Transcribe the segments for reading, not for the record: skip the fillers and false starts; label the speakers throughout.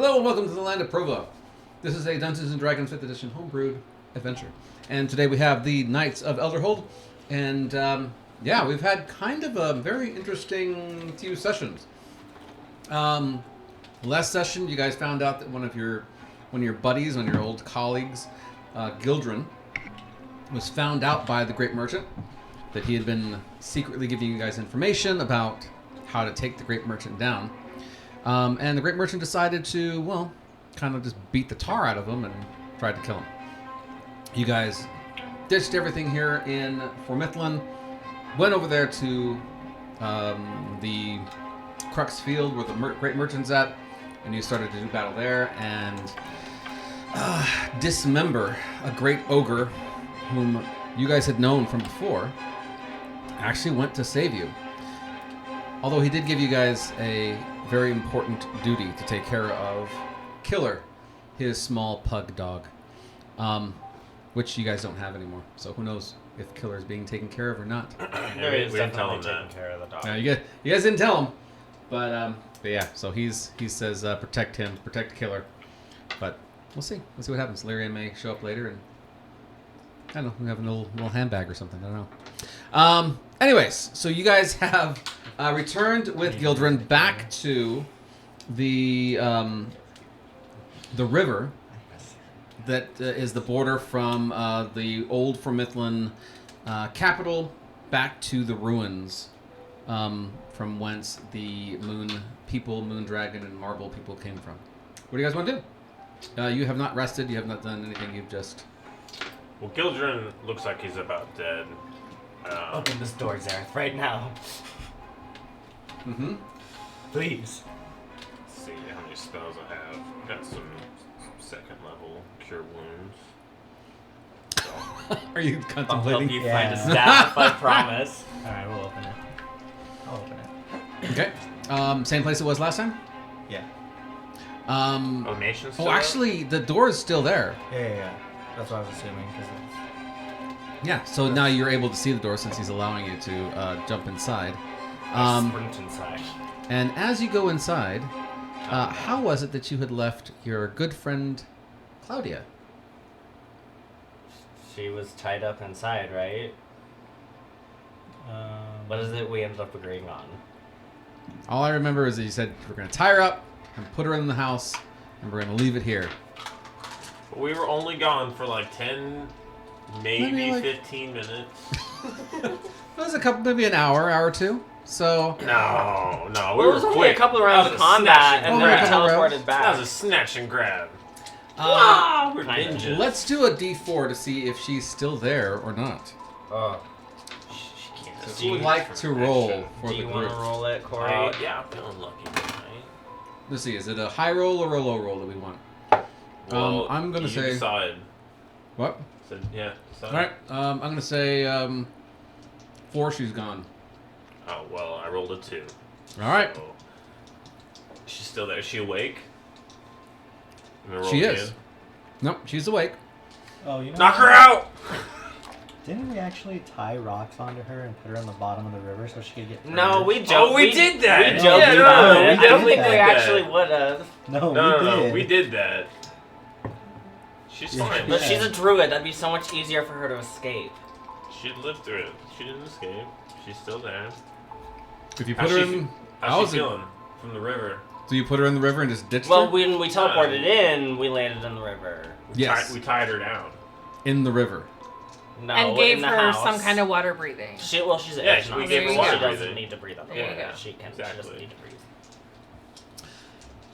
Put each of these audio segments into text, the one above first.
Speaker 1: Hello and welcome to the land of Prova. This is a Dungeons & Dragons 5th edition homebrewed adventure. And today we have the Knights of Elderhold. And yeah, we've had kind of a very interesting few sessions. Last session, you guys found out that one of your buddies, one of your old colleagues, Gildren, was found out by the Great Merchant that he had been secretly giving you guys information about how to take the Great Merchant down. And the Great Merchant decided to, well, kind of just beat the tar out of him and tried to kill him. You guys ditched everything here in Formithlin, went over there to the Crux Field where the Great Merchant's at, and you started to do battle there and dismember a great ogre whom you guys had known from before. Actually went to save you. Although he did give you guys a very important duty to take care of Killer, his small pug dog, which you guys don't have anymore. So who knows if Killer is being taken care of or not.
Speaker 2: We didn't tell him taking care of the dog.
Speaker 1: You guys didn't tell him, but yeah. So he says protect him, protect Killer. But we'll see. We'll see what happens. Lyria may show up later, and I don't know. We have a little handbag or something. I don't know. Anyways, so you guys have returned with Gildren back to the river that is the border from the old Formithlin capital back to the ruins from whence the moon people, moon dragon, and marble people came from. What do you guys want to do? You have not rested. You have not done anything. You've just...
Speaker 2: Well, Gildren looks like he's about dead.
Speaker 3: Open this door, Zareth, right now.
Speaker 1: Mm-hmm.
Speaker 3: Please.
Speaker 2: Let's see how many spells I have. Got some second level cure wounds. So.
Speaker 1: Are you
Speaker 3: I'll
Speaker 1: contemplating?
Speaker 3: help you find a staff, I promise. Alright, we'll open it. I'll open it.
Speaker 1: Okay. Same place it was last time?
Speaker 3: Yeah.
Speaker 2: Nation's still
Speaker 1: Oh, actually, the door is still there.
Speaker 3: Yeah. That's what I was assuming, because it's...
Speaker 1: Yeah, so now you're able to see the door since he's allowing you to jump inside.
Speaker 3: sprint inside.
Speaker 1: And as you go inside, how was it that you had left your good friend Claudia?
Speaker 3: She was tied up inside, right? What is it we ended up agreeing on?
Speaker 1: All I remember is that you said we're going to tie her up and put her in the house, and we're going to leave it here.
Speaker 2: We were only gone for like 10, maybe
Speaker 1: like
Speaker 2: 15 minutes.
Speaker 1: It was maybe an hour or two. So
Speaker 2: No,
Speaker 3: We
Speaker 2: were
Speaker 3: was only
Speaker 2: quick.
Speaker 3: a couple of rounds
Speaker 2: That
Speaker 3: of
Speaker 2: was a
Speaker 3: combat,
Speaker 2: snatch
Speaker 3: and
Speaker 1: and
Speaker 3: then
Speaker 1: grab.
Speaker 3: teleported back.
Speaker 2: That was a snatch and grab.
Speaker 3: We're
Speaker 2: Ninjas.
Speaker 3: ninjas.
Speaker 1: let's do a D4 to see if she's still there or not.
Speaker 3: She can't.
Speaker 1: So
Speaker 3: Do
Speaker 1: who would
Speaker 3: you,
Speaker 1: like to roll for
Speaker 3: do
Speaker 1: the
Speaker 3: you
Speaker 1: group?
Speaker 3: want to roll it, Corey?
Speaker 2: Yeah, I'm feeling lucky tonight.
Speaker 1: Let's see, is it a high roll or a low roll that we want?
Speaker 2: Well,
Speaker 1: I'm gonna
Speaker 2: you
Speaker 1: say...
Speaker 2: decide.
Speaker 1: What?
Speaker 2: So, yeah, decide.
Speaker 1: Alright, I'm going to say 4, she's gone.
Speaker 2: Oh, well, I rolled a 2.
Speaker 1: Alright.
Speaker 2: So, she's still there. Is she awake? I'm gonna roll
Speaker 1: She
Speaker 2: again.
Speaker 1: is. Nope, she's awake.
Speaker 4: Oh, you know
Speaker 2: Knock
Speaker 4: what?
Speaker 2: her out!
Speaker 4: Didn't we actually tie rocks onto her and put her on the bottom of the river so she could get
Speaker 3: No,
Speaker 4: further?
Speaker 3: we joked.
Speaker 2: Oh, we did that!
Speaker 3: We joked
Speaker 2: Yeah,
Speaker 3: about
Speaker 2: no,
Speaker 3: it.
Speaker 2: we
Speaker 3: I don't
Speaker 2: definitely
Speaker 3: think we
Speaker 2: did that.
Speaker 3: actually would have.
Speaker 4: No,
Speaker 2: No, we did that. She's
Speaker 4: Yeah.
Speaker 2: fine.
Speaker 3: But she's a druid. That'd be so much easier for her to escape.
Speaker 2: She lived through it. She didn't escape. She's still there.
Speaker 1: If you put
Speaker 2: How's
Speaker 1: her
Speaker 2: she,
Speaker 1: in...
Speaker 2: how's she feeling from the river?
Speaker 1: Do you put her in the river and just ditch
Speaker 3: Well,
Speaker 1: her?
Speaker 3: when we teleported in, we landed in the river.
Speaker 1: Yes.
Speaker 2: We tied her down.
Speaker 1: In the river.
Speaker 3: No,
Speaker 5: And gave
Speaker 3: in the
Speaker 5: her
Speaker 3: house.
Speaker 5: some kind of water breathing.
Speaker 3: She's an
Speaker 2: Yeah,
Speaker 3: edge
Speaker 2: we
Speaker 3: nurse,
Speaker 2: gave her
Speaker 3: so
Speaker 5: water
Speaker 3: she doesn't
Speaker 2: breathing.
Speaker 3: need to breathe on the
Speaker 5: There you
Speaker 3: water.
Speaker 5: go.
Speaker 3: She can. She
Speaker 2: Exactly.
Speaker 3: doesn't need to breathe.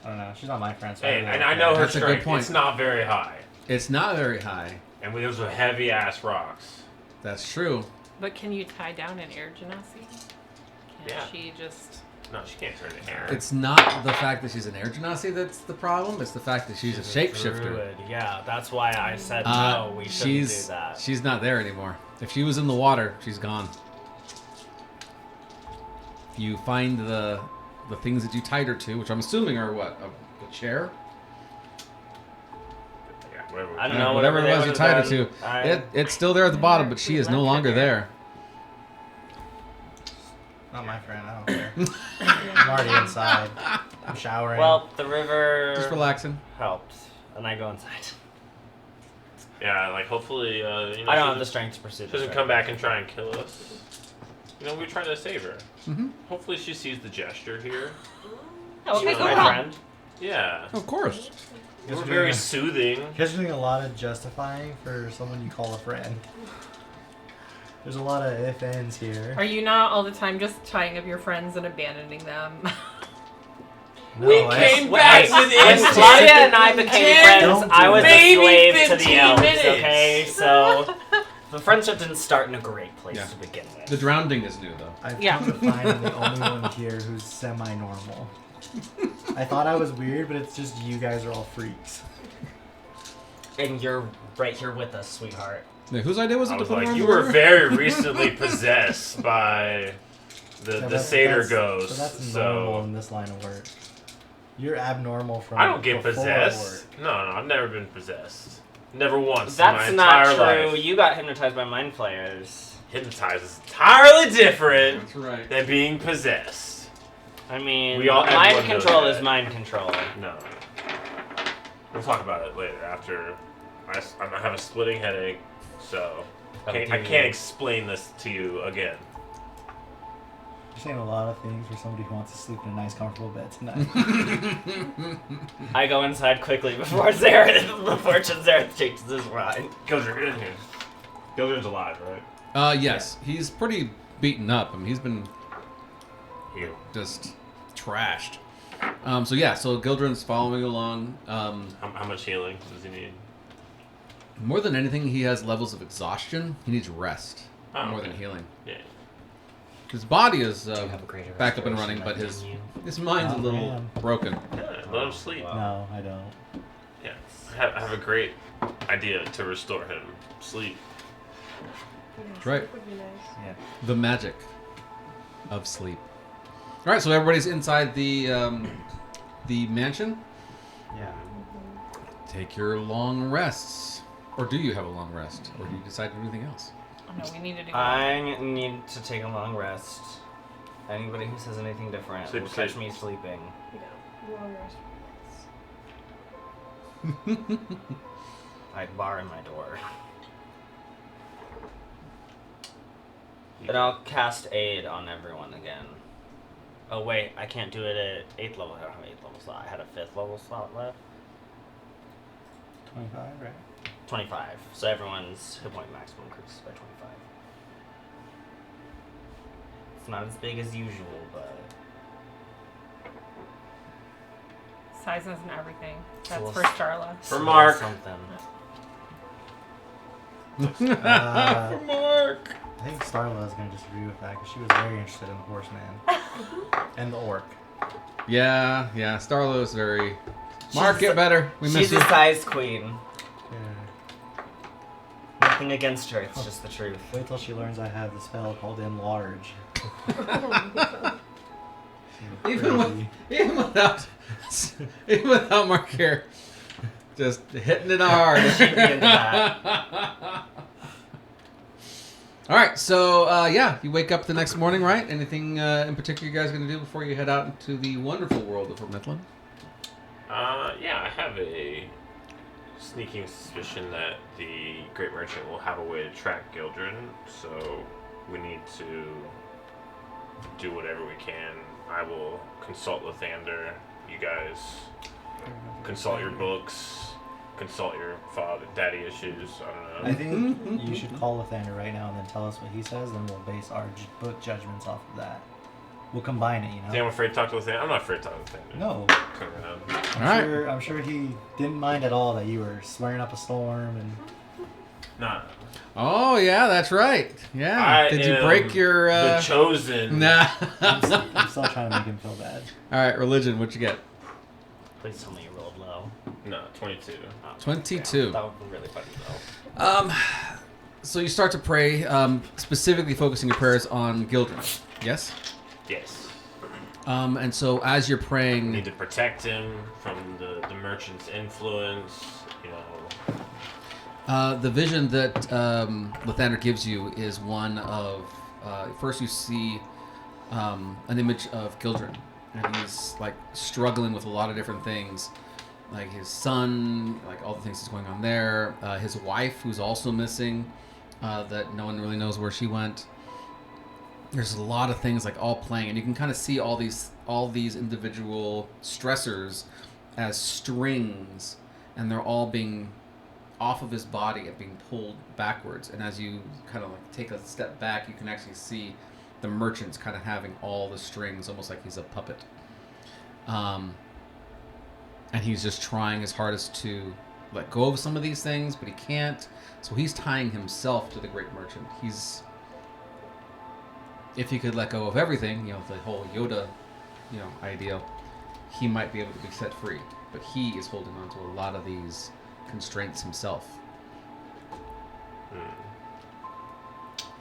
Speaker 4: I don't know. She's not my friend. So
Speaker 2: Hey,
Speaker 4: I
Speaker 2: and I know her
Speaker 1: That's a good
Speaker 2: strength.
Speaker 1: point.
Speaker 2: It's not very high.
Speaker 1: It's not very high.
Speaker 2: And those are heavy ass rocks.
Speaker 1: That's true.
Speaker 5: But can you tie down an air genasi? Can't
Speaker 2: Yeah.
Speaker 5: she just...
Speaker 2: No, she can't turn to air.
Speaker 1: It's not the fact that she's an air genasi that's the problem. It's the fact that she's a shapeshifter.
Speaker 3: Druid. Yeah, that's why I said
Speaker 1: Uh,
Speaker 3: no. We shouldn't do
Speaker 1: she's
Speaker 3: that.
Speaker 1: she's not there anymore. If she was in the water, she's gone. If you find the things that you tied her to, which I'm assuming are what, a chair?
Speaker 2: Yeah, whatever.
Speaker 3: I don't know.
Speaker 1: Whatever it was you tied her
Speaker 3: to.
Speaker 1: to. It's still there at the bottom, but she is no longer there.
Speaker 4: Not my friend. I don't care. I'm already inside. I'm showering.
Speaker 3: Well, the river
Speaker 1: Just relaxing.
Speaker 3: helped, and I go inside.
Speaker 2: Yeah, like hopefully,
Speaker 3: I
Speaker 2: she
Speaker 3: don't have the
Speaker 2: doesn't-
Speaker 3: strength to pursue
Speaker 2: She
Speaker 3: this.
Speaker 2: doesn't come back and try and kill us. We're trying to save her.
Speaker 1: Mm-hmm.
Speaker 2: Hopefully she sees the gesture here.
Speaker 5: Okay,
Speaker 2: You
Speaker 5: go
Speaker 2: know,
Speaker 3: My
Speaker 5: on.
Speaker 3: friend.
Speaker 2: Yeah.
Speaker 1: Of course.
Speaker 2: We're
Speaker 4: Yes,
Speaker 2: very
Speaker 4: yeah.
Speaker 2: soothing.
Speaker 4: You guys are doing a lot of justifying for someone you call a friend. There's a lot of if ands here.
Speaker 5: Are you not all the time just tying up your friends and abandoning them?
Speaker 4: No,
Speaker 1: We
Speaker 4: I-
Speaker 1: came
Speaker 3: When
Speaker 1: back with instant
Speaker 3: Claudia and I became
Speaker 1: 10,
Speaker 3: friends,
Speaker 4: Don't
Speaker 3: I
Speaker 4: do
Speaker 3: was
Speaker 4: that.
Speaker 3: a
Speaker 1: maybe
Speaker 3: slave to the
Speaker 1: 15
Speaker 3: elves,
Speaker 1: minutes.
Speaker 3: okay? So, the friendship didn't start in a great place
Speaker 1: Yeah.
Speaker 3: to begin with.
Speaker 1: The drowning is new, though.
Speaker 4: I've
Speaker 5: Yeah.
Speaker 4: come to find I'm the only one here who's semi-normal. I thought I was weird, but it's just you guys are all freaks.
Speaker 3: And you're right here with us, sweetheart.
Speaker 1: Wait, whose idea was it
Speaker 2: I
Speaker 1: to
Speaker 2: was
Speaker 1: put
Speaker 2: like,
Speaker 1: her in
Speaker 2: you
Speaker 1: the
Speaker 2: were
Speaker 1: river?
Speaker 2: very recently possessed by
Speaker 4: Yeah,
Speaker 2: the
Speaker 4: but
Speaker 2: satyr
Speaker 4: that's-
Speaker 2: ghost.
Speaker 4: But that's normal
Speaker 2: So
Speaker 4: in this line of work. You're abnormal from
Speaker 2: I don't get
Speaker 4: before
Speaker 2: possessed.
Speaker 4: work.
Speaker 2: No, I've never been possessed. Never once
Speaker 3: That's
Speaker 2: in my
Speaker 3: not
Speaker 2: entire
Speaker 3: true.
Speaker 2: life.
Speaker 3: You got hypnotized by mind players.
Speaker 2: Hypnotized is entirely different
Speaker 1: That's right.
Speaker 2: than being possessed.
Speaker 3: I mean,
Speaker 2: Everyone
Speaker 3: mind
Speaker 2: knows
Speaker 3: control
Speaker 2: that.
Speaker 3: is mind control.
Speaker 2: No. We'll talk about it later after I have a splitting headache, so
Speaker 3: Oh,
Speaker 2: I
Speaker 3: do
Speaker 2: can't
Speaker 3: you?
Speaker 2: explain this to you again.
Speaker 4: You're saying a lot of things for somebody who wants to sleep in a nice, comfortable bed tonight.
Speaker 3: I go inside quickly before Zereth changes his mind.
Speaker 2: Gildren, get in here. Gildren's alive, right?
Speaker 1: Yes. He's pretty beaten up. I mean, he's been
Speaker 2: Heal.
Speaker 1: just trashed. So Gildren's following along.
Speaker 2: How much healing does he need?
Speaker 1: More than anything, he has levels of exhaustion. He needs rest
Speaker 2: Oh,
Speaker 1: more
Speaker 2: okay.
Speaker 1: than healing.
Speaker 2: Yeah.
Speaker 1: His body is
Speaker 3: Do you have a greater
Speaker 1: back up and
Speaker 3: restoration
Speaker 1: running, but
Speaker 3: than you?
Speaker 1: his mind's a
Speaker 4: Oh,
Speaker 1: little
Speaker 4: man.
Speaker 1: broken.
Speaker 2: Yeah, let him sleep.
Speaker 3: Wow.
Speaker 4: No, I don't.
Speaker 2: Yeah. I have a great idea to restore him. Sleep.
Speaker 1: That's right.
Speaker 5: Would be nice.
Speaker 4: Yeah.
Speaker 1: The magic of sleep. All right, so everybody's inside the mansion.
Speaker 4: Yeah.
Speaker 1: Take your long rests, or do you have a long rest, or do you decide to do anything else?
Speaker 5: Oh, no, we need to do that.
Speaker 3: I need to take a long rest. Anybody who says anything different
Speaker 2: Sleep,
Speaker 3: will catch
Speaker 2: sleep.
Speaker 3: me sleeping. I bar in my door. And I'll cast aid on everyone again. Oh wait, I can't do it at 8th level. I don't have an 8th level slot. I had a 5th level slot left.
Speaker 4: 25, right?
Speaker 3: 25. So everyone's hit point maximum increases by 25. It's not as big as usual, but
Speaker 5: Sizes and everything. That's
Speaker 3: Cool.
Speaker 5: for Starla.
Speaker 2: For
Speaker 3: it's
Speaker 2: Mark.
Speaker 3: something.
Speaker 4: Uh,
Speaker 1: Mark.
Speaker 4: I think Starla is going to disagree with that because she was very interested in the horseman and the orc.
Speaker 1: Yeah. Starlo is very. Mark, get better. We miss
Speaker 3: She's
Speaker 1: you.
Speaker 3: a size queen.
Speaker 4: Yeah.
Speaker 3: Nothing against her. It's just the truth.
Speaker 4: Wait till she learns I have the spell called Enlarge.
Speaker 1: Even without Mark here, just hitting it hard.
Speaker 3: She'd be into that.
Speaker 1: All right, so you wake up the next morning, right? Anything in particular you guys going to do before you head out into the wonderful world of Midland?
Speaker 2: Yeah, I have a sneaking suspicion that the Great Merchant will have a way to track Gildren, so we need to do whatever we can. I will consult Lathander. You guys consult your books, consult your daddy issues. I
Speaker 4: I
Speaker 2: don't know.
Speaker 4: think you should call Lathander right now and then tell us what he says, then we'll base our book judgments off of that. We'll combine it, you know?
Speaker 2: Think I'm afraid to talk to Lathander? I'm not afraid to talk to Lathander.
Speaker 4: No.
Speaker 2: Come around.
Speaker 1: All right.
Speaker 4: I'm sure he didn't mind at all that you were swearing up a storm and
Speaker 2: Nah.
Speaker 1: Oh yeah, that's right. Yeah.
Speaker 2: I
Speaker 1: Did you
Speaker 2: am
Speaker 1: break your?
Speaker 2: the chosen?
Speaker 1: Nah.
Speaker 4: I'm still trying to make him feel bad.
Speaker 1: All right, religion. What you get?
Speaker 3: Please tell me you rolled low.
Speaker 2: No, 22.
Speaker 3: Oh,
Speaker 1: 22.
Speaker 3: damn, that would be really funny though.
Speaker 1: So you start to pray, specifically focusing your prayers on Gildren. Yes.
Speaker 2: Yes.
Speaker 1: And so as you're
Speaker 2: We
Speaker 1: praying,
Speaker 2: need to protect him from the merchant's influence. You know.
Speaker 1: the vision that Lathander gives you is one of first you see an image of Gildren, and he's like struggling with a lot of different things, like his son, like all the things that's going on there. His wife, who's also missing, that no one really knows where she went. There's a lot of things like all playing, and you can kind of see all these individual stressors as strings, and they're all being off of his body and being pulled backwards. And as you kind of like take a step back, you can actually see the merchant's kind of having all the strings, almost like he's a puppet. And he's just trying his hardest to let go of some of these things, but he can't. So he's tying himself to the great merchant. If he could let go of everything, the whole Yoda, ideal, he might be able to be set free. But he is holding on to a lot of these constraints himself.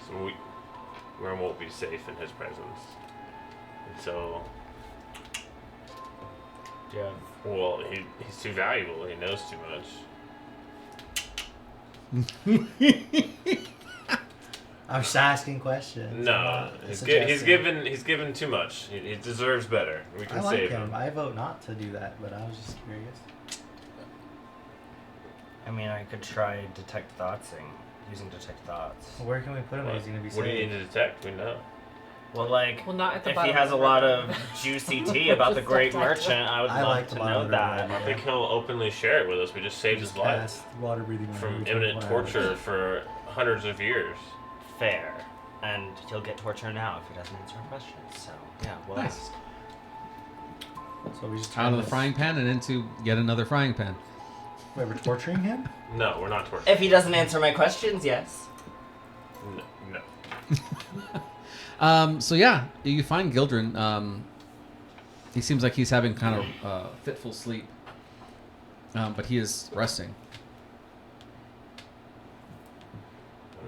Speaker 2: So we won't be safe in his presence until.
Speaker 3: Yeah.
Speaker 2: Well, he's too valuable. He knows too much.
Speaker 4: I'm just asking questions.
Speaker 2: No, he's given too much. He deserves better. We can
Speaker 4: I like
Speaker 2: save
Speaker 4: him. I vote not to do that, but I was just curious.
Speaker 3: I mean, I could try detect thoughts using detect thoughts.
Speaker 4: Where can we put him? He's gonna be safe.
Speaker 2: What do you need to detect? We know.
Speaker 3: Well,
Speaker 5: not at the
Speaker 3: if
Speaker 5: bottom
Speaker 3: he has
Speaker 5: of
Speaker 3: a
Speaker 5: the
Speaker 3: lot
Speaker 5: river.
Speaker 3: of juicy tea about the great merchant, I would
Speaker 4: I
Speaker 3: love
Speaker 4: like
Speaker 3: to
Speaker 4: the bottom
Speaker 3: know
Speaker 4: of the
Speaker 3: that.
Speaker 4: river.
Speaker 2: I think he'll openly share it with us. We just saved his life
Speaker 4: Cast water breathing
Speaker 2: from
Speaker 4: on
Speaker 2: imminent torture for hundreds of years.
Speaker 3: Fair. And he'll get torture now if he doesn't answer our questions. So, yeah, we'll
Speaker 1: Nice.
Speaker 3: ask.
Speaker 4: So we just
Speaker 1: Out of the frying pan and into yet another frying pan.
Speaker 4: Wait, we're torturing him?
Speaker 2: No, we're not torturing.
Speaker 3: If he doesn't answer my questions, yes.
Speaker 2: No.
Speaker 1: So yeah, you find Gildren. He seems like he's having kind of fitful sleep, but he is resting.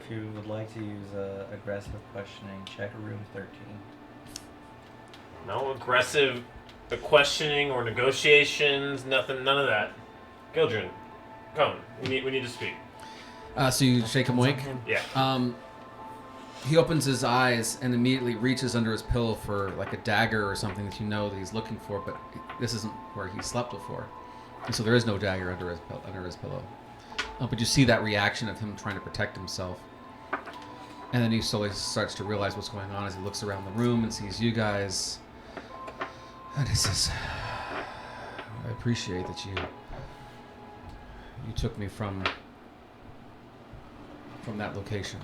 Speaker 4: If you would like to use aggressive questioning, check room 13.
Speaker 2: No aggressive questioning or negotiations. Nothing. None of that. Gildren, come. We need to speak.
Speaker 1: So you shake him awake.
Speaker 2: Yeah.
Speaker 1: He opens his eyes and immediately reaches under his pillow for like a dagger or something that that he's looking for, but this isn't where he slept before, and so there is no dagger under his pillow. But you see that reaction of him trying to protect himself, and then he slowly starts to realize what's going on as he looks around the room and sees you guys, and he says, "I appreciate that you took me from that location.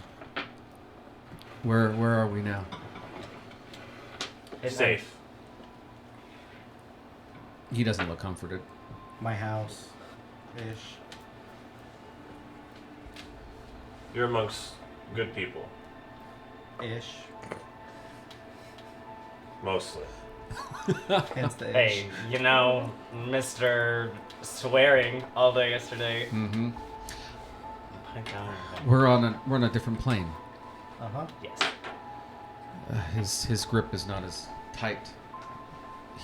Speaker 1: Where are we now?"
Speaker 3: It's
Speaker 2: Safe.
Speaker 1: He doesn't look comforted.
Speaker 4: My house. Ish.
Speaker 2: You're amongst good people,
Speaker 4: Ish.
Speaker 2: mostly.
Speaker 4: Hence the ish.
Speaker 3: Hey, Mr. Swearing all day yesterday.
Speaker 1: Mm-hmm.
Speaker 3: Pipe down.
Speaker 1: We're on a different plane.
Speaker 4: Uh-huh.
Speaker 3: Yes.
Speaker 1: His grip is not as tight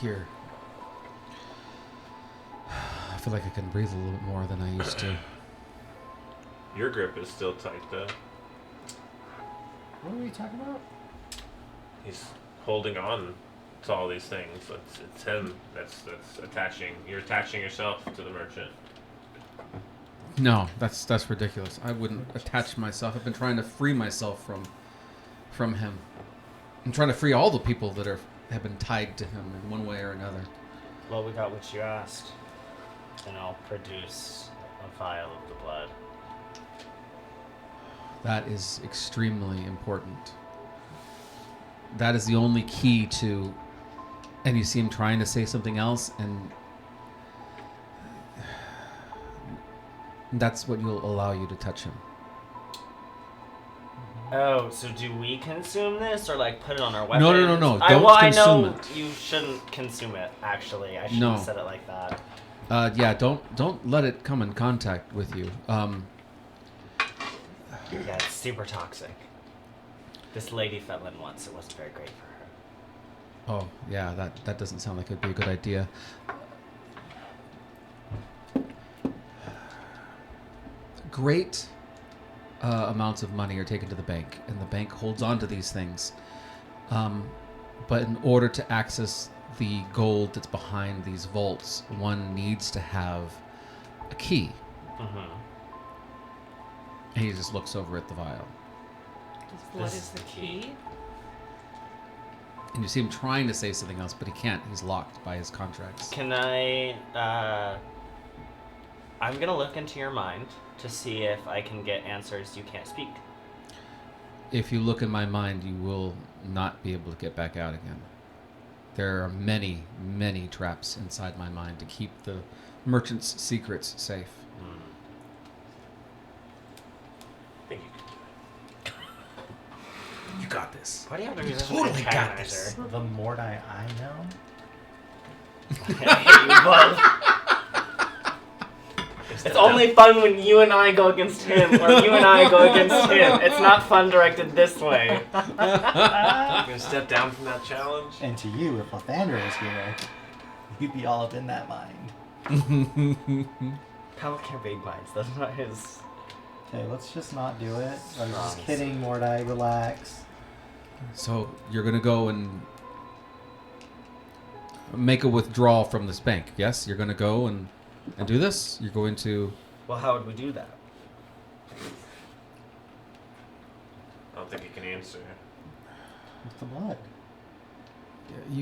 Speaker 1: here. I feel like I can breathe a little bit more than I used to.
Speaker 2: Your grip is still tight, though.
Speaker 4: What are we talking about?
Speaker 2: He's holding on to all these things. It's him that's attaching. You're attaching yourself to the merchant.
Speaker 1: No, that's ridiculous. I wouldn't attach myself. I've been trying to free myself from him. I'm trying to free all the people that have been tied to him in one way or another.
Speaker 3: Well, we got what you asked. And I'll produce a vial of the blood.
Speaker 1: That is extremely important. That is the only key to... And you see him trying to say something else, and that's what will allow you to touch him.
Speaker 3: Oh, so do we consume this or put it on our weapons?
Speaker 1: No. Don't
Speaker 3: I
Speaker 1: consume
Speaker 3: know
Speaker 1: it.
Speaker 3: you shouldn't consume it. Actually, I shouldn't have said it like that.
Speaker 1: Yeah, don't let it come in contact with you.
Speaker 3: Yeah, it's super toxic. This lady fell in once. It wasn't very great for her.
Speaker 1: Oh, yeah, that doesn't sound like it'd be a good idea. Great amounts of money are taken to the bank, and the bank holds on to these things. But in order to access the gold that's behind these vaults, one needs to have a key.
Speaker 3: Mm-hmm.
Speaker 1: And he just looks over at the vial.
Speaker 5: What
Speaker 3: This
Speaker 5: is
Speaker 3: is
Speaker 5: the
Speaker 3: the key.
Speaker 5: key?
Speaker 1: And you see him trying to say something else, but he can't. He's locked by his contracts.
Speaker 3: Can I, I'm gonna look into your mind to see if I can get answers you can't speak.
Speaker 1: If you look in my mind, you will not be able to get back out again. There are many, many traps inside my mind to keep the merchant's secrets safe.
Speaker 2: I think you can do
Speaker 1: You got this.
Speaker 3: Why do you have to be such
Speaker 1: Totally
Speaker 3: an
Speaker 1: got
Speaker 3: antagonizer?
Speaker 4: The Mordai I know.
Speaker 3: I hate you both. It's only fun when you and I go against him, or you and I go against him. It's not fun directed this way.
Speaker 2: I'm gonna step down from that challenge.
Speaker 4: And to you, if Lathander was here, you'd be all up in that mind.
Speaker 3: Pelican care big minds. That's not his.
Speaker 4: Okay, let's just not do it. I was just
Speaker 3: Promise.
Speaker 4: kidding, Mordai. Relax.
Speaker 1: So you're going to go and make a withdrawal from this bank, yes? You're going to go and do this? You're going to...
Speaker 3: Well, how would we do that?
Speaker 2: I don't think he can answer.
Speaker 4: With the blood.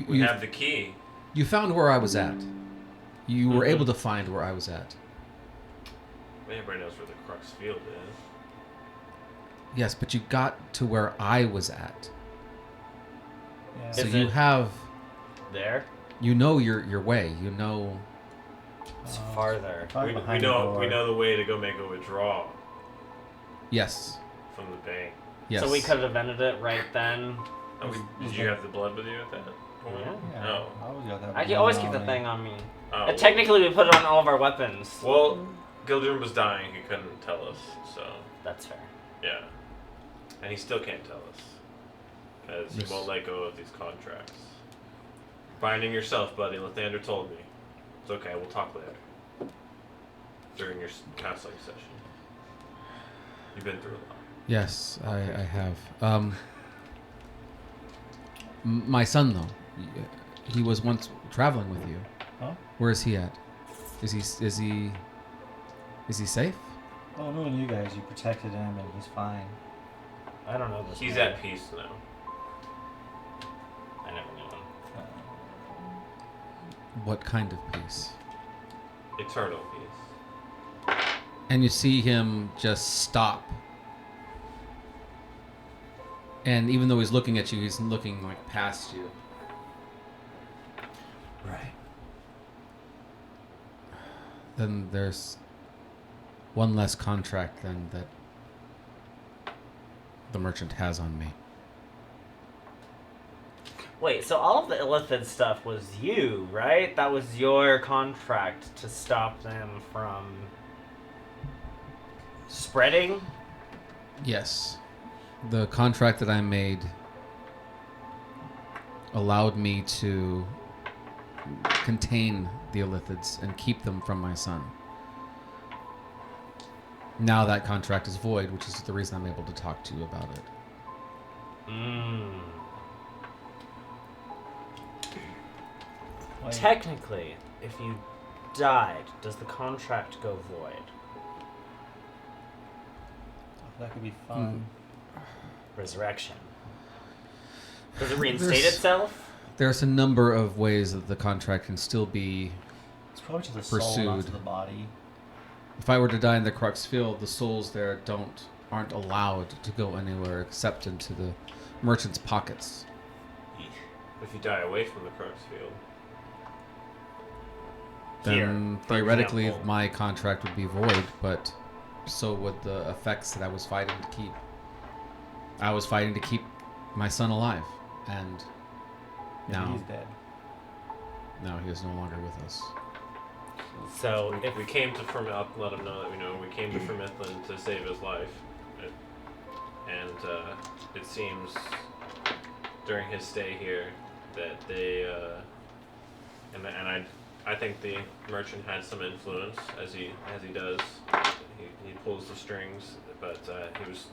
Speaker 2: We have the key.
Speaker 1: You found where I was at. You were able to find where I was at.
Speaker 2: Everybody knows where the Crux Field is.
Speaker 1: Yes, but you got to where I was at.
Speaker 4: Yeah.
Speaker 1: So
Speaker 3: Is
Speaker 1: you
Speaker 3: it-
Speaker 1: have...
Speaker 3: There?
Speaker 1: You know your way. You know...
Speaker 3: It's farther.
Speaker 4: Probably
Speaker 2: We
Speaker 4: behind the
Speaker 2: know
Speaker 4: door.
Speaker 2: we know the way to go make a withdrawal
Speaker 1: Yes.
Speaker 2: from the bank.
Speaker 1: Yes.
Speaker 3: So we could have ended it right then.
Speaker 2: Oh, did you have the blood with you at that point?
Speaker 3: Yeah.
Speaker 2: No.
Speaker 4: I always got that
Speaker 3: I can
Speaker 4: blood
Speaker 3: always
Speaker 4: on
Speaker 3: keep the
Speaker 4: me.
Speaker 3: thing on me.
Speaker 2: Oh,
Speaker 3: And technically, we put it on all of our weapons.
Speaker 2: well, Gildren was dying. He couldn't tell us. So
Speaker 3: That's fair.
Speaker 2: yeah, and he still can't tell us because
Speaker 1: Yes.
Speaker 2: he won't let go of these contracts. Binding yourself, buddy. Lathander told me. It's okay. We'll talk later. During your counseling session. You've been through a lot.
Speaker 1: Yes, I have. My son, though, he was once traveling with you.
Speaker 4: Huh?
Speaker 1: Where is he at? Is he safe?
Speaker 4: Oh, no, you guys, you protected him and he's fine.
Speaker 3: I don't know this.
Speaker 2: He's
Speaker 3: man.
Speaker 2: at peace now.
Speaker 3: I never knew him.
Speaker 1: What kind of peace?
Speaker 2: Eternal peace.
Speaker 1: And you see him just stop. And even though he's looking at you, he's looking like past you.
Speaker 4: Right.
Speaker 1: Then there's one less contract than that the merchant has on me.
Speaker 3: Wait, so all of the illithid stuff was you, right? That was your contract to stop them from spreading?
Speaker 1: Yes. The contract that I made allowed me to contain the illithids and keep them from my son. Now that contract is void, which is the reason I'm able to talk to you about it.
Speaker 3: Mmm.
Speaker 4: Like,
Speaker 3: Technically, if you died, does the contract go void?
Speaker 4: that could be fun.
Speaker 3: Resurrection. Does it reinstate
Speaker 1: There's-
Speaker 3: itself?
Speaker 1: There's a number of ways that the contract can still be...
Speaker 4: It's probably to the soul, not to
Speaker 1: Pursued.
Speaker 4: the body.
Speaker 1: If I were to die in the Crux Field, the souls there aren't allowed to go anywhere except into the merchant's pockets.
Speaker 2: If you die away from the Crux Field.
Speaker 1: Then
Speaker 3: Here, for
Speaker 1: theoretically
Speaker 3: example.
Speaker 1: my contract would be void, but so would the effects that I was fighting to keep. I was fighting to keep my son alive, and
Speaker 4: Maybe
Speaker 1: now
Speaker 4: he's dead.
Speaker 1: he is no longer with us.
Speaker 3: So,
Speaker 2: If we came to I'll let him know that we know we came to Fermithlin to save his life, and it seems during his stay here that they and I think the merchant had some influence as he does. He pulls the strings, but he was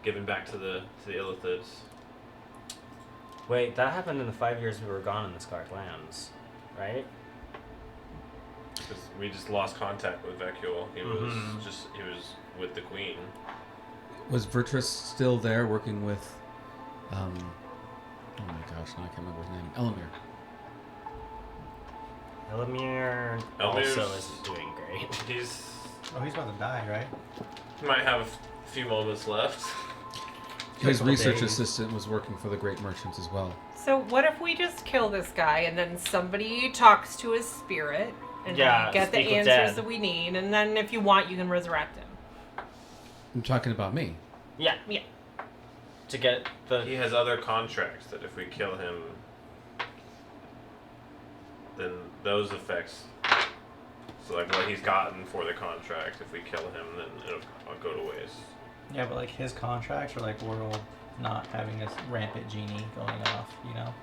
Speaker 2: given back to the illithids.
Speaker 3: Wait, that happened in the 5 years we were gone in the Scarred Lands, right?
Speaker 2: 'Cause we just lost contact with Vecule. He was with the queen.
Speaker 1: Was Virtus still there working with, oh my gosh, now I can't remember his name. Elamir.
Speaker 3: Elamir
Speaker 2: Elmir's-
Speaker 3: also isn't doing great.
Speaker 2: He's
Speaker 4: He's about to die, right?
Speaker 2: he might have a few moments left.
Speaker 1: His
Speaker 3: Couple
Speaker 1: research
Speaker 3: days.
Speaker 1: assistant was working for the Great Merchants as well.
Speaker 5: So what if we just kill this guy and then somebody talks to his spirit and
Speaker 3: Yeah,
Speaker 5: we get the
Speaker 3: speak with
Speaker 5: answers
Speaker 3: Dad.
Speaker 5: that we need, and then if you want, you can resurrect him.
Speaker 1: I'm talking about me.
Speaker 3: Yeah.
Speaker 5: Yeah.
Speaker 3: To get the...
Speaker 2: He has other contracts that if we kill him, then those effects. So like what he's gotten for the contract, if we kill him, then it'll go to waste.
Speaker 4: Yeah, but like his contracts are like world not having this rampant genie going off, you know?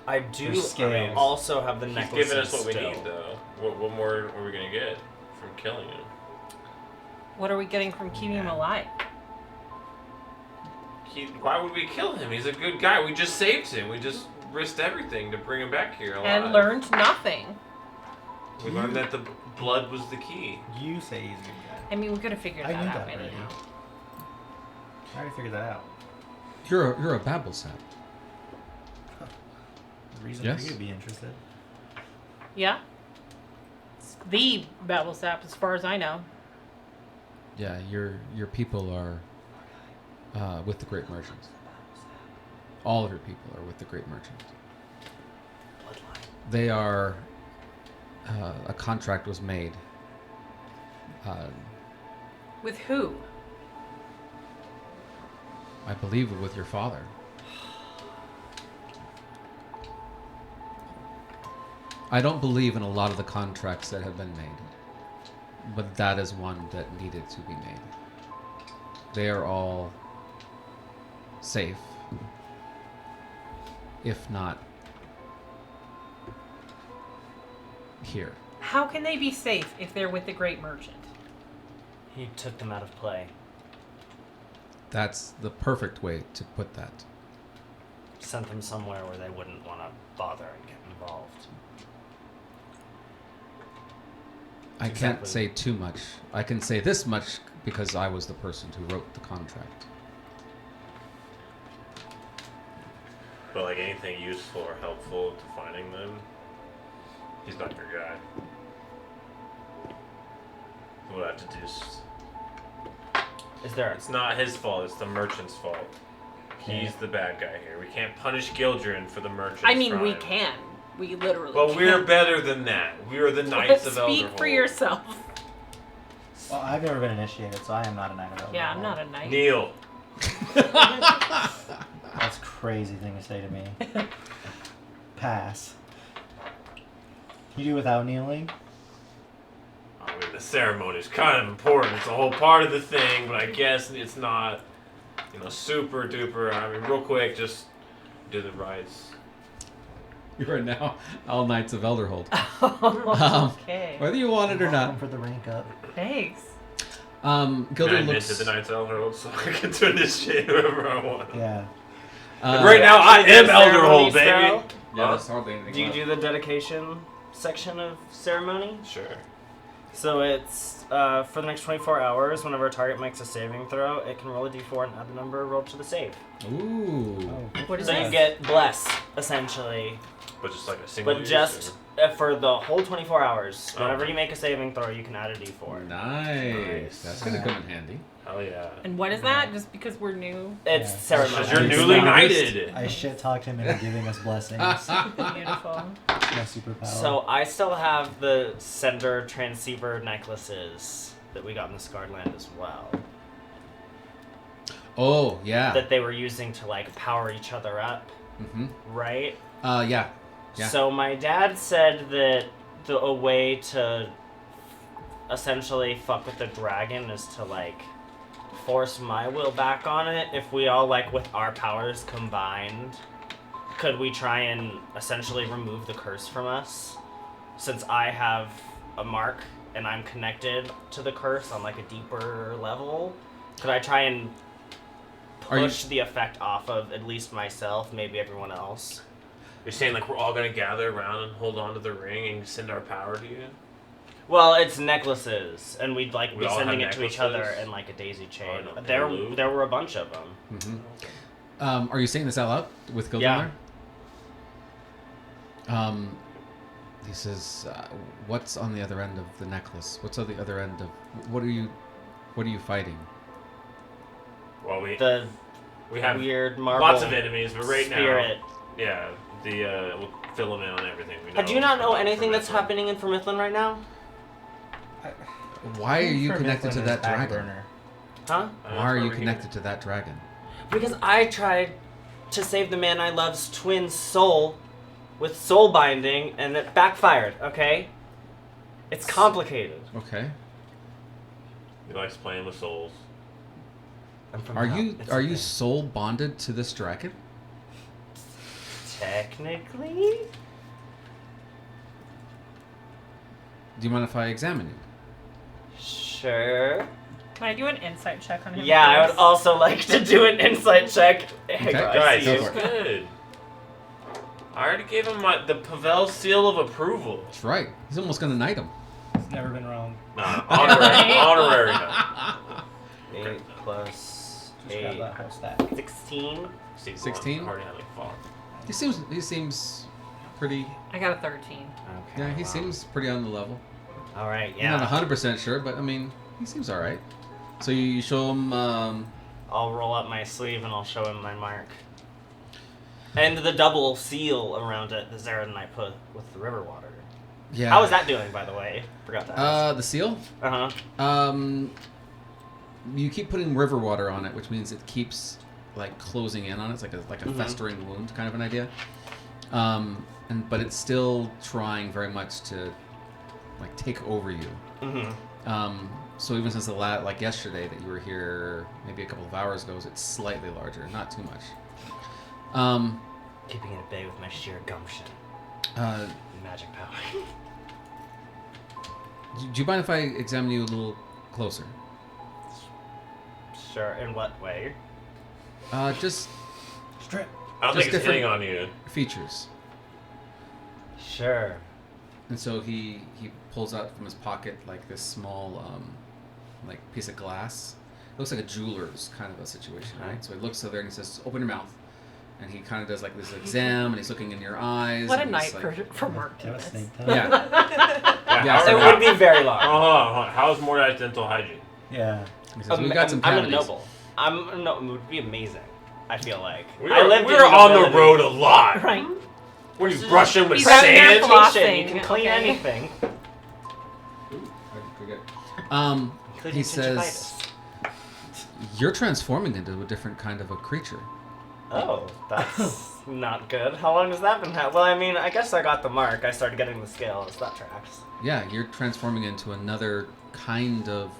Speaker 3: I do
Speaker 4: There's scales.
Speaker 3: also have the
Speaker 2: He's
Speaker 3: necklaces
Speaker 2: given us what we
Speaker 3: still.
Speaker 2: need, though. What more are we gonna get from killing him?
Speaker 5: What are we getting from keeping him alive?
Speaker 2: Why would we kill him? He's a good guy. We just saved him. We just risked everything to bring him back here alive.
Speaker 5: And learned nothing.
Speaker 2: We learned that the blood was the key.
Speaker 4: You say he's a good guy.
Speaker 5: I mean, we could have figured
Speaker 4: I
Speaker 5: that
Speaker 4: knew
Speaker 5: out
Speaker 4: that already.
Speaker 5: anyhow.
Speaker 4: I already figured that out.
Speaker 1: You're a babble sap.
Speaker 4: Reason
Speaker 1: Yes.
Speaker 4: for you to be interested.
Speaker 5: Yeah? It's the Babel Sap, as far as I know.
Speaker 1: Yeah, your people are with the Great Merchants. All of your people are with the Great Merchants. They are. A contract was made.
Speaker 5: With who?
Speaker 1: I believe with your father. I don't believe in a lot of the contracts that have been made, but that is one that needed to be made. They are all safe, if not here.
Speaker 5: How can they be safe if they're with the Great Merchant?
Speaker 3: He took them out of play.
Speaker 1: That's the perfect way to put that.
Speaker 3: Sent them somewhere where they wouldn't want to bother and get involved.
Speaker 1: I
Speaker 3: Exactly.
Speaker 1: can't say too much. I can say this much because I was the person who wrote the contract.
Speaker 2: But like anything useful or helpful to finding them, he's not your guy. We'll have to do.
Speaker 3: Is there...
Speaker 2: It's not his fault. It's the merchant's fault. He's the bad guy here. We can't punish Gildren for the merchant's
Speaker 5: I mean, we
Speaker 2: crime.
Speaker 5: can. We literally
Speaker 2: But
Speaker 5: can.
Speaker 2: we're better than that. We are the Knights of Elderhold.
Speaker 5: Speak for yourself.
Speaker 4: Well, I've never been initiated, so I am not a knight of Elderhold.
Speaker 5: Yeah, I'm not a knight.
Speaker 2: Kneel.
Speaker 4: That's a crazy thing to say to me. Pass. You do without kneeling?
Speaker 2: I mean, the ceremony is kind of important. It's a whole part of the thing, but I guess it's not, super duper. I mean, real quick, just do the rites.
Speaker 1: You are now all Knights of Elderhold.
Speaker 5: Okay.
Speaker 1: Whether you want it or
Speaker 4: Welcome
Speaker 1: not.
Speaker 4: for the rank up.
Speaker 5: Thanks.
Speaker 2: I
Speaker 1: Gildren
Speaker 2: invented
Speaker 1: looks.
Speaker 2: the Knights of Elderhold, so I get to initiate whoever I want.
Speaker 4: Yeah.
Speaker 2: Right now, I am Elderhold, baby.
Speaker 3: Style?
Speaker 1: Yeah, that's hardly anything
Speaker 3: Do you
Speaker 1: left.
Speaker 3: do the dedication section of ceremony?
Speaker 2: Sure.
Speaker 3: So it's for the next 24 hours, whenever a target makes a saving throw, it can roll a d4 and add the number rolled to the save.
Speaker 1: Ooh.
Speaker 5: What is
Speaker 3: So you
Speaker 5: this?
Speaker 3: get bless, essentially.
Speaker 2: But just like a single
Speaker 3: But
Speaker 2: use,
Speaker 3: just for the whole 24 hours,
Speaker 2: Oh.
Speaker 3: whenever you make a saving throw, you can add a d4.
Speaker 1: Nice. That's gonna come in handy.
Speaker 2: Hell yeah.
Speaker 5: And what is that? Just because we're new?
Speaker 3: It's
Speaker 4: Yeah.
Speaker 3: ceremony.
Speaker 2: Because you're
Speaker 4: Nice.
Speaker 2: newly
Speaker 4: Nice.
Speaker 2: knighted.
Speaker 4: I shit talked him into giving us blessings.
Speaker 5: Beautiful.
Speaker 4: My superpower.
Speaker 3: So I still have the sender transceiver necklaces that we got in the Scarred Land as well.
Speaker 1: Oh yeah.
Speaker 3: That they were using to like power each other up,
Speaker 1: Mm-hmm.
Speaker 3: right?
Speaker 1: Yeah. Yeah.
Speaker 3: So my dad said that a way to essentially fuck with the dragon is to like force my will back on it. If we all like with our powers combined, could we try and essentially remove the curse from us? Since I have a mark and I'm connected to the curse on like a deeper level, could I try and
Speaker 1: Are you-
Speaker 3: push the effect off of at least myself, maybe everyone else.
Speaker 2: You're saying like we're all gonna gather around and hold on to the ring and send our power to you?
Speaker 3: Well, it's necklaces, and we'd like
Speaker 2: We
Speaker 3: be
Speaker 2: all
Speaker 3: sending
Speaker 2: have
Speaker 3: it to each other
Speaker 2: necklaces?
Speaker 3: in like a daisy chain.
Speaker 2: Oh, no,
Speaker 3: there
Speaker 2: blue?
Speaker 3: were a bunch of them.
Speaker 1: Mm-hmm. Are you saying this out loud with Gildren
Speaker 3: Yeah.
Speaker 1: there? He says, "What's on the other end of the necklace? What's on the other end of what are you fighting?"
Speaker 2: Well, we
Speaker 3: The
Speaker 2: have
Speaker 3: weird marble
Speaker 2: lots of enemies, but right
Speaker 3: spirit.
Speaker 2: now, yeah, we'll fill them in on everything. We know
Speaker 3: Do you not know
Speaker 2: about
Speaker 3: anything that's
Speaker 2: Formithlin.
Speaker 3: happening in Formithlin right now?
Speaker 1: Why are you
Speaker 4: For
Speaker 1: connected to
Speaker 4: Mifflin
Speaker 1: that
Speaker 4: is back
Speaker 1: dragon?
Speaker 4: burner.
Speaker 3: Huh?
Speaker 1: Why are you connected to that dragon?
Speaker 3: Because I tried to save the man I love's twin soul with soul binding, and it backfired, okay? It's complicated.
Speaker 1: Okay.
Speaker 2: He likes playing with souls.
Speaker 3: I'm from
Speaker 1: Are
Speaker 3: hell.
Speaker 1: you
Speaker 3: It's a
Speaker 1: are you
Speaker 3: thing.
Speaker 1: soul bonded to this dragon?
Speaker 3: Technically?
Speaker 1: Do you mind if I examine you?
Speaker 3: Sure.
Speaker 5: Can I do an insight check on him?
Speaker 3: Yeah, I would
Speaker 5: first?
Speaker 3: also like to do an insight check.
Speaker 1: Okay.
Speaker 2: Guys,
Speaker 1: Go
Speaker 2: he's
Speaker 1: for it.
Speaker 2: good. I already gave him the Pavel seal of approval.
Speaker 1: That's right. He's almost gonna knight him.
Speaker 4: It's never been wrong.
Speaker 2: Nah, honorary no.
Speaker 3: 8 plus
Speaker 4: Just grab
Speaker 3: 8.
Speaker 4: that whole stack.
Speaker 3: 16?
Speaker 1: 16?
Speaker 2: Already had like 5.
Speaker 1: He seems pretty.
Speaker 5: I got a 13.
Speaker 3: Okay.
Speaker 1: Yeah, he
Speaker 3: wow.
Speaker 1: seems pretty on the level.
Speaker 3: Alright,
Speaker 1: I'm not
Speaker 3: yeah.
Speaker 1: 100% sure, but I mean, he seems all right. So you show him.
Speaker 3: I'll roll up my sleeve and I'll show him my mark. And the double seal around it, the Zarin I put with the river water.
Speaker 1: Yeah.
Speaker 3: How is that doing, by the way? Forgot to ask.
Speaker 1: The seal.
Speaker 3: Uh-huh.
Speaker 1: You keep putting river water on it, which means it keeps like closing in on it. It's like a
Speaker 3: Mhm.
Speaker 1: festering wound kind of an idea. But it's still trying very much to like take over you.
Speaker 3: Mm-hmm.
Speaker 1: So even since like yesterday that you were here, maybe a couple of hours ago, it's slightly larger, not too much.
Speaker 3: Keeping it at bay with my sheer gumption.
Speaker 1: Uh,
Speaker 3: Magic power.
Speaker 1: do you mind if I examine you a little closer?
Speaker 3: Sure, in what way?
Speaker 1: Just
Speaker 4: Strip.
Speaker 2: I don't
Speaker 1: Just
Speaker 2: think it's
Speaker 1: different-
Speaker 2: hitting on you.
Speaker 1: features.
Speaker 3: Sure.
Speaker 1: And so he pulls out from his pocket like this small like piece of glass. It looks like a jeweler's kind of a situation, right? So he looks over there and he says, "Open your mouth." And he kind of does like this exam, and he's looking in your eyes.
Speaker 5: What a
Speaker 1: and
Speaker 5: night
Speaker 1: he's like,
Speaker 5: for Mark
Speaker 4: That was
Speaker 5: to
Speaker 4: snake time.
Speaker 1: Yeah. Yeah,
Speaker 3: It
Speaker 1: so-
Speaker 3: would be very long.
Speaker 2: Hold on. How's Mordai's dental hygiene?
Speaker 4: Yeah.
Speaker 1: He says, "We've got some
Speaker 3: I'm a
Speaker 1: cavities."
Speaker 3: noble. It would be amazing. I feel like.
Speaker 2: We're
Speaker 3: in
Speaker 2: on the
Speaker 3: nobility.
Speaker 2: road a lot.
Speaker 5: Right.
Speaker 2: What are you brushing with
Speaker 5: He's out there
Speaker 2: sand?
Speaker 5: flossing.
Speaker 3: Sanitation, you can clean
Speaker 5: Okay.
Speaker 3: anything.
Speaker 1: Ooh, I forget.
Speaker 3: Including
Speaker 1: He says,
Speaker 3: gingivitis.
Speaker 1: "You're transforming into a different kind of a creature."
Speaker 3: Oh, that's not good. How long has that been happening? Well, I mean, I guess I got the mark. I started getting the scales. That tracks.
Speaker 1: Yeah, you're transforming into another kind of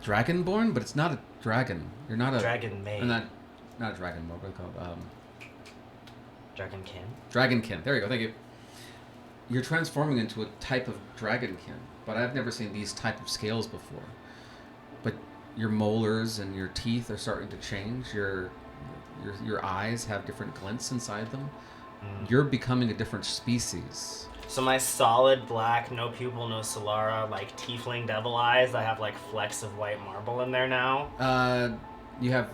Speaker 1: dragonborn, but it's not a dragon. You're not a
Speaker 3: Dragon maid.
Speaker 1: Not a dragonborn. What are they called?
Speaker 3: Dragonkin.
Speaker 1: Dragonkin. There you go. Thank you. You're transforming into a type of dragonkin, but I've never seen these type of scales before. But your molars and your teeth are starting to change. Your eyes have different glints inside them. You're becoming a different species.
Speaker 3: So my solid black, no pupil, no Solara, like tiefling devil eyes, I have like flecks of white marble in there now.
Speaker 1: You have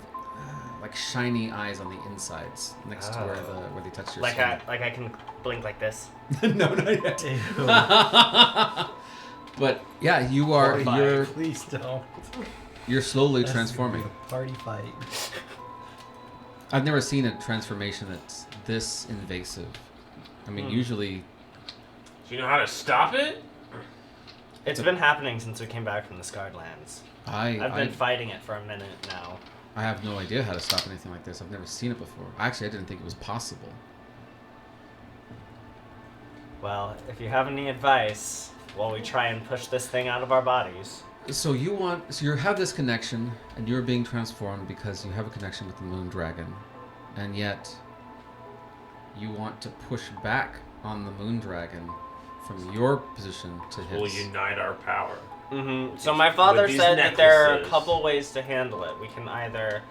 Speaker 1: like shiny eyes on the insides next to where they touch your
Speaker 3: Like
Speaker 1: skin.
Speaker 3: I can blink like this.
Speaker 1: No, not yet.
Speaker 4: Ew.
Speaker 1: But yeah, you're
Speaker 4: Please don't.
Speaker 1: you're slowly
Speaker 4: That's
Speaker 1: transforming.
Speaker 4: gonna be a party fight.
Speaker 1: I've never seen a transformation that's this invasive. I mean, usually
Speaker 2: Do you know how to stop it?
Speaker 3: It's been happening since we came back from the Scarred Lands. I've been fighting it for a minute now.
Speaker 1: I have no idea how to stop anything like this. I've never seen it before. Actually, I didn't think it was possible.
Speaker 3: Well, if you have any advice while we try and push this thing out of our bodies.
Speaker 1: So you have this connection, and you're being transformed because you have a connection with the Moon Dragon, and yet you want to push back on the Moon Dragon from your position to his.
Speaker 2: We'll unite our power.
Speaker 3: Mm-hmm. So my father
Speaker 2: With these
Speaker 3: said that there are a
Speaker 2: necklaces.
Speaker 3: couple ways to handle it. We can either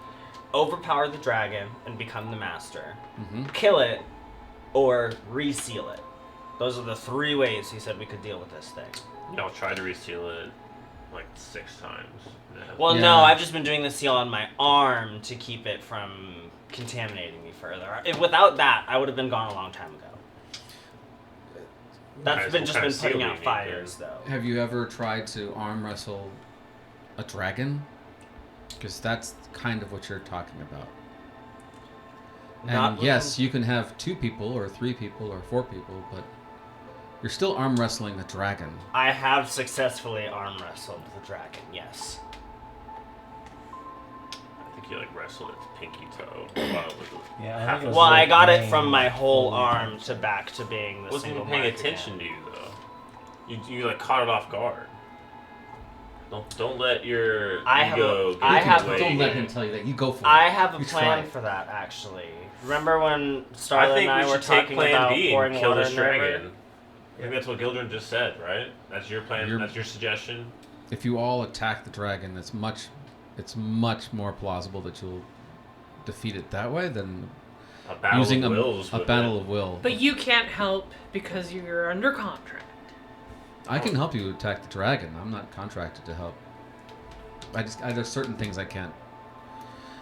Speaker 3: overpower the dragon and become the master,
Speaker 1: Mm-hmm.
Speaker 3: kill it, or reseal it. Those are the 3 ways he said we could deal with this thing.
Speaker 2: Y'all tried to reseal it like 6 times. Yeah.
Speaker 3: Well,
Speaker 1: Yeah.
Speaker 3: no, I've just been doing the seal on my arm to keep it from contaminating me further. Without that, I would have been gone a long time ago. That's
Speaker 2: What
Speaker 3: been
Speaker 2: kind of
Speaker 3: just
Speaker 2: seal
Speaker 3: been putting
Speaker 2: do
Speaker 3: out
Speaker 2: you need,
Speaker 3: fires, though.
Speaker 1: Have you ever tried to arm wrestle a dragon? Because that's kind of what you're talking about.
Speaker 3: Not
Speaker 1: And yes, you can have 2 people or 3 people or 4 people, but you're still arm wrestling a dragon.
Speaker 3: I have successfully arm wrestled the dragon, yes.
Speaker 2: I think you like wrestled its pinky toe. While it was
Speaker 4: Yeah, I
Speaker 2: half
Speaker 4: think it was
Speaker 3: Well, I
Speaker 4: like
Speaker 3: got it
Speaker 4: playing
Speaker 3: from my whole
Speaker 4: fully
Speaker 3: arm
Speaker 4: attention.
Speaker 3: to back to being the
Speaker 2: wasn't
Speaker 3: single
Speaker 2: even paying
Speaker 3: mark
Speaker 2: attention
Speaker 3: again.
Speaker 2: to you though. You like caught it off guard. Don't let your
Speaker 3: I have
Speaker 2: ego
Speaker 3: a-
Speaker 2: get
Speaker 3: I
Speaker 2: in
Speaker 3: have-
Speaker 2: the way.
Speaker 1: Don't let him tell you that. You go for it.
Speaker 3: I have a
Speaker 1: You
Speaker 3: plan
Speaker 1: try.
Speaker 3: for that, actually. Remember when
Speaker 2: I
Speaker 3: Starla
Speaker 2: think
Speaker 3: and I
Speaker 2: we
Speaker 3: were
Speaker 2: should take
Speaker 3: talking
Speaker 2: Plan
Speaker 3: about
Speaker 2: B
Speaker 3: pouring
Speaker 2: and kill
Speaker 3: water
Speaker 2: this
Speaker 3: in the river?
Speaker 2: dragon. I think that's what Gildren just said, right? That's your plan.
Speaker 1: You're-
Speaker 2: That's your suggestion.
Speaker 1: If you all attack the dragon, it's much more plausible that you'll defeat it that way than
Speaker 2: A battle
Speaker 1: using
Speaker 2: of
Speaker 1: a
Speaker 2: wills. with
Speaker 1: battle
Speaker 2: it.
Speaker 1: of will.
Speaker 5: But you can't help because you're under contract.
Speaker 1: I can help you attack the dragon. I'm not contracted to help. There's certain things I can't.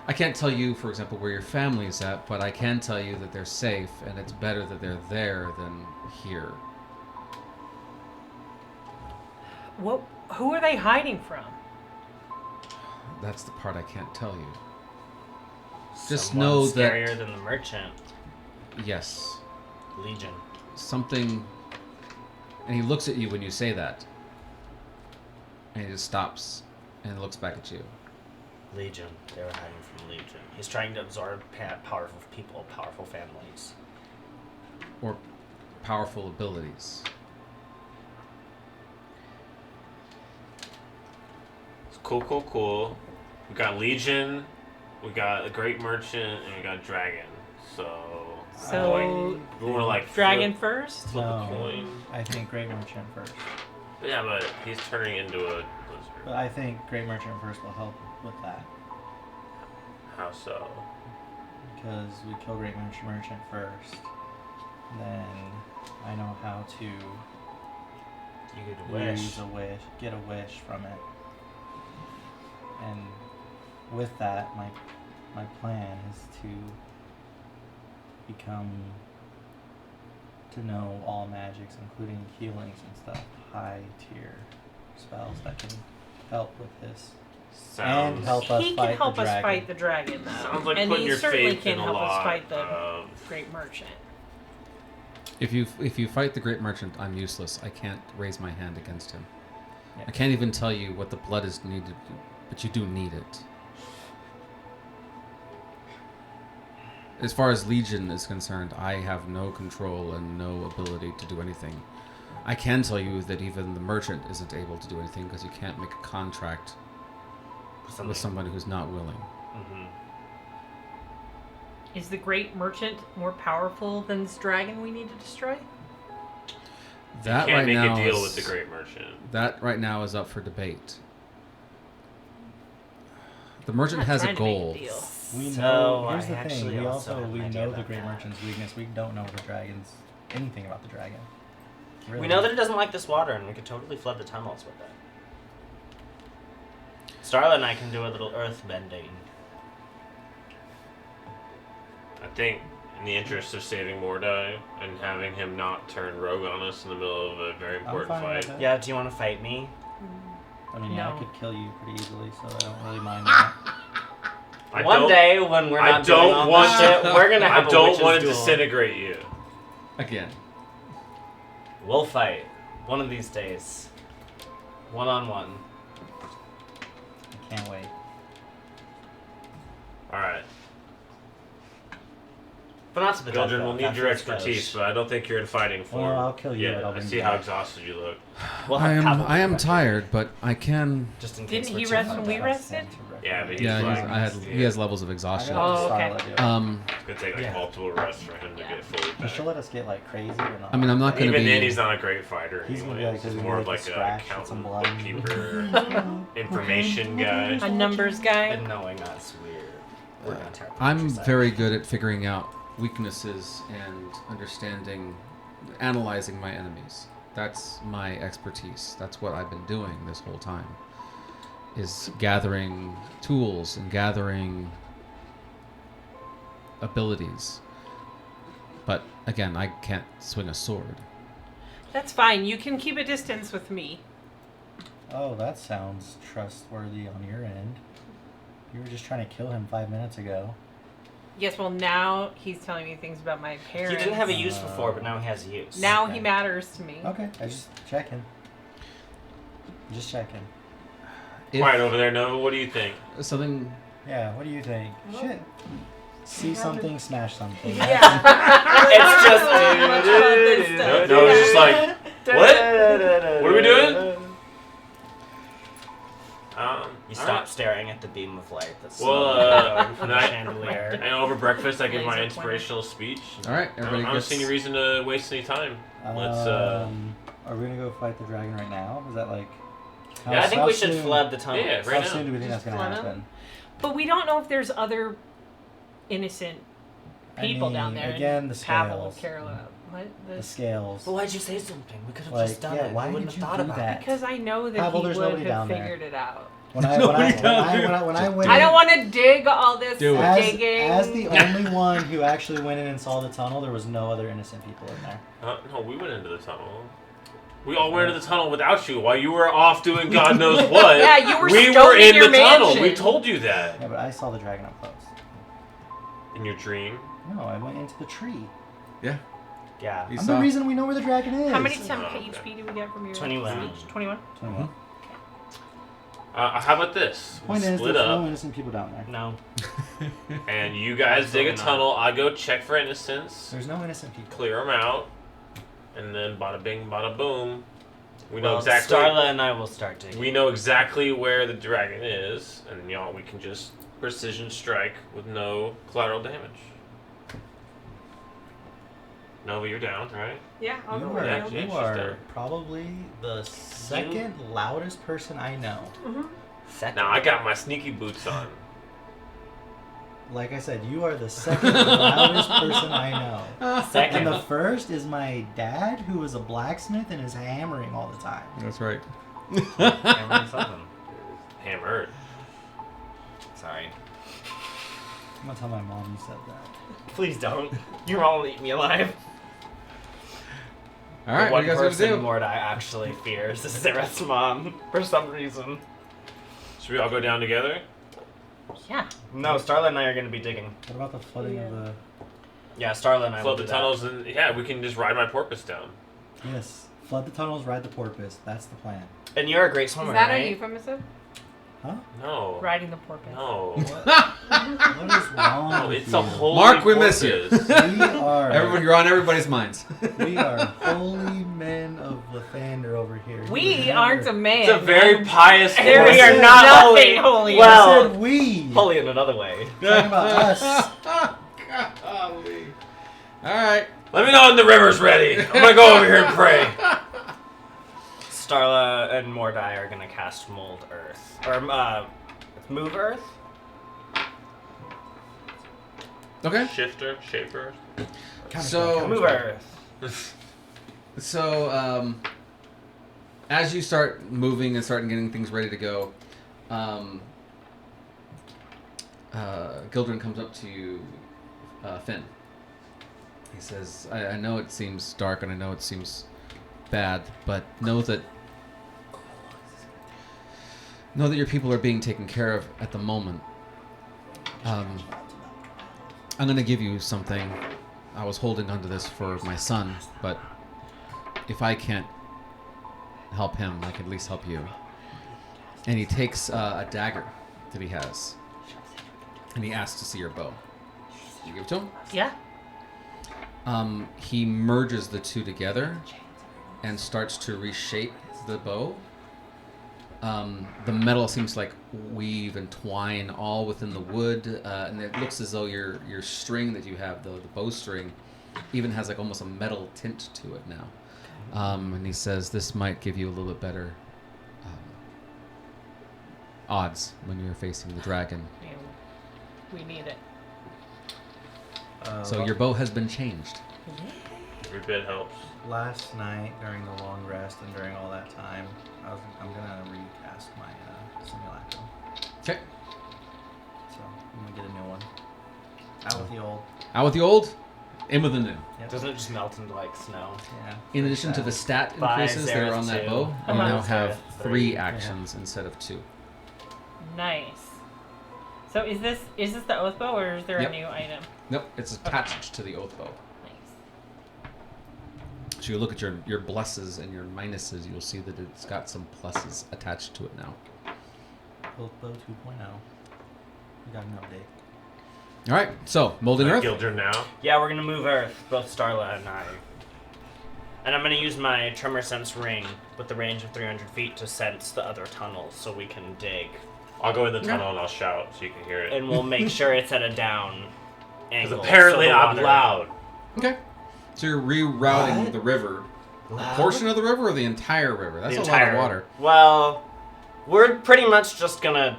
Speaker 1: I can't tell you, for example, where your family's at, but I can tell you that they're safe, and it's better that they're there than here.
Speaker 5: What? Who are they hiding from?
Speaker 1: That's the part I can't tell you. Just
Speaker 3: Someone
Speaker 1: know that-
Speaker 3: scarier than the merchant.
Speaker 1: Yes,
Speaker 3: Legion.
Speaker 1: something. And he looks at you when you say that, and he just stops and looks back at you.
Speaker 3: Legion. They were hiding from Legion. He's trying to absorb powerful people, powerful families.
Speaker 1: Or powerful abilities.
Speaker 2: Cool. We got Legion, we got a Great Merchant, and we got Dragon. So
Speaker 5: So,
Speaker 2: we want to like
Speaker 5: dragon
Speaker 2: flip,
Speaker 5: first?
Speaker 2: flip a
Speaker 4: No.
Speaker 2: coin.
Speaker 4: I think Great Merchant first.
Speaker 2: Yeah, but he's turning into a
Speaker 4: But
Speaker 2: lizard.
Speaker 4: I think Great Merchant first will help with that.
Speaker 2: How so?
Speaker 4: Because we kill Great Merchant first. Then I know how to
Speaker 3: You could wish.
Speaker 4: get a wish from it. And with that, my plan is to know all magics, including healings and stuff, high tier spells that can help with this.
Speaker 2: Sounds
Speaker 4: And help us
Speaker 5: He
Speaker 4: fight
Speaker 5: can help
Speaker 4: the
Speaker 5: us
Speaker 4: dragon.
Speaker 5: fight the dragon, though.
Speaker 2: sounds like
Speaker 5: and
Speaker 2: putting
Speaker 5: he
Speaker 2: your
Speaker 5: certainly
Speaker 2: faith
Speaker 5: can
Speaker 2: in a
Speaker 5: help us
Speaker 2: lot
Speaker 5: fight the
Speaker 2: of
Speaker 5: Great Merchant.
Speaker 1: If you fight the Great Merchant, I'm useless. I can't raise my hand against him.
Speaker 4: Yeah.
Speaker 1: I can't even tell you what the blood is needed, but you do need it. As far as Legion is concerned, I have no control and no ability to do anything. I can tell you that even the merchant isn't able to do anything because you can't make a contract with someone who's not willing.
Speaker 3: Mm-hmm.
Speaker 5: Is the Great Merchant more powerful than this dragon we need to destroy?
Speaker 1: That
Speaker 2: can't
Speaker 1: right
Speaker 2: make
Speaker 1: now
Speaker 2: a deal
Speaker 1: is,
Speaker 2: with the Great Merchant.
Speaker 1: That right now is up for debate. The merchant
Speaker 5: I'm not
Speaker 1: has a
Speaker 5: trying to make
Speaker 1: goal.
Speaker 5: deal.
Speaker 4: We
Speaker 3: So,
Speaker 4: know.
Speaker 3: I
Speaker 4: Here's the
Speaker 3: actually
Speaker 4: thing. We
Speaker 3: also
Speaker 4: also
Speaker 3: have
Speaker 4: we
Speaker 3: an idea
Speaker 4: know the
Speaker 3: about
Speaker 4: Great
Speaker 3: that.
Speaker 4: Merchant's weakness. We don't know the dragon's anything about the dragon. Really.
Speaker 3: We know that it doesn't like this water, and we could totally flood the tunnels with it. Starla and I can do a little earth bending.
Speaker 2: I think, in the interest of saving Mordai and having him not turn rogue on us in the middle of a very important
Speaker 4: fine with
Speaker 2: fight,
Speaker 4: that.
Speaker 3: Yeah, do you want to fight me?
Speaker 4: I mean, yeah,
Speaker 5: No.
Speaker 4: I could kill you pretty easily, so I don't really mind that.
Speaker 3: One day when we're
Speaker 2: I
Speaker 3: not doing
Speaker 2: don't
Speaker 3: all
Speaker 2: want
Speaker 3: this shit, we're gonna have
Speaker 2: I don't
Speaker 3: a
Speaker 2: want
Speaker 3: witches
Speaker 2: to
Speaker 3: duel.
Speaker 2: disintegrate you.
Speaker 1: Again.
Speaker 3: We'll fight one of these days, 1-on-1.
Speaker 4: I can't wait.
Speaker 2: All right,
Speaker 3: But not to the
Speaker 2: Gildren,
Speaker 3: death,
Speaker 2: we'll
Speaker 3: though.
Speaker 2: need
Speaker 3: That's
Speaker 2: your
Speaker 3: what
Speaker 2: expertise,
Speaker 3: goes.
Speaker 2: but I don't think you're in fighting form.
Speaker 4: Well, I'll kill you,
Speaker 2: Yeah,
Speaker 4: but I'll
Speaker 2: I
Speaker 4: bring
Speaker 2: see
Speaker 4: you
Speaker 2: how
Speaker 4: back.
Speaker 2: exhausted you look.
Speaker 3: We'll
Speaker 1: I
Speaker 3: have
Speaker 1: am
Speaker 3: cavalry
Speaker 1: tired, but I can.
Speaker 3: Just in case
Speaker 5: Didn't
Speaker 3: we're
Speaker 5: he
Speaker 3: too
Speaker 5: rest
Speaker 3: far
Speaker 5: when we
Speaker 3: down.
Speaker 5: rested?
Speaker 2: Yeah, but he's
Speaker 1: Yeah,
Speaker 2: like,
Speaker 1: he has levels of exhaustion.
Speaker 5: Oh, okay.
Speaker 2: It's gonna take like
Speaker 3: Yeah.
Speaker 2: multiple rests for him to get fully
Speaker 4: You should
Speaker 2: back.
Speaker 4: let us get like crazy or not.
Speaker 1: I mean, I'm not gonna
Speaker 2: Even
Speaker 1: be.
Speaker 2: then, he's not a great fighter.
Speaker 4: He's gonna be
Speaker 2: Anyways.
Speaker 4: like,
Speaker 2: He's
Speaker 4: he's
Speaker 2: more
Speaker 4: gonna
Speaker 2: of
Speaker 4: be
Speaker 2: like
Speaker 4: like
Speaker 2: a
Speaker 4: scratch with some
Speaker 2: accountant,
Speaker 4: blood.
Speaker 2: bookkeeper, information guy.
Speaker 5: A numbers guy?
Speaker 3: And knowing that's weird. We're gonna tear up the
Speaker 1: I'm
Speaker 3: countryside.
Speaker 1: very good at figuring out weaknesses and understanding, analyzing my enemies. That's my expertise. That's what I've been doing this whole time. Is gathering tools and gathering abilities. But again, I can't swing a sword.
Speaker 5: That's fine. You can keep a distance with me.
Speaker 4: Oh, that sounds trustworthy on your end. You were just trying to kill him 5 minutes ago.
Speaker 5: Yes, well, now he's telling me things about my
Speaker 3: He
Speaker 5: parents.
Speaker 3: didn't have a use before, but now he has a use.
Speaker 5: Now
Speaker 4: Okay.
Speaker 5: he matters to me.
Speaker 4: Okay, I just checking. Just checking.
Speaker 1: If
Speaker 2: Quiet over there, Nova. What do you think?
Speaker 1: something
Speaker 4: Yeah, what do you think? Shit. See something, smash something.
Speaker 5: Yeah.
Speaker 3: It's just.
Speaker 5: Much about this stuff.
Speaker 2: No, it's just like, what? What are we doing?
Speaker 3: You stop staring at the beam of light that's
Speaker 2: Well,
Speaker 3: going from the
Speaker 2: and I-
Speaker 3: chandelier.
Speaker 2: And over breakfast, I give my
Speaker 5: Laser
Speaker 2: inspirational speech.
Speaker 1: all right,
Speaker 2: I
Speaker 1: everybody
Speaker 2: don't
Speaker 1: gets
Speaker 2: see any reason to waste any time. Let's.
Speaker 4: Are we gonna go fight the dragon right now? Is that like?
Speaker 3: I think
Speaker 4: how
Speaker 3: we should
Speaker 4: soon-
Speaker 3: flood the tunnel.
Speaker 2: Yeah,
Speaker 4: How
Speaker 2: right
Speaker 4: soon
Speaker 2: now.
Speaker 4: do we think that's gonna
Speaker 5: Flood 'em?
Speaker 4: happen?
Speaker 5: But we don't know if there's other innocent people down there.
Speaker 4: Again, the
Speaker 5: Pavel,
Speaker 4: scales.
Speaker 5: Carola. What?
Speaker 4: The scales.
Speaker 3: But why'd you say something? We could have
Speaker 4: Like,
Speaker 3: just done
Speaker 4: yeah,
Speaker 3: it.
Speaker 4: why
Speaker 3: we wouldn't
Speaker 4: did
Speaker 3: have
Speaker 4: you
Speaker 3: thought
Speaker 4: do
Speaker 3: about
Speaker 4: that?
Speaker 3: it.
Speaker 5: Because I know that
Speaker 4: Pavel,
Speaker 5: he
Speaker 4: there's
Speaker 5: would
Speaker 4: nobody
Speaker 5: have
Speaker 4: down there.
Speaker 5: figured it out.
Speaker 4: When I went
Speaker 5: I don't want to dig all this
Speaker 1: do it.
Speaker 5: digging.
Speaker 4: as the only one who actually went in and saw the tunnel, there was no other innocent people in there.
Speaker 2: No, we went into the tunnel. We all went into the tunnel without you while you were off doing God knows what.
Speaker 5: Yeah, you were
Speaker 2: We
Speaker 5: stoned
Speaker 2: were in
Speaker 5: your
Speaker 2: the tunnel.
Speaker 5: mansion.
Speaker 2: We told you that.
Speaker 4: Yeah, but I saw the dragon up close.
Speaker 2: In your dream.
Speaker 4: No, I went into the tree.
Speaker 1: Yeah.
Speaker 3: Yeah.
Speaker 1: You
Speaker 4: I'm
Speaker 1: saw.
Speaker 4: the reason we know where the dragon is.
Speaker 5: How many some
Speaker 2: Oh, okay.
Speaker 5: HP do we get from your
Speaker 3: 21.
Speaker 5: speech? 21?
Speaker 4: 21.
Speaker 2: How about this?
Speaker 4: Point is,
Speaker 2: Split
Speaker 4: there's
Speaker 2: up,
Speaker 4: no innocent people down there.
Speaker 3: No.
Speaker 2: and you guys dig a
Speaker 3: Absolutely not.
Speaker 2: tunnel. I go check for innocents,
Speaker 4: There's no innocent people.
Speaker 2: clear them out, and then bada bing, bada boom. We know
Speaker 3: Well,
Speaker 2: exactly.
Speaker 3: Starla and I will start digging.
Speaker 2: We know exactly where the dragon is, and we can just precision strike with no collateral damage. Nova, you're down, right?
Speaker 5: Yeah, I'll
Speaker 4: You
Speaker 5: go
Speaker 4: are,
Speaker 5: with
Speaker 2: Yeah,
Speaker 5: you.
Speaker 2: yeah,
Speaker 4: you
Speaker 2: she's
Speaker 4: are
Speaker 2: there.
Speaker 4: probably the second loudest person I know.
Speaker 3: Second.
Speaker 2: Now I got my sneaky boots on.
Speaker 4: Like I said, you are the second loudest person I know.
Speaker 3: Second.
Speaker 4: And the first is my dad, who is a blacksmith and is hammering all the time.
Speaker 1: That's right.
Speaker 3: Hammering something.
Speaker 2: Hammered.
Speaker 3: Sorry.
Speaker 4: I'm gonna tell my mom you said that.
Speaker 3: Please don't. Your mom will eat me alive.
Speaker 1: All right,
Speaker 3: The
Speaker 1: what
Speaker 3: one
Speaker 1: are you guys
Speaker 3: person
Speaker 1: gonna do?
Speaker 3: Mordai actually fears is Zaret's mom for some reason.
Speaker 2: Should we all go down together?
Speaker 5: Yeah.
Speaker 3: No, Starla and I are going to be digging.
Speaker 4: What about the flooding of the...
Speaker 3: Yeah, Starla and I will
Speaker 2: Flood the
Speaker 3: do that.
Speaker 2: tunnels, and we can just ride my porpoise down.
Speaker 4: Yes. Flood the tunnels, ride the porpoise. That's the plan.
Speaker 3: And you're a great swimmer,
Speaker 5: Is that
Speaker 3: right?
Speaker 5: a euphemism?
Speaker 4: Huh?
Speaker 2: No.
Speaker 5: Riding the porpoise.
Speaker 2: No.
Speaker 4: What is wrong
Speaker 2: No,
Speaker 4: with
Speaker 2: it's
Speaker 4: you?
Speaker 2: a holy
Speaker 1: Mark, we miss you.
Speaker 2: porpoise.
Speaker 4: We are...
Speaker 1: Everyone, you're on everybody's minds.
Speaker 4: We are holy men of Lathander over here.
Speaker 5: We aren't a man.
Speaker 2: It's a very pious
Speaker 5: There
Speaker 2: horse.
Speaker 5: we are
Speaker 4: Listen,
Speaker 5: not
Speaker 3: nothing
Speaker 5: holy.
Speaker 4: I
Speaker 3: Well-
Speaker 4: said we.
Speaker 3: Holy in another way.
Speaker 4: Talking about us.
Speaker 1: Golly. All right.
Speaker 2: Let me know when the river's ready. I'm gonna go over here and pray.
Speaker 3: Starla and Mordai are going to cast Mold Earth. Or, Move Earth?
Speaker 1: Okay.
Speaker 2: Shifter, shaper.
Speaker 1: So-
Speaker 3: Move Earth.
Speaker 1: So, as you start moving and starting getting things ready to go, Gildren comes up to you, Finn. He says, I know it seems dark and I know it seems bad, but know that your people are being taken care of at the moment. I'm going to give you something. I was holding onto this for my son, but if I can't help him, I can at least help you. And he takes a dagger that he has, and he asks to see your bow. You give it to him?
Speaker 5: Yeah.
Speaker 1: He merges the two together and starts to reshape the bow. The metal seems to like weave and twine all within the wood, and it looks as though your string that you have, the bowstring, even has like almost a metal tint to it now. And he says this might give you a little bit better odds when you're facing the dragon.
Speaker 5: We need it.
Speaker 1: So your bow has been changed.
Speaker 2: Every bit helps.
Speaker 4: Last night during the long rest and during all that time, I'm gonna recast my simulacrum.
Speaker 1: Okay.
Speaker 4: So I'm gonna get a new one. Out with the old.
Speaker 1: Out with the old, in with the new.
Speaker 4: Yep.
Speaker 3: Doesn't it just melt into like snow?
Speaker 4: Yeah.
Speaker 1: In addition to the stat
Speaker 3: Five,
Speaker 1: increases that are on that
Speaker 3: Xerath,
Speaker 1: bow,
Speaker 3: two.
Speaker 1: you now
Speaker 3: Uh-huh.
Speaker 1: have
Speaker 3: Xerath,
Speaker 1: 3
Speaker 3: three.
Speaker 1: actions instead of 2.
Speaker 5: Nice. So is this the oath bow or is there
Speaker 1: Yep.
Speaker 5: a new item?
Speaker 1: Nope, it's attached to the oath bow.
Speaker 5: Nice.
Speaker 1: So you look at your blesses and your minuses, you'll see that it's got some pluses attached to it now.
Speaker 4: Oath Bow 2.0. We got an update.
Speaker 1: All right, so Molten Earth.
Speaker 2: Gildren now.
Speaker 3: Yeah, we're gonna move Earth, both Starla and I. And I'm gonna use my Tremor Sense ring with the range of 300 feet to sense the other tunnels so we can dig.
Speaker 2: I'll go in the tunnel and I'll shout so you can hear it.
Speaker 3: And we'll make sure it's at a down
Speaker 2: Because
Speaker 3: angle.
Speaker 2: apparently
Speaker 3: so the
Speaker 2: I'm
Speaker 3: water-
Speaker 2: loud.
Speaker 1: Okay. So you're rerouting the river. A portion of the river or the entire river? That's
Speaker 3: The
Speaker 1: a
Speaker 3: entire,
Speaker 1: lot of water.
Speaker 3: Well, we're pretty much just gonna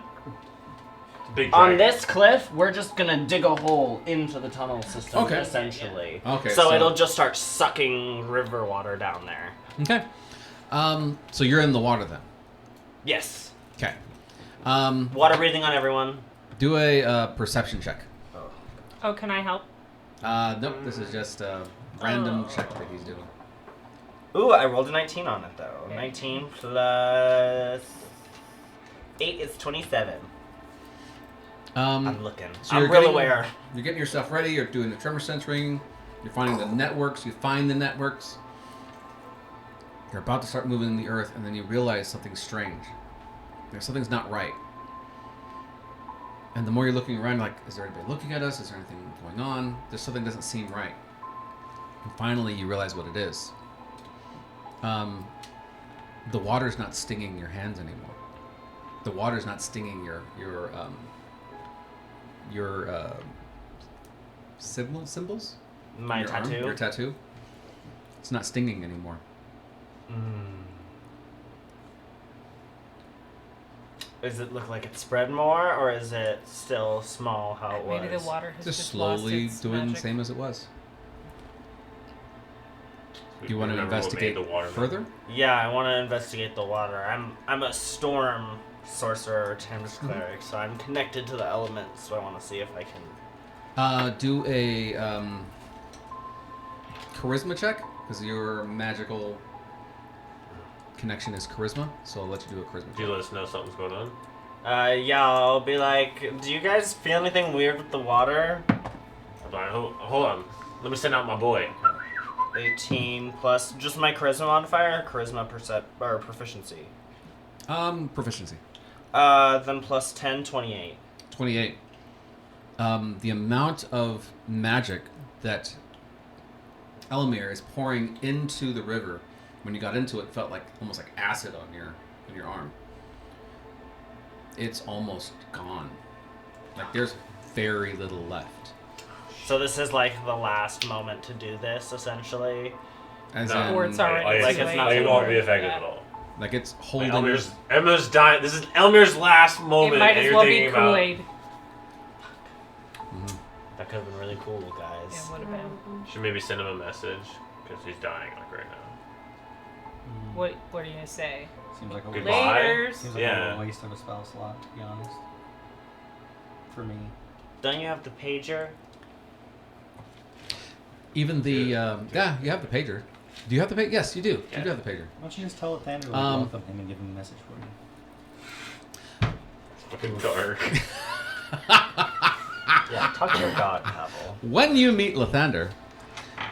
Speaker 2: Big
Speaker 3: on
Speaker 2: dragon.
Speaker 3: this cliff. We're just gonna dig a hole into the tunnel system,
Speaker 1: Okay.
Speaker 3: essentially.
Speaker 1: Okay,
Speaker 3: So
Speaker 1: so-
Speaker 3: it'll just start sucking river water down there.
Speaker 1: Okay. So you're in the water then.
Speaker 3: Yes.
Speaker 1: Okay.
Speaker 3: Water breathing on everyone.
Speaker 1: Do a perception check.
Speaker 5: Oh, can I help?
Speaker 1: Nope, this is just a random check that he's doing.
Speaker 3: Ooh, I rolled a 19 on it though.
Speaker 5: Okay.
Speaker 3: 19 plus 8 is 27. I'm looking.
Speaker 1: So
Speaker 3: I'm
Speaker 1: you're
Speaker 3: real
Speaker 1: getting-
Speaker 3: aware.
Speaker 1: You're getting yourself ready. You're doing the tremor sense ring. You're finding the networks. You find the networks. You're about to start moving the earth, and then you realize something's strange. Something's not right. And the more you're looking around, like, is there anybody looking at us? Is there anything going on? There's something doesn't seem right. And finally, you realize what it is. The water's not stinging your hands anymore. The water's not stinging your symbols?
Speaker 3: My
Speaker 1: Your arm,
Speaker 3: tattoo.
Speaker 1: your tattoo. It's not stinging anymore.
Speaker 3: Does it look like it spread more, or is it still small how it was?
Speaker 5: Maybe the water has
Speaker 1: Just
Speaker 5: just
Speaker 1: slowly
Speaker 5: lost its
Speaker 1: doing
Speaker 5: magic.
Speaker 1: the same as it was.
Speaker 2: We
Speaker 1: Do you want to
Speaker 2: remember what
Speaker 1: investigate
Speaker 2: made the water
Speaker 1: further?
Speaker 3: Yeah, I want to investigate the water. I'm a storm sorcerer, Tempest
Speaker 1: Mm-hmm.
Speaker 3: cleric, so I'm connected to the elements. So I want to see if I can.
Speaker 1: Do a charisma check, because your magical connection is charisma, so I'll let you do a charisma
Speaker 2: Do you
Speaker 1: check.
Speaker 2: let us know something's going on?
Speaker 3: Yeah, I'll be like, do you guys feel anything weird with the water?
Speaker 2: I'm like, hold on. Let me send out my boy.
Speaker 3: 18 plus just my charisma modifier, charisma or proficiency.
Speaker 1: Proficiency.
Speaker 3: Then plus 10, 28.
Speaker 1: 28. The amount of magic that Elamir is pouring into the river, when you got into it, felt like almost like acid on your arm. It's almost gone. Like there's very little left.
Speaker 3: So this is like the last moment to do this, essentially.
Speaker 1: As
Speaker 2: No.
Speaker 1: in,
Speaker 5: Or it's already
Speaker 3: Like,
Speaker 5: too
Speaker 3: it's
Speaker 5: late.
Speaker 3: not
Speaker 2: it won't be
Speaker 3: Yeah.
Speaker 2: effective at all.
Speaker 1: like it's
Speaker 2: Like,
Speaker 1: holding.
Speaker 2: Elmer's dying. This is Elmer's last moment.
Speaker 5: It might
Speaker 2: and
Speaker 5: as
Speaker 2: you're
Speaker 5: well be
Speaker 2: thinking about-
Speaker 5: Kool-Aid.
Speaker 3: That could have been really cool, guys.
Speaker 5: It would have been.
Speaker 2: Should maybe send him a message because he's dying like right now.
Speaker 5: What are you gonna say?
Speaker 4: Seems like a
Speaker 2: Goodbye.
Speaker 5: Laters.
Speaker 4: Seems like
Speaker 2: Yeah.
Speaker 4: a waste of a spell slot, to be honest. For me.
Speaker 3: Don't you have the pager?
Speaker 1: Even the yeah, you have the pager. Do you have the pager? Yes, you do.
Speaker 2: Yeah.
Speaker 1: You do have the pager.
Speaker 4: Why don't you just tell Thunder to welcome him and give him a message for you?
Speaker 2: Fucking dark.
Speaker 3: Yeah, talk to your god, Pavel.
Speaker 1: When you meet Lathander,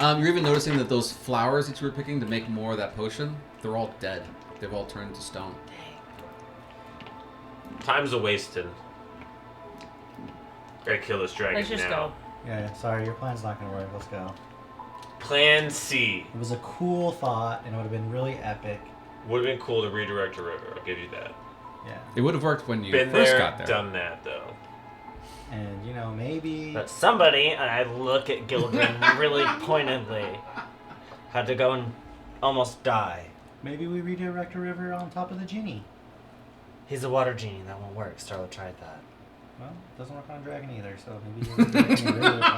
Speaker 1: you're even noticing that those flowers that you were picking to make more of that potion, they're all dead. They've all turned to stone.
Speaker 2: Time's a wasting. Gotta kill this dragon
Speaker 5: Let's just
Speaker 2: now.
Speaker 5: go.
Speaker 4: Yeah, sorry, your plan's not gonna work. Let's go.
Speaker 2: Plan C.
Speaker 4: It was a cool thought, and it would have been really epic.
Speaker 2: Would have been cool to redirect a river. I'll give you that.
Speaker 4: Yeah.
Speaker 1: It would have worked when you
Speaker 2: Been
Speaker 1: first
Speaker 2: there,
Speaker 1: got there.
Speaker 2: done that though.
Speaker 4: And, you know, maybe...
Speaker 3: But somebody, and I look at Gildren really pointedly, had to go and almost die.
Speaker 4: Maybe we redirect a river on top of the genie.
Speaker 3: He's a water genie. That won't work. Starla tried that.
Speaker 4: Well, it doesn't work on a dragon either, so maybe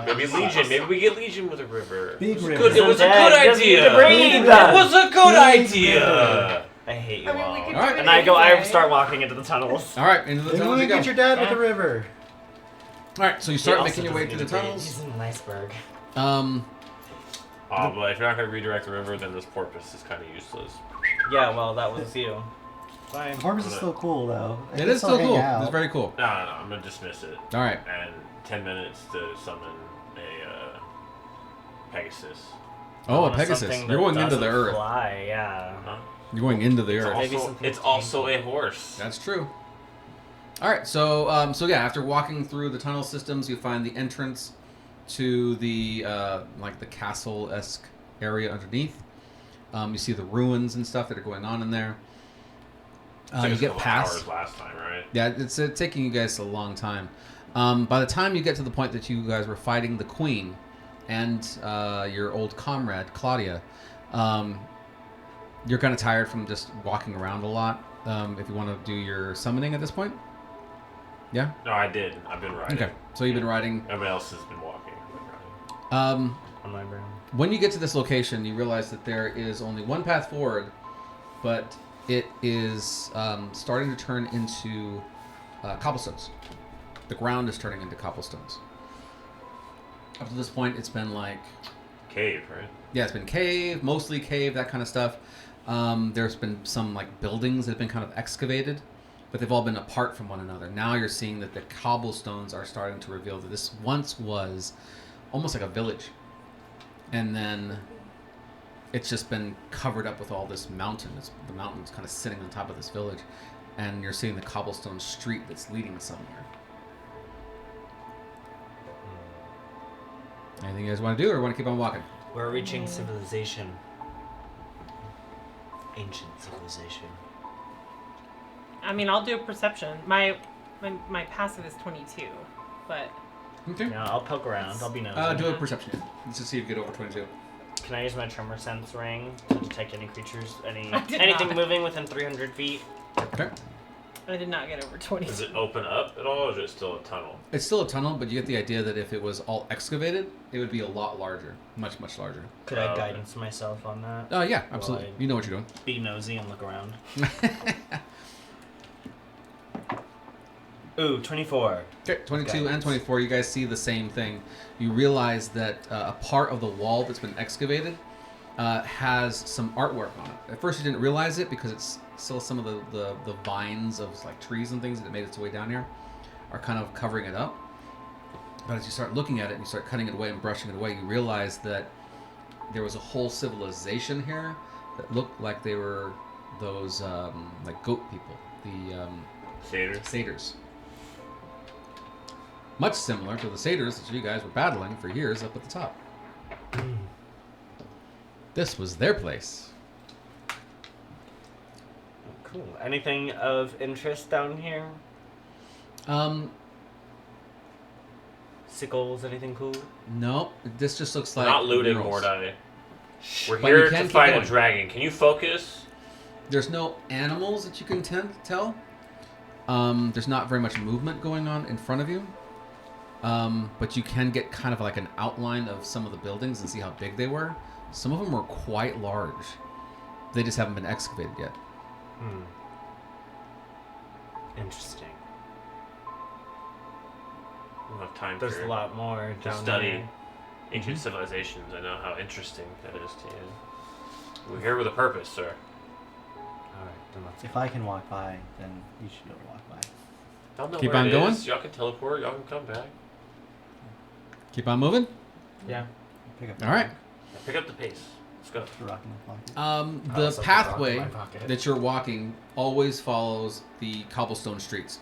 Speaker 2: Maybe Legion. Maybe we get Legion with a river.
Speaker 4: Big
Speaker 2: It was
Speaker 4: river.
Speaker 2: good. It was a
Speaker 3: Dad,
Speaker 2: good
Speaker 3: doesn't need
Speaker 2: idea.
Speaker 3: to breathe.
Speaker 2: It was a good
Speaker 4: Big
Speaker 2: idea.
Speaker 3: I hate you
Speaker 5: I mean,
Speaker 3: all.
Speaker 5: we could
Speaker 1: All right.
Speaker 5: do it
Speaker 3: And I
Speaker 5: anyway.
Speaker 3: start walking into the tunnels.
Speaker 1: All right, into the
Speaker 4: Maybe
Speaker 1: tunnels
Speaker 4: we
Speaker 1: you go.
Speaker 4: get your dad with
Speaker 3: Yeah.
Speaker 4: the river.
Speaker 1: All right, so you
Speaker 3: He
Speaker 1: start
Speaker 3: also
Speaker 1: making your way
Speaker 3: doesn't
Speaker 1: through the
Speaker 3: need to breathe.
Speaker 1: tunnels.
Speaker 3: He's in an iceberg.
Speaker 2: Oh, but if you're not going to redirect the river, then this porpoise is kind of useless.
Speaker 3: Yeah, well, that was you. Fine.
Speaker 4: The porpoise is still cool, though.
Speaker 1: It is still
Speaker 4: hang
Speaker 1: cool.
Speaker 4: out.
Speaker 1: It's very cool.
Speaker 2: No, I'm going to dismiss it.
Speaker 1: All right.
Speaker 2: And 10 minutes to summon a Pegasus.
Speaker 1: Oh, a
Speaker 3: Want
Speaker 1: Pegasus.
Speaker 3: something
Speaker 1: You're
Speaker 3: that
Speaker 1: going into the
Speaker 3: doesn't
Speaker 1: earth.
Speaker 3: Fly, yeah.
Speaker 2: Huh?
Speaker 1: You're going into the earth.
Speaker 3: Maybe
Speaker 2: Also,
Speaker 3: something
Speaker 2: it's also a horse.
Speaker 1: That's true. All right, so so yeah, after walking through the tunnel systems, you find the entrance to the like the castle-esque area underneath. You see the ruins and stuff that are going on in there.
Speaker 2: Took
Speaker 1: You
Speaker 2: us a
Speaker 1: get
Speaker 2: couple
Speaker 1: past.
Speaker 2: hours last time, right?
Speaker 1: Yeah, it's taking you guys a long time. By the time you get to the point that you guys were fighting the queen and your old comrade Claudia, you're kind of tired from just walking around a lot. If you want to do your summoning at this point, yeah.
Speaker 2: No, I did. I've been riding.
Speaker 1: Okay, so you've been riding.
Speaker 2: Everybody else has been walking.
Speaker 3: On my brain.
Speaker 1: When you get to this location, you realize that there is only one path forward, but it is starting to turn into cobblestones. The ground is turning into cobblestones. Up to this point, it's been like...
Speaker 2: Cave, right?
Speaker 1: Yeah, it's been cave, mostly cave, that kind of stuff. There's been some like buildings that have been kind of excavated, but they've all been apart from one another. Now you're seeing that the cobblestones are starting to reveal that this once was almost like a village. And then it's just been covered up with all this mountain. The mountain's kind of sitting on top of this village. And you're seeing the cobblestone street that's leading somewhere. Anything you guys want to do or want to keep on walking?
Speaker 3: We're reaching civilization. Ancient civilization.
Speaker 5: I mean, I'll do a perception. My passive is 22, but
Speaker 1: Okay.
Speaker 3: Yeah, I'll poke around. I'll be nosy.
Speaker 1: Do a perception. Let's just see if you get over 22.
Speaker 3: Can I use my tremor sense ring to detect any creatures,
Speaker 5: I did
Speaker 3: anything
Speaker 5: not.
Speaker 3: moving within 300 feet?
Speaker 1: Okay.
Speaker 5: I did not get over 22.
Speaker 2: Does it open up at all, or is it still a tunnel?
Speaker 1: It's still a tunnel, but you get the idea that if it was all excavated, it would be a lot larger. Much, much larger.
Speaker 3: Could I
Speaker 2: Okay.
Speaker 3: guidance myself on that?
Speaker 1: Oh, yeah, absolutely.
Speaker 3: Well,
Speaker 1: You know what you're
Speaker 3: Be nosy and look around.
Speaker 1: doing.
Speaker 3: Ooh, 24.
Speaker 1: Okay, 22 and
Speaker 3: Guidance.
Speaker 1: 24, you guys see the same thing. You realize that a part of the wall that's been excavated has some artwork on it. At first you didn't realize it because it's still some of the vines of like trees and things that made its way down here are kind of covering it up. But as you start looking at it and you start cutting it away and brushing it away, you realize that there was a whole civilization here that looked like they were those like goat people, the
Speaker 2: Satyr?
Speaker 1: satyrs. Much similar to the satyrs that you guys were battling for years up at the top. This was their place.
Speaker 3: Cool. Anything of interest down here? Sickles, anything cool?
Speaker 1: No, this just looks like
Speaker 2: Not looted,
Speaker 1: murals.
Speaker 2: Mordai. We're
Speaker 1: But you
Speaker 2: here
Speaker 1: can
Speaker 2: to
Speaker 1: keep
Speaker 2: fight a
Speaker 1: going.
Speaker 2: dragon. Can you focus?
Speaker 1: There's no animals that you can tell. There's not very much movement going on in front of you. But you can get kind of like an outline of some of the buildings and see how big they were. Some of them were quite large. They just haven't been excavated yet.
Speaker 3: Interesting.
Speaker 2: We don't have time
Speaker 3: There's
Speaker 2: for
Speaker 3: a lot more
Speaker 2: to
Speaker 3: down
Speaker 2: study
Speaker 3: there.
Speaker 2: ancient civilizations. I know how interesting that is to you. We're here with a purpose, sir.
Speaker 3: Alright, then let's
Speaker 4: If I can walk by, then you should be able to walk by.
Speaker 2: Y'all know
Speaker 1: Keep
Speaker 2: where
Speaker 1: on
Speaker 2: it
Speaker 1: going?
Speaker 2: is. Y'all can teleport. Y'all can come back.
Speaker 1: Keep on moving.
Speaker 3: Yeah.
Speaker 4: Pick up
Speaker 1: All right.
Speaker 2: Pick up the pace. Let's go.
Speaker 4: the rock in the pocket.
Speaker 1: The
Speaker 3: also put rock in
Speaker 1: pathway
Speaker 3: my pocket.
Speaker 1: that you're walking always follows the cobblestone streets,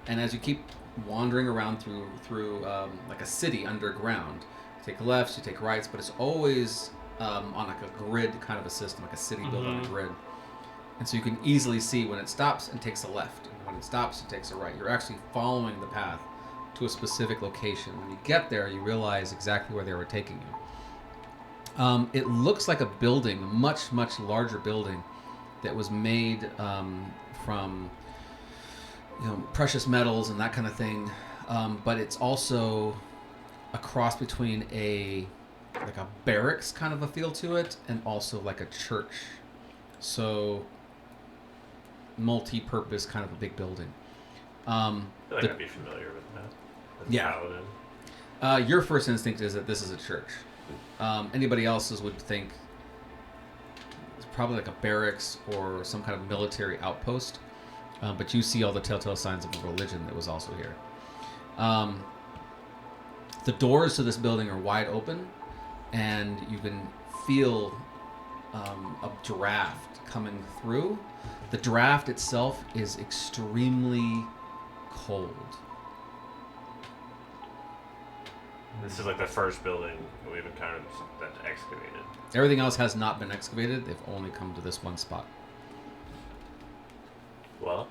Speaker 1: and as you keep wandering around through like a city underground, you take lefts, you take rights, but it's always on like a grid kind of a system, like a city built on a grid, and so you can easily see when it stops and takes a left, and when it stops and takes a right. You're actually following the path to a specific location. When you get there, you realize exactly where they were taking you. It looks like a building, a much, much larger building that was made from precious metals and that kind of thing. but it's also a cross between a barracks kind of a feel to it, and also like a church. So multi-purpose kind of a big building.
Speaker 2: I feel like I'd be familiar with that. As a
Speaker 1: Yeah.
Speaker 2: paladin.
Speaker 1: Your first instinct is that this is a church. Anybody else's would think it's probably like a barracks or some kind of military outpost. But you see all the telltale signs of a religion that was also here. The doors to this building are wide open, and you can feel a draft coming through. The draft itself is extremely cold.
Speaker 2: This is like the first building that we've encountered that's excavated.
Speaker 1: Everything else has not been excavated. They've only come to this one spot.
Speaker 2: Well,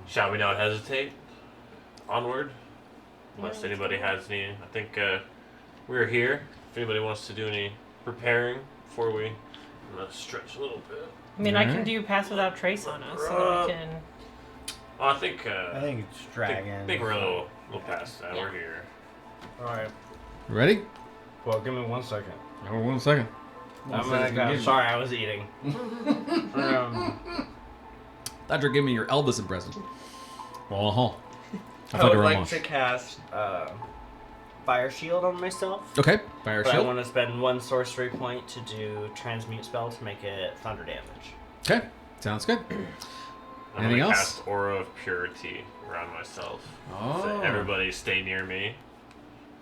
Speaker 2: shall we not hesitate? Onward? Unless anybody has any... I think we're here. If anybody wants to do any preparing before we... I'm going to stretch a little bit.
Speaker 5: I mean, I can
Speaker 1: Alright.
Speaker 5: do pass without trace on us, so that we can.
Speaker 2: Oh, I think
Speaker 4: it's dragon.
Speaker 2: I think we're a little past that.
Speaker 5: Yeah.
Speaker 2: We're here.
Speaker 3: Alright.
Speaker 1: Ready?
Speaker 3: Well, give me 1 second.
Speaker 1: Oh, 1 second.
Speaker 3: Sorry, I was eating.
Speaker 1: Thought you were giving me your Elvis impression. Well, I
Speaker 3: I
Speaker 1: thought
Speaker 3: would
Speaker 1: you were
Speaker 3: like
Speaker 1: almost.
Speaker 3: to cast Fire Shield on myself.
Speaker 1: Okay, fire
Speaker 3: But I
Speaker 1: shield.
Speaker 3: want to spend 1 sorcery point to do transmute spell to make it thunder damage.
Speaker 1: Okay, sounds good.
Speaker 2: I'm
Speaker 1: Anything
Speaker 2: gonna
Speaker 1: else?
Speaker 2: cast Aura of Purity around myself.
Speaker 1: Oh.
Speaker 2: So everybody stay near me.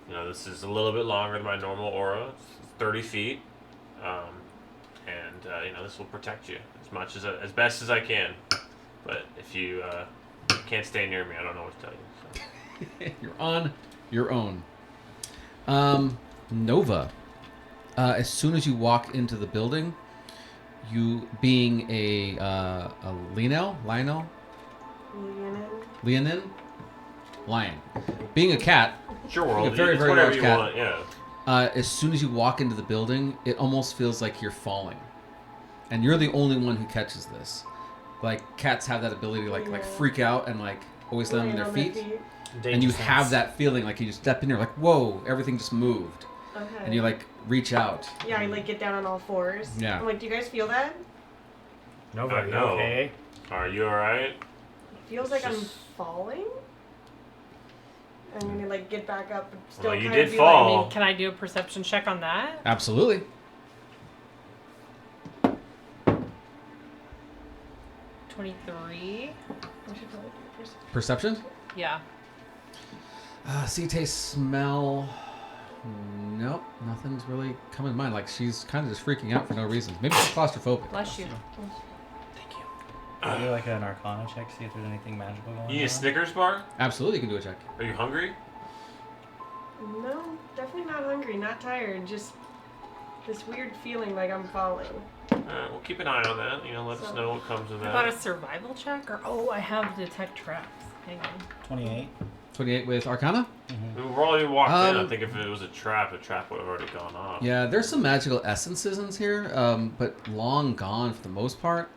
Speaker 2: You know, this is a little bit longer than my normal aura. It's 30 feet. And you know, this will protect you as best as I can. But if you can't stay near me, I don't know what to tell you. So.
Speaker 1: You're on your own. Nova. As soon as you walk into the building, you being a Lionel, lion, being a cat.
Speaker 2: It's your world.
Speaker 1: Like a very,
Speaker 2: it's
Speaker 1: very
Speaker 2: whatever
Speaker 1: large
Speaker 2: you
Speaker 1: cat.
Speaker 2: want. Yeah.
Speaker 1: As soon as you walk into the building, it almost feels like you're falling, and you're the only one who catches this. Like cats have that ability to like freak out and like always land on their feet. And you have that feeling like you just step in there like, whoa, everything just moved.
Speaker 6: Okay.
Speaker 1: And you like reach out.
Speaker 6: Yeah, I like get down on all fours.
Speaker 1: Yeah.
Speaker 6: I'm like, do you guys feel that?
Speaker 3: Nobody,
Speaker 2: No.
Speaker 3: okay?
Speaker 2: Are you alright?
Speaker 6: It feels like I'm falling. I'm gonna like get back up and still
Speaker 2: Well, you
Speaker 6: kind
Speaker 2: did
Speaker 6: of be
Speaker 2: fall.
Speaker 6: like,
Speaker 5: Can I do a perception check on that?
Speaker 1: Absolutely.
Speaker 5: 23.
Speaker 6: I should probably do this.
Speaker 1: Perception?
Speaker 5: Yeah.
Speaker 1: See, taste, smell. Nope, nothing's really coming to mind. Like she's kind of just freaking out for no reason. Maybe she's claustrophobic.
Speaker 5: Bless you.
Speaker 4: Can I do like an Arcana check, see if there's anything magical going on?
Speaker 2: You need a Snickers bar?
Speaker 1: Absolutely, you can do a check.
Speaker 2: Are you hungry?
Speaker 6: No, definitely not hungry, not tired. Just this weird feeling like I'm falling.
Speaker 2: We'll keep an eye on that. You know, let us
Speaker 6: So-
Speaker 2: know what comes of
Speaker 5: How about a
Speaker 2: that.
Speaker 5: survival check? Or I have detect traps. Hang on.
Speaker 4: 28.
Speaker 1: 28 with Arcana?
Speaker 2: We probably walked in. I
Speaker 1: Um,
Speaker 2: think if it was a trap would have already gone off.
Speaker 1: Yeah, there's some magical essences in here, but long gone for the most part.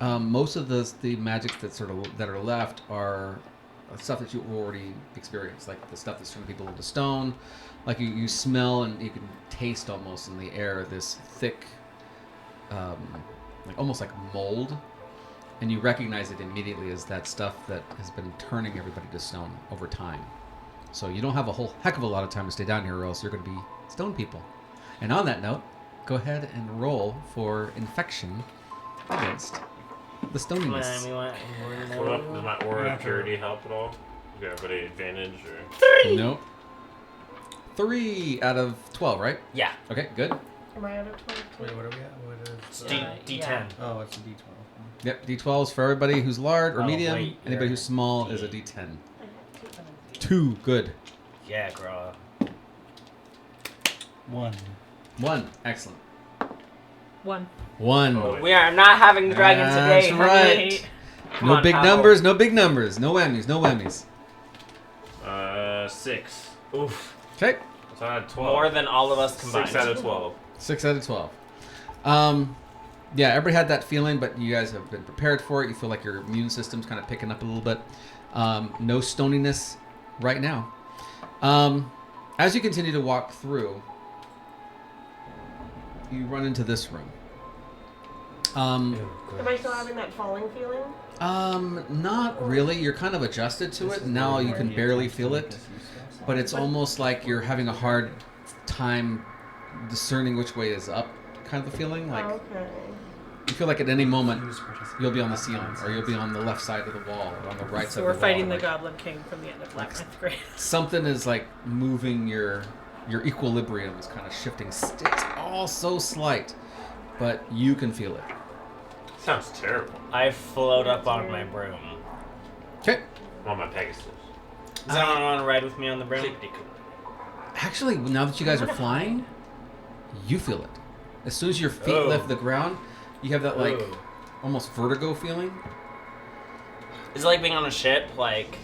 Speaker 1: Most of the magics that are left are stuff that you already experienced, like the stuff that's turning people into stone. Like you smell and you can taste almost in the air this thick, like almost like mold, and you recognize it immediately as that stuff that has been turning everybody to stone over time. So you don't have a whole heck of a lot of time to stay down here, or else you're going to be stone people. And on that note, go ahead and roll for infection against the stoniness.
Speaker 2: Does my aura of purity help at all? Give everybody advantage or?
Speaker 1: Nope. 3 out of 12, right?
Speaker 3: Yeah.
Speaker 1: Okay, good.
Speaker 6: Am I out of 12?
Speaker 4: Wait, what are we at? What
Speaker 3: It's
Speaker 4: is...
Speaker 3: D10.
Speaker 5: Yeah.
Speaker 4: Oh, it's a D12.
Speaker 1: Yep, D12s for everybody who's large or
Speaker 3: Oh,
Speaker 1: medium.
Speaker 3: wait,
Speaker 1: Anybody
Speaker 3: you're
Speaker 1: who's small
Speaker 3: D8.
Speaker 1: is a D10. 2, good.
Speaker 3: Yeah, girl.
Speaker 4: 1.
Speaker 1: 1, excellent.
Speaker 5: 1.
Speaker 1: 1.
Speaker 2: Oh, wait.
Speaker 3: We are not having the dragon
Speaker 1: That's
Speaker 3: today.
Speaker 1: right.
Speaker 3: honey. Come
Speaker 1: No
Speaker 3: on,
Speaker 1: big
Speaker 3: Pavel.
Speaker 1: numbers, no big numbers. No whammies, no whammies.
Speaker 2: 6.
Speaker 3: Oof.
Speaker 1: Okay,
Speaker 2: So I had 12.
Speaker 3: More than all of us combined.
Speaker 2: 6 out of 12.
Speaker 1: 6 out of 12. Yeah, everybody had that feeling, but you guys have been prepared for it. You feel like your immune system's kind of picking up a little bit. No stoniness right now. As you continue to walk through, you run into this room.
Speaker 6: Am I still having that falling feeling?
Speaker 1: Not really. You're kind of adjusted to it. Now you can barely feel it, but it's almost like you're having a hard time discerning which way is up, kind of a feeling. Like
Speaker 6: Okay.
Speaker 1: you feel like at any moment you'll be on the ceiling, or you'll be on the left side of the wall, or on the right side
Speaker 5: So
Speaker 1: of
Speaker 5: we're
Speaker 1: the
Speaker 5: fighting
Speaker 1: wall.
Speaker 5: the Goblin King from the end of
Speaker 1: Like-
Speaker 5: ninth grade.
Speaker 1: Something is like moving your equilibrium is kind of shifting. It's all so slight, but you can feel it.
Speaker 2: Sounds terrible.
Speaker 3: I float up on my broom.
Speaker 1: Okay.
Speaker 2: I'm on my Pegasus.
Speaker 3: Does anyone want to ride with me on the broom?
Speaker 1: Actually, now that you guys are flying, you feel it. As soon as your feet
Speaker 3: Oh.
Speaker 1: lift the ground, you have that like
Speaker 3: Ooh.
Speaker 1: almost vertigo feeling.
Speaker 3: Is it like being on a ship? Like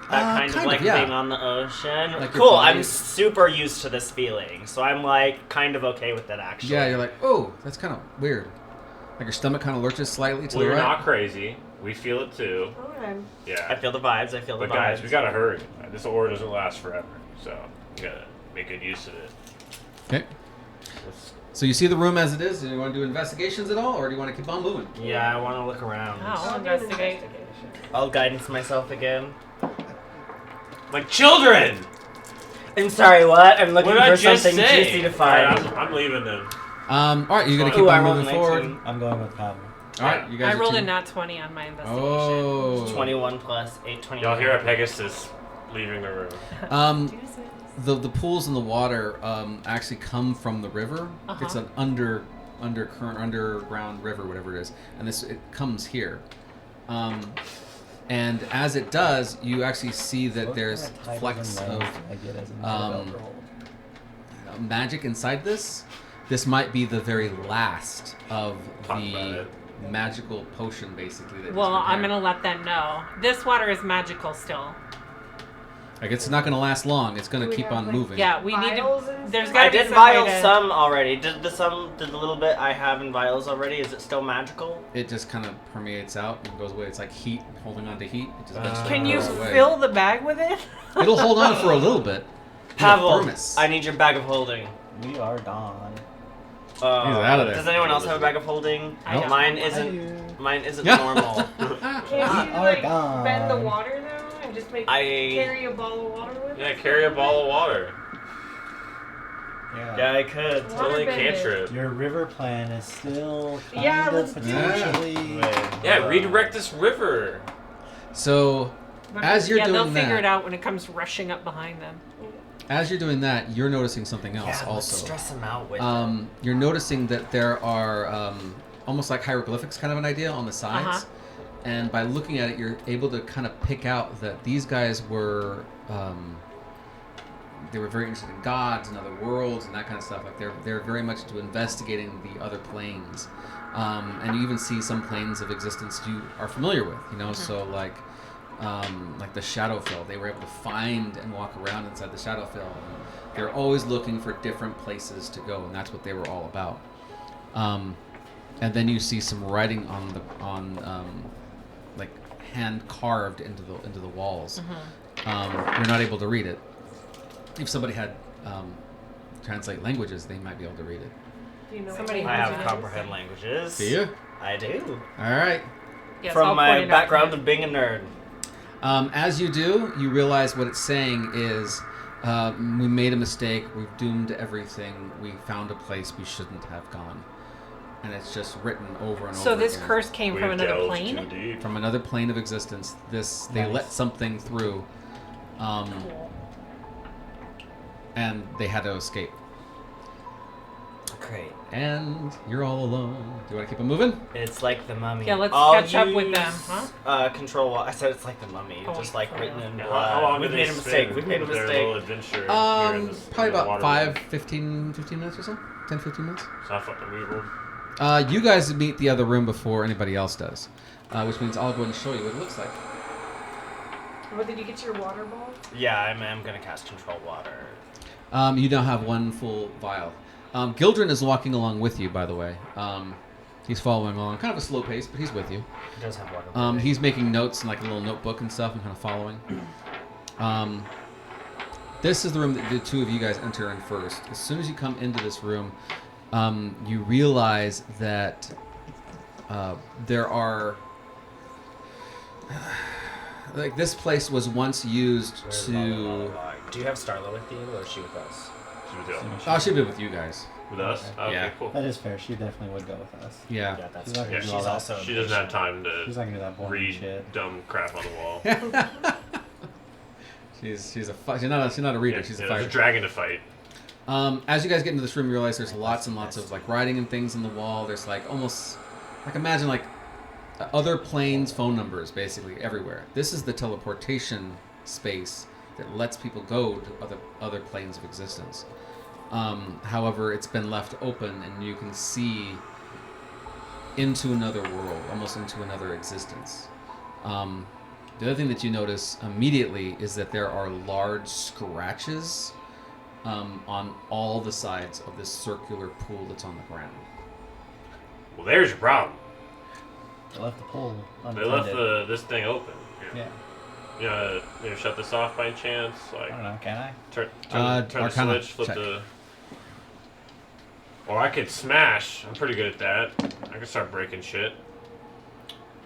Speaker 3: that kind of like
Speaker 1: yeah.
Speaker 3: being on the ocean?
Speaker 1: Like your
Speaker 3: cool,
Speaker 1: body-
Speaker 3: I'm super used to this feeling. So I'm like kind of okay with it actually.
Speaker 1: Yeah, you're like, oh, that's kind of weird. Like your stomach kind of lurches slightly to
Speaker 2: We're
Speaker 1: the right.
Speaker 2: not crazy. We feel it too.
Speaker 6: Okay.
Speaker 3: I
Speaker 2: Yeah.
Speaker 3: feel the vibes, I feel the
Speaker 2: But
Speaker 3: vibes.
Speaker 2: guys, we gotta hurry. This aura doesn't last forever, so we gotta make good use of it.
Speaker 1: Okay.
Speaker 2: Let's-
Speaker 1: So you see the room as it is. Do you want to do investigations at all, or do you want to keep on moving?
Speaker 3: Yeah, I want to look around.
Speaker 5: Oh. I'll
Speaker 6: I'll do an
Speaker 5: investigate.
Speaker 6: investigation.
Speaker 3: I'll guidance myself again. Like children! I'm sorry, what? I'm looking
Speaker 2: What did I
Speaker 3: for
Speaker 2: just
Speaker 3: something
Speaker 2: say?
Speaker 3: juicy to
Speaker 2: Alright,
Speaker 3: find.
Speaker 2: I'm leaving them.
Speaker 1: All right, you're gonna keep
Speaker 3: Ooh, I
Speaker 1: on
Speaker 3: rolled
Speaker 1: moving
Speaker 3: 19.
Speaker 1: forward.
Speaker 4: I'm going with Pavel.
Speaker 1: All right, you guys.
Speaker 5: I
Speaker 1: are
Speaker 5: rolled
Speaker 1: two-
Speaker 5: a nat 20 on my investigation.
Speaker 1: Oh.
Speaker 3: 21 plus 8, 21.
Speaker 2: Y'all hear a Pegasus leaving the room.
Speaker 1: The pools in the water actually come from the river.
Speaker 5: Uh-huh.
Speaker 1: It's an undercurrent, underground river, whatever it is, and it comes here. And as it does, you actually see that there's flecks of um, magic inside this. This might be the very last of
Speaker 2: Talk about
Speaker 1: the
Speaker 2: it.
Speaker 1: magical potion, basically. That
Speaker 5: Well,
Speaker 1: has been
Speaker 5: I'm
Speaker 1: here.
Speaker 5: gonna let them know. This water is magical still.
Speaker 1: Like it's not gonna last long. It's gonna
Speaker 6: Do we
Speaker 1: keep
Speaker 6: have,
Speaker 1: on
Speaker 6: like,
Speaker 1: moving.
Speaker 5: Yeah, we need
Speaker 6: Vials
Speaker 5: to.
Speaker 6: and
Speaker 5: There's
Speaker 6: stuff?
Speaker 5: gotta
Speaker 3: I
Speaker 5: be
Speaker 3: did
Speaker 5: some way
Speaker 3: vial
Speaker 5: to-
Speaker 3: some already. Did the little bit I have in vials already? Is it still magical?
Speaker 1: It just kind of permeates out and goes away. It's like heat holding on to heat. It just eventually
Speaker 5: Can you
Speaker 1: goes away.
Speaker 5: fill the bag with it?
Speaker 1: It'll hold on for a little bit.
Speaker 3: Pavel,
Speaker 1: thermos.
Speaker 3: I need your bag of holding.
Speaker 4: We are gone.
Speaker 1: He's out of there.
Speaker 3: Does anyone else have a bag of holding?
Speaker 5: I don't.
Speaker 3: Mine
Speaker 4: I
Speaker 3: isn't.
Speaker 4: do.
Speaker 3: Mine isn't
Speaker 1: Yeah.
Speaker 3: normal.
Speaker 6: Can't
Speaker 4: We
Speaker 6: you
Speaker 4: are
Speaker 6: like
Speaker 4: gone.
Speaker 6: bend the water though and just carry a ball of water with
Speaker 2: Yeah,
Speaker 6: us?
Speaker 2: carry a ball of water.
Speaker 4: Yeah.
Speaker 3: Yeah, I could.
Speaker 6: Water
Speaker 2: Totally
Speaker 6: bending.
Speaker 2: cantrip.
Speaker 4: Your river plan is still kind
Speaker 6: Yeah,
Speaker 4: of
Speaker 6: let's do
Speaker 1: it.
Speaker 4: potentially.
Speaker 2: Yeah, redirect this river.
Speaker 1: So,
Speaker 6: But
Speaker 1: as you're
Speaker 5: Yeah, they'll
Speaker 1: doing
Speaker 5: figure
Speaker 1: that,
Speaker 5: it out when it comes rushing up behind them.
Speaker 1: as you're doing that, you're noticing something else
Speaker 3: Yeah, let's
Speaker 1: also.
Speaker 3: stress him out with
Speaker 1: You're noticing that there are almost like hieroglyphics, kind of an idea on the sides.
Speaker 5: Uh-huh.
Speaker 1: And by looking at it, you're able to kind of pick out that these guys were they were very interested in gods and other worlds and that kind of stuff. Like they're very much into investigating the other planes, and you even see some planes of existence you are familiar with. You know, so like the Shadowfell, they were able to find and walk around inside the Shadowfell. And they're always looking for different places to go, and that's what they were all about. And then you see some writing on like hand carved into the walls. You're not able to read it. If somebody had translate languages, they might be able to read it.
Speaker 6: Do you know
Speaker 5: Somebody
Speaker 6: what
Speaker 3: I have
Speaker 6: it is?
Speaker 3: comprehend languages.
Speaker 1: Do you?
Speaker 3: I do.
Speaker 1: All right.
Speaker 5: Yes,
Speaker 3: From
Speaker 5: I'll
Speaker 3: my
Speaker 5: point it out
Speaker 3: background
Speaker 5: to
Speaker 3: of being a nerd.
Speaker 1: As you do, you realize what it's saying is, we made a mistake. We've doomed everything. We found a place we shouldn't have gone, and it's just written over and over.
Speaker 5: So this
Speaker 1: again.
Speaker 5: curse came from
Speaker 2: We've
Speaker 5: another
Speaker 2: delved
Speaker 5: plane?
Speaker 2: too deep.
Speaker 1: From another plane of existence. They
Speaker 4: Nice.
Speaker 1: let something through,
Speaker 5: Cool.
Speaker 1: and they had to escape.
Speaker 3: Great.
Speaker 1: And you're all alone. Do you want to keep it moving?
Speaker 3: It's like the mummy.
Speaker 5: Yeah, let's
Speaker 3: I'll
Speaker 5: catch up with
Speaker 3: use,
Speaker 5: them, huh?
Speaker 3: Control. I said it's like the mummy,
Speaker 5: Oh,
Speaker 3: just like
Speaker 5: for
Speaker 3: written
Speaker 5: real.
Speaker 3: in
Speaker 2: How
Speaker 3: blood.
Speaker 2: long
Speaker 3: We've
Speaker 2: did
Speaker 3: made
Speaker 2: they
Speaker 3: a mistake.
Speaker 2: spend
Speaker 3: We've made a
Speaker 2: with their little
Speaker 3: mistake.
Speaker 2: adventure here in this,
Speaker 1: Probably
Speaker 2: in the
Speaker 1: about
Speaker 2: water
Speaker 1: 15 minutes or so. 10, 15 minutes.
Speaker 2: So I fucking weird.
Speaker 1: You guys meet the other room before anybody else does, which means I'll go ahead and show you what it looks like.
Speaker 6: What, did you get your water ball?
Speaker 3: Yeah, I'm gonna cast control water.
Speaker 1: You now have one full vial. Gildren is walking along with you, by the way. He's following along, kind of a slow pace, but he's with you.
Speaker 3: He does have water.
Speaker 1: He's making notes in like a little notebook and stuff and kind of following. This is the room that the two of you guys enter in first. As soon as you come into this room, you realize that there are... like, this place was once used to...
Speaker 3: Do you have Starla with you, or is she with us?
Speaker 2: She was ill.
Speaker 1: Oh, she'd be with you guys.
Speaker 2: With us? Okay,
Speaker 1: Yeah.
Speaker 2: cool.
Speaker 4: That is fair. She definitely would go with us.
Speaker 1: Yeah.
Speaker 3: Yeah, that's
Speaker 4: She's not
Speaker 3: fair.
Speaker 4: gonna do
Speaker 3: She's
Speaker 4: all that.
Speaker 3: also.
Speaker 2: She doesn't have time
Speaker 4: She's
Speaker 2: to
Speaker 4: not gonna do that boring
Speaker 2: read
Speaker 4: shit.
Speaker 2: dumb crap on the wall.
Speaker 1: she's not a reader. She's a
Speaker 2: There's
Speaker 1: fighter.
Speaker 2: a dragon to fight.
Speaker 1: As you guys get into this room, you realize there's lots and lots of like writing and things on the wall. There's like almost like imagine like other planes' phone numbers basically everywhere. This is the teleportation space that lets people go to other planes of existence. However, it's been left open, and you can see into another world, almost into another existence. The other thing that you notice immediately is that there are large scratches on all the sides of this circular pool that's on the ground.
Speaker 2: Well, there's your problem.
Speaker 4: They left the pool
Speaker 2: They left
Speaker 4: unattended.
Speaker 2: this thing open.
Speaker 4: Yeah.
Speaker 2: You know, shut this off by any chance? Like,
Speaker 4: I don't know. Can I?
Speaker 2: turn the
Speaker 1: Arcana
Speaker 2: switch, flip
Speaker 1: check.
Speaker 2: the... Or I could smash. I'm pretty good at that. I could start breaking shit.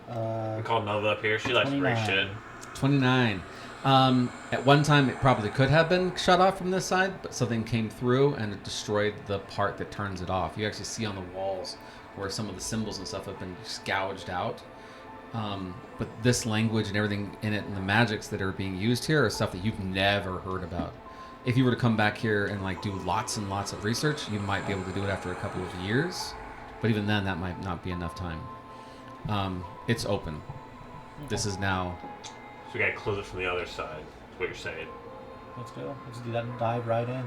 Speaker 2: I call Nova up here. She likes to break
Speaker 4: 29.
Speaker 2: shit.
Speaker 1: 29. At one time, it probably could have been shut off from this side, but something came through and it destroyed the part that turns it off. You actually see on the walls where some of the symbols and stuff have been just gouged out. But this language and everything in it and the magics that are being used here are stuff that you've never heard about. If you were to come back here and like do lots and lots of research, you might be able to do it after a couple of years. But even then, that might not be enough time. It's open. This is now...
Speaker 2: So we gotta close it from the other side. That's what you're saying.
Speaker 4: Let's go. Let's do that and dive right in.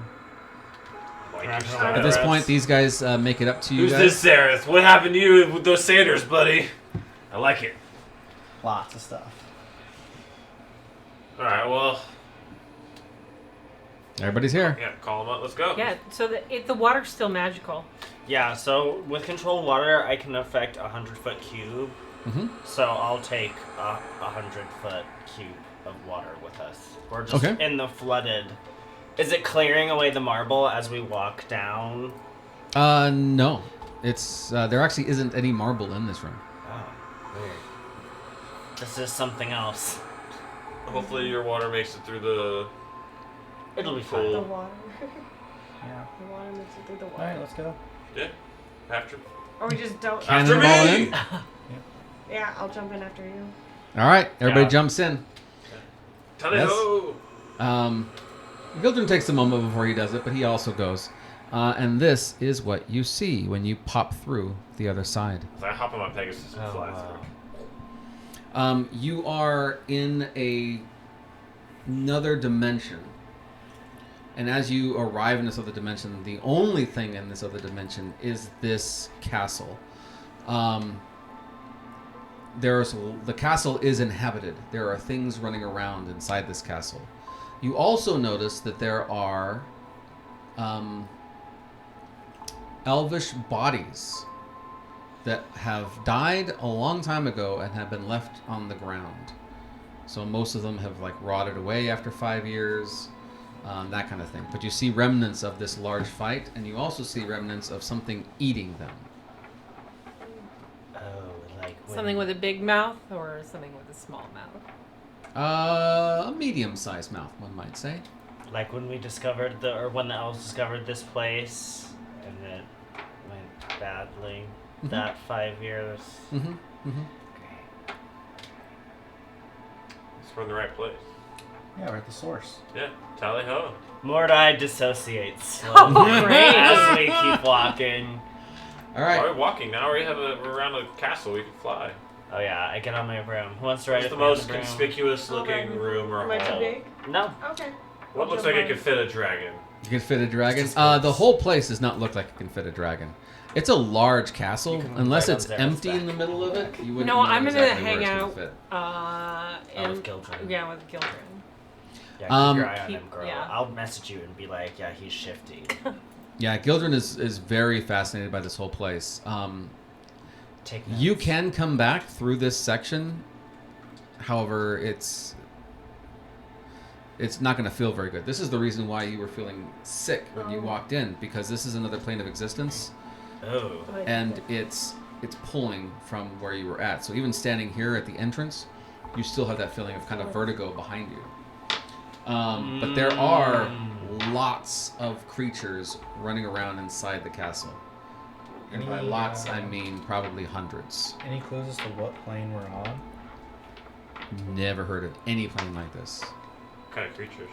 Speaker 2: Like
Speaker 3: At
Speaker 2: your
Speaker 1: At this
Speaker 2: Sarahs.
Speaker 1: point, these guys make it up to you
Speaker 2: Who's
Speaker 1: guys.
Speaker 2: this, Sarah? What happened to you with those Sanders, buddy? I like it.
Speaker 4: Lots of stuff.
Speaker 2: Alright, well,
Speaker 1: Everybody's here.
Speaker 2: yeah, call them up. Let's go.
Speaker 5: Yeah, so the water's still magical.
Speaker 3: Yeah, so with controlled water, I can affect a 100-foot cube.
Speaker 1: Mm-hmm.
Speaker 3: So I'll take a 100-foot cube of water with us. We're just
Speaker 1: Okay.
Speaker 3: in the flooded. Is it clearing away the marble as we walk down?
Speaker 1: No. It's there actually isn't any marble in this room.
Speaker 3: Oh, weird. This is something else.
Speaker 2: Hopefully your water makes it through the...
Speaker 3: It'll be
Speaker 6: The
Speaker 3: fine.
Speaker 6: water.
Speaker 4: Yeah.
Speaker 6: The water makes it through the
Speaker 4: All
Speaker 6: water.
Speaker 4: right, let's go.
Speaker 2: Yeah. After...
Speaker 6: Or we just don't.
Speaker 2: After
Speaker 1: Cannonball
Speaker 2: me!
Speaker 1: in.
Speaker 6: Yeah, I'll jump in after you.
Speaker 1: All right, everybody
Speaker 3: Yeah.
Speaker 1: jumps in.
Speaker 2: Tally-ho!
Speaker 1: Gildren takes a moment before he does it, but he also goes. And this is what you see when you pop through the other side.
Speaker 2: So I hop on my Pegasus and
Speaker 3: Oh,
Speaker 2: fly
Speaker 3: wow.
Speaker 2: through.
Speaker 1: You are in another dimension. And as you arrive in this other dimension, the only thing in this other dimension is this castle. The castle is inhabited. There are things running around inside this castle. You also notice that there are elvish bodies that have died a long time ago and have been left on the ground. So most of them have like rotted away after 5 years, that kind of thing. But you see remnants of this large fight, and you also see remnants of something eating them.
Speaker 3: Oh, like when...
Speaker 5: Something with a big mouth or something with a small mouth?
Speaker 1: A medium-sized mouth, one might say.
Speaker 3: Like when we discovered when the elves discovered this place, and it went badly.
Speaker 1: Mhm.
Speaker 3: That 5 years.
Speaker 1: Mm-hmm. Mm-hmm.
Speaker 3: Great.
Speaker 2: So we're in the right place.
Speaker 4: Yeah, we're at the source.
Speaker 2: Yeah. Tally-ho.
Speaker 3: Mordai dissociates
Speaker 5: Oh,
Speaker 3: slowly
Speaker 5: great.
Speaker 3: as we keep walking.
Speaker 1: All
Speaker 2: Why are
Speaker 1: right.
Speaker 2: we walking now? We're around a castle. We can fly.
Speaker 3: Oh yeah, I get on my broom. Who wants to ride
Speaker 2: It's
Speaker 3: with
Speaker 2: the
Speaker 3: me on
Speaker 2: most
Speaker 3: broom?
Speaker 2: conspicuous looking room or
Speaker 6: Am I too
Speaker 2: hall.
Speaker 6: big?
Speaker 3: No.
Speaker 6: Okay.
Speaker 2: What looks like it could fit a dragon?
Speaker 1: You can fit a dragon.
Speaker 3: It's just
Speaker 1: The whole place does not look like it can fit a dragon. It's a large castle.
Speaker 3: You can
Speaker 1: Unless
Speaker 3: ride on
Speaker 1: it's
Speaker 3: Zara's
Speaker 1: empty
Speaker 3: back.
Speaker 1: in the middle of it, you wouldn't
Speaker 5: No,
Speaker 1: know
Speaker 5: I'm gonna
Speaker 1: exactly where
Speaker 5: hang
Speaker 1: it's gonna
Speaker 5: out.
Speaker 1: fit.
Speaker 3: With Gildren.
Speaker 5: Yeah, with Gildren.
Speaker 3: Yeah, keep your eye on him, girl.
Speaker 5: yeah.
Speaker 3: I'll message you and be like, yeah, he's shifty.
Speaker 1: Yeah, Gildren is very fascinated by this whole place.
Speaker 3: Take
Speaker 1: You
Speaker 3: notes.
Speaker 1: can come back through this section. However, it's not going to feel very good. This is the reason why you were feeling sick when you walked in, because this is another plane of existence,
Speaker 3: Oh.
Speaker 1: and it's pulling from where you were at. So even standing here at the entrance, you still have that feeling of kind of vertigo behind you. But there are lots of creatures running around inside the castle. And by
Speaker 4: Any,
Speaker 1: lots, I mean probably hundreds.
Speaker 4: Any clues as to what plane we're on?
Speaker 1: Never heard of any plane like this.
Speaker 2: What kind of creatures?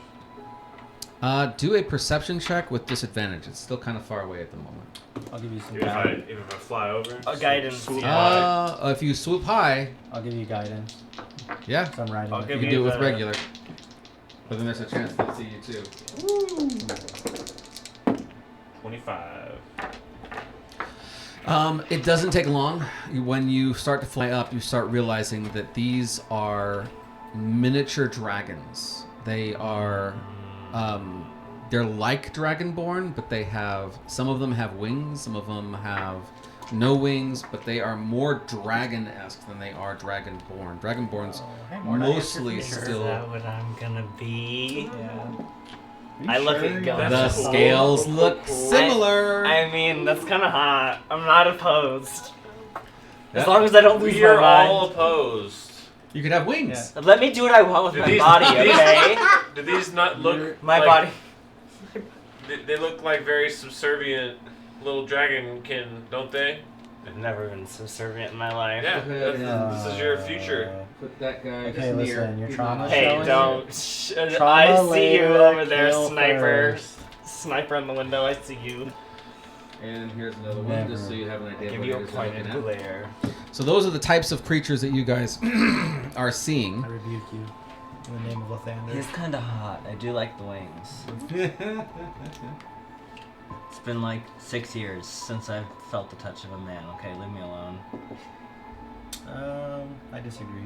Speaker 1: Do a perception check with disadvantage. It's still kind of far away at the moment.
Speaker 4: I'll give you some
Speaker 2: Even
Speaker 4: guidance.
Speaker 2: if I fly over?
Speaker 3: Guidance,
Speaker 2: swoop
Speaker 3: yeah.
Speaker 2: by?
Speaker 1: If you swoop high,
Speaker 4: I'll give you guidance.
Speaker 1: yeah,
Speaker 4: So I'm riding
Speaker 3: I'll
Speaker 4: it.
Speaker 3: give
Speaker 1: you can do it with
Speaker 3: the-
Speaker 1: regular. But then there's a chance they'll see you too.
Speaker 2: 25.
Speaker 1: It doesn't take long. When you start to fly up, you start realizing that these are miniature dragons. They are, they're like dragonborn, but they have, some of them have wings, some of them have no wings, but they are more dragon-esque than they are dragonborn. Dragonborns
Speaker 4: Hey, Morna,
Speaker 1: mostly
Speaker 4: answer for me.
Speaker 1: still...
Speaker 3: Is that what I'm gonna be?
Speaker 4: Yeah.
Speaker 3: I look at
Speaker 4: you're
Speaker 3: guns.
Speaker 1: The
Speaker 2: That's cool.
Speaker 1: scales
Speaker 2: Cool,
Speaker 1: look
Speaker 2: cool.
Speaker 1: similar.
Speaker 3: I mean, that's kind of hot. I'm not opposed.
Speaker 1: Yeah.
Speaker 3: As long as I don't lose
Speaker 2: We are
Speaker 3: my
Speaker 2: all
Speaker 3: mind.
Speaker 2: opposed.
Speaker 1: You could have wings.
Speaker 3: Let me do what I want with
Speaker 2: Do
Speaker 3: my
Speaker 2: these-
Speaker 3: body,
Speaker 2: these-
Speaker 3: okay?
Speaker 2: Do these not look
Speaker 3: My
Speaker 2: like,
Speaker 3: body.
Speaker 2: They look like very subservient little dragonkin, don't they?
Speaker 3: I've never been subservient in my life.
Speaker 2: Yeah,
Speaker 1: Okay,
Speaker 2: this is your future.
Speaker 1: Put that guy
Speaker 4: Okay,
Speaker 1: just
Speaker 4: listen,
Speaker 1: near.
Speaker 4: your
Speaker 1: He's
Speaker 4: trauma
Speaker 1: not-
Speaker 3: Hey,
Speaker 4: showing
Speaker 3: don't.
Speaker 4: Trauma
Speaker 3: I see you
Speaker 4: later,
Speaker 3: over there,
Speaker 4: kill
Speaker 3: sniper.
Speaker 4: first.
Speaker 3: Sniper in the window, I see you.
Speaker 1: And here's another one, just so you have an idea
Speaker 3: Give
Speaker 1: what
Speaker 3: you
Speaker 1: it
Speaker 3: a
Speaker 1: is you're
Speaker 3: pointed
Speaker 1: looking at.
Speaker 3: glare.
Speaker 1: So those are the types of creatures that you guys are seeing.
Speaker 4: I rebuke you in the name of Lathander.
Speaker 7: He's kind of hot. I do like the wings. It's been like 6 years since I've felt the touch of a man. Okay, leave me alone.
Speaker 4: I disagree.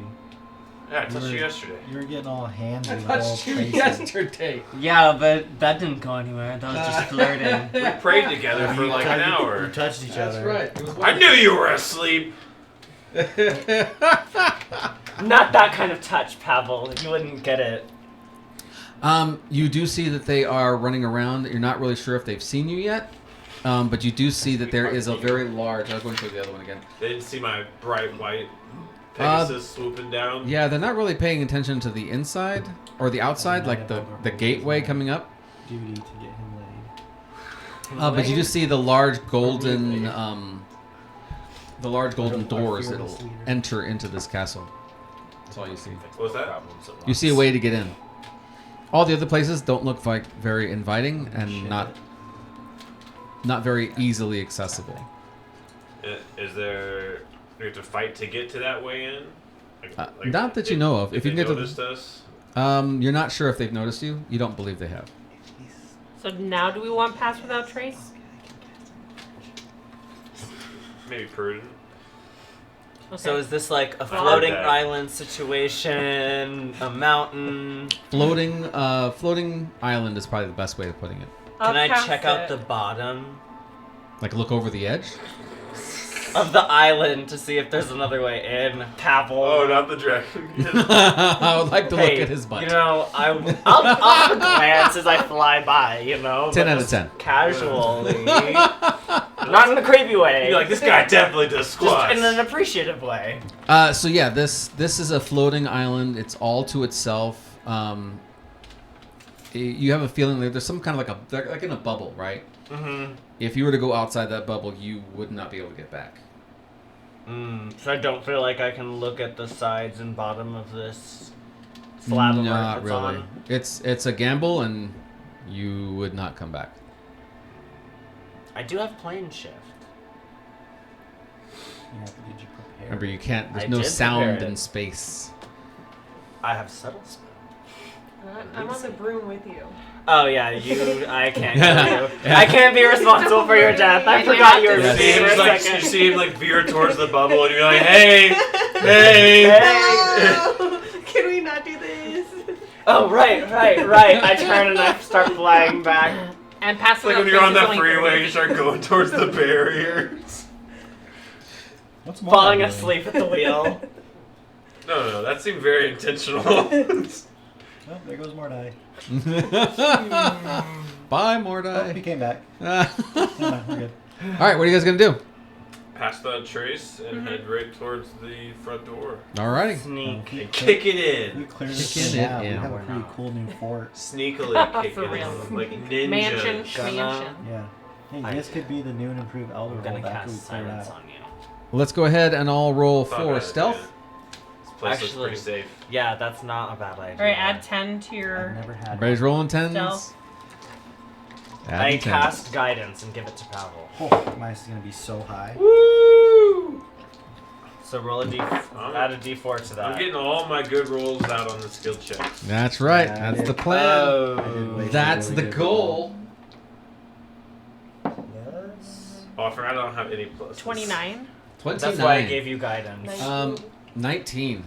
Speaker 2: Yeah, I touched you yesterday.
Speaker 4: You were getting all handsy
Speaker 1: I
Speaker 4: with all
Speaker 1: touched you
Speaker 4: Tracy.
Speaker 1: yesterday.
Speaker 7: Yeah, but that didn't go anywhere. That was just flirting.
Speaker 2: We prayed together for like an
Speaker 4: You
Speaker 2: hour.
Speaker 4: touched each
Speaker 1: That's
Speaker 4: other.
Speaker 1: right. It was
Speaker 2: I knew you were asleep.
Speaker 3: Not that kind of touch, Pavel. You wouldn't get it.
Speaker 1: You do see that they are running around. You're not really sure if they've seen you yet, but you do see that there is a very large. I'll go into the other one again.
Speaker 2: They didn't see my bright white Pegasus swooping down.
Speaker 1: Yeah, they're not really paying attention to the inside or the outside, like the gateway coming up.
Speaker 4: Duty to get him laid.
Speaker 1: But you do see the large golden, doors
Speaker 4: Our
Speaker 1: that'll
Speaker 4: fearless leader.
Speaker 1: enter into this castle. That's all you see.
Speaker 2: What was that?
Speaker 1: You see a way to get in. All the other places don't look like very inviting and
Speaker 4: Shit.
Speaker 1: not very easily accessible.
Speaker 2: Is there? Do we have to fight to get to that way in?
Speaker 1: Not that you know of. If you
Speaker 2: they
Speaker 1: can get to
Speaker 2: noticed us.
Speaker 1: you're not sure if they've noticed you. You don't believe they have.
Speaker 5: So now do we want Pass Without Trace?
Speaker 2: Maybe prudent.
Speaker 5: Okay.
Speaker 3: So is this like a
Speaker 2: I
Speaker 3: floating
Speaker 2: heard that.
Speaker 3: island situation, a mountain?
Speaker 1: Floating island is probably the best way of putting it.
Speaker 5: I'll
Speaker 3: Can I
Speaker 5: cast
Speaker 3: check out
Speaker 5: it.
Speaker 3: the bottom
Speaker 1: Like look over the edge.
Speaker 3: of the island to see if there's another way in? Pavel.
Speaker 2: Oh, not the dragon.
Speaker 1: I would like to look
Speaker 3: Hey,
Speaker 1: at his butt.
Speaker 3: You know, I'll have a glance as I fly by, you know.
Speaker 1: 10
Speaker 3: but
Speaker 1: out of
Speaker 3: just
Speaker 1: 10.
Speaker 3: Casually. Not in a creepy way.
Speaker 2: You're like, this guy definitely does
Speaker 3: just
Speaker 2: squats.
Speaker 3: in an appreciative way.
Speaker 1: So yeah, this is a floating island. It's all to itself. You have a feeling that there's some kind of like in a bubble, right?
Speaker 3: Mm-hmm.
Speaker 1: If you were to go outside that bubble, you would not be able to get back.
Speaker 3: So I don't feel like I can look at the sides and bottom of this slab of
Speaker 1: Not
Speaker 3: earth it's
Speaker 1: really.
Speaker 3: on.
Speaker 1: It's a gamble, and you would not come back.
Speaker 3: I do have plane shift.
Speaker 4: Yeah, but did you prepare?
Speaker 1: Remember, you can't. There's
Speaker 3: I
Speaker 1: no
Speaker 3: did
Speaker 1: sound
Speaker 3: prepare
Speaker 1: in
Speaker 3: it.
Speaker 1: space.
Speaker 3: I have subtle spell.
Speaker 6: I'm on the broom with you.
Speaker 3: Oh yeah, I can't kill you. I can't be responsible for your death. I
Speaker 5: You
Speaker 3: forgot you were
Speaker 5: have to
Speaker 3: with me for a
Speaker 2: you
Speaker 3: second.
Speaker 2: see him like veer towards the bubble, and you're like, hey, hey.
Speaker 6: No! Can we not do this?
Speaker 3: Oh right. I turn and I start flying back.
Speaker 5: And passing
Speaker 2: Like
Speaker 5: out
Speaker 2: when you're on
Speaker 5: places
Speaker 2: that
Speaker 5: only
Speaker 2: freeway,
Speaker 5: 30.
Speaker 2: you start going towards the barriers.
Speaker 4: What's more
Speaker 3: Falling
Speaker 4: doing?
Speaker 3: asleep at the wheel.
Speaker 2: No, that seemed very intentional.
Speaker 4: Oh, there goes Mordai.
Speaker 1: Bye,
Speaker 4: Oh, he
Speaker 1: Mordai.
Speaker 4: came back.
Speaker 1: All
Speaker 4: No, we're good.
Speaker 1: right, what are you guys gonna do?
Speaker 2: Past that trace and head right towards the front door.
Speaker 1: All righty.
Speaker 3: Sneak.
Speaker 2: And kick it
Speaker 4: We
Speaker 2: in.
Speaker 4: cleared
Speaker 1: Kick
Speaker 4: this
Speaker 1: it
Speaker 4: now. We
Speaker 1: in.
Speaker 4: have a
Speaker 3: We're
Speaker 4: pretty
Speaker 3: not.
Speaker 4: cool new fort.
Speaker 2: Sneakily kick
Speaker 5: For
Speaker 2: it
Speaker 5: real.
Speaker 2: in. Like ninjas.
Speaker 5: Mansion,
Speaker 3: Gonna-
Speaker 5: mansion.
Speaker 4: Yeah. Hey,
Speaker 3: I
Speaker 4: this
Speaker 3: did.
Speaker 4: could be the new and improved
Speaker 3: I'm
Speaker 4: Elderhold
Speaker 3: gonna
Speaker 4: after we
Speaker 3: cast
Speaker 4: clear it
Speaker 3: silence
Speaker 4: out.
Speaker 3: on you.
Speaker 1: Let's go ahead and all roll
Speaker 2: Not
Speaker 1: for
Speaker 2: bad,
Speaker 1: stealth.
Speaker 2: yeah. This place looks pretty
Speaker 3: Actually-
Speaker 2: safe.
Speaker 3: Yeah, that's not a bad idea.
Speaker 5: All right, add 10 to
Speaker 4: I've
Speaker 5: your.
Speaker 4: never had
Speaker 1: Everybody's rolling tens.
Speaker 5: Stealth.
Speaker 3: I
Speaker 1: Adding
Speaker 3: cast
Speaker 1: tens.
Speaker 3: guidance and give it to Pavel.
Speaker 4: Oh, mine's gonna be so high.
Speaker 2: Woo!
Speaker 3: So roll a add a d4 to that.
Speaker 2: I'm getting all my good rolls out on the skill checks.
Speaker 1: That's right.
Speaker 4: Yeah,
Speaker 1: That's the
Speaker 4: I
Speaker 1: plan.
Speaker 3: Oh.
Speaker 1: That's the goal.
Speaker 3: Yes.
Speaker 2: Oh, I forgot I don't have any pluses.
Speaker 5: 29.
Speaker 1: 29.
Speaker 3: That's why I gave you guidance.
Speaker 1: Um, 19.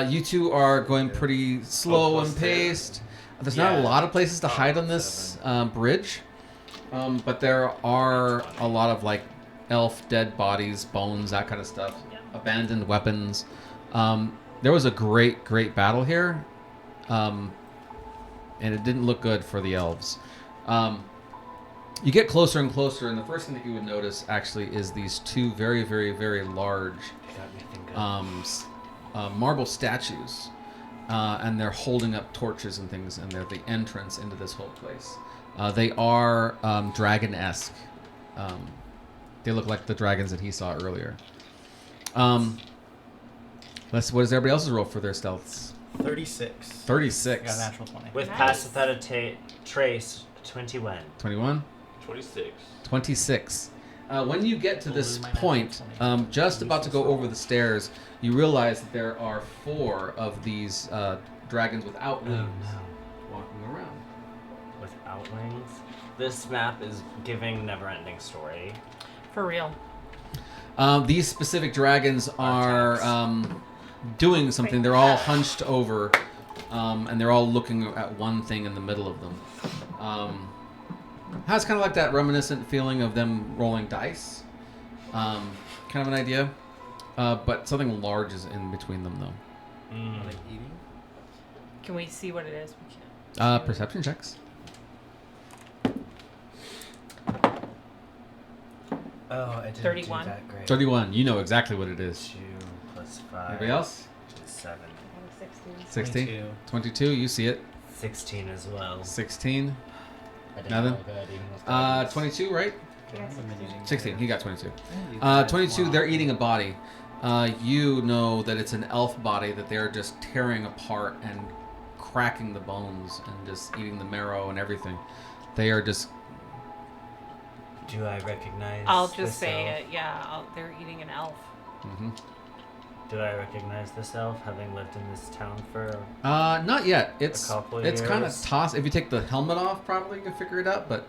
Speaker 1: You two are going pretty slow
Speaker 2: plus
Speaker 1: and
Speaker 2: 10.
Speaker 1: paced. There's not a
Speaker 3: Yeah.
Speaker 1: lot of places to hide on this bridge, but there are a lot of like elf dead bodies, bones, that kind of stuff, abandoned weapons. There was a great battle here, and it didn't look good for the elves. You get closer and closer, and the first thing that you would notice actually is these two very large marble statues, and they're holding up torches and things, and they're the entrance into this whole place. They are dragon-esque. They look like the dragons that he saw earlier. What does everybody else's roll for their stealths?
Speaker 4: 36.
Speaker 1: 36.
Speaker 4: I got a natural 20.
Speaker 3: With
Speaker 5: Nice.
Speaker 3: pass without a trace, 21.
Speaker 1: 21?
Speaker 2: 26.
Speaker 1: 26. When you get to this
Speaker 4: Over my
Speaker 1: point,
Speaker 4: natural 20.
Speaker 1: just about to go over the stairs, you realize that there are 4 of these dragons without wings walking around.
Speaker 3: Without wings? This map is giving never-ending story.
Speaker 5: For real.
Speaker 1: These specific dragons are doing something. They're all hunched over, and they're all looking at one thing in the middle of them. Has kind of like that reminiscent feeling of them rolling dice. Kind of an idea. But something large is in between them, though.
Speaker 3: Mm.
Speaker 4: Like eating?
Speaker 5: Can we see what it is? We can't.
Speaker 1: Perception checks.
Speaker 3: Oh, I didn't
Speaker 5: 31.
Speaker 3: do that great.
Speaker 1: 31. You know exactly what it is.
Speaker 3: 2 plus 5.
Speaker 1: Anybody else?
Speaker 3: 7.
Speaker 1: 16.
Speaker 4: 22.
Speaker 1: 22. You see it.
Speaker 3: 16 as well.
Speaker 1: 16.
Speaker 3: I didn't
Speaker 1: Nothing?
Speaker 3: roll good, even with guidance.
Speaker 1: 22, right?
Speaker 6: Yes.
Speaker 1: 16. He got 22.
Speaker 4: Yeah.
Speaker 1: 22, they're eating a body. You know that it's an elf body that they're just tearing apart and cracking the bones and just eating the marrow and everything. They are just...
Speaker 3: Do I recognize
Speaker 5: I'll
Speaker 3: this
Speaker 5: just say
Speaker 3: elf?
Speaker 5: it. Yeah, they're eating an elf.
Speaker 1: Mhm.
Speaker 3: Do I recognize this elf, having lived in this town for...
Speaker 1: Not yet. It's
Speaker 3: couple
Speaker 1: it's kind of
Speaker 3: years.
Speaker 1: tossed. If you take the helmet off, probably you can figure it out, but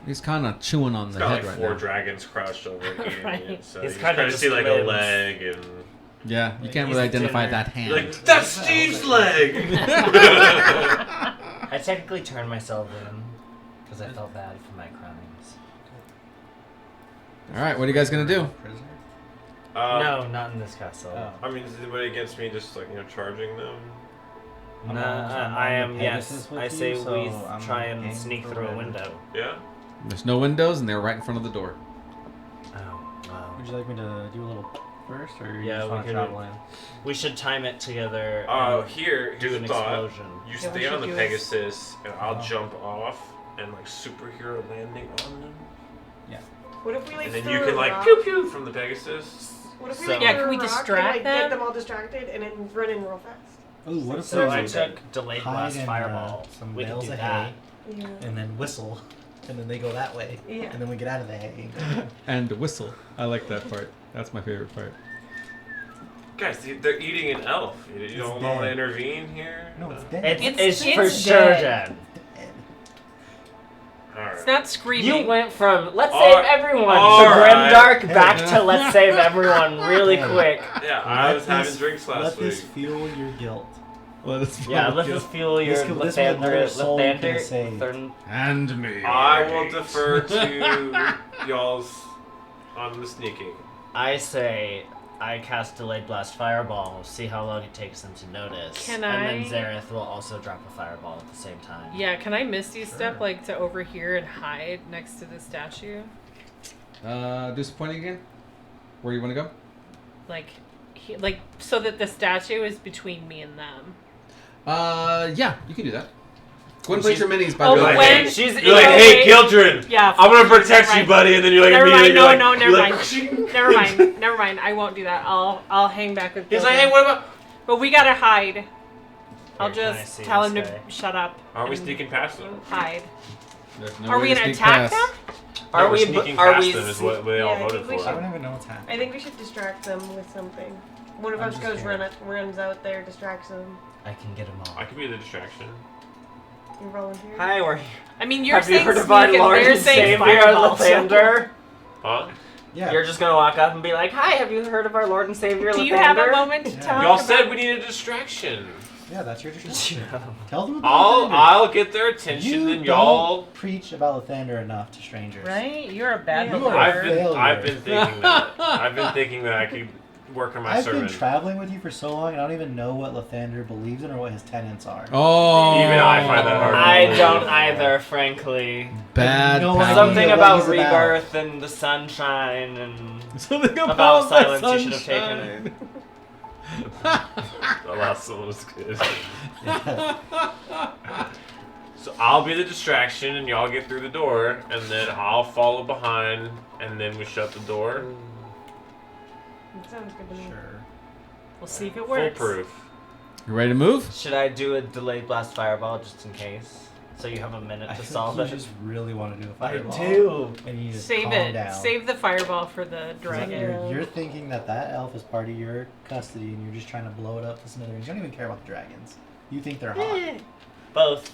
Speaker 1: he's kind of chewing on
Speaker 2: It's
Speaker 1: the
Speaker 2: got
Speaker 1: head
Speaker 2: like
Speaker 1: right
Speaker 2: 4
Speaker 1: now.
Speaker 2: dragons crouched over it eating
Speaker 5: Right.
Speaker 2: it. So
Speaker 3: He's
Speaker 2: you
Speaker 3: kinda
Speaker 2: kind of
Speaker 3: just
Speaker 2: see like a
Speaker 3: limbs.
Speaker 2: leg and...
Speaker 1: Yeah, you can't
Speaker 3: He's
Speaker 1: really
Speaker 3: a
Speaker 1: identify
Speaker 3: dinner.
Speaker 1: that hand.
Speaker 2: You're like, that's Steve's leg!
Speaker 3: I technically turned myself in, because I felt bad for my crimes.
Speaker 1: All right, what are you guys gonna do?
Speaker 4: Prisoner?
Speaker 3: No, not in this castle.
Speaker 4: Oh.
Speaker 2: I mean, is anybody against me just like, charging them?
Speaker 3: No,
Speaker 4: I'm
Speaker 3: I
Speaker 4: on
Speaker 3: am,
Speaker 4: the
Speaker 3: yes.
Speaker 4: Pegasus with
Speaker 3: I
Speaker 4: you,
Speaker 3: say
Speaker 4: so
Speaker 3: we
Speaker 4: I'm
Speaker 3: try and
Speaker 4: aiming
Speaker 3: sneak
Speaker 4: for
Speaker 3: through a
Speaker 4: red.
Speaker 3: window.
Speaker 2: Yeah?
Speaker 1: There's no windows, and they're right in front of the door.
Speaker 3: Oh, wow.
Speaker 4: Would you like me to do a little first, or you
Speaker 3: Yeah,
Speaker 4: just
Speaker 3: we
Speaker 4: want to
Speaker 3: could-
Speaker 4: travel in?
Speaker 3: We should time it together
Speaker 2: Oh,
Speaker 3: and
Speaker 2: here's
Speaker 3: do
Speaker 2: a
Speaker 3: an
Speaker 2: thought.
Speaker 3: explosion.
Speaker 2: You
Speaker 6: Yeah, we
Speaker 2: stay on
Speaker 6: should
Speaker 2: the
Speaker 6: do it.
Speaker 2: Pegasus, and I'll
Speaker 4: Oh.
Speaker 2: jump off and like superhero landing on them.
Speaker 6: What if we like
Speaker 2: And then
Speaker 6: threw
Speaker 2: you
Speaker 6: a
Speaker 2: can like
Speaker 6: rock?
Speaker 2: pew pew from the Pegasus.
Speaker 6: What if we
Speaker 3: So-
Speaker 6: like
Speaker 5: Yeah,
Speaker 6: threw
Speaker 5: can we
Speaker 6: a rock
Speaker 5: distract
Speaker 6: and, like,
Speaker 5: them?
Speaker 6: get them all distracted and then run in real fast?
Speaker 4: Ooh, what if
Speaker 3: So
Speaker 4: there's
Speaker 3: I
Speaker 4: a-
Speaker 3: took delayed
Speaker 4: hide
Speaker 3: blast
Speaker 4: in,
Speaker 3: fireball.
Speaker 4: some
Speaker 3: We can
Speaker 4: bales
Speaker 3: do
Speaker 4: of
Speaker 3: that.
Speaker 4: hay,
Speaker 6: Yeah.
Speaker 4: and then whistle, and then they go that way,
Speaker 6: Yeah.
Speaker 4: and then we get out of the hay.
Speaker 1: And whistle. I like that part. That's my favorite part.
Speaker 2: Guys, they're eating an elf. You don't want to
Speaker 4: dead.
Speaker 2: intervene here?
Speaker 4: No, it's dead.
Speaker 3: It's
Speaker 5: It's
Speaker 3: for sure
Speaker 5: dead.
Speaker 3: dead.
Speaker 2: Alright.
Speaker 5: It's not screaming.
Speaker 3: You went from let's
Speaker 2: All
Speaker 3: save
Speaker 2: right.
Speaker 3: everyone
Speaker 2: All
Speaker 3: to
Speaker 2: right.
Speaker 3: grimdark back to let's save everyone really
Speaker 4: Hey.
Speaker 3: quick.
Speaker 2: Yeah, I
Speaker 4: Let
Speaker 2: was having
Speaker 4: this-
Speaker 2: drinks last
Speaker 4: Let
Speaker 2: week.
Speaker 4: this fuel your guilt.
Speaker 1: Let us
Speaker 3: Yeah,
Speaker 1: roll
Speaker 3: let's
Speaker 1: kill.
Speaker 3: just fuel your
Speaker 4: This was another soul you could've saved.
Speaker 1: Hand me.
Speaker 2: I will defer to y'all's on the sneaking.
Speaker 3: I say I cast Delayed Blast Fireball, see how long it takes them to notice.
Speaker 5: Can
Speaker 3: and
Speaker 5: I-
Speaker 3: then Zareth will also drop a fireball at the same time.
Speaker 5: Yeah, can I Misty Step like to over here and hide next to the statue?
Speaker 1: Do some pointing again. Where do you want to go?
Speaker 5: Like, like so that the statue is between me and them.
Speaker 1: Yeah, you can do that. Go ahead and place your minis by
Speaker 5: Oh,
Speaker 1: the
Speaker 5: but
Speaker 1: way.
Speaker 5: when
Speaker 3: She's
Speaker 2: You're like, hey, Gildren,
Speaker 5: Yeah.
Speaker 2: I'm gonna protect
Speaker 5: Never
Speaker 2: you,
Speaker 5: mind.
Speaker 2: buddy, and then you're like,
Speaker 5: Never
Speaker 2: immediately
Speaker 5: mind.
Speaker 2: you're
Speaker 5: No,
Speaker 2: like,
Speaker 5: no,
Speaker 2: you're
Speaker 5: never
Speaker 2: like,
Speaker 5: mind. Never mind. Never mind. I won't do that. I'll hang back with.
Speaker 2: He's like,
Speaker 5: Gildan.
Speaker 2: hey, what about?
Speaker 5: But we gotta hide. I'll
Speaker 3: Here, can I
Speaker 5: just
Speaker 3: see
Speaker 5: tell
Speaker 3: this
Speaker 5: him to
Speaker 3: guy?
Speaker 5: shut up.
Speaker 2: Aren't we
Speaker 5: and
Speaker 2: sneaking past them?
Speaker 5: Hide.
Speaker 1: There's no
Speaker 5: Are
Speaker 1: way
Speaker 5: we
Speaker 1: to
Speaker 5: gonna
Speaker 1: sneak
Speaker 5: attack
Speaker 1: past.
Speaker 5: them?
Speaker 3: Are
Speaker 2: No,
Speaker 3: we?
Speaker 2: we're sneaking
Speaker 3: Are
Speaker 2: past
Speaker 3: we?
Speaker 2: them is what they all
Speaker 6: Yeah, I
Speaker 2: voted
Speaker 6: think we
Speaker 2: for.
Speaker 4: I don't even know what's happening.
Speaker 6: I think we should distract them with something. One of
Speaker 4: I'm
Speaker 6: us
Speaker 4: just
Speaker 6: goes
Speaker 4: scared.
Speaker 6: runs out there, distracts them.
Speaker 3: I can get them all.
Speaker 2: I could be the distraction.
Speaker 6: You volunteer.
Speaker 3: Hi, we're.
Speaker 5: I mean, you're
Speaker 3: Have you
Speaker 5: saying
Speaker 3: heard
Speaker 5: sneak
Speaker 3: of our
Speaker 5: and
Speaker 3: Lord
Speaker 5: they're
Speaker 3: and
Speaker 5: saying
Speaker 3: Savior,
Speaker 5: fireball. so-
Speaker 3: Lathander?
Speaker 2: Huh?
Speaker 4: Yeah.
Speaker 3: You're just gonna walk up and be like, "Hi, have you heard of our Lord and Savior,
Speaker 5: Do
Speaker 3: Lathander?"
Speaker 5: you have a moment to
Speaker 4: Yeah.
Speaker 5: talk
Speaker 2: Y'all
Speaker 5: about?
Speaker 2: said we need a distraction.
Speaker 4: Yeah, that's your distraction.
Speaker 3: Yeah.
Speaker 4: Tell them about Lathander.
Speaker 2: I'll get their attention,
Speaker 4: You
Speaker 2: and y'all.
Speaker 4: don't preach about Lathander enough to strangers.
Speaker 5: Right? You're a bad
Speaker 6: You
Speaker 5: believer.
Speaker 6: are
Speaker 2: I've been thinking that. I've been thinking that I could work on my
Speaker 4: I've
Speaker 2: sermon.
Speaker 4: been traveling with you for so long, and I don't even know what Lathander believes in or what his tenets are.
Speaker 1: Oh.
Speaker 2: Even I find that hard to
Speaker 3: I
Speaker 2: believe.
Speaker 3: don't either, frankly.
Speaker 1: Bad.
Speaker 4: No
Speaker 1: pal.
Speaker 4: idea
Speaker 3: Something
Speaker 4: what
Speaker 3: about
Speaker 4: he's about.
Speaker 3: rebirth and the sunshine and
Speaker 1: Something
Speaker 3: About
Speaker 1: about
Speaker 3: silence
Speaker 1: the
Speaker 3: you should have taken.
Speaker 2: The last one was good. So I'll be the distraction, and y'all get through the door, and then I'll follow behind, and then we shut the door.
Speaker 6: That sounds good to me.
Speaker 4: Sure.
Speaker 5: We'll see if it works.
Speaker 2: Foolproof.
Speaker 1: You ready to move?
Speaker 3: Should I do a delayed blast fireball just in case? So you have a minute
Speaker 4: I
Speaker 3: to
Speaker 4: think
Speaker 3: solve
Speaker 4: you
Speaker 3: it.
Speaker 4: just really want to do a
Speaker 3: I
Speaker 4: fireball.
Speaker 3: do.
Speaker 4: And you just
Speaker 5: Save
Speaker 4: calm
Speaker 5: it.
Speaker 4: down.
Speaker 5: Save the fireball for the
Speaker 4: It's like
Speaker 5: dragon.
Speaker 4: you're thinking that elf is part of your custody, and you're just trying to blow it up to smithereens. You don't even care about the dragons. You think they're hot.
Speaker 6: Eh.
Speaker 3: Both.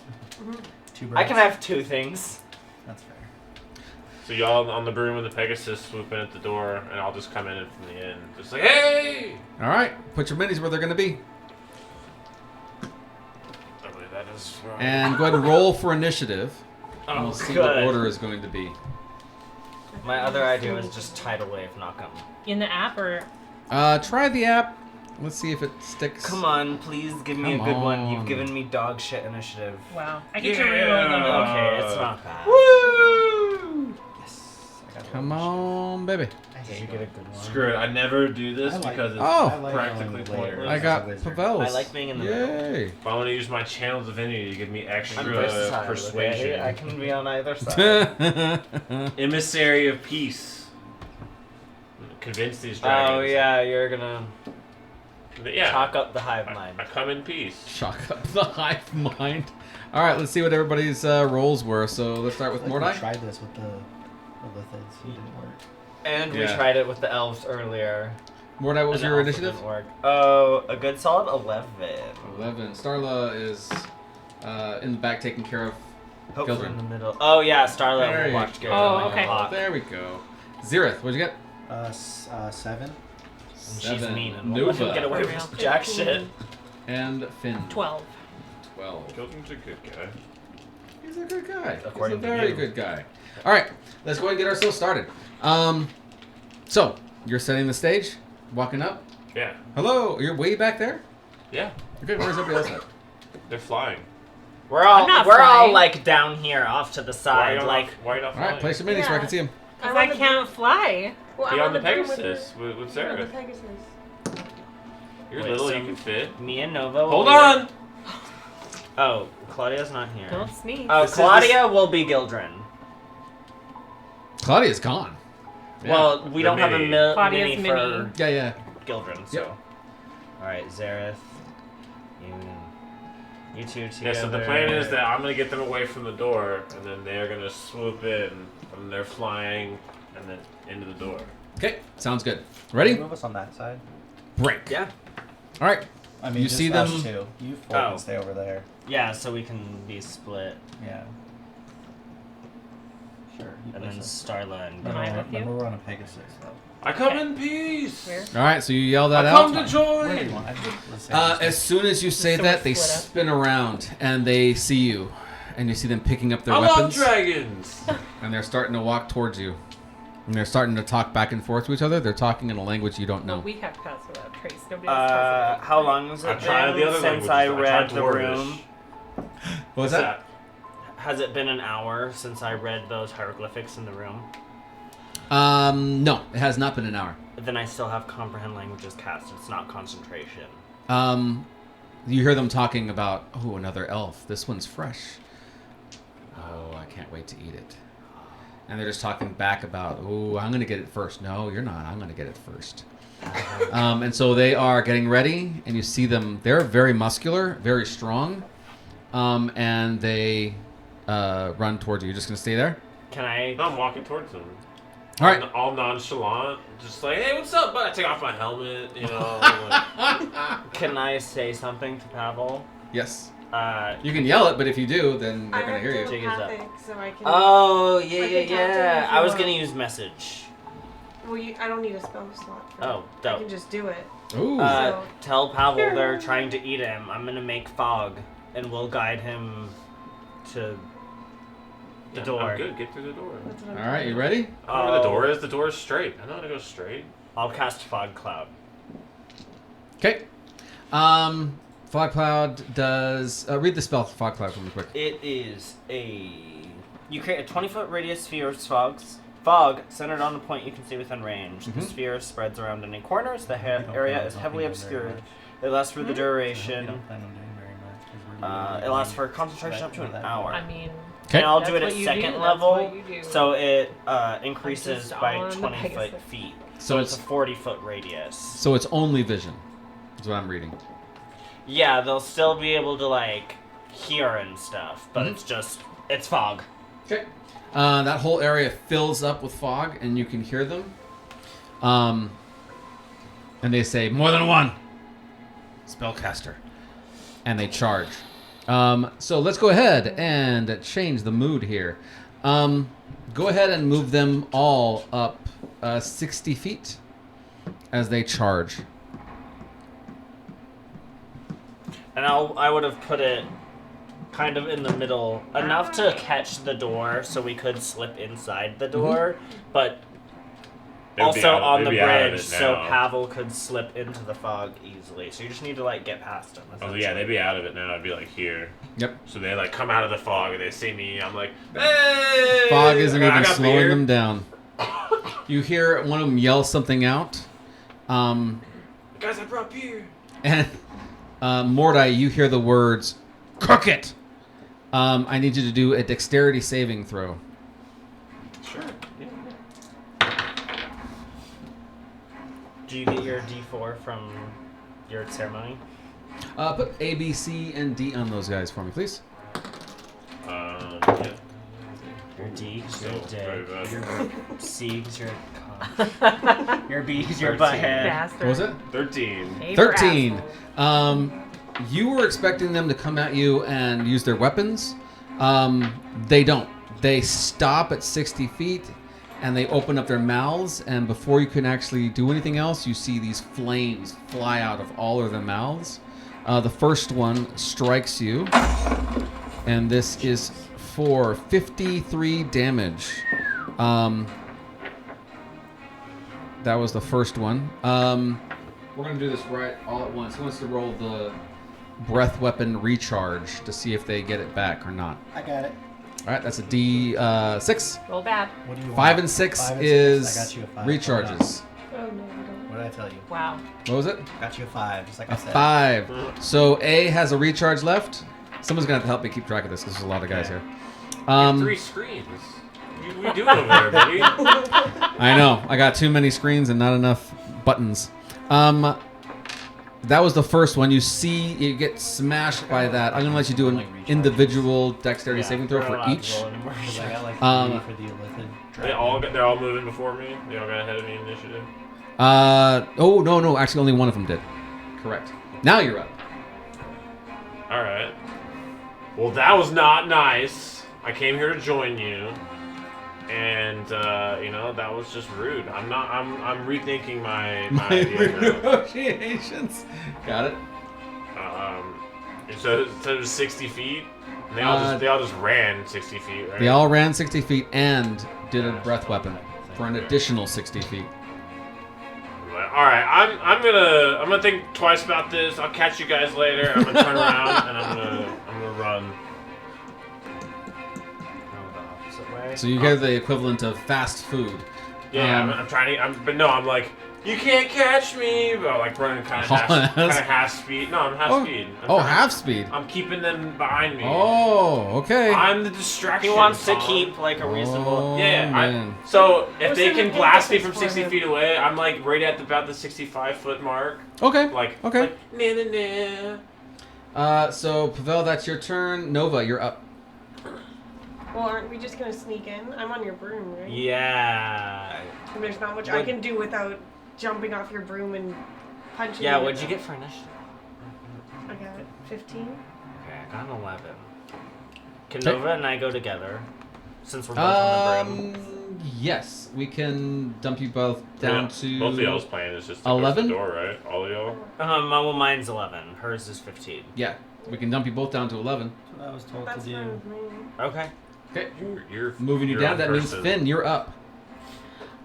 Speaker 4: Two
Speaker 3: I
Speaker 4: birds.
Speaker 3: can have two things.
Speaker 4: That's fair.
Speaker 2: So y'all on the broom and the Pegasus swoop in at the door, and I'll just come in from the end, just like, hey!
Speaker 1: All right. Put your minis where they're going to be.
Speaker 2: I believe that is wrong.
Speaker 1: And go ahead and roll for initiative. And
Speaker 3: Oh,
Speaker 1: we'll see
Speaker 3: good.
Speaker 1: what order is going to be.
Speaker 3: My other idea was just tidal wave knock 'em.
Speaker 5: In the app or
Speaker 1: Try the app. Let's see if it sticks.
Speaker 3: Come on, please give me
Speaker 1: Come
Speaker 3: a good one.
Speaker 1: on.
Speaker 3: You've given me dog shit initiative.
Speaker 5: wow. I get to reroll them.
Speaker 3: Okay, it's not bad.
Speaker 2: Woo!
Speaker 4: Yes. I got
Speaker 1: Come
Speaker 4: one.
Speaker 1: on, baby.
Speaker 4: I
Speaker 3: Did you
Speaker 4: hate
Speaker 3: get a
Speaker 4: going.
Speaker 3: good one?
Speaker 2: Screw it, I never do this
Speaker 4: I like-
Speaker 2: because it's
Speaker 1: Oh.
Speaker 4: I like
Speaker 2: practically
Speaker 4: going later.
Speaker 2: pointless.
Speaker 1: I got
Speaker 4: Wizard.
Speaker 1: Pavels.
Speaker 3: I like being in the middle.
Speaker 1: Yay.
Speaker 2: If I want to use my channel divinity to give me
Speaker 3: I'm
Speaker 2: extra
Speaker 3: versatile,
Speaker 2: persuasion.
Speaker 3: okay? I can be on either side.
Speaker 2: Emissary of peace. Convince these dragons.
Speaker 3: Oh yeah, you're gonna
Speaker 2: Yeah.
Speaker 3: chalk up the hive mind.
Speaker 2: I come in peace.
Speaker 1: Shock up the hive mind. All right, let's see what everybody's rolls were. So let's start with
Speaker 4: I feel like
Speaker 1: Mordai.
Speaker 4: we tried this with the lithids. It didn't work.
Speaker 3: And we
Speaker 1: Yeah.
Speaker 3: tried it with the elves earlier.
Speaker 1: Mordai, what was
Speaker 3: and it
Speaker 1: your
Speaker 3: also
Speaker 1: initiative?
Speaker 3: didn't work. Oh, a good solid 11.
Speaker 1: 11. Starla is in the back taking care of.
Speaker 3: Hopefully
Speaker 1: Gildren.
Speaker 3: in the middle. Oh yeah,
Speaker 1: There
Speaker 3: Starlight
Speaker 1: you
Speaker 3: watched
Speaker 1: go.
Speaker 3: Gildren
Speaker 5: Oh,
Speaker 3: like a
Speaker 5: okay.
Speaker 3: hawk.
Speaker 1: There we go. Zereth, what'd you get?
Speaker 4: 7.
Speaker 3: And she's
Speaker 1: 7.
Speaker 3: mean and won't let him
Speaker 1: Nova.
Speaker 3: get away
Speaker 5: For real.
Speaker 3: with jack shit.
Speaker 1: And Finn.
Speaker 5: 12.
Speaker 1: 12.
Speaker 2: Gildren's a good guy.
Speaker 1: He's a good guy.
Speaker 3: According
Speaker 1: He's
Speaker 3: to
Speaker 1: a very
Speaker 3: you.
Speaker 1: good guy. All right, let's go ahead and get ourselves started. So you're setting the stage, walking up.
Speaker 2: Yeah.
Speaker 1: Hello, you're way back there.
Speaker 2: Yeah.
Speaker 1: Okay, where's everybody else at?
Speaker 2: They're flying.
Speaker 3: We're all
Speaker 5: I'm not
Speaker 3: all
Speaker 5: flying.
Speaker 3: like down here off to the side, like
Speaker 2: why not
Speaker 1: All right,
Speaker 2: flying?
Speaker 1: place your minis so I can see them.
Speaker 5: Because I can't fly.
Speaker 6: Well,
Speaker 2: Be
Speaker 6: I'm
Speaker 2: on the
Speaker 6: broom with
Speaker 2: Pegasus with
Speaker 6: her. I'm on
Speaker 2: Sarah.
Speaker 6: the Pegasus.
Speaker 2: You're
Speaker 3: Wait,
Speaker 2: little,
Speaker 3: so-
Speaker 2: you can fit.
Speaker 3: me and Nova. will
Speaker 2: Hold
Speaker 3: be-
Speaker 2: on!
Speaker 3: Oh, Claudia's not here.
Speaker 5: Don't sneeze.
Speaker 3: Oh,
Speaker 2: This is-
Speaker 3: Claudia will be Gildren.
Speaker 1: Claudia's gone. Yeah.
Speaker 3: Well, we
Speaker 2: The
Speaker 3: don't have a
Speaker 2: mini.
Speaker 3: mini
Speaker 5: Claudia's
Speaker 3: for
Speaker 5: mini.
Speaker 1: Yeah.
Speaker 3: Gildren, so.
Speaker 1: Yep.
Speaker 3: Alright, Zareth. You two together.
Speaker 2: Yeah, so the plan is that I'm gonna get them away from the door, and then they're gonna swoop in, and they're flying, and then into the door.
Speaker 1: Okay, sounds good.
Speaker 4: Can
Speaker 1: Ready?
Speaker 4: you move us on that side?
Speaker 1: Break.
Speaker 3: Yeah.
Speaker 1: All right.
Speaker 4: I mean,
Speaker 1: You
Speaker 4: just
Speaker 1: see
Speaker 4: us
Speaker 1: them-
Speaker 4: two. You four
Speaker 3: Oh.
Speaker 4: can stay over there.
Speaker 3: Yeah, so we can be split.
Speaker 4: Yeah. Sure. You
Speaker 3: and
Speaker 4: place
Speaker 3: then
Speaker 4: us.
Speaker 3: Starla and
Speaker 5: Am I with you?
Speaker 4: Remember we're on a Pegasus. Though.
Speaker 2: I come
Speaker 5: Okay.
Speaker 2: in peace.
Speaker 5: Where?
Speaker 1: All right, so you yell that
Speaker 2: I
Speaker 1: out.
Speaker 2: come to
Speaker 4: Where do you
Speaker 2: join.
Speaker 4: want? Let's say
Speaker 1: As soon as you say
Speaker 5: so
Speaker 1: that,
Speaker 5: we're
Speaker 1: they
Speaker 5: split up.
Speaker 1: spin around and they see you, and you see them picking up their
Speaker 2: I love
Speaker 1: weapons,
Speaker 2: dragons.
Speaker 1: and they're starting to walk towards you, and they're starting to talk back and forth to each other. They're talking in a language you don't know.
Speaker 5: Well, we have pass without trace. Nobody else has it.
Speaker 3: How long has
Speaker 2: I
Speaker 3: it
Speaker 2: tried the
Speaker 3: been
Speaker 2: other
Speaker 3: since
Speaker 2: languages.
Speaker 3: I
Speaker 2: tried
Speaker 3: read the
Speaker 2: Dwarvish.
Speaker 3: room?
Speaker 1: What was that?
Speaker 3: Has it been an hour since I read those hieroglyphics in the room?
Speaker 1: No, it has not been an hour.
Speaker 3: Then I still have comprehend languages cast. It's not concentration.
Speaker 1: You hear them talking about, oh, another elf. This one's fresh. Oh, I can't wait to eat it. And they're just talking back about, oh, I'm going to get it first. No, you're not. I'm going to get it first. And so they are getting ready, and you see them. They're very muscular, very strong, and they run towards you. You're just going to stay there?
Speaker 3: Can I?
Speaker 2: No, I'm walking towards them.
Speaker 1: All right.
Speaker 2: All nonchalant, just like, hey, what's up? But I take off my helmet, you know. Like,
Speaker 3: Can I say something to Pavel?
Speaker 1: Yes.
Speaker 3: Uh,
Speaker 1: You can yell it, but if you do, then they're
Speaker 6: I
Speaker 1: going to
Speaker 6: have
Speaker 1: hear you.
Speaker 3: Take his up.
Speaker 6: telepathic, so I can.
Speaker 3: oh
Speaker 6: I
Speaker 3: yeah,
Speaker 6: can talk to him
Speaker 3: yeah.
Speaker 6: if you
Speaker 3: I was
Speaker 6: want.
Speaker 3: gonna use message.
Speaker 6: Well, I don't need a spell slot. For
Speaker 3: Oh,
Speaker 6: that. I
Speaker 3: dope.
Speaker 6: can just do it.
Speaker 1: Ooh.
Speaker 6: So-
Speaker 3: Tell Pavel they're trying to eat him. I'm gonna make fog, and we'll guide him to the
Speaker 2: yeah,
Speaker 3: door.
Speaker 2: I'm good. Get through the door.
Speaker 6: That's what I'm
Speaker 1: All right, you
Speaker 6: doing.
Speaker 1: ready?
Speaker 2: I know where the door is. The door is straight. I know how to go straight.
Speaker 3: I'll cast fog cloud.
Speaker 1: Okay. Fog Cloud does... read the spell Fog Cloud for me quick.
Speaker 3: It is you create a 20-foot radius sphere of fog centered on a point you can see within range. The
Speaker 1: Mhm.
Speaker 3: sphere spreads around any corners. The
Speaker 4: We don't plan
Speaker 3: area
Speaker 4: on
Speaker 3: is heavily
Speaker 4: helping them very
Speaker 3: obscured.
Speaker 4: much.
Speaker 3: It lasts for the
Speaker 4: We
Speaker 3: duration.
Speaker 4: don't plan on doing very much. 'Cause we're
Speaker 3: It lasts for concentration up to an hour.
Speaker 5: I mean,
Speaker 1: Okay.
Speaker 3: And I'll
Speaker 5: That's
Speaker 3: do it
Speaker 5: what
Speaker 3: at
Speaker 5: you
Speaker 3: second
Speaker 5: do, that's
Speaker 3: level,
Speaker 5: what you do.
Speaker 3: so it increases
Speaker 5: just
Speaker 3: by
Speaker 5: on the
Speaker 3: 20
Speaker 5: Pegasus.
Speaker 3: foot feet.
Speaker 1: So
Speaker 3: So it's a
Speaker 1: it's
Speaker 3: 40-foot radius.
Speaker 1: so it's only vision. Is what I'm reading.
Speaker 3: Yeah, they'll still be able to like hear and stuff, but
Speaker 1: Mhm.
Speaker 3: it's fog.
Speaker 1: Okay. That whole area fills up with fog, and you can hear them. And they say, more than one. Spellcaster. And they charge. So let's go ahead and change the mood here. Go ahead and move them all up 60 feet as they charge.
Speaker 3: And I would have put it kind of in the middle, enough to catch the door so we could slip inside the door, but
Speaker 2: They'd be
Speaker 3: also
Speaker 2: out-
Speaker 3: on
Speaker 2: they'd
Speaker 3: the
Speaker 2: be out of
Speaker 3: bridge
Speaker 2: it
Speaker 3: so
Speaker 2: now.
Speaker 3: Pavel could slip into the fog easily. So you just need to like get past him.
Speaker 2: Oh yeah, they'd be out of it now. I'd be like here.
Speaker 1: Yep.
Speaker 2: So they like come out of the fog and they see me. I'm like, hey!
Speaker 1: Fog isn't
Speaker 2: I
Speaker 1: even
Speaker 2: got
Speaker 1: slowing
Speaker 2: beer.
Speaker 1: them down. You hear one of them yell something out.
Speaker 2: Guys, I brought beer.
Speaker 1: And Mordai, you hear the words, "Cook it!" I need you to do a dexterity saving throw.
Speaker 2: Sure. Yeah.
Speaker 3: Do you get your D4 from your ceremony?
Speaker 1: Put A, B, C, and D on those guys for me, please.
Speaker 2: Yeah.
Speaker 3: Your D is
Speaker 2: So
Speaker 3: your
Speaker 2: very
Speaker 3: dick.
Speaker 2: bad.
Speaker 3: Your C is your cock. Your B is your
Speaker 2: 13.
Speaker 3: butthead.
Speaker 5: bastard.
Speaker 1: What was it?
Speaker 2: 13.
Speaker 5: A for
Speaker 1: 13.
Speaker 5: asshole.
Speaker 1: You were expecting them to come at you and use their weapons. They don't. They stop at 60 feet and they open up their mouths, and before you can actually do anything else, you see these flames fly out of all of their mouths. The first one strikes you, and this is for 53 damage. That was the first one. We're going to do this right all at once. Who wants to roll the breath weapon recharge to see if they get it back or not?
Speaker 4: I got it.
Speaker 1: All right, that's a D6.
Speaker 5: Roll bad.
Speaker 4: What do you want?
Speaker 1: 5 and 6
Speaker 4: 5 and
Speaker 1: is
Speaker 4: 6. I got you a 5.
Speaker 1: recharges.
Speaker 6: Oh no, you don't.
Speaker 4: What did I tell you?
Speaker 5: Wow.
Speaker 1: What was it?
Speaker 4: Got you a 5, just like I
Speaker 1: A
Speaker 4: said.
Speaker 1: 5. So A has a recharge left. Someone's going to have to help me keep track of this because there's a lot of guys here.
Speaker 2: 3 screens. What are you doing over there, buddy?
Speaker 1: I know. I got too many screens and not enough buttons. That was the first one. You see, you get smashed by that. I'm gonna let you do an individual dexterity saving throw for each.
Speaker 4: Because I got like 3 for the illithid.
Speaker 2: They're all moving before me. They all got ahead of me in initiative.
Speaker 1: Oh no, actually only one of them did. Correct. Now you're up.
Speaker 2: All right. Well, that was not nice. I came here to join you, and that was just rude. I'm rethinking my idea now.
Speaker 1: Negotiations. Got it.
Speaker 2: So it was 60 feet. And they all just ran 60 feet, right?
Speaker 1: They all ran 60 feet and did a breath weapon for an additional 60 feet.
Speaker 2: All right, I'm gonna think twice about this. I'll catch you guys later. I'm gonna turn around and I'm gonna run.
Speaker 3: Go the opposite way.
Speaker 1: So you get the equivalent of fast food.
Speaker 2: Yeah, I'm trying to. I'm like, you can't catch me. But I'm like running kind of half speed. No, I'm half speed.
Speaker 1: Half speed.
Speaker 2: I'm keeping them behind me.
Speaker 1: Oh, okay.
Speaker 2: I'm the distraction.
Speaker 3: He wants to
Speaker 2: Tom.
Speaker 3: keep like a reasonable.
Speaker 1: Oh, man.
Speaker 2: So if they
Speaker 6: Listen
Speaker 2: can
Speaker 6: to
Speaker 2: blast me
Speaker 6: emphasis
Speaker 2: from
Speaker 6: for
Speaker 2: 60
Speaker 6: him.
Speaker 2: feet away, I'm like right at about the 65-foot mark.
Speaker 1: Okay.
Speaker 2: Like
Speaker 1: Okay.
Speaker 2: Like, nah.
Speaker 1: So Pavel, that's your turn. Nova, you're up.
Speaker 6: Well, aren't we just gonna sneak in? I'm on your broom, right?
Speaker 3: Yeah.
Speaker 6: And there's not much I can do without jumping off your broom and punching.
Speaker 3: Yeah.
Speaker 6: you.
Speaker 3: What'd you get for initiative?
Speaker 6: I got 15.
Speaker 3: Okay, I got an 11. Can
Speaker 1: Okay.
Speaker 3: Nova and I go together? Since we're both on the broom.
Speaker 1: Yes, we can dump you both down to
Speaker 2: Both of y'all's plan is just to
Speaker 1: 11?
Speaker 2: go to the door, right? All of y'all.
Speaker 3: Well, mine's 11. Hers is 15.
Speaker 1: Yeah, we can dump you both down to 11.
Speaker 4: That's what I was told
Speaker 6: That's
Speaker 4: to
Speaker 6: fine
Speaker 4: do.
Speaker 6: with me.
Speaker 3: Okay.
Speaker 1: Okay,
Speaker 2: You're
Speaker 1: moving you
Speaker 2: you're
Speaker 1: down.
Speaker 2: on
Speaker 1: That means
Speaker 2: person.
Speaker 1: Finn, you're up.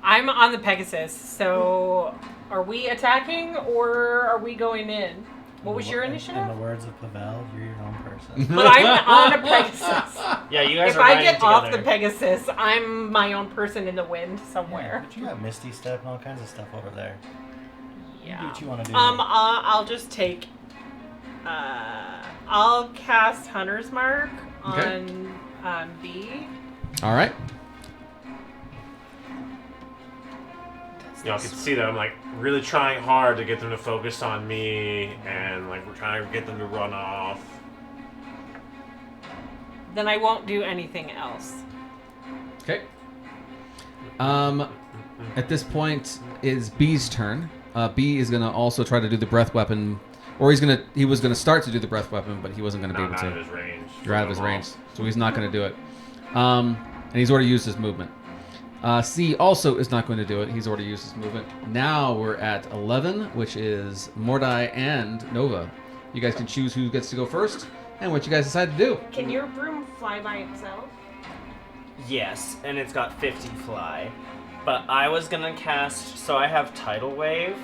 Speaker 5: I'm on the Pegasus. So, are we attacking or are we going in? What was your
Speaker 4: In
Speaker 5: initiative?
Speaker 4: the words of Pavel, you're your own person.
Speaker 5: But I'm on a Pegasus.
Speaker 3: Yeah, you guys
Speaker 5: If
Speaker 3: are
Speaker 5: I
Speaker 3: riding
Speaker 5: get
Speaker 3: together.
Speaker 5: off the Pegasus, I'm my own person in the wind somewhere.
Speaker 4: But you got Misty Step and all kinds of stuff over there. You do
Speaker 5: Yeah.
Speaker 4: what you want to do.
Speaker 5: I'll just take. I'll cast Hunter's Mark
Speaker 1: Okay.
Speaker 5: on B.
Speaker 1: All right.
Speaker 2: Y'all can see that I'm like really trying hard to get them to focus on me, and like we're trying to get them to run off.
Speaker 5: Then I won't do anything else.
Speaker 1: Okay. At this point is B's turn. B is gonna also try to do the breath weapon, or he was gonna start to do the breath weapon, but he wasn't gonna be
Speaker 2: Not
Speaker 1: able
Speaker 2: out of
Speaker 1: to.
Speaker 2: his range.
Speaker 1: You're out of his range, so he's not gonna do it. And he's already used his movement. C also is not going to do it. He's already used his movement. Now we're at 11, which is Mordai and Nova. You guys can choose who gets to go first and what you guys decide to do.
Speaker 6: Can your broom fly by itself?
Speaker 3: Yes, and it's got 50 fly. But I was gonna cast. So I have Tidal Wave.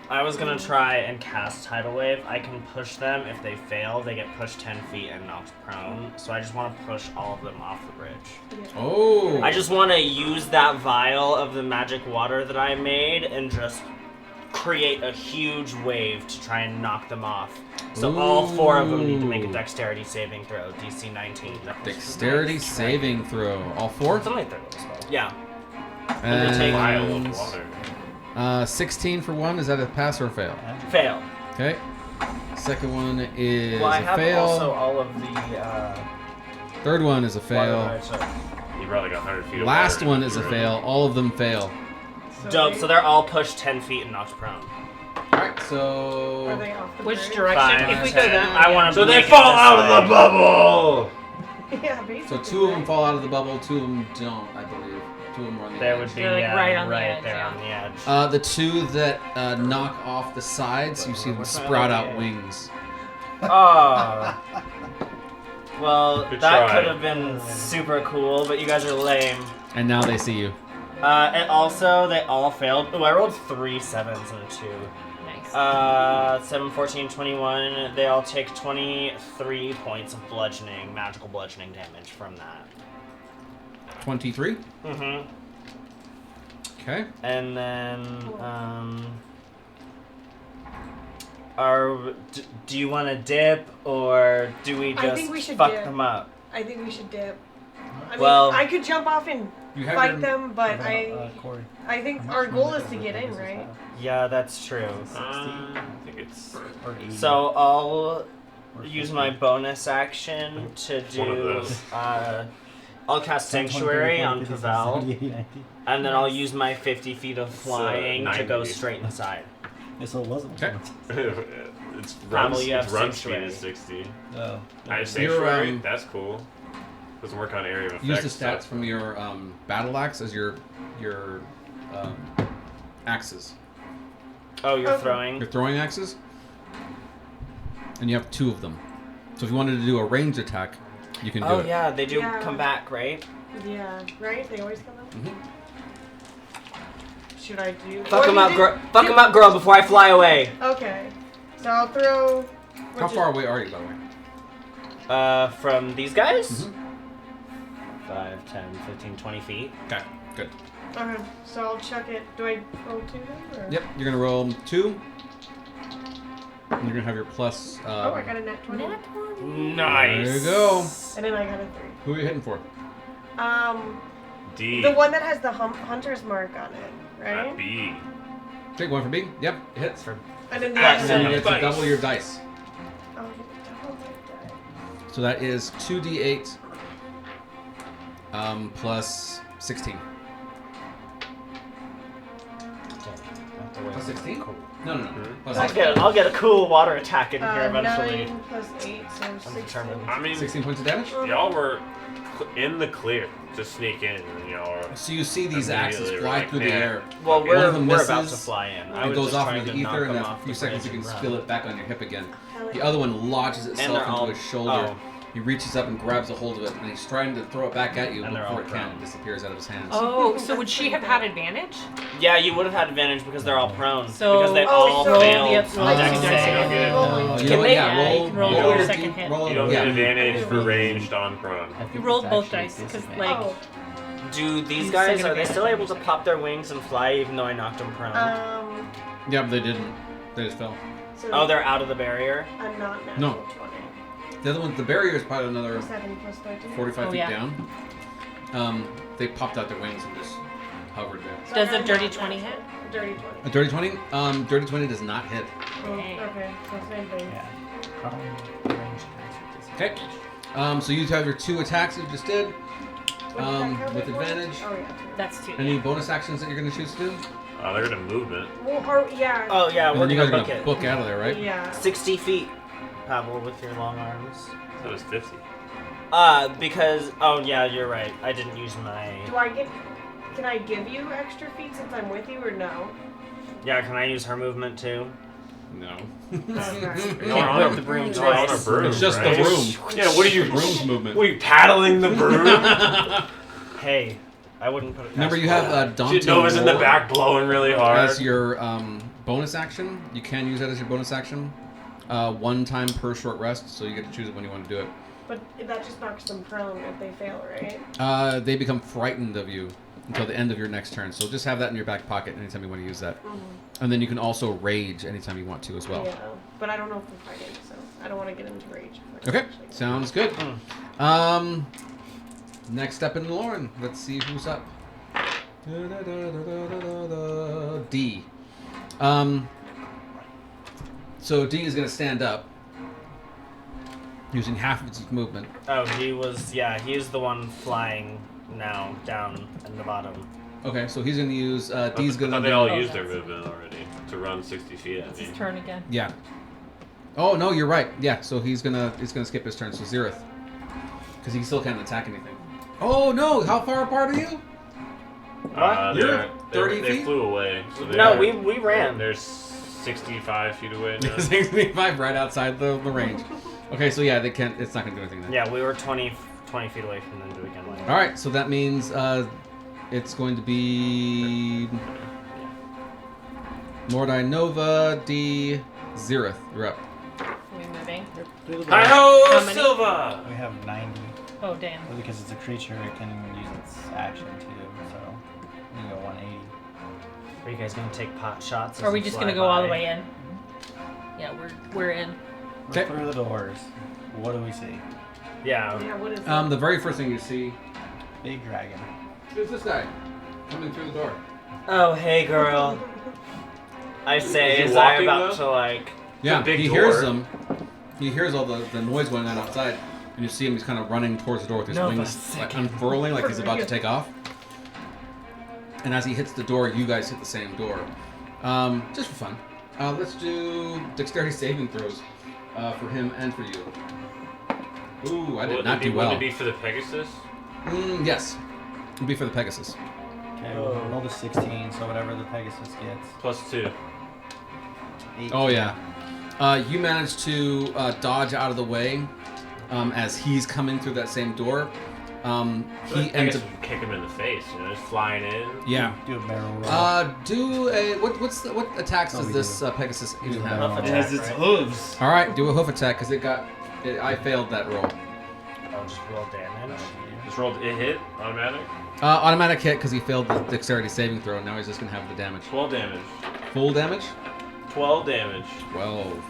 Speaker 3: I was gonna try and cast Tidal Wave. I can push them. If they fail, they get pushed 10 feet and knocked prone. So I just want to push all of them off the bridge.
Speaker 1: Oh.
Speaker 3: I just want to use that vial of the magic water that I made and just create a huge wave to try and knock them off. So all 4 of them need to make a
Speaker 1: Ooh.
Speaker 3: dexterity saving throw, DC 19.
Speaker 1: Dexterity
Speaker 3: Nice.
Speaker 1: saving throw. All 4?
Speaker 3: It's only a third level spell. Yeah. And they take
Speaker 2: Vial of
Speaker 1: And
Speaker 2: water.
Speaker 1: 16 for one. Is that a pass or a fail?
Speaker 3: Fail.
Speaker 1: Okay. Second one is
Speaker 3: Well, I
Speaker 1: a
Speaker 3: have
Speaker 1: fail.
Speaker 3: also all of the
Speaker 1: Third one is a
Speaker 3: water
Speaker 1: fail.
Speaker 3: that I took.
Speaker 2: You brought like 100 feet of
Speaker 1: Last
Speaker 2: water.
Speaker 1: one is a fail. All of them fail.
Speaker 3: Dope. So they're all pushed 10 feet and knocked prone.
Speaker 1: All right.
Speaker 6: Are
Speaker 1: So
Speaker 6: they off the
Speaker 5: Which
Speaker 6: bridge?
Speaker 5: direction?
Speaker 3: 5,
Speaker 5: If we go
Speaker 3: 10.
Speaker 5: that
Speaker 3: I
Speaker 5: way.
Speaker 3: want to.
Speaker 2: So they fall out of the bubble!
Speaker 6: Yeah, basically.
Speaker 1: so 2 of them fall out of the bubble. 2 of them don't, I believe. 2 of them are on the
Speaker 3: There
Speaker 1: edge.
Speaker 3: would be
Speaker 5: They're, like, right on the edge,
Speaker 3: there
Speaker 5: yeah.
Speaker 3: on the edge.
Speaker 1: The 2 that knock off the sides, you see them
Speaker 3: What's my
Speaker 1: sprout
Speaker 3: idea?
Speaker 1: out wings.
Speaker 3: Oh. Well,
Speaker 2: Good
Speaker 3: that
Speaker 2: try.
Speaker 3: could have been super cool, but you guys are lame.
Speaker 1: And now they see you.
Speaker 3: And also, they all failed. Oh, I rolled 3 7s and a 2.
Speaker 5: Nice.
Speaker 3: 7, 14, 21. They all take 23 points of bludgeoning, magical bludgeoning damage from that.
Speaker 1: 23.
Speaker 3: Mm-hmm.
Speaker 1: Okay.
Speaker 3: And then, do you want to dip, or do we
Speaker 6: I
Speaker 3: just
Speaker 6: think we should
Speaker 3: fuck
Speaker 6: dip.
Speaker 3: them up?
Speaker 6: I think we should dip. I mean,
Speaker 3: Well-
Speaker 6: I could jump off and
Speaker 1: You have
Speaker 6: fight
Speaker 1: your-
Speaker 6: them, but
Speaker 4: Corey.
Speaker 6: I think our goal is to get in, right?
Speaker 3: Yeah, that's true.
Speaker 2: I think it's
Speaker 4: Or 80.
Speaker 3: So I'll
Speaker 4: Or
Speaker 3: use
Speaker 4: 50.
Speaker 3: my bonus action to
Speaker 2: One of
Speaker 3: do.
Speaker 2: those.
Speaker 3: I'll cast
Speaker 4: 10, 20,
Speaker 3: Sanctuary
Speaker 4: 30,
Speaker 3: on
Speaker 4: 40, 50,
Speaker 3: Pavel,
Speaker 4: 60, 70, 80, 90.
Speaker 3: and then I'll use my 50 feet of flying to go
Speaker 2: 90.
Speaker 3: straight inside.
Speaker 4: Yeah, so it wasn't.
Speaker 1: Okay.
Speaker 2: it's run,
Speaker 3: Pavel, you have
Speaker 2: its run speed
Speaker 3: Sanctuary.
Speaker 2: is 60.
Speaker 4: Oh.
Speaker 2: I have
Speaker 1: You're,
Speaker 2: Sanctuary. That's cool. Doesn't work on area of effect.
Speaker 1: Use the stats from your battle axe as your axes.
Speaker 3: Oh, you're
Speaker 6: Okay.
Speaker 3: throwing.
Speaker 1: Your throwing axes. And you have 2 of them. So if you wanted to do a ranged attack, you can do
Speaker 3: Oh
Speaker 1: it.
Speaker 3: yeah, they do
Speaker 6: Yeah.
Speaker 3: come back, right?
Speaker 6: Yeah, right? They always come up.
Speaker 1: Mhm.
Speaker 6: Should I do?
Speaker 3: Fuck
Speaker 6: or
Speaker 3: him
Speaker 6: you
Speaker 3: up,
Speaker 6: did-
Speaker 3: girl. Fuck him up, girl, before I fly away.
Speaker 6: Okay. So I'll throw.
Speaker 1: How far away are you, by the way?
Speaker 3: From these guys?
Speaker 1: Mhm.
Speaker 3: 5, 10, 15, 20 feet.
Speaker 1: Okay, good.
Speaker 6: Okay, so I'll chuck it. Do I roll 2 then? Or?
Speaker 1: Yep, you're gonna roll 2. And you're gonna have your plus.
Speaker 6: Oh, I got a net 20.
Speaker 3: Nice.
Speaker 1: There you go.
Speaker 6: And then I got a 3.
Speaker 1: Who are you hitting for?
Speaker 2: D.
Speaker 6: The one that has the hunter's mark on it, right?
Speaker 2: B.
Speaker 1: Take one for B. Yep, it hits.
Speaker 3: For
Speaker 6: And then the
Speaker 3: Ah,
Speaker 6: other
Speaker 1: And then you
Speaker 6: one.
Speaker 1: get to
Speaker 2: Dice.
Speaker 1: double your dice.
Speaker 6: Oh, double my die.
Speaker 1: So that is 2d8 plus 16. Plus 16? No. Plus
Speaker 3: I'll
Speaker 1: 16.
Speaker 3: get a cool water attack in here eventually.
Speaker 6: 9 plus 8, so 16.
Speaker 3: determined.
Speaker 2: I mean,
Speaker 1: 16 points of damage?
Speaker 2: y'all were in the clear to sneak in, and y'all are.
Speaker 1: So you see these axes
Speaker 2: Immediately,
Speaker 1: fly
Speaker 2: right?
Speaker 1: through the
Speaker 2: Yeah.
Speaker 1: air.
Speaker 3: Well,
Speaker 1: One of them
Speaker 3: we're about to
Speaker 1: misses,
Speaker 3: fly in. I
Speaker 1: It
Speaker 3: was
Speaker 1: goes
Speaker 3: just
Speaker 1: off
Speaker 3: trying
Speaker 1: into
Speaker 3: to
Speaker 1: the
Speaker 3: knock
Speaker 1: ether, and
Speaker 3: them
Speaker 1: in a
Speaker 3: off
Speaker 1: few
Speaker 3: the
Speaker 1: seconds you
Speaker 3: bridge
Speaker 1: can
Speaker 3: and
Speaker 1: feel
Speaker 3: run.
Speaker 1: it back on your hip again.
Speaker 6: Hell
Speaker 1: The
Speaker 6: yeah.
Speaker 1: other one lodges itself
Speaker 3: they're
Speaker 1: into
Speaker 3: all-
Speaker 1: his shoulder.
Speaker 3: oh.
Speaker 1: He reaches up and grabs a hold of it, and he's trying to throw it back at you,
Speaker 3: And
Speaker 1: but
Speaker 3: they're
Speaker 1: before
Speaker 3: all
Speaker 1: it can,
Speaker 3: prone.
Speaker 1: it disappears out of his hands.
Speaker 5: Oh, so would she have had advantage?
Speaker 3: Yeah, you would have had advantage because they're all prone.
Speaker 5: So-
Speaker 3: because they
Speaker 6: Oh,
Speaker 3: all
Speaker 6: so-
Speaker 3: failed.
Speaker 5: Yep, roll
Speaker 1: Oh.
Speaker 5: two dice again.
Speaker 2: Okay.
Speaker 6: Roll
Speaker 1: You
Speaker 6: one.
Speaker 1: know what?
Speaker 3: make-
Speaker 1: Yeah,
Speaker 5: yeah, you
Speaker 1: roll,
Speaker 5: can roll
Speaker 1: roll
Speaker 2: your
Speaker 1: your
Speaker 5: second
Speaker 1: D-
Speaker 5: hit.
Speaker 1: roll-
Speaker 2: You don't
Speaker 1: yeah.
Speaker 2: get advantage for
Speaker 4: Yeah.
Speaker 2: ranged on prone.
Speaker 7: I think
Speaker 5: You rolled
Speaker 7: it's
Speaker 5: both
Speaker 7: actually
Speaker 5: dice, 'cause,
Speaker 7: disadvantage.
Speaker 5: like-
Speaker 6: Oh,
Speaker 3: Do these
Speaker 5: Use
Speaker 3: guys,
Speaker 5: second
Speaker 3: are they still
Speaker 5: advantage.
Speaker 3: able to pop their wings and fly even though I knocked them prone?
Speaker 1: Yeah, but they didn't. They just fell.
Speaker 6: so
Speaker 3: Oh, they're out of the barrier?
Speaker 6: I'm not natural
Speaker 1: No.
Speaker 6: 20.
Speaker 1: The other one, the barrier is probably another
Speaker 6: 7 plus 13.
Speaker 1: 45
Speaker 5: Oh,
Speaker 1: feet
Speaker 5: yeah.
Speaker 1: down. They popped out their wings and just hovered there.
Speaker 6: So
Speaker 5: Does
Speaker 6: I
Speaker 5: a
Speaker 6: got
Speaker 5: dirty
Speaker 6: not
Speaker 5: 20
Speaker 6: natural.
Speaker 5: hit?
Speaker 6: Dirty 20.
Speaker 1: A dirty 20? Dirty 20 does not hit.
Speaker 6: Oh,
Speaker 5: Dang.
Speaker 6: okay, so same thing.
Speaker 4: Yeah. Prone range attacks with
Speaker 1: Okay. So you have your 2 attacks that you just did.
Speaker 6: What did that count
Speaker 1: With
Speaker 6: as one?
Speaker 1: advantage.
Speaker 6: Oh, yeah.
Speaker 5: That's 2.
Speaker 1: Any bonus actions that you're going to choose to do?
Speaker 2: They're gonna movement.
Speaker 6: Well, or, yeah.
Speaker 3: Oh, yeah,
Speaker 1: And
Speaker 3: we're
Speaker 1: then you guys
Speaker 3: gonna
Speaker 1: are
Speaker 3: book
Speaker 1: going
Speaker 3: it.
Speaker 1: to book out of there, right?
Speaker 6: Yeah.
Speaker 3: 60 feet, Pavel, with your long arms.
Speaker 2: That was 50.
Speaker 3: Because, oh yeah, you're right. I didn't use my...
Speaker 6: Can I give you extra feet since I'm with you, or no?
Speaker 3: Yeah, can I use her movement too?
Speaker 1: No.
Speaker 6: Okay.
Speaker 2: You're on
Speaker 3: whip
Speaker 2: a
Speaker 3: the broom
Speaker 2: you're on a
Speaker 3: twice.
Speaker 2: broom.
Speaker 1: It's just
Speaker 2: right?
Speaker 1: the broom.
Speaker 2: Yeah, what are you?
Speaker 1: Broom's movement.
Speaker 2: What are you paddling the broom?
Speaker 3: Hey, I wouldn't put it past
Speaker 1: Remember, you have Daunting
Speaker 2: Nova's in the
Speaker 1: Roar
Speaker 2: back blowing really hard.
Speaker 1: as your bonus action. You can use that as your bonus action. 1 time per short rest, so you get to choose it when you want to do it.
Speaker 6: But that just knocks them prone if they fail, right?
Speaker 1: They become frightened of you until the end of your next turn. So just have that in your back pocket anytime you want to use that. And then you can also rage anytime you want to as well.
Speaker 6: Yeah. But I don't know if they're fighting, so I don't want to get into rage.
Speaker 1: Okay, sounds good. Next up in Lauren. Let's see who's up. D. So D is going to stand up using half of its movement.
Speaker 3: Oh, he's the one flying now, down in the bottom.
Speaker 1: Okay, so he's going to use D's
Speaker 2: I
Speaker 1: going
Speaker 2: thought
Speaker 1: to
Speaker 2: they all
Speaker 5: Oh,
Speaker 2: used their
Speaker 5: that's-
Speaker 2: movement already to run 60 feet at
Speaker 5: It's
Speaker 2: me.
Speaker 5: his turn again.
Speaker 1: Yeah. Oh no, you're right. Yeah, so he's gonna skip his turn. So Zerith, because he still can't attack anything. Oh no! How far apart are you? You're 30
Speaker 2: they
Speaker 1: feet?
Speaker 2: flew away. So
Speaker 3: No,
Speaker 2: they're-
Speaker 3: we ran.
Speaker 2: They're 65 feet away now.
Speaker 1: 65, right outside the range. Okay, so yeah, they can't. It's not gonna do anything then.
Speaker 3: Yeah, we were 20 feet away from them to begin with.
Speaker 1: All right, so that means it's going to be Mordai Nova D Zerith. You're up.
Speaker 5: Are we moving?
Speaker 4: Through the
Speaker 2: Hi
Speaker 4: door.
Speaker 2: ho,
Speaker 5: How many?
Speaker 2: Silva!
Speaker 4: We have 90.
Speaker 5: Oh, damn.
Speaker 4: Well, because it's a creature, it can use its action too, so you can go 180.
Speaker 3: Are you guys gonna take pot shots?
Speaker 5: Are we just gonna go all the way in? Yeah, we're in.
Speaker 1: Okay.
Speaker 4: We're through the doors. What do we see?
Speaker 3: Yeah.
Speaker 6: Yeah, what is that?
Speaker 1: The very first thing you see
Speaker 4: Big dragon.
Speaker 1: is this guy coming through the door.
Speaker 3: Oh, hey, girl. I say,
Speaker 2: Is he
Speaker 3: as I
Speaker 2: walking,
Speaker 3: about
Speaker 2: though?
Speaker 3: to like.
Speaker 1: Yeah,
Speaker 2: big
Speaker 1: he
Speaker 2: door.
Speaker 1: hears them. He hears all the noise going on outside, and you see him. He's kind of running towards the door with his
Speaker 3: No,
Speaker 1: wings
Speaker 3: but
Speaker 1: like
Speaker 3: second.
Speaker 1: unfurling, like he's about to take off. And as he hits the door, you guys hit the same door, just for fun. Let's do dexterity saving throws for him and for you. Ooh, I did
Speaker 2: Would
Speaker 1: not
Speaker 2: it be,
Speaker 1: do well.
Speaker 2: Would it be for the Pegasus?
Speaker 1: Yes. It'll be for the Pegasus.
Speaker 4: Okay, well, roll a 16, so whatever the Pegasus gets.
Speaker 2: +2.
Speaker 4: 18.
Speaker 1: Oh, yeah. You managed to dodge out of the way as he's coming through that same door. He ends up...
Speaker 2: kick him in the face, just flying in.
Speaker 1: Yeah.
Speaker 4: Do a barrel roll.
Speaker 1: Do a... What attacks does this Pegasus even have?
Speaker 3: Hoof
Speaker 7: It
Speaker 3: attack,
Speaker 7: has its
Speaker 3: right?
Speaker 7: hooves.
Speaker 1: All right, do a hoof attack because I failed that roll.
Speaker 3: I'll just roll damage.
Speaker 2: Just rolled it hit, automatic.
Speaker 1: Automatic hit because he failed the dexterity saving throw. Now he's just gonna have the damage.
Speaker 2: 12 damage.
Speaker 1: Full damage.
Speaker 2: 12 damage.
Speaker 1: 12.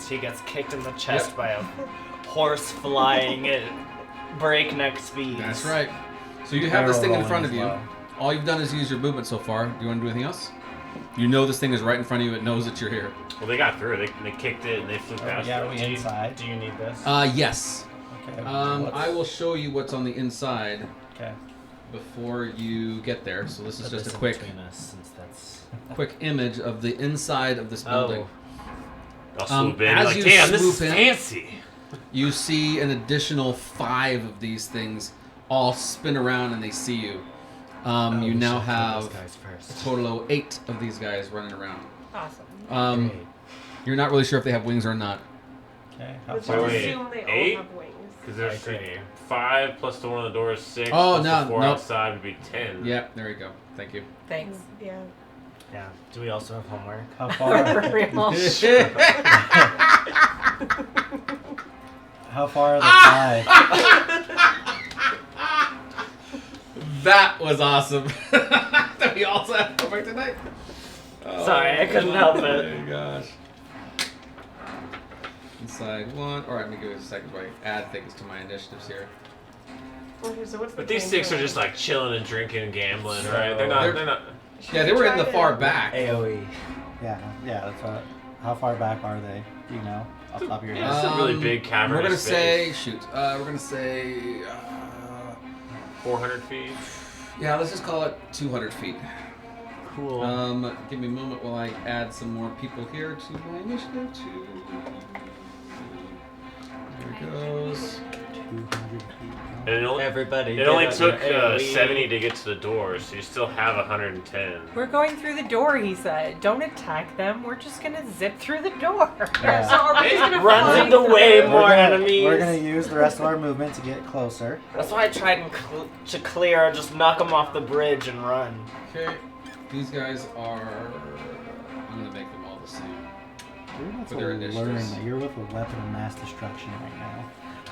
Speaker 3: He gets kicked in the chest by a horse flying at breakneck speeds.
Speaker 1: That's right. So you have this thing in
Speaker 4: Barrel
Speaker 1: front of you.
Speaker 4: rolling as
Speaker 1: All you've done is use your movement so far. Do you want to do anything else? You know this thing is right in front of you. It knows that you're here.
Speaker 2: Well, they got through. They kicked it and they flew
Speaker 4: Oh,
Speaker 2: past
Speaker 4: yeah,
Speaker 2: it.
Speaker 4: we inside.
Speaker 3: Do you need this?
Speaker 1: Yes.
Speaker 4: Okay.
Speaker 1: I will show you what's on the inside
Speaker 4: Okay.
Speaker 1: before you get there. So this is
Speaker 3: Put
Speaker 1: just
Speaker 3: this
Speaker 1: a
Speaker 3: in
Speaker 1: quick
Speaker 3: between us, since that's
Speaker 1: quick image of the inside of this building.
Speaker 2: I'll swoop in.
Speaker 1: as
Speaker 2: Like,
Speaker 1: you
Speaker 2: damn, this is
Speaker 1: swoop in-
Speaker 2: fancy.
Speaker 1: You see an additional 5 of these things all spin around and they see you. You now have a total of 8 of these guys running around.
Speaker 5: Awesome.
Speaker 1: You're not really sure if they have wings or not.
Speaker 4: Okay. How
Speaker 6: Let's
Speaker 4: far?
Speaker 6: just
Speaker 2: Wait,
Speaker 6: assume they
Speaker 2: 8?
Speaker 6: all have wings.
Speaker 2: Because there's
Speaker 3: I agree.
Speaker 2: 5 plus the one on the door is 6.
Speaker 1: Oh,
Speaker 2: plus
Speaker 1: no,
Speaker 2: the 4
Speaker 1: nope.
Speaker 2: outside would be 10.
Speaker 1: Yeah, there you go. Thank you.
Speaker 5: Thanks.
Speaker 6: Yeah.
Speaker 3: Yeah. Do we also have homework?
Speaker 4: How far?
Speaker 5: For real.
Speaker 4: How far are the 5?
Speaker 1: That was awesome. That we also have homework tonight. Oh,
Speaker 3: Sorry, I couldn't help it.
Speaker 1: Oh my gosh. Inside 1. Alright, let me give it a second while I add things to my initiatives here.
Speaker 6: Okay, so what's the
Speaker 2: But these
Speaker 6: game
Speaker 2: 6 are
Speaker 6: plan?
Speaker 2: just like chilling and drinking and gambling,
Speaker 3: So-
Speaker 2: right? They're not.
Speaker 1: They're-
Speaker 2: They're not.
Speaker 6: Should
Speaker 1: Yeah,
Speaker 6: we
Speaker 1: they were in
Speaker 6: try
Speaker 1: the
Speaker 6: to-
Speaker 1: far back.
Speaker 7: AOE.
Speaker 4: Yeah, that's what. How far back are they? Do you know off the top of your
Speaker 2: Yeah,
Speaker 4: head?
Speaker 2: it's a really big cavernous
Speaker 1: We're gonna
Speaker 2: space.
Speaker 1: say, we're gonna say,
Speaker 2: 400 feet.
Speaker 1: yeah, let's just call it 200 feet.
Speaker 3: Cool.
Speaker 1: Give me a moment while I add some more people here to my initiative. There it goes.
Speaker 4: 200 feet.
Speaker 2: And it only,
Speaker 7: Everybody.
Speaker 2: it
Speaker 7: get
Speaker 2: only
Speaker 7: out
Speaker 2: took
Speaker 7: your AOE.
Speaker 2: 70 to get to the door, so you still have 110.
Speaker 5: We're going through the door, he said. Don't attack them. We're just gonna zip through the door.
Speaker 4: Yeah.
Speaker 6: So are we just gonna
Speaker 3: Runs
Speaker 6: fly
Speaker 3: into
Speaker 6: through?
Speaker 3: way more
Speaker 4: We're gonna-
Speaker 3: enemies.
Speaker 4: We're gonna use the rest of our movement to get closer.
Speaker 3: That's why I tried to clear, just knock them off the bridge and run.
Speaker 1: Okay, these guys are. I'm gonna make them all the same.
Speaker 4: You're about
Speaker 1: For
Speaker 4: to
Speaker 1: their
Speaker 4: learn
Speaker 1: initiatives.
Speaker 4: that you're with a weapon of mass destruction right now.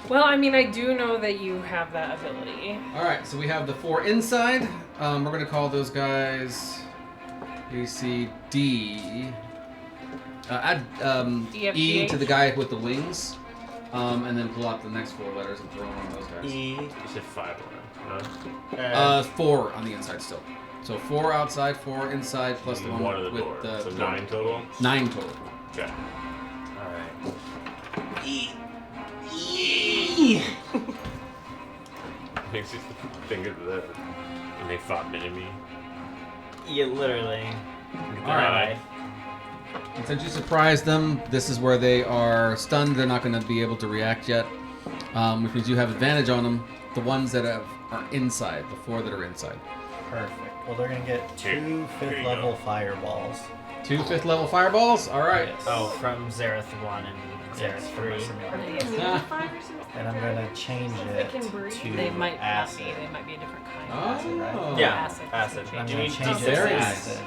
Speaker 5: Well, I mean, I do know that you have that ability.
Speaker 1: All right, so we have the 4 inside. We're gonna call those guys A, C, D. Add
Speaker 5: D, F, G,
Speaker 1: E
Speaker 5: H.
Speaker 1: to the guy with the wings, and then pull out the next 4 letters and throw them on those guys.
Speaker 3: E.
Speaker 2: You said 5 on
Speaker 1: 4 on the inside still. So 4 outside, 4 inside, plus the one
Speaker 2: one of the
Speaker 1: with
Speaker 2: door.
Speaker 1: the
Speaker 2: So
Speaker 1: door.
Speaker 2: 9 total.
Speaker 1: 9 total.
Speaker 2: Okay.
Speaker 3: Alright.
Speaker 2: Makes you think of the when they fought Minimi.
Speaker 3: You literally.
Speaker 1: Alright. And since you surprised them, this is where they are stunned. They're not going to be able to react yet, which means you have advantage on them. The ones that are inside, the 4 that are inside.
Speaker 4: Perfect. Well, they're gonna get 2
Speaker 2: Here you
Speaker 4: 5th
Speaker 2: go.
Speaker 4: level fireballs.
Speaker 1: 2 5th level fireballs. All right.
Speaker 4: Yes.
Speaker 3: Oh, from Zareth 1 and
Speaker 4: Yes,
Speaker 3: Zareth
Speaker 4: from
Speaker 3: 3.
Speaker 4: my
Speaker 6: Are
Speaker 4: simulator.
Speaker 6: they immune to fire or something?
Speaker 4: And I'm gonna change
Speaker 6: They
Speaker 4: it
Speaker 6: can breathe.
Speaker 4: to
Speaker 5: They might
Speaker 4: acid.
Speaker 5: not be. They might be a different kind.
Speaker 1: Oh.
Speaker 3: Yeah,
Speaker 5: Acid.
Speaker 3: acid.
Speaker 4: I'm
Speaker 3: Do you
Speaker 4: gonna
Speaker 3: need
Speaker 4: change
Speaker 3: D6?
Speaker 4: it
Speaker 1: Very
Speaker 4: to
Speaker 1: nice.
Speaker 4: acid.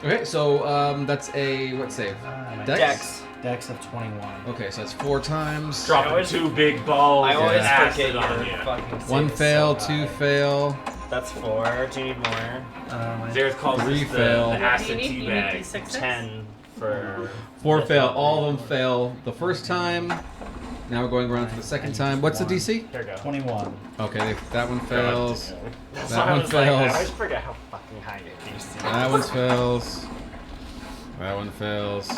Speaker 1: Okay, so that's a what save?
Speaker 4: My
Speaker 1: Dex?
Speaker 3: Dex.
Speaker 4: Dex of 21.
Speaker 1: Okay, so that's 4 times.
Speaker 2: Dropping
Speaker 3: always-
Speaker 2: 2 big balls.
Speaker 3: I always
Speaker 2: of acid
Speaker 3: forget
Speaker 2: on
Speaker 3: your
Speaker 2: you.
Speaker 3: fucking
Speaker 1: 1
Speaker 3: saves
Speaker 1: fail,
Speaker 3: so
Speaker 1: 2
Speaker 3: high.
Speaker 1: fail.
Speaker 3: That's 4. Do you need more?
Speaker 2: Zareth calls
Speaker 1: 3
Speaker 2: this
Speaker 1: fail.
Speaker 2: the acid
Speaker 5: You need
Speaker 2: tea
Speaker 5: D6s?
Speaker 2: bag.
Speaker 3: 10 for.
Speaker 1: 4 fail. All of them fail the first time. Now we're going around for the second time. What's the DC?
Speaker 3: Here we go.
Speaker 4: 21.
Speaker 1: Okay, that one fails.
Speaker 3: That's
Speaker 1: That
Speaker 3: why I
Speaker 1: one
Speaker 3: was like, I
Speaker 1: fails.
Speaker 3: always forget how fucking high your DC is.
Speaker 1: That one fails. That one fails.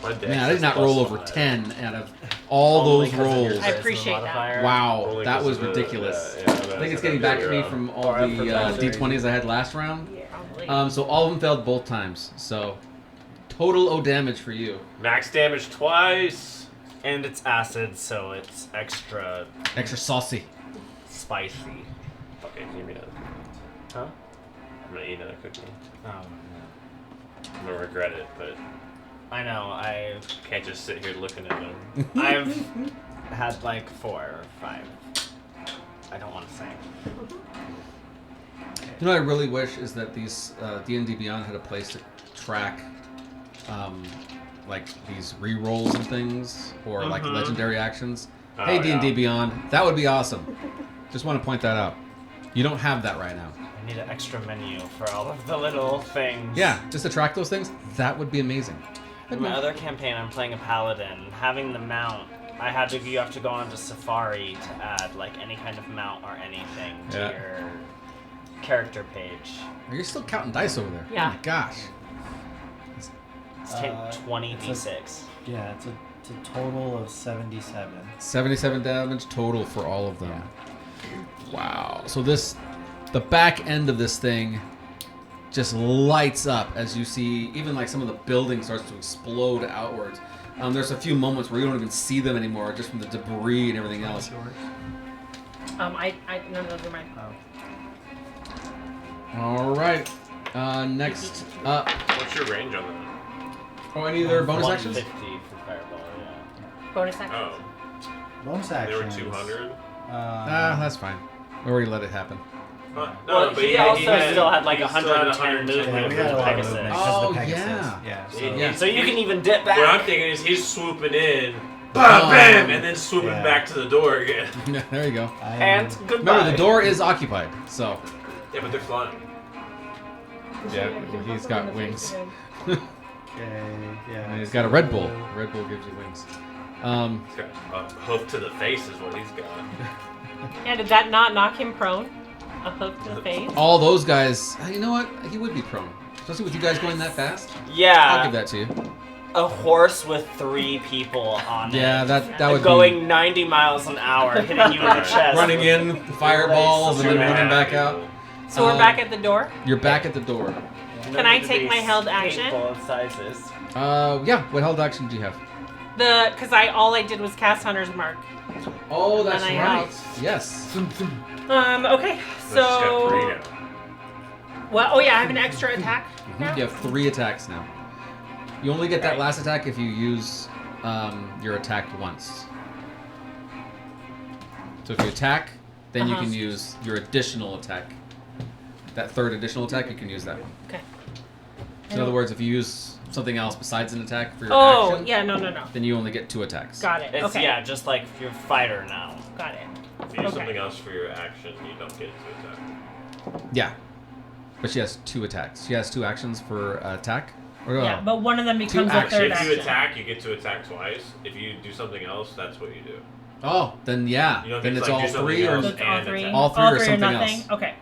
Speaker 2: My dex
Speaker 1: Man, I did
Speaker 2: is
Speaker 1: not
Speaker 2: plus
Speaker 1: roll over
Speaker 2: 5.
Speaker 1: 10 out of all
Speaker 3: Only
Speaker 1: those
Speaker 3: 'cause of your
Speaker 1: rolls.
Speaker 5: I
Speaker 3: charisma
Speaker 5: appreciate that.
Speaker 3: modifier.
Speaker 1: Wow,
Speaker 2: Only
Speaker 1: that
Speaker 2: 'cause
Speaker 1: was
Speaker 2: of the-
Speaker 1: ridiculous.
Speaker 2: yeah,
Speaker 1: I think it's getting back to me from all
Speaker 3: Or
Speaker 1: the
Speaker 3: protection.
Speaker 1: D20s I had last round.
Speaker 6: Yeah.
Speaker 5: Probably.
Speaker 1: So all of them failed both times. So total O damage for you.
Speaker 2: Max damage twice.
Speaker 3: And it's acid, so it's extra
Speaker 1: Extra saucy.
Speaker 3: spicy.
Speaker 2: Okay, give me that.
Speaker 3: Huh?
Speaker 2: I'm gonna eat another cookie.
Speaker 3: Oh,
Speaker 2: I'm gonna regret it, but
Speaker 3: I know.
Speaker 2: can't just sit here looking at them.
Speaker 3: I've had like 4 or 5. I don't want to say.
Speaker 1: You know what I really wish is that these D&D Beyond had a place to track like these re-rolls and things, or like legendary actions.
Speaker 2: Oh,
Speaker 1: Hey, D&D
Speaker 2: yeah.
Speaker 1: Beyond, that would be awesome. Just want to point that out. You don't have that right now.
Speaker 3: I need an extra menu for all of the little things.
Speaker 1: Yeah, just to track those things, that would be amazing.
Speaker 3: In my other campaign, I'm playing a paladin. Having the mount, you have to go onto Safari to add like any kind of mount or anything to your character page.
Speaker 1: You're still counting dice over there.
Speaker 5: Yeah.
Speaker 1: Oh my gosh.
Speaker 3: It's 20 d6.
Speaker 4: Yeah, it's a total of 77.
Speaker 1: 77 damage total for all of them. Wow. So the back end of this thing just lights up as you see even like some of the building starts to explode outwards. There's a few moments where you don't even see them anymore just from the debris and everything else.
Speaker 5: None of those are mine.
Speaker 1: All right. Next up.
Speaker 2: What's your range on that?
Speaker 1: Oh, any other bonus actions?
Speaker 3: 150 for fireball, yeah.
Speaker 5: Bonus action.
Speaker 2: Oh,
Speaker 4: Bonus
Speaker 2: they
Speaker 4: action.
Speaker 2: were 200.
Speaker 1: That's fine. We already let it happen.
Speaker 2: No,
Speaker 3: Well,
Speaker 2: but
Speaker 3: he also
Speaker 2: had-
Speaker 3: still had like
Speaker 2: he still had
Speaker 3: 110 movement.
Speaker 4: Yeah, we had a lot of
Speaker 3: Pegasus.
Speaker 4: movement because
Speaker 1: Oh,
Speaker 4: of the Pegasus.
Speaker 1: yeah.
Speaker 4: Yeah.
Speaker 3: So you can even dip back.
Speaker 2: What I'm thinking is he's swooping in, bam, bam, and then swooping
Speaker 4: Yeah.
Speaker 2: back to the door again.
Speaker 1: There you go.
Speaker 3: And goodbye.
Speaker 1: Remember, the door is occupied, so.
Speaker 2: Yeah, but they're flying.
Speaker 1: Yeah, well, he's got wings.
Speaker 4: Okay, yeah.
Speaker 1: And he's got a Red Bull. Red Bull gives you wings.
Speaker 2: He's got a hoof to the face is what he's got.
Speaker 5: Yeah, did that not knock him prone? A hoof to the face?
Speaker 1: All those guys, you know what? He would be prone. Especially with you guys going that fast. I'll
Speaker 3: Yeah,
Speaker 1: give that to you.
Speaker 3: a horse with 3 people on
Speaker 1: Yeah,
Speaker 3: it.
Speaker 1: that would
Speaker 3: Going 90 miles an hour, hitting you in the
Speaker 1: be
Speaker 3: chest.
Speaker 1: running in, fireballs, and then running back out.
Speaker 5: So we're back at the door?
Speaker 1: You're back at the door.
Speaker 5: Can I take my held action?
Speaker 3: Painful in sizes.
Speaker 1: Yeah. What held action do you have?
Speaker 5: Because all I did was cast Hunter's Mark.
Speaker 1: Oh, that's
Speaker 5: Then I
Speaker 1: right.
Speaker 5: held.
Speaker 1: Yes.
Speaker 5: Okay,
Speaker 2: She's got 3
Speaker 5: so...
Speaker 2: now.
Speaker 5: Well, oh yeah, I have an extra attack now?
Speaker 1: You have 3 attacks now. You only get that last attack if you use your attack once. So if you attack, then you can use your additional attack. That 3rd additional attack, you can use that one.
Speaker 5: Okay.
Speaker 1: So in other words, if you use something else besides an attack for your
Speaker 5: Oh,
Speaker 1: action,
Speaker 5: yeah, no.
Speaker 1: then you only get 2 attacks.
Speaker 5: Got it.
Speaker 3: It's,
Speaker 5: Okay.
Speaker 3: yeah, just like your fighter now.
Speaker 5: Got it.
Speaker 2: If you use
Speaker 5: Okay.
Speaker 2: something else for your action, you don't get to attack.
Speaker 1: Yeah. But she has 2 attacks. She has 2 actions for attack. Or,
Speaker 5: Yeah, but one of them becomes a
Speaker 1: actions.
Speaker 5: third
Speaker 2: If you
Speaker 5: action.
Speaker 2: attack, you get to attack twice. If you do something else, that's what you do.
Speaker 1: Oh, then yeah.
Speaker 2: You don't
Speaker 1: Then
Speaker 2: get
Speaker 1: it's
Speaker 2: to, like,
Speaker 1: all
Speaker 2: do something
Speaker 1: 3 or
Speaker 2: else.
Speaker 5: So it's all
Speaker 2: And
Speaker 5: 3?
Speaker 2: attack.
Speaker 1: All 3 or
Speaker 5: or
Speaker 1: something
Speaker 5: nothing?
Speaker 1: else.
Speaker 5: Okay.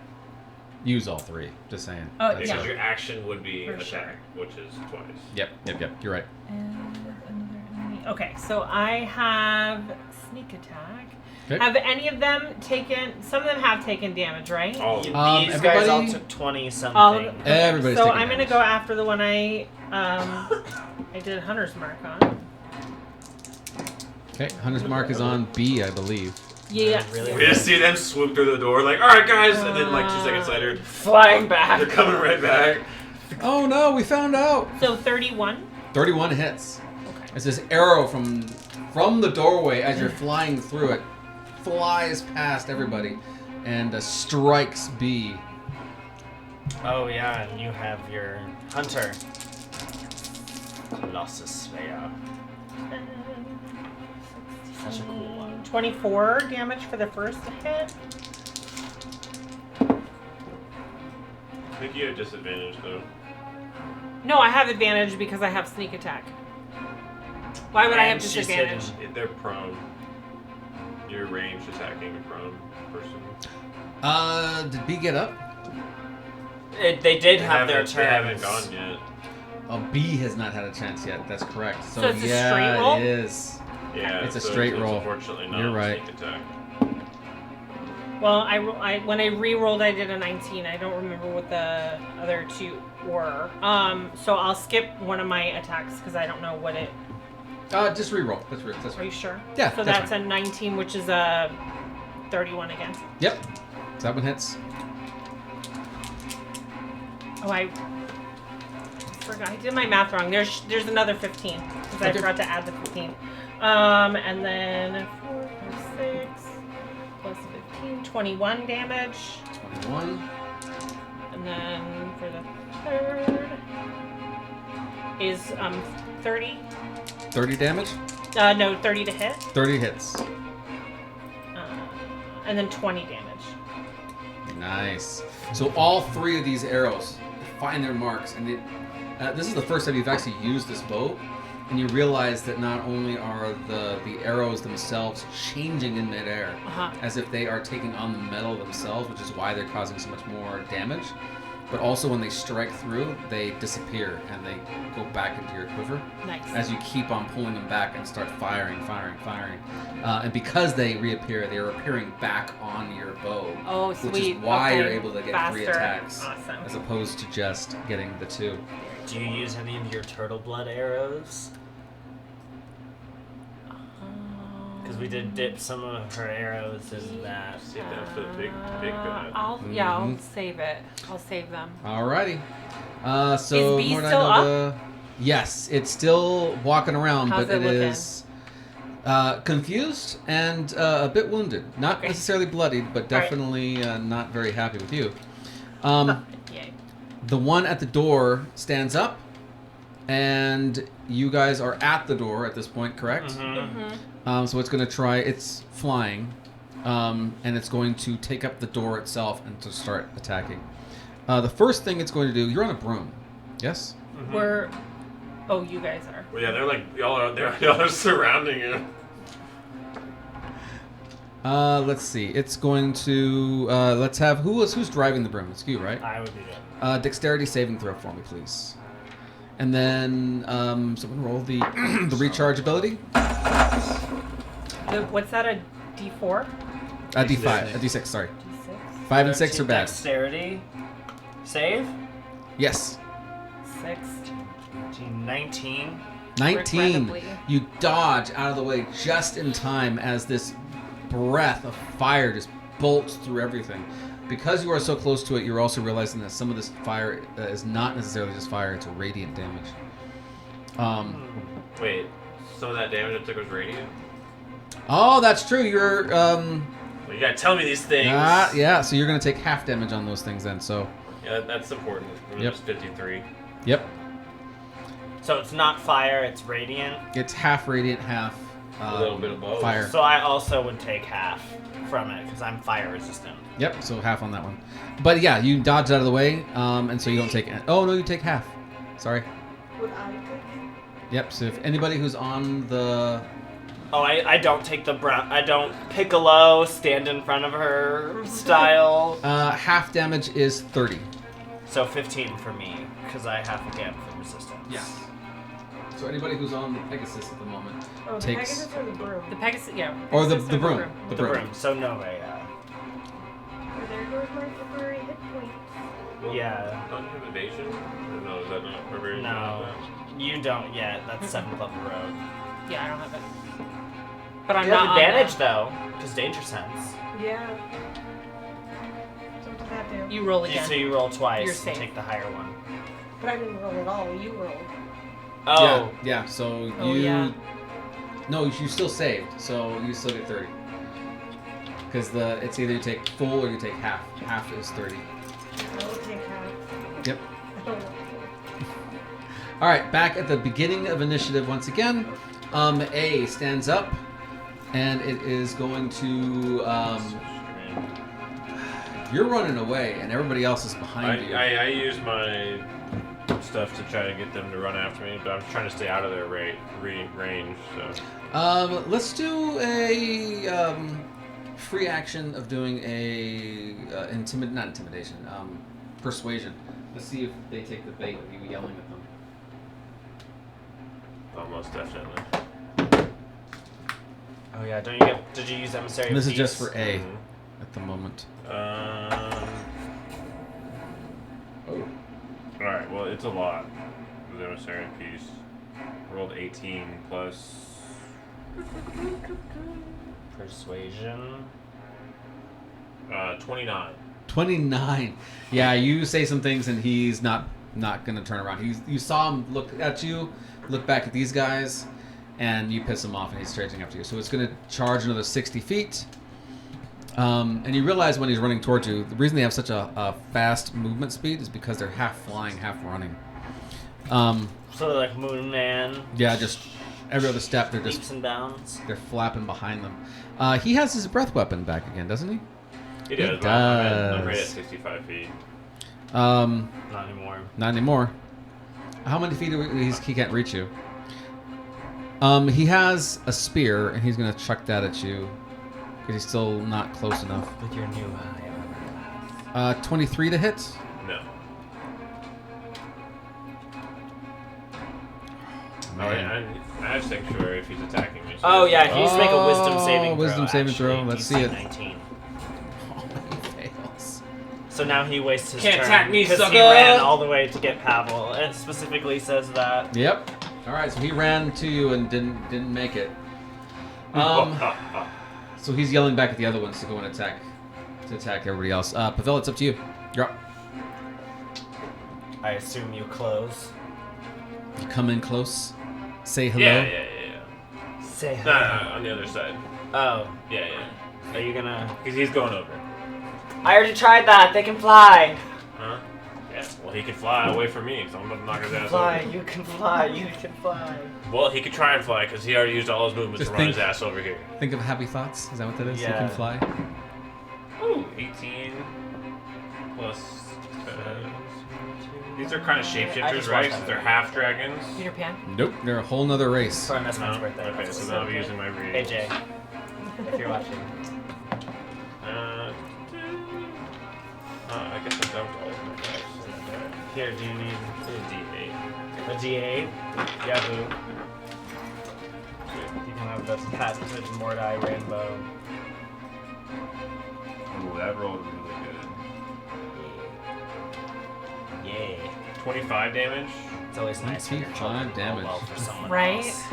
Speaker 1: Use all 3. Just saying.
Speaker 5: Oh,
Speaker 1: That's
Speaker 5: yeah.
Speaker 2: Because
Speaker 1: it.
Speaker 2: your action would be
Speaker 5: For
Speaker 2: attack,
Speaker 5: sure.
Speaker 2: which is twice.
Speaker 1: Yep. You're right.
Speaker 5: And another enemy. Okay, so I have sneak attack.
Speaker 1: Okay.
Speaker 5: Have any of them taken... Some of them have taken damage, right?
Speaker 2: All of
Speaker 3: These
Speaker 2: them.
Speaker 3: guys all
Speaker 1: everybody-
Speaker 3: took 20 something.
Speaker 5: All-
Speaker 1: Everybody's
Speaker 5: so
Speaker 1: taking
Speaker 5: I'm going to
Speaker 1: damage.
Speaker 5: go after the one I did Hunter's Mark on.
Speaker 1: Okay. Hunter's Mark is on B, I believe.
Speaker 5: Yeah.
Speaker 3: Really?
Speaker 2: We just see them swoop through the door, like, all right, guys, and then like 2 seconds later,
Speaker 3: Flying back.
Speaker 2: they're coming right back.
Speaker 1: Oh no, we found out.
Speaker 5: So 31.
Speaker 1: 31 hits.
Speaker 5: Okay.
Speaker 1: As this arrow from the doorway, as you're flying through it, flies past everybody and strikes B.
Speaker 3: Oh yeah, and you have your hunter. Colossus Slayer. Such a cool one.
Speaker 5: 24 damage for the first hit.
Speaker 2: I think you have disadvantage though.
Speaker 5: No, I have advantage because I have sneak attack. Why would I have
Speaker 3: And she's
Speaker 5: disadvantage?
Speaker 3: hidden.
Speaker 2: They're prone. You're ranged attacking a prone person.
Speaker 1: Did B get up?
Speaker 3: They did have their
Speaker 2: They haven't
Speaker 3: turns.
Speaker 2: gone yet.
Speaker 1: Oh, B has not had a chance yet. That's correct. So,
Speaker 5: So it's a
Speaker 1: yeah,
Speaker 5: straight roll?
Speaker 1: it is.
Speaker 2: Yeah,
Speaker 1: It's a
Speaker 2: so
Speaker 1: straight
Speaker 2: it's
Speaker 1: roll.
Speaker 2: Unfortunately, not
Speaker 1: You're
Speaker 2: a
Speaker 1: right.
Speaker 2: sneak attack.
Speaker 5: Well, when I re-rolled, I did a 19. I don't remember what the other 2 were. So I'll skip one of my attacks because I don't know what it
Speaker 1: Just reroll. That's
Speaker 5: Are you sure?
Speaker 1: Yeah,
Speaker 5: So
Speaker 1: that's
Speaker 5: that's a 19, which is a 31 again.
Speaker 1: Yep. So that one hits.
Speaker 5: Oh, I forgot. I did my math wrong. There's another 15 because I
Speaker 1: Okay.
Speaker 5: forgot to add the 15. And then 4 plus 6 plus 15, 21 damage.
Speaker 1: 21.
Speaker 5: And then for the third is 30.
Speaker 1: 30 damage.
Speaker 5: No, 30 to hit.
Speaker 1: 30 hits.
Speaker 5: And then 20 damage.
Speaker 1: Nice. So all 3 of these arrows find their marks, and this is the first time you've actually used this bow, and you realize that not only are the arrows themselves changing in midair, as if they are taking on the metal themselves, which is why they're causing so much more damage, but also when they strike through, they disappear and they go back into your quiver.
Speaker 5: Nice.
Speaker 1: As you keep on pulling them back and start firing. And because they reappear, they are appearing back on your bow.
Speaker 5: Oh, sweet.
Speaker 1: Which is why
Speaker 5: Okay.
Speaker 1: you're able to get 3
Speaker 5: Faster.
Speaker 1: attacks.
Speaker 5: Awesome.
Speaker 1: As opposed to just getting the 2.
Speaker 3: Do you use any of your turtle blood arrows? Because we did dip some of her arrows in that.
Speaker 2: Save that for the big bad.
Speaker 5: I'll save it. I'll save them.
Speaker 1: Alrighty. So
Speaker 5: Is B
Speaker 1: Mordai
Speaker 5: still
Speaker 1: Nova- Yes, it's still walking around,
Speaker 5: How's
Speaker 1: but
Speaker 5: it
Speaker 1: it
Speaker 5: looking?
Speaker 1: is confused and a bit wounded. Not
Speaker 5: Okay.
Speaker 1: necessarily bloodied, but
Speaker 5: Alright.
Speaker 1: definitely not very happy with you.
Speaker 5: Yay.
Speaker 1: The one at the door stands up, and you guys are at the door at this point, correct?
Speaker 3: Mm-hmm.
Speaker 1: So it's going to try. It's flying, and it's going to take up the door itself and to start attacking. The first thing it's going to do. You're on a broom, yes?
Speaker 5: We're. Oh, you guys are.
Speaker 2: Well, yeah, they're like y'all are surrounding you.
Speaker 1: Let's see. It's going to. Let's have who's driving the broom? It's you, right?
Speaker 3: I would be good.
Speaker 1: Dexterity saving throw for me, please. And then someone roll the the recharge ability.
Speaker 5: What's that? A D4?
Speaker 1: A D5, a D6. Sorry,
Speaker 5: D6.
Speaker 1: 5 and 6 are bad.
Speaker 3: Dexterity. Save.
Speaker 1: Yes.
Speaker 5: 6.
Speaker 3: 19.
Speaker 1: 19.
Speaker 5: Regrettably.
Speaker 1: You dodge out of the way just in time as this breath of fire just bolts through everything. Because you are so close to it, you're also realizing that some of this fire is not necessarily just fire; it's radiant damage.
Speaker 2: Wait, some of that damage I took was radiant?
Speaker 1: Oh, that's true. You're
Speaker 2: Well, you gotta tell me these things.
Speaker 1: yeah. So you're gonna take half damage on those things then. So
Speaker 2: Yeah, that's important. It
Speaker 1: Yep.
Speaker 2: was 53.
Speaker 1: yep,
Speaker 3: So it's not fire, it's radiant.
Speaker 1: it's half radiant, half
Speaker 2: A little bit of both.
Speaker 1: fire.
Speaker 3: So I also would take half from it because I'm fire resistant.
Speaker 1: Yep, so half on that one. But yeah, you dodge out of the way, and so you don't take. Oh no, you take half. Sorry.
Speaker 6: Would I take?
Speaker 1: Yep. So if anybody who's on the
Speaker 3: Oh, I don't take the brown. I don't Piccolo stand in front of her style.
Speaker 1: half damage is 30.
Speaker 3: So 15 for me because I have again for resistance.
Speaker 1: So anybody who's on the Pegasus at the moment
Speaker 6: Oh, the
Speaker 1: takes.
Speaker 6: Pegasus or the broom?
Speaker 5: The Pegasus, yeah.
Speaker 1: Or the
Speaker 5: Pegasus
Speaker 1: broom.
Speaker 3: The broom. So no way.
Speaker 6: Oh, there goes my temporary hit points.
Speaker 2: Well,
Speaker 3: Yeah.
Speaker 2: Don't you have evasion? Or no, is that not evasion?
Speaker 3: No, you don't yet. That's 7th level road.
Speaker 5: Yeah, I don't have it. But I'm
Speaker 3: You
Speaker 5: not
Speaker 3: have advantage
Speaker 5: on
Speaker 3: though, because danger sense.
Speaker 6: Yeah. So what does that do?
Speaker 5: that. You roll again.
Speaker 3: So you roll twice
Speaker 5: You're
Speaker 3: and
Speaker 5: safe.
Speaker 3: take the higher one.
Speaker 6: But I didn't roll at all. You rolled.
Speaker 3: Oh.
Speaker 1: Yeah. So
Speaker 5: Oh,
Speaker 1: you.
Speaker 5: yeah.
Speaker 1: No, you still saved, so you still get 30. Because it's either you take full or you take half. Half is 30.
Speaker 6: I will take half.
Speaker 1: Yep.
Speaker 6: I don't know.
Speaker 1: All right, back at the beginning of initiative once again. A stands up, and it is going to. You're running away, and everybody else is behind you.
Speaker 2: I use my stuff to try to get them to run after me, but I'm trying to stay out of their range. So
Speaker 1: Let's do a free action of doing a not intimidation, persuasion. Let's see if they take the bait of you yelling at them.
Speaker 2: almost definitely.
Speaker 3: Oh yeah. Don't you get? Did you use emissary?
Speaker 1: And this
Speaker 3: of
Speaker 1: is just
Speaker 3: Peace?
Speaker 1: for A
Speaker 2: Mhm.
Speaker 1: at the moment.
Speaker 2: Alright, well, it's a lot. The emissary piece. rolled 18 plus.
Speaker 3: Persuasion.
Speaker 2: 29.
Speaker 1: 29. Yeah, you say some things and he's not going to turn around. You saw him look at you, look back at these guys, and you piss him off and he's chasing after you. So it's going to charge another 60 feet. And you realize when he's running towards you, the reason they have such a fast movement speed is because they're half flying, half running.
Speaker 3: So they're like Moon Man.
Speaker 1: Yeah, just every other step they're
Speaker 3: Leaps
Speaker 1: just
Speaker 3: and bounds.
Speaker 1: they're flapping behind them. He has his breath weapon back again, doesn't he?
Speaker 2: He does.
Speaker 1: He
Speaker 2: But I'm right at
Speaker 1: does.
Speaker 2: 65 feet.
Speaker 3: Not anymore.
Speaker 1: Not anymore. How many feet he can't reach you? He has a spear, and he's going to chuck that at you. Because he's still not close enough.
Speaker 3: With your new eye.
Speaker 1: 23 to hit?
Speaker 2: No.
Speaker 1: Man.
Speaker 2: I just think sure if he's attacking me. So
Speaker 3: Oh yeah, he needs to make a wisdom saving throw.
Speaker 1: Wisdom saving throw.
Speaker 3: actually.
Speaker 1: Let's
Speaker 3: DC
Speaker 1: see it.
Speaker 3: 19.
Speaker 1: Oh, he fails.
Speaker 3: So now he wastes his
Speaker 2: Can't
Speaker 3: turn
Speaker 2: attack me,
Speaker 3: because he
Speaker 2: sucker!
Speaker 3: ran all the way to get Pavel. It specifically says that.
Speaker 1: Yep. All right, so he ran to you and didn't make it. So he's yelling back at the other ones to go and attack everybody else. Pavel, it's up to you. You're up.
Speaker 3: I assume you close.
Speaker 1: You come in close. Say hello.
Speaker 2: yeah.
Speaker 3: Say
Speaker 2: No,
Speaker 3: hello.
Speaker 2: on the other side.
Speaker 3: Oh,
Speaker 2: Yeah.
Speaker 3: are you gonna?
Speaker 2: Because he's going over.
Speaker 3: I already tried that. They can fly.
Speaker 2: Huh? Yeah. Well, he can fly away from me, so I'm about to knock his ass
Speaker 3: Fly.
Speaker 2: over.
Speaker 3: You can fly. You can fly.
Speaker 2: Well, he could try and fly because he already used all his movements
Speaker 1: Just
Speaker 2: to run his
Speaker 1: think-
Speaker 2: ass over here.
Speaker 1: Think of happy thoughts. Is that what that is? You
Speaker 3: Yeah.
Speaker 1: can fly.
Speaker 2: Ooh, 18 plus. These are kind of
Speaker 3: I
Speaker 2: shapeshifters,
Speaker 3: just
Speaker 2: right?
Speaker 3: watched
Speaker 2: Since
Speaker 3: that
Speaker 2: they're
Speaker 3: movie.
Speaker 2: half dragons.
Speaker 5: Peter Pan.
Speaker 1: Nope. They're a whole nother race.
Speaker 3: Sorry, that's
Speaker 2: No?
Speaker 3: my birthday.
Speaker 2: Okay, so then I'll be using my read.
Speaker 3: Hey Jay, if you're watching.
Speaker 2: I guess I dumped all of my dice.
Speaker 3: Here, do you need
Speaker 2: D8.
Speaker 3: a D8? Yahoo. You can have the Passage Mordai Rainbow.
Speaker 2: Ooh, that rolled really good.
Speaker 3: Yay.
Speaker 2: 25 damage.
Speaker 3: It's always nice when your
Speaker 1: 25
Speaker 3: children roll
Speaker 1: damage.
Speaker 3: well for someone
Speaker 5: Right?
Speaker 3: else.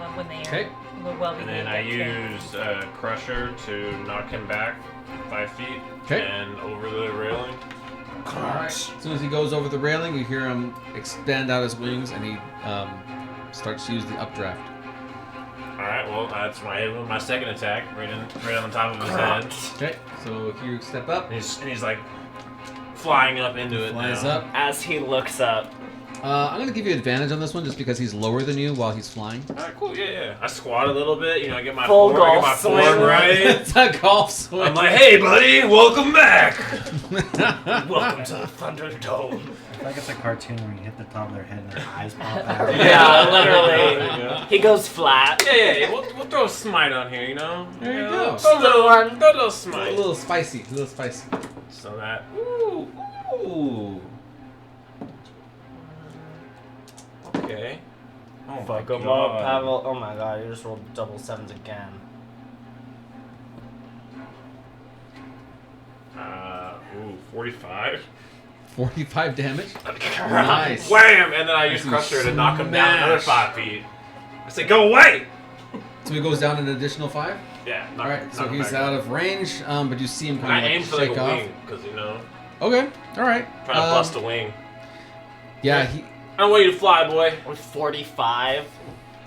Speaker 5: Love when they
Speaker 1: Okay.
Speaker 5: are well
Speaker 2: And then I use Crusher to knock him back 5 feet.
Speaker 1: Okay.
Speaker 2: And over the railing.
Speaker 1: Alright. As soon as he goes over the railing, you hear him extend out his wings, and he starts to use the updraft.
Speaker 2: Alright, well, that's my second attack, right on top of his head.
Speaker 1: Okay. So you step up.
Speaker 2: And he's like flying up into it
Speaker 1: Flies
Speaker 2: now.
Speaker 1: up.
Speaker 3: As he looks up.
Speaker 1: I'm gonna give you advantage on this one just because he's lower than you while he's flying.
Speaker 2: Alright, cool, yeah. I squat a little bit, I get my
Speaker 3: Full
Speaker 2: form, I get
Speaker 3: golf
Speaker 2: my
Speaker 3: swing.
Speaker 2: form right.
Speaker 1: It's a golf swing.
Speaker 2: I'm like, hey buddy, welcome back!
Speaker 3: Welcome to the Thunderdome.
Speaker 4: It's like it's a cartoon where you hit the top of their head and their eyes pop out.
Speaker 3: Yeah,
Speaker 2: There you
Speaker 3: literally.
Speaker 2: go.
Speaker 3: He goes flat.
Speaker 2: Yeah, we'll throw a smite on here,
Speaker 1: There you go.
Speaker 2: Throw a little one. Throw a little
Speaker 1: a
Speaker 2: smite.
Speaker 1: little spicy.
Speaker 2: So that. Ooh. Okay. Oh my
Speaker 3: Fuck him
Speaker 2: God.
Speaker 3: up, Pavel. Oh my god, you just rolled double sevens again.
Speaker 2: 45.
Speaker 1: 45 damage. Nice.
Speaker 2: Wham! And then I use
Speaker 1: Nice and
Speaker 2: Crusher to knock him down another
Speaker 1: smash.
Speaker 2: 5 feet. I say, go away!
Speaker 1: So he goes down an additional 5.
Speaker 2: Yeah.
Speaker 1: All right. So he's out of range, but you see him
Speaker 2: And
Speaker 1: kind
Speaker 2: I
Speaker 1: of
Speaker 2: aim for like
Speaker 1: shake
Speaker 2: a
Speaker 1: off.
Speaker 2: wing, because
Speaker 1: Okay. All right.
Speaker 2: trying to bust a wing.
Speaker 1: Yeah. He.
Speaker 2: I don't want you to fly, boy.
Speaker 3: With 45.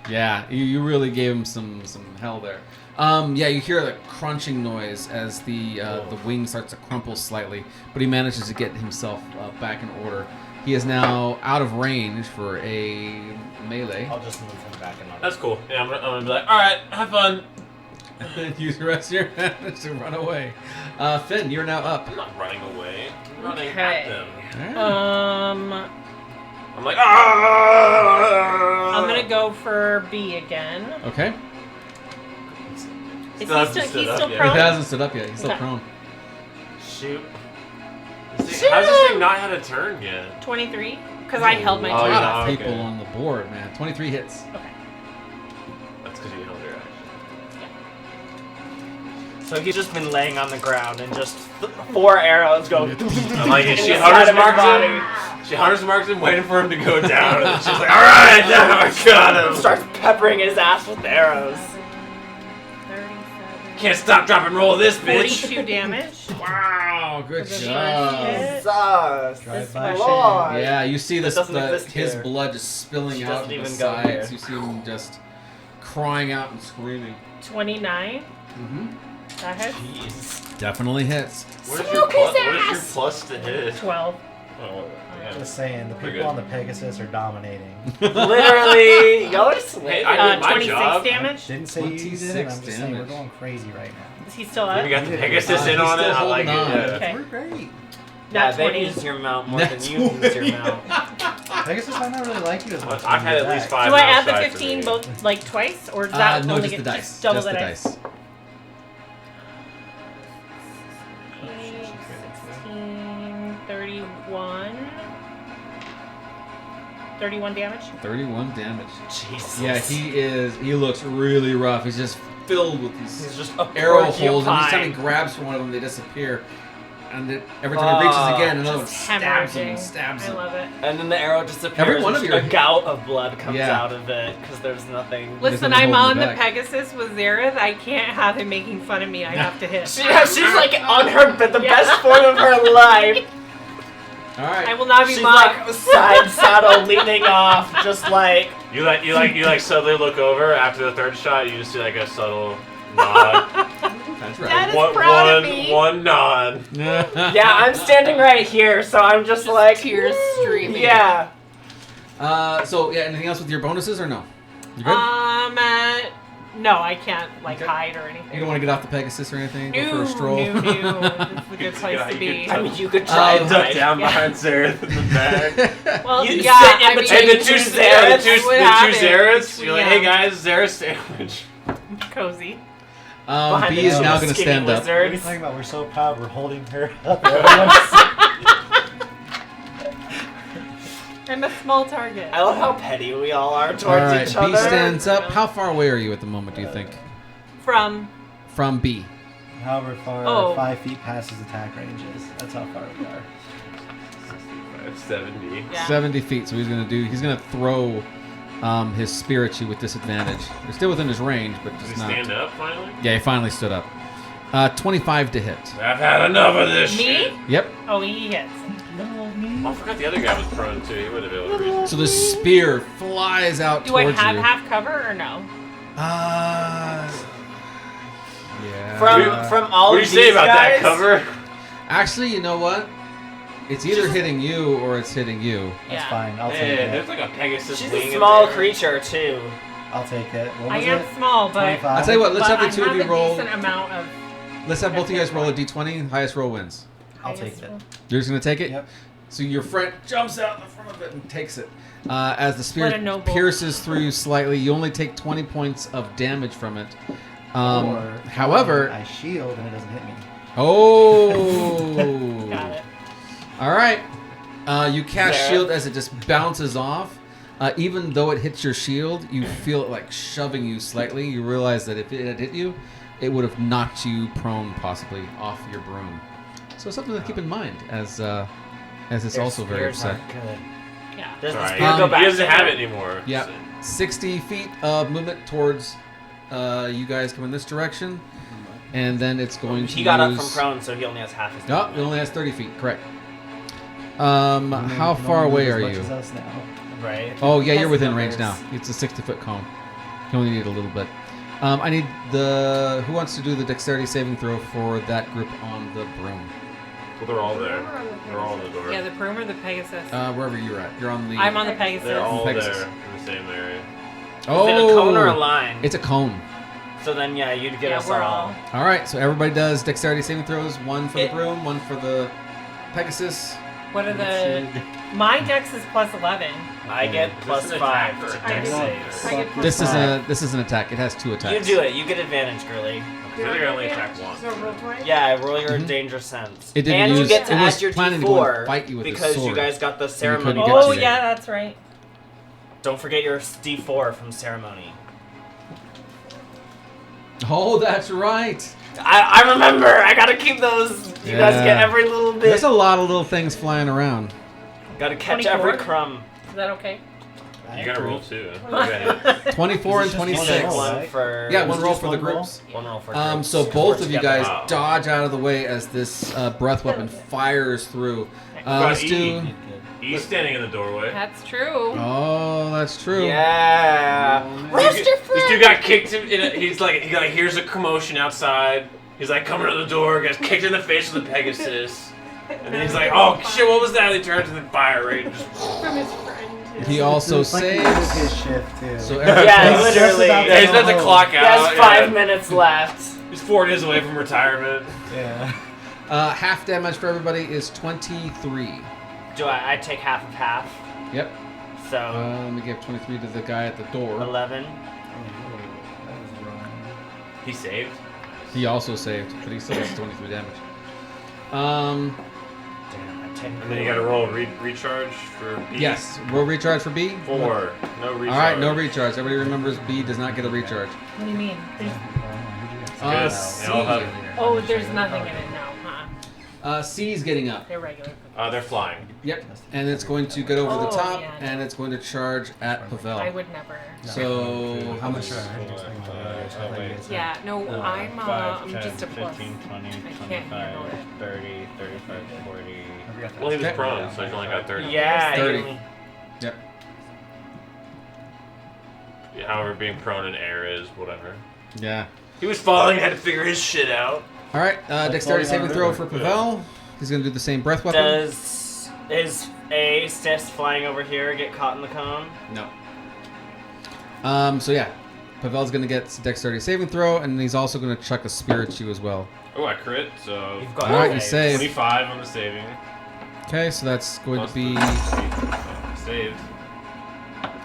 Speaker 1: Yeah. You really gave him some hell there. Yeah. You hear the crunching noise as the wing starts to crumple slightly, but he manages to get himself back in order. He is now out of range for a melee.
Speaker 3: I'll just move him back another.
Speaker 2: That's cool. Yeah, I'm gonna be like, alright, have fun.
Speaker 1: Use the rest of your hand to run away. Finn, you're now up.
Speaker 2: I'm not running away. I'm running
Speaker 5: Okay.
Speaker 2: at them. I'm like,
Speaker 5: I'm gonna go for B again.
Speaker 1: Okay.
Speaker 5: Is
Speaker 2: Still hasn't
Speaker 5: he's
Speaker 2: stood up
Speaker 5: still
Speaker 2: yet.
Speaker 1: He
Speaker 5: prone?
Speaker 1: hasn't stood up yet. He's still
Speaker 5: Okay.
Speaker 1: prone.
Speaker 3: Shoot.
Speaker 2: how's this thing not had a turn yet?
Speaker 5: 23? Because I held my
Speaker 2: Oh,
Speaker 1: A
Speaker 5: turn.
Speaker 1: lot
Speaker 2: yeah.
Speaker 1: of
Speaker 2: okay.
Speaker 1: people on the board, man. 23 hits.
Speaker 5: Okay.
Speaker 2: That's because you held your action.
Speaker 3: So he's just been laying on the ground and just 4 arrows go.
Speaker 2: I like it. She
Speaker 3: inside
Speaker 2: hunters
Speaker 3: of his
Speaker 2: marks
Speaker 3: body.
Speaker 2: him. She hunters marks him, waiting for him to go down. And she's like, alright, now I got him.
Speaker 3: Starts peppering his ass with arrows.
Speaker 5: 37.
Speaker 2: Can't stop, drop, and roll this, bitch.
Speaker 5: 42 damage.
Speaker 1: Wow, good
Speaker 5: For the
Speaker 1: job.
Speaker 5: first hit.
Speaker 3: Jesus.
Speaker 4: Drive-by
Speaker 3: Lord.
Speaker 1: Yeah, you see this,
Speaker 3: doesn't exist
Speaker 1: his
Speaker 3: here.
Speaker 1: blood just spilling
Speaker 3: She
Speaker 1: out
Speaker 3: doesn't
Speaker 1: of the
Speaker 3: even go here.
Speaker 1: sides. You see him just crying out and screaming.
Speaker 5: 29.
Speaker 1: Mm-hmm.
Speaker 5: That hits.
Speaker 2: Jeez.
Speaker 1: Definitely hits.
Speaker 2: What is
Speaker 5: Smoke
Speaker 2: your
Speaker 5: his ass!
Speaker 2: plus to hit?
Speaker 5: 12.
Speaker 2: Oh, damn.
Speaker 4: Just saying, the
Speaker 2: Pretty
Speaker 4: people
Speaker 2: good.
Speaker 4: on the Pegasus are dominating.
Speaker 3: Literally, y'all are sweet.
Speaker 2: Hey, I did my
Speaker 5: 26
Speaker 2: job.
Speaker 5: damage.
Speaker 4: Didn't say you did,
Speaker 1: 26
Speaker 4: and I'm just saying we're
Speaker 1: damage.
Speaker 4: going crazy right now.
Speaker 5: Is he still
Speaker 2: We
Speaker 5: up?
Speaker 2: got the Pegasus in
Speaker 1: He's
Speaker 2: on it.
Speaker 1: still
Speaker 2: I like it.
Speaker 1: holding on.
Speaker 2: Yeah.
Speaker 5: Okay.
Speaker 4: We're great.
Speaker 3: Yeah,
Speaker 5: Not
Speaker 3: they
Speaker 5: 20.
Speaker 3: use your mount more
Speaker 1: That's
Speaker 3: than you use your mount.
Speaker 4: Pegasus might not really like you as much.
Speaker 2: I've had
Speaker 4: as
Speaker 2: at least
Speaker 4: that.
Speaker 2: 5
Speaker 5: Do I add the
Speaker 2: outside for
Speaker 5: 15
Speaker 2: me.
Speaker 5: both like twice, or does that
Speaker 1: No,
Speaker 5: only
Speaker 1: just
Speaker 5: get
Speaker 1: the dice.
Speaker 5: just double
Speaker 1: Just
Speaker 5: the
Speaker 1: the
Speaker 5: dice?
Speaker 1: dice.
Speaker 5: 16, 31. 31 damage.
Speaker 1: 31 damage.
Speaker 3: Jesus.
Speaker 1: Yeah, he looks really rough. He's just filled with
Speaker 3: He's
Speaker 1: these
Speaker 3: just a
Speaker 1: arrow holes, and each
Speaker 3: porcupine.
Speaker 1: time he grabs for one of them, they disappear. And every time he reaches again, another one
Speaker 5: Just
Speaker 1: stabs him
Speaker 5: hemorrhaging.
Speaker 1: and stabs
Speaker 5: I
Speaker 1: him.
Speaker 5: love it.
Speaker 3: And then the arrow disappears.
Speaker 1: Every one
Speaker 3: and
Speaker 1: of your-
Speaker 3: a gout of blood comes
Speaker 1: Yeah.
Speaker 3: out of it because there's nothing.
Speaker 5: Listen,
Speaker 1: There's
Speaker 5: I'm
Speaker 1: nothing
Speaker 5: on the
Speaker 1: holding it back.
Speaker 5: Pegasus with Zareth. I can't have him making fun of me. I have to hit.
Speaker 3: She's like on her the
Speaker 5: Yeah.
Speaker 3: best form of her life.
Speaker 1: All right.
Speaker 5: I will not be
Speaker 3: She's
Speaker 5: mocked.
Speaker 3: like side saddle leaning off, just like
Speaker 2: You like subtly look over after the third shot. You just see like a subtle nod.
Speaker 1: That's
Speaker 5: Dad
Speaker 1: right.
Speaker 5: is proud of me.
Speaker 2: One nod.
Speaker 3: yeah, I'm standing right here, so I'm just like
Speaker 5: tears streaming.
Speaker 3: Yeah.
Speaker 1: So yeah, anything else with your bonuses or no? You good?
Speaker 5: No, I can't like
Speaker 1: Okay.
Speaker 5: hide or anything.
Speaker 1: You don't want to get off the Pegasus or anything? Go for
Speaker 5: No,
Speaker 1: a stroll?
Speaker 5: no. It's a good place to be.
Speaker 3: I mean, you could try and
Speaker 2: Duck
Speaker 3: hide.
Speaker 2: down
Speaker 5: Yeah.
Speaker 2: behind Zareth in the back.
Speaker 5: Well,
Speaker 3: You
Speaker 5: yeah,
Speaker 3: sit in
Speaker 5: I mean,
Speaker 3: between
Speaker 2: And the two
Speaker 3: Zareths
Speaker 2: Zareths,
Speaker 5: would
Speaker 2: the
Speaker 5: have
Speaker 2: two
Speaker 5: it.
Speaker 2: Zareths. You're like,
Speaker 5: Yeah.
Speaker 2: hey guys, Zareth sandwich.
Speaker 5: cozy.
Speaker 3: Behind
Speaker 1: B
Speaker 3: the
Speaker 1: is now going to
Speaker 3: skinny
Speaker 1: stand up.
Speaker 4: What are you
Speaker 3: lizards.
Speaker 4: talking about? We're so proud. We're holding her up. Everyone's-
Speaker 5: I'm a small target.
Speaker 3: I love how petty we all are towards
Speaker 1: All right,
Speaker 3: each
Speaker 1: B
Speaker 3: other.
Speaker 1: stands up. How far away are you at the moment, do you think?
Speaker 5: From
Speaker 1: From B.
Speaker 4: However far
Speaker 5: Oh.
Speaker 4: 5 feet past his attack range is. That's how far we are.
Speaker 2: 70.
Speaker 5: yeah.
Speaker 1: 70 feet, so he's going to throw his spear at you with disadvantage. You're still within his range, but
Speaker 2: Does
Speaker 1: just
Speaker 2: he
Speaker 1: not.
Speaker 2: stand up finally?
Speaker 1: Yeah, he finally stood up. 25 to hit.
Speaker 2: I've had enough of this shit.
Speaker 5: Me?
Speaker 1: Yep.
Speaker 5: Oh, he hits.
Speaker 2: Oh, I forgot the other guy was prone too. He would have been able to reach.
Speaker 1: So the spear flies out
Speaker 5: Do I
Speaker 1: towards
Speaker 5: have
Speaker 1: you.
Speaker 5: half cover or no?
Speaker 1: Yeah.
Speaker 3: From all
Speaker 2: What do
Speaker 3: of
Speaker 2: you say
Speaker 3: these
Speaker 2: about that
Speaker 3: guys,
Speaker 2: cover?
Speaker 1: Actually, you know what? It's either hitting you or it's hitting you.
Speaker 4: That's
Speaker 5: Yeah.
Speaker 4: fine. I'll take
Speaker 2: Hey,
Speaker 4: it.
Speaker 2: there's like a Pegasus
Speaker 3: She's
Speaker 2: wing
Speaker 3: a
Speaker 2: in
Speaker 3: small
Speaker 2: there.
Speaker 3: creature too.
Speaker 4: I'll take it. What
Speaker 5: I
Speaker 4: was
Speaker 5: am
Speaker 4: it?
Speaker 5: small, but
Speaker 4: 25?
Speaker 1: I'll tell you what, let's
Speaker 5: but
Speaker 1: have the two
Speaker 5: I
Speaker 1: of you
Speaker 5: have
Speaker 1: roll.
Speaker 5: a decent amount of.
Speaker 1: Let's have both of you guys roll a d20. Highest roll wins.
Speaker 4: I'll take it.
Speaker 1: You're just going to take it?
Speaker 4: Yep.
Speaker 1: So your friend jumps out in the front of it and takes it. As the
Speaker 5: What
Speaker 1: spear
Speaker 5: a noble.
Speaker 1: pierces through you slightly, you only take 20 points of damage from it.
Speaker 4: Or
Speaker 1: However,
Speaker 4: I shield and it doesn't hit me.
Speaker 1: oh,
Speaker 5: Got it.
Speaker 1: all right. You cast
Speaker 3: Sarah?
Speaker 1: shield as it just bounces off. Even though it hits your shield, you feel it like shoving you slightly. You realize that if it had hit you, it would have knocked you prone, possibly off your broom. So something to keep in mind as it's
Speaker 3: Their
Speaker 1: also very
Speaker 3: spears
Speaker 1: upset.
Speaker 3: aren't good.
Speaker 5: Yeah.
Speaker 3: Does the
Speaker 2: Alright.
Speaker 3: spear go back?
Speaker 2: He doesn't
Speaker 3: to
Speaker 2: have
Speaker 3: her?
Speaker 2: it anymore.
Speaker 1: Yeah.
Speaker 2: So-
Speaker 1: 60 feet of movement towards you guys come in this direction, and then it's going to
Speaker 3: He got up
Speaker 1: use-
Speaker 3: from prone, so he only has half his.
Speaker 1: No, it
Speaker 3: movement.
Speaker 1: only has 30 feet. Correct.
Speaker 4: You
Speaker 1: How
Speaker 4: can
Speaker 1: far
Speaker 4: only
Speaker 1: away
Speaker 4: move
Speaker 1: are
Speaker 4: as
Speaker 1: you?
Speaker 4: much as us now.
Speaker 3: Right.
Speaker 1: Oh yeah, you're
Speaker 3: Has
Speaker 1: within range now.
Speaker 3: numbers.
Speaker 1: It's a 60-foot cone. You only need a little bit. I need the who wants to do the dexterity saving throw for that group on the broom.
Speaker 2: Well, they're all there.
Speaker 6: We're on the
Speaker 2: They're all on the door.
Speaker 5: Yeah, the Broom or the Pegasus?
Speaker 1: Wherever you're at. You're on the.
Speaker 5: I'm on the Pegasus.
Speaker 2: They're all
Speaker 1: Pegasus.
Speaker 2: there in the same area.
Speaker 1: Oh,
Speaker 3: Is it a cone or a line?
Speaker 1: it's a cone.
Speaker 3: So then, yeah, you'd get
Speaker 5: Yeah,
Speaker 3: us
Speaker 5: we're
Speaker 3: all.
Speaker 1: All right, so everybody does dexterity saving throws. One for the
Speaker 3: It-
Speaker 1: broom, one for the Pegasus.
Speaker 5: What are the? My dex is plus 11.
Speaker 3: I get plus
Speaker 2: This is an
Speaker 3: 5
Speaker 2: attack or
Speaker 3: to
Speaker 2: a
Speaker 3: dex
Speaker 5: dex
Speaker 3: saves.
Speaker 5: I get plus
Speaker 1: This is
Speaker 5: 5.
Speaker 1: this is an attack. It has 2
Speaker 3: You
Speaker 1: attacks.
Speaker 3: do it. You get advantage, girly.
Speaker 2: I think I only attack once.
Speaker 6: So roll twice?
Speaker 3: Yeah, roll your
Speaker 1: Mhm.
Speaker 3: danger sense.
Speaker 1: It didn't
Speaker 3: and you
Speaker 1: use-
Speaker 3: get to
Speaker 1: it was
Speaker 3: add your
Speaker 1: planning to go and
Speaker 3: D4
Speaker 1: fight you with his
Speaker 3: because you
Speaker 1: sword.
Speaker 3: guys got the
Speaker 1: you couldn't
Speaker 3: ceremony.
Speaker 1: get
Speaker 5: Oh
Speaker 1: to it.
Speaker 5: yeah, that's right.
Speaker 3: Don't forget your D4 from ceremony.
Speaker 1: Oh, that's right.
Speaker 3: I remember. I gotta keep those. You guys
Speaker 1: Yeah.
Speaker 3: get every little bit.
Speaker 1: There's a lot of little things flying around.
Speaker 3: Gotta catch
Speaker 5: 24?
Speaker 3: every crumb.
Speaker 5: Is that okay?
Speaker 2: You gotta roll too. Okay.
Speaker 1: 24 and
Speaker 4: Is this just
Speaker 1: 26.
Speaker 4: one roll?
Speaker 3: One for
Speaker 1: Yeah, one roll
Speaker 4: just
Speaker 1: for the
Speaker 4: one roll?
Speaker 1: groups.
Speaker 3: one roll for groups.
Speaker 1: So
Speaker 3: 'cause
Speaker 1: both
Speaker 3: we're
Speaker 1: of you
Speaker 3: together.
Speaker 1: guys
Speaker 2: Wow.
Speaker 1: dodge out of the way as this breath weapon fires through. Let's do.
Speaker 2: He's standing in the doorway.
Speaker 5: That's true.
Speaker 1: Oh, that's true.
Speaker 3: Yeah.
Speaker 2: This dude got kicked he's like, he hears a commotion outside. He's like coming to the door, gets kicked in the face with a Pegasus. And then he's like, oh shit, what was that? He turns and then fire right. And just,
Speaker 6: From his friend. Too.
Speaker 1: He also
Speaker 4: It's like the end of
Speaker 1: saves.
Speaker 4: his shift too.
Speaker 1: So
Speaker 3: Yeah,
Speaker 1: everything.
Speaker 4: He's just
Speaker 3: literally.
Speaker 4: about
Speaker 2: yeah, he's about to clock
Speaker 3: He
Speaker 2: out.
Speaker 3: has 5 minutes left.
Speaker 2: He's 4 days away from retirement.
Speaker 4: Yeah.
Speaker 1: Half damage for everybody is 23.
Speaker 3: Do I take half of half?
Speaker 1: Yep.
Speaker 3: So
Speaker 1: Let me give 23 to the guy at the door.
Speaker 3: 11.
Speaker 4: Oh, that was wrong.
Speaker 2: He saved.
Speaker 1: He also saved, but he still has 23 damage.
Speaker 3: Damn, I take.
Speaker 2: And then you gotta roll recharge for B.
Speaker 1: Yes. Roll recharge for B.
Speaker 2: 4. No recharge.
Speaker 1: All right, no recharge. Everybody remembers B does not get a recharge.
Speaker 5: What do you mean? There's,
Speaker 2: Good.
Speaker 1: C.
Speaker 2: They all have-
Speaker 5: oh, there's nothing in it now.
Speaker 1: C's getting up.
Speaker 5: They're regular.
Speaker 2: They're flying.
Speaker 1: Yep. And it's going to get over the
Speaker 5: Oh,
Speaker 1: top,
Speaker 5: yeah.
Speaker 1: and it's going to charge at
Speaker 5: I
Speaker 1: Pavel.
Speaker 5: would never.
Speaker 1: So how much?
Speaker 5: Yeah, no, I'm just a plus.
Speaker 7: 15, 20,
Speaker 5: I can't
Speaker 7: 25,
Speaker 5: handle it.
Speaker 7: 30, 35, 40.
Speaker 2: Well, he was
Speaker 1: Okay.
Speaker 2: prone, so he's only got 30.
Speaker 3: Yeah.
Speaker 1: 30.
Speaker 3: he-
Speaker 1: Yep.
Speaker 2: However, being prone in air is whatever.
Speaker 1: Yeah.
Speaker 2: He was falling, had to figure his shit out.
Speaker 1: All right. Dexterity saving throw for Pavel. He's going to do the same breath weapon.
Speaker 3: Does is a Sis flying over here get caught in the cone?
Speaker 1: No. So yeah, Pavel's going to get dexterity saving throw, and he's also going to chuck a spear at you as well.
Speaker 2: Oh, I crit, so
Speaker 3: You've got
Speaker 1: All right, you
Speaker 3: saves.
Speaker 1: save.
Speaker 2: 25 on the saving.
Speaker 1: Okay, so that's going
Speaker 2: Plus
Speaker 1: to be.
Speaker 2: saved.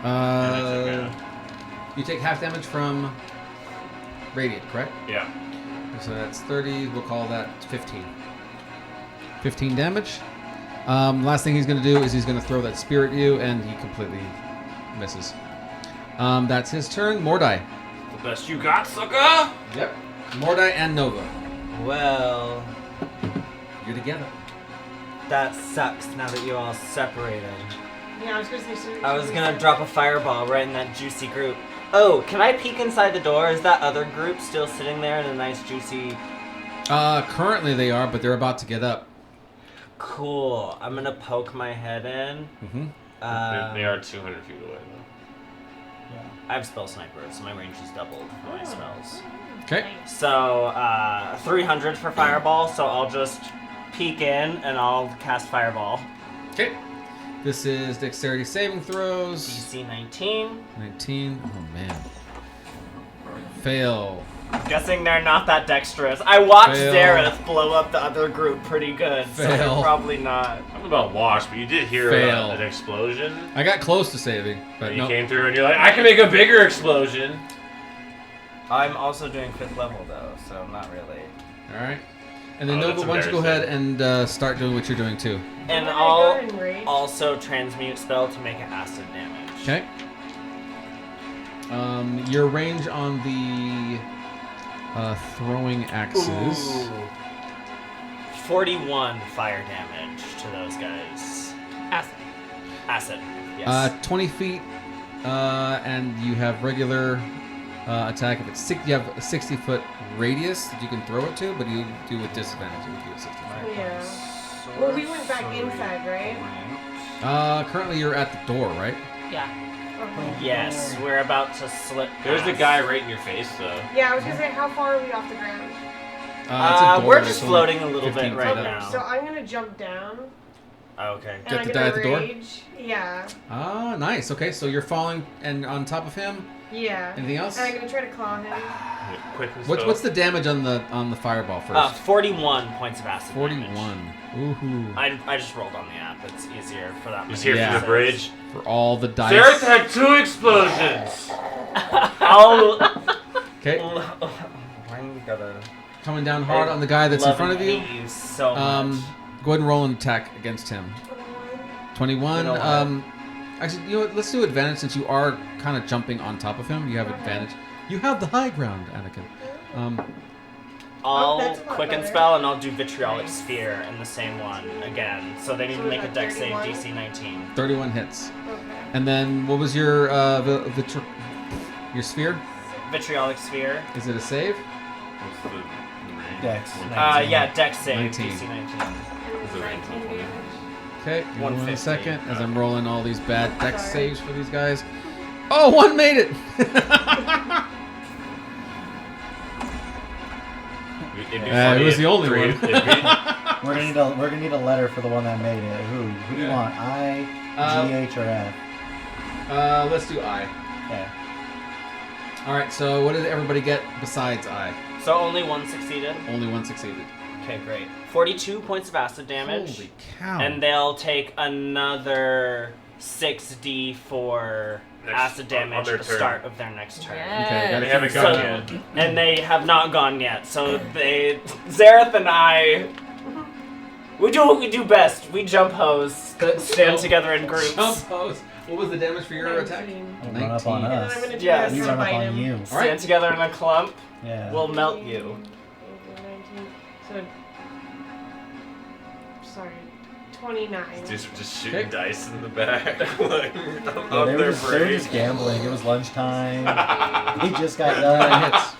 Speaker 2: And
Speaker 1: Uh,
Speaker 2: it's
Speaker 1: you take half damage from radiant, correct?
Speaker 2: okay. Yeah.
Speaker 1: So that's 30. We'll call that 15. 15 damage. Last thing he's going to do is he's going to throw that spear at you, and he completely misses. That's his turn. Mordai.
Speaker 2: The best you got, sucker!
Speaker 1: Yep. Mordai and Nova.
Speaker 7: Well,
Speaker 1: You're together.
Speaker 7: that sucks now that you all separated.
Speaker 6: Yeah, I was gonna say. So
Speaker 7: I was gonna drop a fireball right in that juicy group. Oh, can I peek inside the door? Is that other group still sitting there in a nice juicy...
Speaker 1: Currently they are, but they're about to get up.
Speaker 7: Cool. I'm gonna poke my head in.
Speaker 1: Mm-hmm.
Speaker 2: They are 200 feet away, though.
Speaker 7: I have spell sniper, so my range is doubled for my spells.
Speaker 1: Okay.
Speaker 3: So 300 for fireball. So I'll just peek in and I'll cast fireball.
Speaker 1: Okay. This is dexterity saving throws.
Speaker 3: DC 19.
Speaker 1: 19. Oh man. Fail.
Speaker 3: Guessing they're not that dexterous. I watched
Speaker 1: Fail.
Speaker 3: Zareth blow up the other group pretty good, so they're
Speaker 1: Fail.
Speaker 3: probably not.
Speaker 2: I don't know about wash, but you did hear
Speaker 1: Fail.
Speaker 2: an explosion.
Speaker 1: I got close to saving, but
Speaker 2: And you
Speaker 1: no.
Speaker 2: came through and you're like, I can make a bigger explosion.
Speaker 3: I'm also doing 5th level though, so not really.
Speaker 1: All right. And then
Speaker 2: Oh,
Speaker 1: Nova,
Speaker 2: that's
Speaker 1: why don't you go ahead
Speaker 2: embarrassing.
Speaker 1: and start doing what you're doing too?
Speaker 3: And
Speaker 6: Go
Speaker 3: I'll
Speaker 6: ahead and rage.
Speaker 3: also transmute spell to make it acid damage.
Speaker 1: Okay. Your range on the throwing axes.
Speaker 3: Ooh. 41 fire damage to those guys.
Speaker 5: Acid.
Speaker 3: Acid. Yes.
Speaker 1: 20 feet, and you have regular attack. If it's you have a 60-foot radius that you can throw it to, but you do with disadvantage if you have 60 feet.
Speaker 6: Yeah. Well, we went back inside, right?
Speaker 1: Currently you're at the door, right?
Speaker 5: Yeah.
Speaker 6: Okay.
Speaker 3: Yes, we're about to slip.
Speaker 2: There's the
Speaker 3: past.
Speaker 2: guy right in your face, though.
Speaker 6: Yeah, I was gonna say, how far are we off the ground?
Speaker 1: It's a door,
Speaker 3: We're
Speaker 1: it's
Speaker 3: just
Speaker 1: only
Speaker 3: floating a little
Speaker 1: 15
Speaker 3: bit right
Speaker 1: feet up.
Speaker 6: So
Speaker 3: now.
Speaker 6: I'm gonna jump down.
Speaker 3: Okay.
Speaker 6: And
Speaker 1: Get
Speaker 6: I'm
Speaker 1: the
Speaker 6: gonna
Speaker 1: guy at the door?
Speaker 6: rage. Yeah.
Speaker 1: Ah, nice. Okay, so you're falling and on top of him.
Speaker 6: Yeah.
Speaker 1: Anything else?
Speaker 6: And I'm gonna try to claw him.
Speaker 2: Yeah, quick and
Speaker 1: What's the damage on the fireball first?
Speaker 3: 41 points of acid
Speaker 1: 41.
Speaker 3: damage.
Speaker 1: Ooh.
Speaker 3: I just rolled on the app. It's easier for that.
Speaker 2: He's
Speaker 3: many
Speaker 2: here
Speaker 1: Yeah.
Speaker 2: for the bridge.
Speaker 1: For all the dice.
Speaker 2: Zareth had 2 explosions!
Speaker 3: I'll.
Speaker 1: Okay,
Speaker 3: I'm gonna.
Speaker 1: coming down hard on the guy that's in front of you.
Speaker 3: You so much.
Speaker 1: Go ahead and roll an attack against him. 21.
Speaker 3: You know what?
Speaker 1: Actually, you know what? Let's do advantage since you are kind of jumping on top of him. You have advantage. You have the high ground, Anakin.
Speaker 3: I'll
Speaker 6: that's a lot
Speaker 3: quicken
Speaker 6: better.
Speaker 3: spell and I'll do Vitriolic
Speaker 6: Nice.
Speaker 3: Sphere in the same one again. So they need
Speaker 6: So
Speaker 3: to
Speaker 6: is
Speaker 3: make a
Speaker 6: that
Speaker 3: dex save
Speaker 6: 31?
Speaker 3: DC 19.
Speaker 1: 31 hits.
Speaker 6: Okay.
Speaker 1: And then what was your your sphere?
Speaker 3: Vitriolic Sphere.
Speaker 1: Is it a save?
Speaker 2: What's the range?
Speaker 4: Dex.
Speaker 2: 19.
Speaker 3: Yeah, dex save
Speaker 1: 19.
Speaker 3: DC 19.
Speaker 2: Is it range
Speaker 6: 19
Speaker 2: 120?
Speaker 6: damage.
Speaker 1: Okay, give me 1
Speaker 3: 150.
Speaker 1: second as I'm rolling all these bad dex
Speaker 6: Sorry.
Speaker 1: saves for these guys. Oh, one made it!
Speaker 2: It'd be
Speaker 1: It
Speaker 2: funny
Speaker 1: was
Speaker 2: if
Speaker 1: the only
Speaker 2: three-
Speaker 1: one.
Speaker 2: it'd be-
Speaker 4: We're gonna need a letter for the one that made it. Who do you
Speaker 1: Yeah.
Speaker 4: want? I,
Speaker 1: Uh,
Speaker 4: G, H, or F?
Speaker 1: Let's do I.
Speaker 4: Okay.
Speaker 1: Alright, so what did everybody get besides I?
Speaker 3: So only one succeeded.
Speaker 1: Only one succeeded.
Speaker 3: Okay, great. 42 points of acid damage.
Speaker 1: Holy cow.
Speaker 3: And they'll take another 6d for
Speaker 2: Next-
Speaker 3: acid
Speaker 2: on
Speaker 3: damage
Speaker 2: their
Speaker 3: at the
Speaker 2: turn.
Speaker 3: start of their next turn.
Speaker 1: Okay, got
Speaker 2: They
Speaker 1: it.
Speaker 2: haven't
Speaker 3: So,
Speaker 2: gone yet.
Speaker 3: and they have not gone yet. So they, Zareth and I, we do what we do best. We jump hose, stand together in groups.
Speaker 1: Jump pose. What was the damage for your attack?
Speaker 6: 19.
Speaker 4: Don't run up on
Speaker 1: 19.
Speaker 6: And then
Speaker 4: us.
Speaker 6: I'm gonna try
Speaker 3: Yes.
Speaker 6: to
Speaker 4: We run up
Speaker 6: bite
Speaker 4: on
Speaker 6: him.
Speaker 4: you.
Speaker 1: All
Speaker 3: Stand
Speaker 1: right.
Speaker 3: together in a clump.
Speaker 4: Yeah.
Speaker 3: We'll melt you.
Speaker 6: 19. So, sorry, 29.
Speaker 2: Just shooting
Speaker 1: Okay.
Speaker 2: dice in the back. Like,
Speaker 4: Yeah,
Speaker 2: of
Speaker 4: they, were
Speaker 2: their
Speaker 4: just, they were
Speaker 2: brain.
Speaker 4: just gambling. It was lunchtime. He just got
Speaker 1: Nine
Speaker 4: done.
Speaker 1: hits.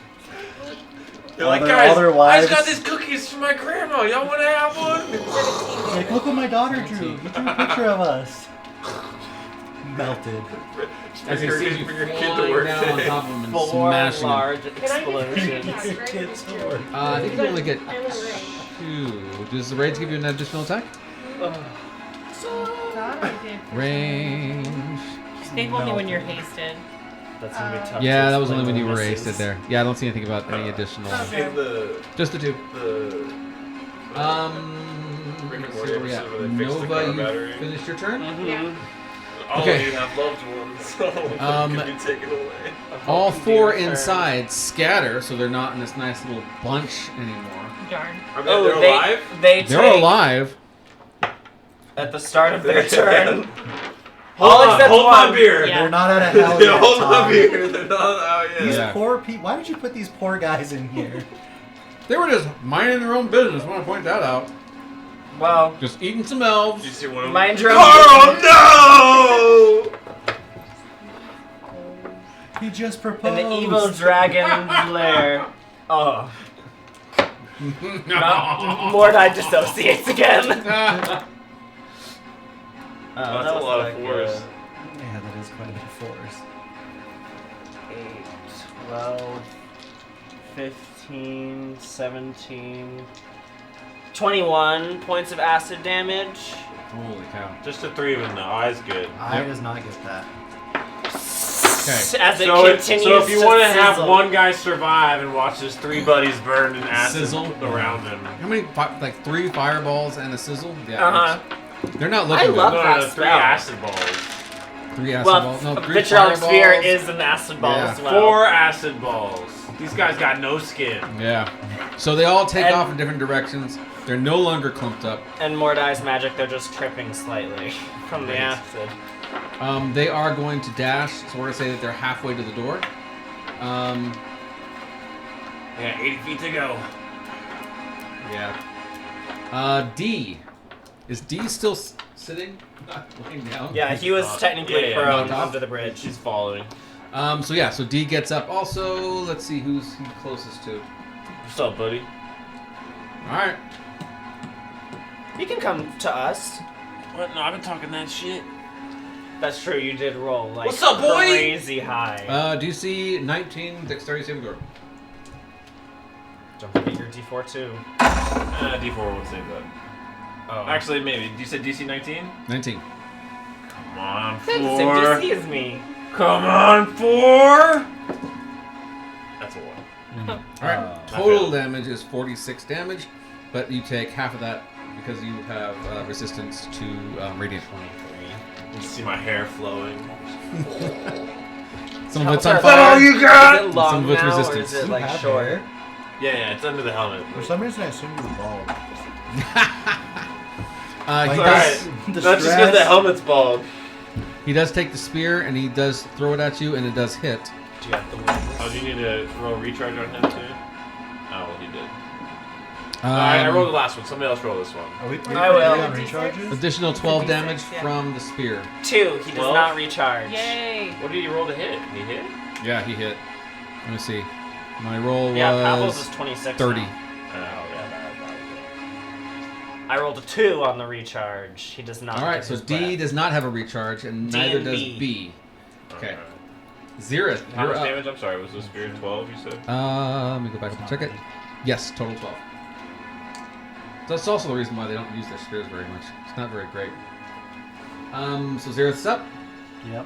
Speaker 2: They're like,
Speaker 4: All their-
Speaker 2: guys,
Speaker 4: all their
Speaker 2: I
Speaker 4: wives-
Speaker 2: just got these cookies from my grandma. Y'all want to have one?
Speaker 6: 17
Speaker 4: Like, look what my daughter drew. He drew a picture of us. Melted.
Speaker 1: As he sees you
Speaker 2: for your kid to
Speaker 1: flying
Speaker 2: work
Speaker 1: down on
Speaker 2: today.
Speaker 1: top of him and
Speaker 3: 4
Speaker 1: smashing him.
Speaker 3: large
Speaker 6: Can I get
Speaker 3: explosions.
Speaker 6: that right
Speaker 4: Kids
Speaker 6: with
Speaker 4: to work.
Speaker 6: you?
Speaker 1: I think you can only get
Speaker 6: I'm in range.
Speaker 1: 2. Does the rage give you an additional attack?
Speaker 6: Thought I did.
Speaker 1: Range.
Speaker 5: I think only when you're hasted.
Speaker 3: That's gonna be tough.
Speaker 1: Yeah,
Speaker 3: to
Speaker 1: that was only
Speaker 3: explain
Speaker 1: when you were
Speaker 3: misses.
Speaker 1: wasted there. Yeah, I don't see anything about any additional.
Speaker 6: Okay.
Speaker 2: In the
Speaker 1: Just the 2.
Speaker 2: Rick and
Speaker 1: Let's
Speaker 2: Morty
Speaker 1: see where we
Speaker 2: episode
Speaker 1: at.
Speaker 2: where they fix the
Speaker 1: Nova,
Speaker 2: car
Speaker 1: you
Speaker 2: battery.
Speaker 1: finished your turn?
Speaker 3: Mhm.
Speaker 6: Yeah.
Speaker 2: All
Speaker 1: Okay.
Speaker 2: of you have loved ones, so
Speaker 1: Um,
Speaker 2: it can be taken away.
Speaker 1: All
Speaker 3: Can do
Speaker 1: 4
Speaker 3: a turn.
Speaker 1: inside scatter, so they're not in this nice little bunch anymore.
Speaker 5: Darn.
Speaker 2: Are they,
Speaker 3: Oh,
Speaker 2: they're alive?
Speaker 3: They
Speaker 1: They're
Speaker 3: take,
Speaker 1: alive.
Speaker 3: at the start of their turn.
Speaker 2: Hold
Speaker 3: all
Speaker 2: on,
Speaker 3: except
Speaker 2: hold
Speaker 3: one.
Speaker 2: my beer.
Speaker 5: Yeah.
Speaker 4: They're not out of hell yet,
Speaker 2: Hold my
Speaker 4: Tom.
Speaker 2: beer. They're not out yet.
Speaker 4: These
Speaker 1: Yeah.
Speaker 4: poor people. Why did you put these poor guys in here?
Speaker 1: They were just minding their own business. I want to point that out.
Speaker 3: Well,
Speaker 1: Just eating some elves.
Speaker 2: Did you see one of them?
Speaker 3: mind your own
Speaker 2: Carl, no!
Speaker 4: He just
Speaker 3: in
Speaker 4: proposed.
Speaker 3: the evil dragon's lair. Oh, Mordai dissociates again.
Speaker 2: That's a lot of force.
Speaker 4: Yeah, that is quite a bit of force.
Speaker 3: 8, 12, 15, 17, 21 points of acid damage.
Speaker 1: Holy cow.
Speaker 2: Just the 3 of them, though. Eye's good.
Speaker 4: I does not get that.
Speaker 3: As it
Speaker 2: So
Speaker 3: continues
Speaker 2: if you
Speaker 3: to
Speaker 2: want to have
Speaker 3: sizzle.
Speaker 2: one guy survive and watch his 3 buddies burn in acid
Speaker 1: Sizzle?
Speaker 2: around him.
Speaker 1: How many? Like 3 fireballs and a sizzle? Yeah.
Speaker 3: Uh-huh.
Speaker 1: They're not
Speaker 3: I
Speaker 1: looking
Speaker 3: love
Speaker 1: good.
Speaker 3: that
Speaker 2: No, 3
Speaker 3: spell.
Speaker 2: acid balls.
Speaker 1: 3 acid
Speaker 3: Well,
Speaker 1: balls. No, 3
Speaker 3: Vitriolic
Speaker 1: fireballs.
Speaker 3: Sphere is an acid ball
Speaker 1: Yeah.
Speaker 3: as well.
Speaker 2: 4 acid balls. These guys got no skin.
Speaker 1: Yeah. So they all take
Speaker 3: And-
Speaker 1: off in different directions. They're no longer clumped up.
Speaker 3: And Mordai's magic, they're just tripping slightly from the
Speaker 1: Right.
Speaker 3: acid.
Speaker 1: They are going to dash, so we're going to say that they're halfway to the door.
Speaker 2: Yeah, 80 feet to go.
Speaker 1: Yeah. D. Is D still sitting? Not laying down?
Speaker 3: Yeah, he was technically
Speaker 2: yeah,
Speaker 3: prone
Speaker 1: knocked off.
Speaker 3: under the bridge.
Speaker 2: She's following.
Speaker 1: So D gets up also. Let's see who's he closest to.
Speaker 2: What's up, buddy?
Speaker 1: Alright.
Speaker 3: You can come to us.
Speaker 2: What? No, I've been talking that shit.
Speaker 3: That's true, you did roll like
Speaker 2: What's up, boy?
Speaker 3: crazy high.
Speaker 1: DC 19 dexterity saving throw.
Speaker 3: Don't forget your D4 too.
Speaker 2: D4 would save that.
Speaker 3: Oh.
Speaker 2: Actually, maybe. You said DC 19?
Speaker 1: 19.
Speaker 2: Come on,
Speaker 3: Same
Speaker 2: 4.
Speaker 3: DC as me.
Speaker 2: Come on, 4. That's a 1.
Speaker 1: Alright. Total damage is 46 damage, but you take half of that because you have resistance to radiant.
Speaker 3: 23.
Speaker 2: You can see my hair flowing.
Speaker 1: Some of it's
Speaker 3: How
Speaker 1: on
Speaker 3: far-
Speaker 1: fire.
Speaker 2: you
Speaker 3: Is
Speaker 2: got?
Speaker 3: it long
Speaker 1: Some of it's
Speaker 3: now,
Speaker 1: resistance.
Speaker 3: or is it
Speaker 4: You
Speaker 3: like
Speaker 4: have
Speaker 3: short?
Speaker 4: hair.
Speaker 2: Yeah, it's under the helmet.
Speaker 4: For some reason, I assumed you were bald.
Speaker 1: He
Speaker 4: Like,
Speaker 1: does.
Speaker 4: the
Speaker 2: That's just because
Speaker 4: stress.
Speaker 2: the helmet's bald.
Speaker 1: He does take the spear and he does throw it at you and it does hit.
Speaker 3: Do you have the wings?
Speaker 2: Oh, do you need to roll recharge on him too? Oh, well, he did. I rolled the last one. Somebody else roll this one.
Speaker 4: Are we
Speaker 3: I will.
Speaker 4: on recharges?
Speaker 1: Additional 12
Speaker 5: 56,
Speaker 1: damage
Speaker 5: yeah.
Speaker 1: from the spear.
Speaker 3: 2. He does
Speaker 2: 12?
Speaker 3: not recharge.
Speaker 5: Yay!
Speaker 2: What did he roll to hit? He hit?
Speaker 1: Yeah, he hit. Let me see. My roll
Speaker 3: Yeah, Pavel's
Speaker 1: was
Speaker 3: is 26
Speaker 1: 30.
Speaker 3: now.
Speaker 2: Oh, yeah, that was it.
Speaker 3: I rolled a 2 on the recharge. He does not.
Speaker 1: All right,
Speaker 3: get
Speaker 1: so
Speaker 3: his
Speaker 1: D
Speaker 3: breath.
Speaker 1: does not have a recharge, and
Speaker 3: D
Speaker 1: neither
Speaker 3: and
Speaker 1: does
Speaker 3: B.
Speaker 1: B. Okay.
Speaker 2: Alright.
Speaker 1: Xerath,
Speaker 2: How
Speaker 1: you're
Speaker 2: much
Speaker 1: up.
Speaker 2: damage? I'm sorry, was the spear 12, you said?
Speaker 1: Let me go back and check it. Yes, total 12. That's also the reason why they don't use their spears very much. It's not very great. So Xerath's up.
Speaker 8: Yep.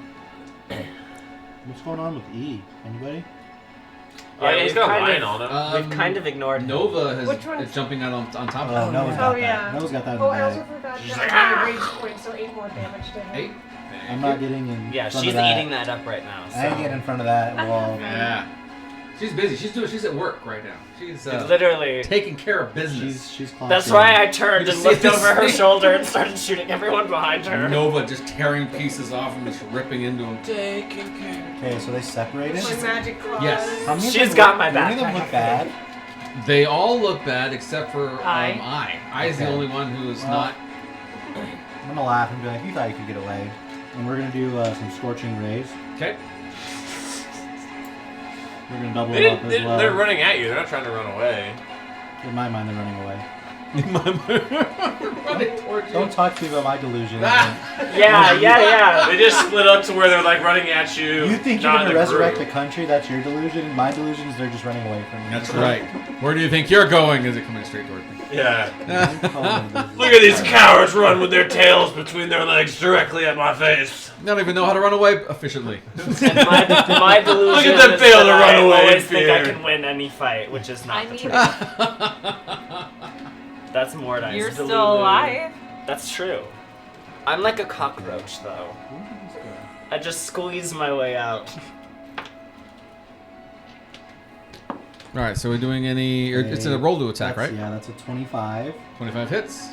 Speaker 8: What's going on with E? Anybody?
Speaker 2: Yeah, he's
Speaker 3: we've
Speaker 2: got a
Speaker 3: kind
Speaker 2: line
Speaker 3: of-
Speaker 2: on him.
Speaker 3: We've kind of ignored him.
Speaker 1: Nova
Speaker 6: Which
Speaker 1: is
Speaker 6: one's-
Speaker 1: jumping out on top of
Speaker 8: Oh,
Speaker 1: him.
Speaker 8: Noah's
Speaker 6: Oh,
Speaker 8: got
Speaker 6: yeah.
Speaker 8: that. Noah's got that in
Speaker 6: Oh,
Speaker 8: the
Speaker 6: I also
Speaker 8: bag.
Speaker 6: forgot
Speaker 2: She's
Speaker 6: that
Speaker 2: like,
Speaker 6: I rage point, so 8 more damage to him.
Speaker 1: 8.
Speaker 8: I'm not getting in
Speaker 3: Yeah,
Speaker 8: front
Speaker 3: she's
Speaker 8: of that.
Speaker 3: eating that up right now. So.
Speaker 8: I ain't getting in front of that wall.
Speaker 1: Yeah. She's busy. She's at work right now. She's
Speaker 3: Literally.
Speaker 1: taking care of business.
Speaker 8: She's clocked
Speaker 3: That's
Speaker 8: in.
Speaker 3: why I turned
Speaker 1: You
Speaker 3: and
Speaker 1: see
Speaker 3: looked
Speaker 1: this
Speaker 3: over her
Speaker 1: thing?
Speaker 3: shoulder and started shooting everyone behind her.
Speaker 1: Nova just tearing pieces off and just ripping into him.
Speaker 3: Taking care.
Speaker 8: Okay, so they separated.
Speaker 6: My magic claws.
Speaker 1: Yes.
Speaker 8: How many of
Speaker 3: She's
Speaker 8: them
Speaker 3: got
Speaker 8: look-
Speaker 3: my
Speaker 8: do any of
Speaker 3: back.
Speaker 8: them look bad?
Speaker 1: They all look bad except for
Speaker 5: I.
Speaker 1: I's the
Speaker 8: Okay.
Speaker 1: only one who is
Speaker 8: Well,
Speaker 1: not.
Speaker 8: I'm gonna laugh and be like, you thought you could get away. And we're gonna do some scorching rays.
Speaker 1: Okay.
Speaker 8: We're gonna double it up as well.
Speaker 2: They're running at you. They're not trying to run away.
Speaker 8: In my mind, they're running away.
Speaker 1: Running towards you.
Speaker 8: Don't talk to me about my delusion.
Speaker 3: Yeah.
Speaker 2: They just split up to where they're like running at you.
Speaker 8: You think you're
Speaker 2: not
Speaker 8: gonna
Speaker 2: in a
Speaker 8: resurrect
Speaker 2: group.
Speaker 8: the country? That's your delusion. My delusion is they're just running away from me.
Speaker 1: That's right. Where do you think you're going? Is it coming straight towards me?
Speaker 2: Yeah.
Speaker 8: Look
Speaker 2: Look at these cowards run with their tails between their legs directly at my face.
Speaker 1: They don't even know how to run away efficiently.
Speaker 3: And my delusion
Speaker 2: Look at them
Speaker 3: is
Speaker 2: fail to
Speaker 3: that
Speaker 2: run
Speaker 3: I
Speaker 2: away in
Speaker 3: always think I
Speaker 2: fear.
Speaker 3: can win any fight, which is not
Speaker 5: I
Speaker 3: the
Speaker 5: mean,
Speaker 3: truth. That's Mordai's
Speaker 5: you're
Speaker 3: delusion.
Speaker 5: still alive.
Speaker 3: That's true. I'm like a cockroach, though. I just squeeze my way out.
Speaker 1: All right, so we're doing any? Or it's a roll to attack, right?
Speaker 8: Yeah, that's a 25.
Speaker 1: 25 hits.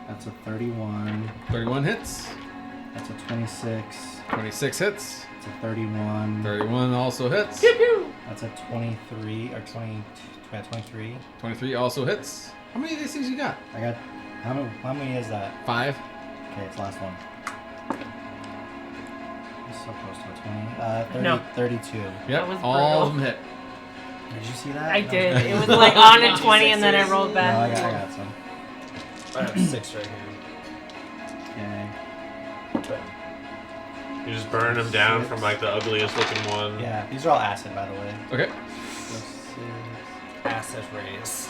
Speaker 8: That's a 31.
Speaker 1: 31 hits.
Speaker 8: That's a 26.
Speaker 1: 26 hits.
Speaker 8: That's a 31.
Speaker 1: 31 also hits.
Speaker 8: That's a 23 or 20. Yeah, 23.
Speaker 1: 23 also hits. How many of these things you got?
Speaker 8: I got. How many is that?
Speaker 1: 5.
Speaker 8: Okay, it's the last one. It's so close to a 20. 30,
Speaker 5: No.
Speaker 8: 32.
Speaker 1: Yep,
Speaker 5: was
Speaker 1: all of
Speaker 5: brutal.
Speaker 1: them hit.
Speaker 8: Did you see that?
Speaker 5: I
Speaker 8: That
Speaker 5: did.
Speaker 8: crazy.
Speaker 5: It was like on a 20 and then I rolled
Speaker 8: No, I
Speaker 5: back.
Speaker 8: got some.
Speaker 3: I have 6 right here.
Speaker 8: Okay.
Speaker 2: You just burn them down from like the ugliest looking one.
Speaker 8: Yeah, these are all acid, by the way.
Speaker 1: Okay.
Speaker 8: So 6,
Speaker 3: Acid rays.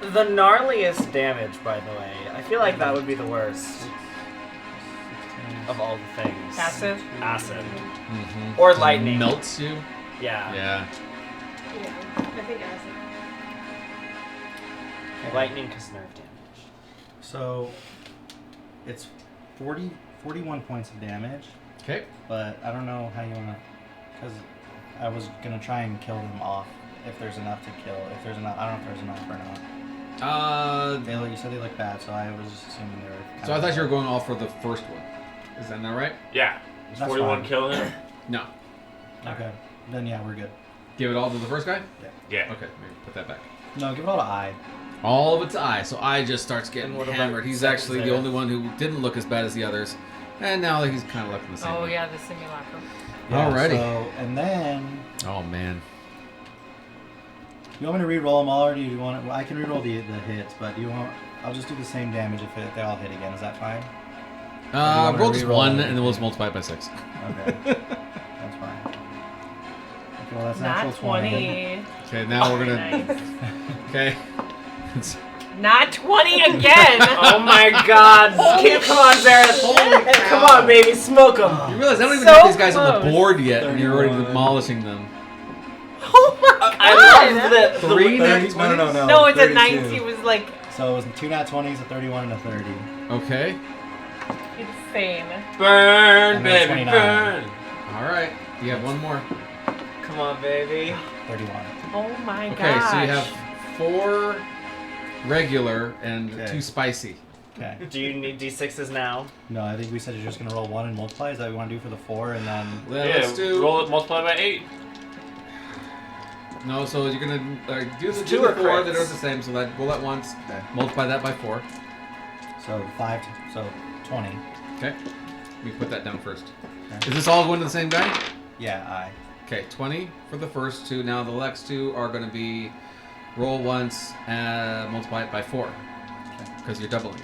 Speaker 8: 8,
Speaker 3: The gnarliest damage, by the way. I feel like that would be the worst
Speaker 8: 16,
Speaker 3: of all the things.
Speaker 5: Acid.
Speaker 3: Acid.
Speaker 1: Mm-hmm.
Speaker 3: Or lightning.
Speaker 1: Melts you.
Speaker 3: Yeah.
Speaker 1: Yeah.
Speaker 6: Yeah, I think acid.
Speaker 3: Lightning cause nerve damage.
Speaker 8: So it's 41 points of damage,
Speaker 1: Okay.
Speaker 8: but I don't know how you want to, because I was going to try and kill them off if there's enough to kill. If there's enough, I don't know if there's enough or not. You said they look bad, so I was just assuming they were.
Speaker 1: So I thought you were going all for the first one. Is that not right?
Speaker 2: Yeah. Is
Speaker 8: That's
Speaker 2: 41
Speaker 8: fine.
Speaker 2: killing him?
Speaker 1: No.
Speaker 8: Okay. Then yeah, we're good.
Speaker 1: Give it all to the first guy?
Speaker 2: Yeah.
Speaker 1: Okay, maybe put that back.
Speaker 8: No, give it all to I.
Speaker 1: All of it's I. So I just starts getting
Speaker 3: And what about
Speaker 1: hammered. He's
Speaker 3: second
Speaker 1: actually the
Speaker 3: Xerath?
Speaker 1: only one who didn't look as bad as the others. And now he's kind of looking the same.
Speaker 5: Oh
Speaker 1: way.
Speaker 5: yeah, the simulacrum.
Speaker 1: Alrighty.
Speaker 8: So, and then
Speaker 1: Oh, man.
Speaker 8: you want me to re-roll them all, or do you want? Well, I can re-roll the hits, but do you want? I'll just do the same damage if they all hit again. Is that fine? want me
Speaker 1: Roll
Speaker 8: to
Speaker 1: just
Speaker 8: re-roll
Speaker 1: one,
Speaker 8: everything?
Speaker 1: and then we'll just multiply it by 6.
Speaker 8: Okay, that's fine. Okay, well that's
Speaker 5: Not
Speaker 8: natural
Speaker 5: 20.
Speaker 1: Okay, now we're gonna.
Speaker 5: Nice.
Speaker 1: Okay. It's-
Speaker 5: Not 20 again.
Speaker 3: Oh my god. Come on, Xerath. Come on, baby. Smoke them.
Speaker 1: you realize I don't even
Speaker 5: So
Speaker 1: have these guys on the
Speaker 5: close.
Speaker 1: board yet, and you're already
Speaker 8: 31.
Speaker 1: demolishing them.
Speaker 5: Oh my god.
Speaker 3: I love that.
Speaker 1: 3 nat
Speaker 8: 30, no,
Speaker 1: 20s?
Speaker 5: No, it's a
Speaker 8: 32.
Speaker 5: 90. It was like
Speaker 8: So it was 2 nat 20s, a 31, and a 30.
Speaker 1: Okay.
Speaker 5: insane.
Speaker 2: Burn,
Speaker 8: And then
Speaker 2: baby,
Speaker 8: 29.
Speaker 2: burn.
Speaker 1: All right. You have one more.
Speaker 3: Come on, baby.
Speaker 8: 31.
Speaker 5: Oh my
Speaker 1: Okay,
Speaker 5: gosh.
Speaker 1: so you have 4 regular and
Speaker 8: Okay.
Speaker 1: 2 spicy.
Speaker 8: Okay.
Speaker 3: Do you need d6s now?
Speaker 8: No, I think we said you're just gonna roll 1 and multiply. Is that what we want to do for the 4, and then?
Speaker 1: Well,
Speaker 2: Yeah,
Speaker 1: let's do.
Speaker 2: roll it, multiply by 8.
Speaker 1: No, so you're gonna do the
Speaker 3: Two
Speaker 1: two
Speaker 3: or
Speaker 1: or four that
Speaker 3: crits?
Speaker 1: are the same. So that roll that once.
Speaker 8: Okay.
Speaker 1: Multiply that by 4.
Speaker 8: So 5. So 20.
Speaker 1: Okay. We put that down first.
Speaker 8: Okay.
Speaker 1: Is this all going to the same guy?
Speaker 8: Yeah, I.
Speaker 1: Okay, 20 for the first 2. Now the next 2 are going to be roll once and multiply it by 4 because you're doubling it.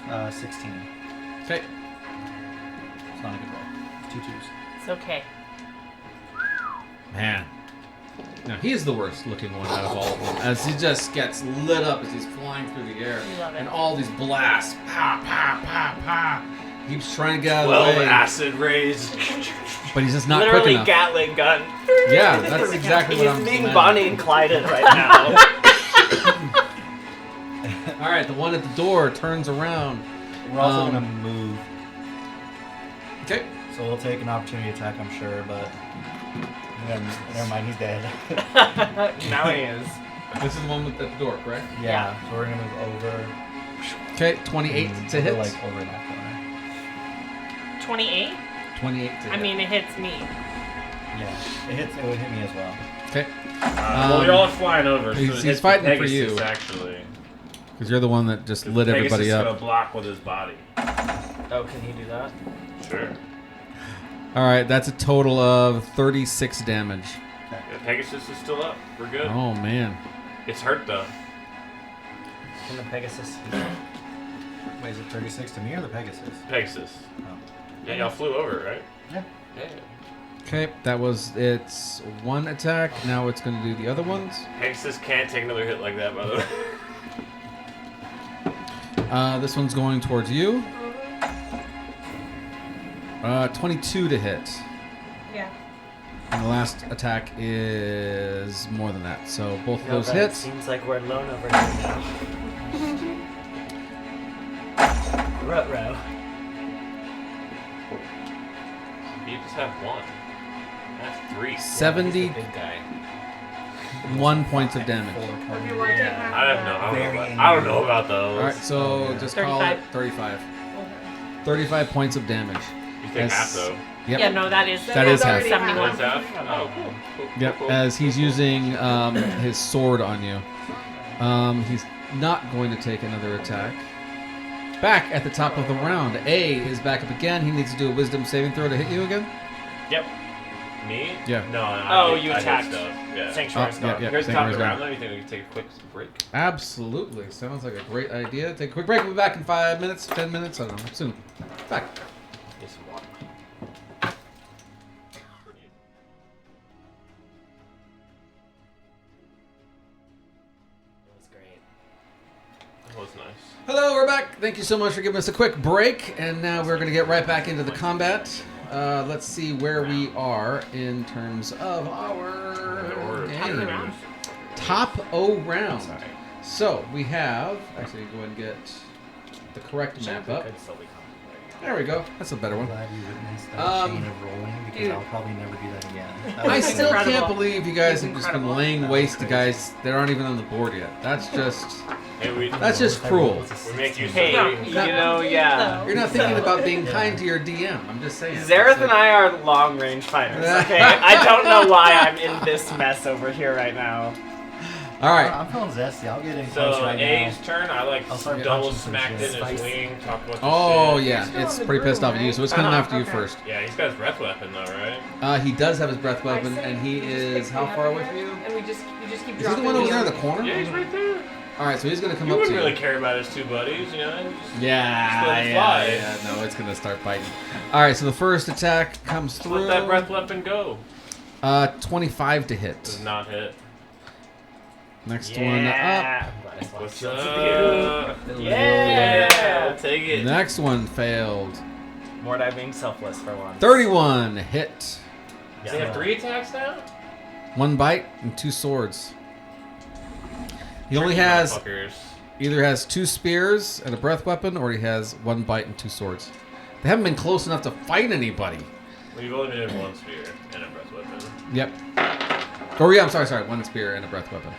Speaker 8: Right. 16.
Speaker 1: Okay.
Speaker 8: It's not a good roll. 2 twos.
Speaker 5: It's okay.
Speaker 1: Man. Now he's the worst looking one out of all of them, as he just gets lit up as he's flying through the air,
Speaker 5: Love it.
Speaker 1: and all these blasts, pa pa pa pa. He keeps trying to get out of
Speaker 2: 12
Speaker 1: the way,
Speaker 2: acid rays.
Speaker 1: but he's just not quick
Speaker 3: Literally
Speaker 1: enough.
Speaker 3: Gatling gun.
Speaker 1: Yeah, that's exactly what I'm
Speaker 3: He's being
Speaker 1: imagining.
Speaker 3: Bonnie and Clyde right now.
Speaker 1: All right, the one at the door turns around.
Speaker 8: We're also gonna move.
Speaker 1: Okay.
Speaker 8: So we'll take an opportunity attack, I'm sure, but never mind, he's dead.
Speaker 3: Now he is.
Speaker 1: This is the one at the door, correct?
Speaker 8: Yeah. So we're gonna move over.
Speaker 1: Okay, 28 to hit.
Speaker 8: Like over in that
Speaker 5: 28?
Speaker 1: 28 to hit.
Speaker 5: I mean, it hits me.
Speaker 8: corner. Yeah. It would hit me as well.
Speaker 1: Okay.
Speaker 2: Well, you're all flying over. So
Speaker 1: he's-
Speaker 2: it
Speaker 1: he's
Speaker 2: hits
Speaker 1: fighting for
Speaker 2: Pegasus,
Speaker 1: you.
Speaker 2: Actually.
Speaker 1: Because you're the one that just lit
Speaker 2: Pegasus
Speaker 1: everybody
Speaker 2: is
Speaker 1: up.
Speaker 2: gonna block with his body.
Speaker 3: Oh, can he do that?
Speaker 2: Sure.
Speaker 1: All right, that's a total of 36 damage.
Speaker 2: Yeah, Pegasus is still up. We're good.
Speaker 1: Oh man.
Speaker 2: It's hurt though.
Speaker 3: Can the Pegasus?
Speaker 8: Wait, is it 36 to me or the Pegasus?
Speaker 2: Pegasus.
Speaker 8: Oh.
Speaker 2: Yeah, y'all flew over, right?
Speaker 8: Yeah.
Speaker 2: Yeah.
Speaker 1: Okay, that was its one attack. Now it's going to do the other ones.
Speaker 2: Pegasus can't take another hit like that, by the way.
Speaker 1: This one's going towards you. 22 to hit.
Speaker 5: Yeah.
Speaker 1: And the last attack is more than that. So both of
Speaker 3: No,
Speaker 1: those
Speaker 3: but
Speaker 1: hits.
Speaker 3: Seems like we're alone over here now. Ruh-roh.
Speaker 2: You just have one. That's 3.
Speaker 1: 71
Speaker 3: Big guy.
Speaker 1: points of damage.
Speaker 6: Okay, well, I take half
Speaker 2: I don't
Speaker 6: of
Speaker 2: know.
Speaker 6: that.
Speaker 2: I don't know about those.
Speaker 1: All right, so just call it
Speaker 5: 35.
Speaker 1: 35. 35 points of damage.
Speaker 2: You take half though.
Speaker 1: Yep.
Speaker 5: Yeah, no, that is
Speaker 1: That is half.
Speaker 5: 71.
Speaker 2: That's half? Oh, cool.
Speaker 1: Yep. As he's using his sword on you. He's not going to take another attack. Back at the top of the round, A is back up again. He needs to do a wisdom saving throw to hit you again.
Speaker 2: Yep. Me?
Speaker 1: Yeah.
Speaker 2: No,
Speaker 3: Oh,
Speaker 2: I
Speaker 3: you
Speaker 2: did
Speaker 3: attacked.
Speaker 2: stuff. Yeah.
Speaker 3: Sanctuary
Speaker 1: Oh,
Speaker 3: Star.
Speaker 1: yeah.
Speaker 2: Here's the
Speaker 1: Thank
Speaker 2: top
Speaker 1: you,
Speaker 2: of the
Speaker 1: Rizwan.
Speaker 2: round. Let me think we can take a quick break.
Speaker 1: Absolutely. Sounds like a great idea. Take a quick break. We'll be back in 5 minutes, 10 minutes. I don't know. Soon. Back.
Speaker 2: Get some water.
Speaker 3: That was great.
Speaker 2: That was nice.
Speaker 1: Hello, we're back. Thank you so much for giving us a quick break. And now we're going to get right back into the combat. Let's see where we are in terms of our game. Top O round. So we have, actually go ahead and get the correct map up.
Speaker 3: Could still be complicated.
Speaker 1: There we go. That's a better
Speaker 8: I'm
Speaker 1: one.
Speaker 8: glad you witnessed that
Speaker 1: Um,
Speaker 8: chain of rolling because
Speaker 5: dude.
Speaker 8: I'll probably never do that again. That
Speaker 1: I
Speaker 8: was
Speaker 1: still can't
Speaker 5: incredible.
Speaker 1: believe you guys
Speaker 5: It's
Speaker 1: have just been
Speaker 5: incredible.
Speaker 1: laying
Speaker 8: That
Speaker 1: waste to
Speaker 8: was
Speaker 1: guys that aren't even on the board yet. That's just,
Speaker 2: Hey,
Speaker 1: that's just cruel.
Speaker 2: we make use
Speaker 3: Hey,
Speaker 2: of
Speaker 3: you know, yeah.
Speaker 1: You're not thinking about being kind to your DM. I'm just saying.
Speaker 3: Zareth and I are long-range fighters, okay? I don't know why I'm in this mess over here right now.
Speaker 1: All right.
Speaker 8: I'm feeling zesty. I'll get in close
Speaker 2: So
Speaker 8: right
Speaker 2: A's
Speaker 8: now.
Speaker 2: turn, I like
Speaker 8: I'll start
Speaker 2: double
Speaker 8: punching some
Speaker 2: smacked
Speaker 8: shit.
Speaker 2: in his
Speaker 8: Spicy.
Speaker 2: wing, talk about the
Speaker 1: Oh
Speaker 2: shit.
Speaker 1: yeah,
Speaker 6: still
Speaker 1: it's
Speaker 6: on the
Speaker 1: pretty pissed
Speaker 6: broom,
Speaker 1: off at you,
Speaker 6: right?
Speaker 1: so it's coming after you
Speaker 6: Okay.
Speaker 1: first.
Speaker 2: Yeah, he's got his breath weapon though, right?
Speaker 1: He does have his breath
Speaker 6: I
Speaker 1: weapon,
Speaker 6: say
Speaker 1: and he
Speaker 6: you just
Speaker 1: is
Speaker 6: pick
Speaker 1: how
Speaker 6: me
Speaker 1: far
Speaker 6: up
Speaker 1: away
Speaker 6: here,
Speaker 1: from you?
Speaker 6: And you just keep
Speaker 1: Is he
Speaker 6: dropping
Speaker 1: the one over
Speaker 6: me
Speaker 1: there in
Speaker 6: on
Speaker 1: the corner?
Speaker 2: Yeah, he's right there.
Speaker 1: All right, so he's gonna come
Speaker 2: You
Speaker 1: up to
Speaker 2: wouldn't
Speaker 1: you.
Speaker 2: really care about his two buddies, you know? Just
Speaker 1: Yeah,
Speaker 2: Just let it fly.
Speaker 1: yeah. No, it's gonna start biting. All right, so the first attack comes
Speaker 2: let
Speaker 1: through.
Speaker 2: that breath weapon go.
Speaker 1: 25 to hit.
Speaker 2: Does not hit.
Speaker 1: Next one up.
Speaker 2: What's
Speaker 3: Shields
Speaker 2: up?
Speaker 3: Yeah!
Speaker 2: We'll take it.
Speaker 1: Next one failed.
Speaker 3: Mordai being selfless for once.
Speaker 1: 31 hit.
Speaker 2: Does he have 3 attacks now?
Speaker 1: 1 bite and 2 swords. He only has
Speaker 2: Motherfuckers.
Speaker 1: either has 2 spears and a breath weapon, or he has 1 bite and 2 swords. They haven't been close enough to fight anybody.
Speaker 2: Well, you've only been in 1 spear and a breath weapon.
Speaker 1: Yep. Oh yeah, I'm sorry. 1 spear and a breath weapon.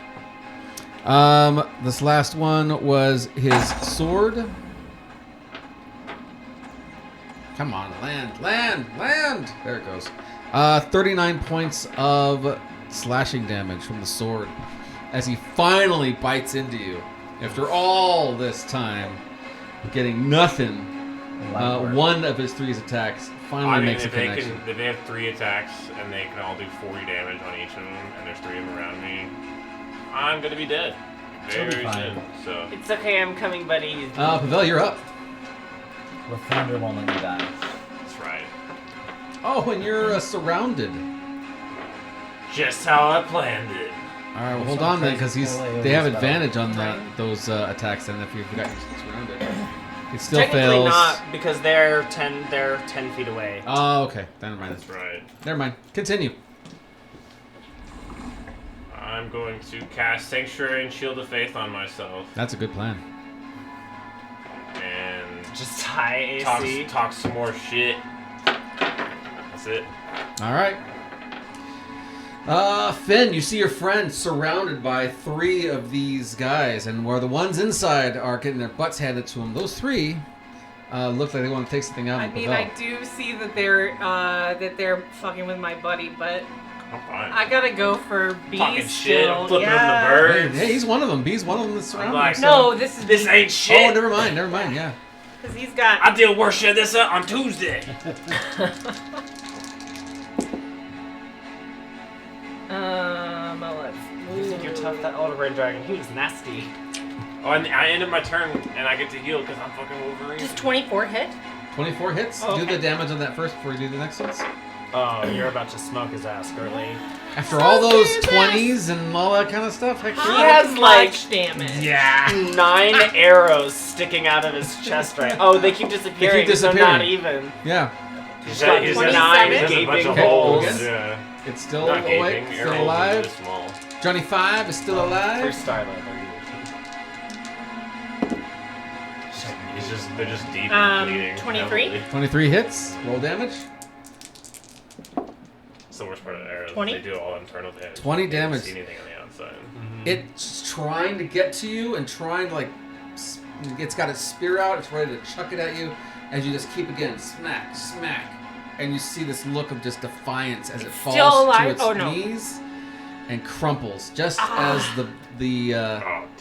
Speaker 1: This last one was his sword. Come on, land. There it goes. 39 points of slashing damage from the sword as he finally bites into you. After all this time, getting nothing, one of his 3 attacks finally makes a connection.
Speaker 2: If they have 3 attacks and they can all do 40 damage on each of them, and there's 3 of them around me, I'm gonna be dead very soon. So
Speaker 3: It's okay, I'm coming, buddy.
Speaker 1: Pavel, you're up.
Speaker 8: With thunder won't let you die.
Speaker 2: that's right.
Speaker 1: Oh, and you're surrounded.
Speaker 2: Just how I planned it.
Speaker 1: All right, well, hold
Speaker 8: Some
Speaker 1: on then,
Speaker 8: crazy
Speaker 1: because
Speaker 8: cool
Speaker 1: they have
Speaker 8: AoE
Speaker 1: advantage on
Speaker 5: Right.
Speaker 1: those attacks. And if you forgot you're surrounded, it still
Speaker 3: Technically
Speaker 1: fails.
Speaker 3: not, because they're 10 feet away.
Speaker 1: Oh, okay. Never mind.
Speaker 2: That's right.
Speaker 1: Never mind. Continue.
Speaker 2: I'm going to cast Sanctuary and Shield of Faith on myself
Speaker 1: That's a good plan.
Speaker 2: and
Speaker 3: Just high AC.
Speaker 2: talk some more shit. That's it.
Speaker 1: All right. Finn, you see your friend surrounded by 3 of these guys, and where the ones inside are getting their butts handed to them, those 3 look like they want to take something out
Speaker 5: I
Speaker 1: of
Speaker 5: mean,
Speaker 1: Pavel.
Speaker 5: I do see that they're fucking with my buddy, but
Speaker 2: I'm fine.
Speaker 5: I gotta go for B
Speaker 2: Talking shit.
Speaker 5: still.
Speaker 2: I'm flipping
Speaker 5: yeah.
Speaker 2: them the birds.
Speaker 1: Hey, he's one of them. B's one of them that's surrounded.
Speaker 2: like,
Speaker 5: No, this is
Speaker 2: This ain't
Speaker 1: Oh,
Speaker 2: shit.
Speaker 1: never mind. Yeah.
Speaker 5: because he's got.
Speaker 2: I deal worse shit this on Tuesday.
Speaker 5: Let's.
Speaker 3: You think you're tough? That Elderhold dragon, he was nasty.
Speaker 2: Oh, and I ended my turn and I get to heal because I'm fucking Wolverine.
Speaker 5: Does 24 hit?
Speaker 1: 24 hits.
Speaker 5: Oh,
Speaker 1: Do
Speaker 5: okay.
Speaker 1: the damage on that first before you do the next ones.
Speaker 3: Oh, you're about to smoke his ass, Gurley.
Speaker 1: After all those 20s and all that kind of stuff, heck
Speaker 5: How
Speaker 1: sure.
Speaker 3: has, like-
Speaker 5: much damage?
Speaker 1: Yeah.
Speaker 3: 9 arrows sticking out of his chest right. Oh, they keep disappearing. So not even.
Speaker 1: Yeah.
Speaker 2: He's
Speaker 3: got
Speaker 2: he's
Speaker 5: 27?
Speaker 2: got a bunch
Speaker 3: gaping
Speaker 2: of
Speaker 1: Okay,
Speaker 2: holes.
Speaker 1: again?
Speaker 2: Yeah.
Speaker 1: It's still
Speaker 2: Not
Speaker 1: awake,
Speaker 2: gaping.
Speaker 1: still
Speaker 2: Arrows are
Speaker 1: alive.
Speaker 2: really small.
Speaker 1: Johnny 5 is still
Speaker 3: For
Speaker 1: alive.
Speaker 3: Starlight,
Speaker 2: They're just deep bleeding.
Speaker 5: 23?
Speaker 2: heavily.
Speaker 1: 23 hits. Roll damage.
Speaker 2: It's the worst part of the arrows.
Speaker 5: 20?
Speaker 2: They do all internal damage.
Speaker 1: 20
Speaker 2: You can't
Speaker 1: damage.
Speaker 2: see anything on the outside.
Speaker 1: It's trying to get to you and trying to it's got its spear out. It's ready to chuck it at you as you just keep again smack, smack, and you see this look of just defiance as it
Speaker 5: It's
Speaker 1: falls
Speaker 5: still
Speaker 1: to
Speaker 5: alive?
Speaker 1: its
Speaker 5: Oh, no.
Speaker 1: knees and crumples just as
Speaker 2: Oh damn.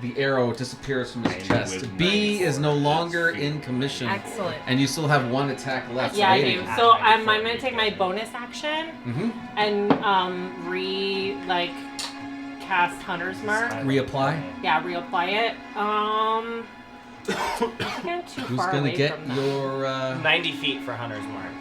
Speaker 1: the arrow disappears from its
Speaker 2: And
Speaker 1: chest.
Speaker 2: with
Speaker 1: B is no
Speaker 2: 94
Speaker 1: longer
Speaker 2: hits,
Speaker 1: in commission,
Speaker 5: Excellent.
Speaker 1: and you still have 1 attack left.
Speaker 5: Yeah, I
Speaker 1: waiting.
Speaker 5: do. So I'm gonna take my bonus action
Speaker 1: Mm-hmm.
Speaker 5: and cast Hunter's Mark.
Speaker 1: Reapply.
Speaker 5: Yeah, reapply it. Again, too
Speaker 1: Who's
Speaker 5: far
Speaker 1: gonna
Speaker 5: away
Speaker 1: get
Speaker 5: from them.
Speaker 1: your?
Speaker 3: 90 feet for Hunter's Mark.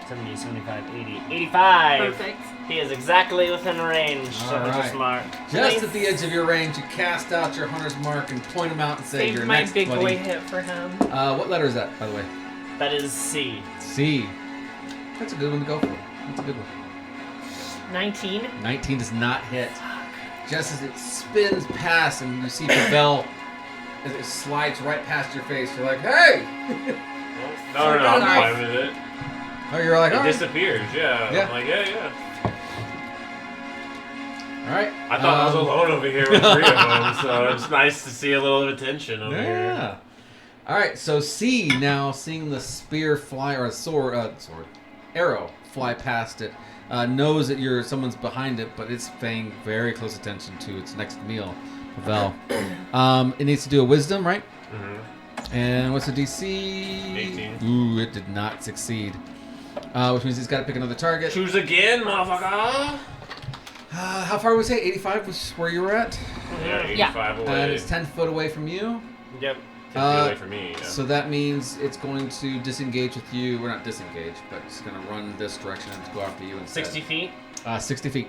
Speaker 3: $70, 75, 80, 85.
Speaker 5: Perfect.
Speaker 3: He is exactly within range
Speaker 1: All
Speaker 3: to Hunter's
Speaker 1: right.
Speaker 3: Mark.
Speaker 1: Just at the edge of your range, you cast out your hunter's mark and point him out and say,
Speaker 5: Saved
Speaker 1: "You're
Speaker 5: my
Speaker 1: next,
Speaker 5: big
Speaker 1: buddy."
Speaker 5: boy hit for him.
Speaker 1: What letter is that, by the way?
Speaker 3: That is C.
Speaker 1: C. That's a good one to go for. That's a good one.
Speaker 5: 19.
Speaker 1: 19 does not hit. Just as it spins past and you see Pavel as it slides right past your face, you're like, "Hey!"
Speaker 2: No, I'm
Speaker 5: Nice.
Speaker 2: fine with it.
Speaker 1: Oh, you're like,
Speaker 2: It
Speaker 1: "All right."
Speaker 2: disappears, yeah.
Speaker 1: Yeah.
Speaker 2: I'm like, yeah.
Speaker 1: All right.
Speaker 2: I thought I was alone over here with 3 of them, so it's nice to see a little attention over here.
Speaker 1: Yeah. All right. So C now seeing the spear fly or a arrow fly past it, knows that someone's behind it, but it's paying very close attention to its next meal, Pavel. It needs to do a wisdom, right?
Speaker 2: Mm-hmm.
Speaker 1: And what's the DC?
Speaker 2: 18.
Speaker 1: Ooh, it did not succeed. Which means he's got to pick another target.
Speaker 2: Choose again, motherfucker!
Speaker 1: How far was it? 85 was where you were at?
Speaker 2: Yeah,
Speaker 5: Yeah.
Speaker 2: 85
Speaker 1: And
Speaker 2: away.
Speaker 1: it's 10 foot away from you.
Speaker 3: Yep.
Speaker 2: 10 feet away from me, yeah.
Speaker 1: So that means it's going to disengage with you. We're not disengage, but it's going to run this direction and go after you instead.
Speaker 3: 60 feet.
Speaker 1: 60 feet.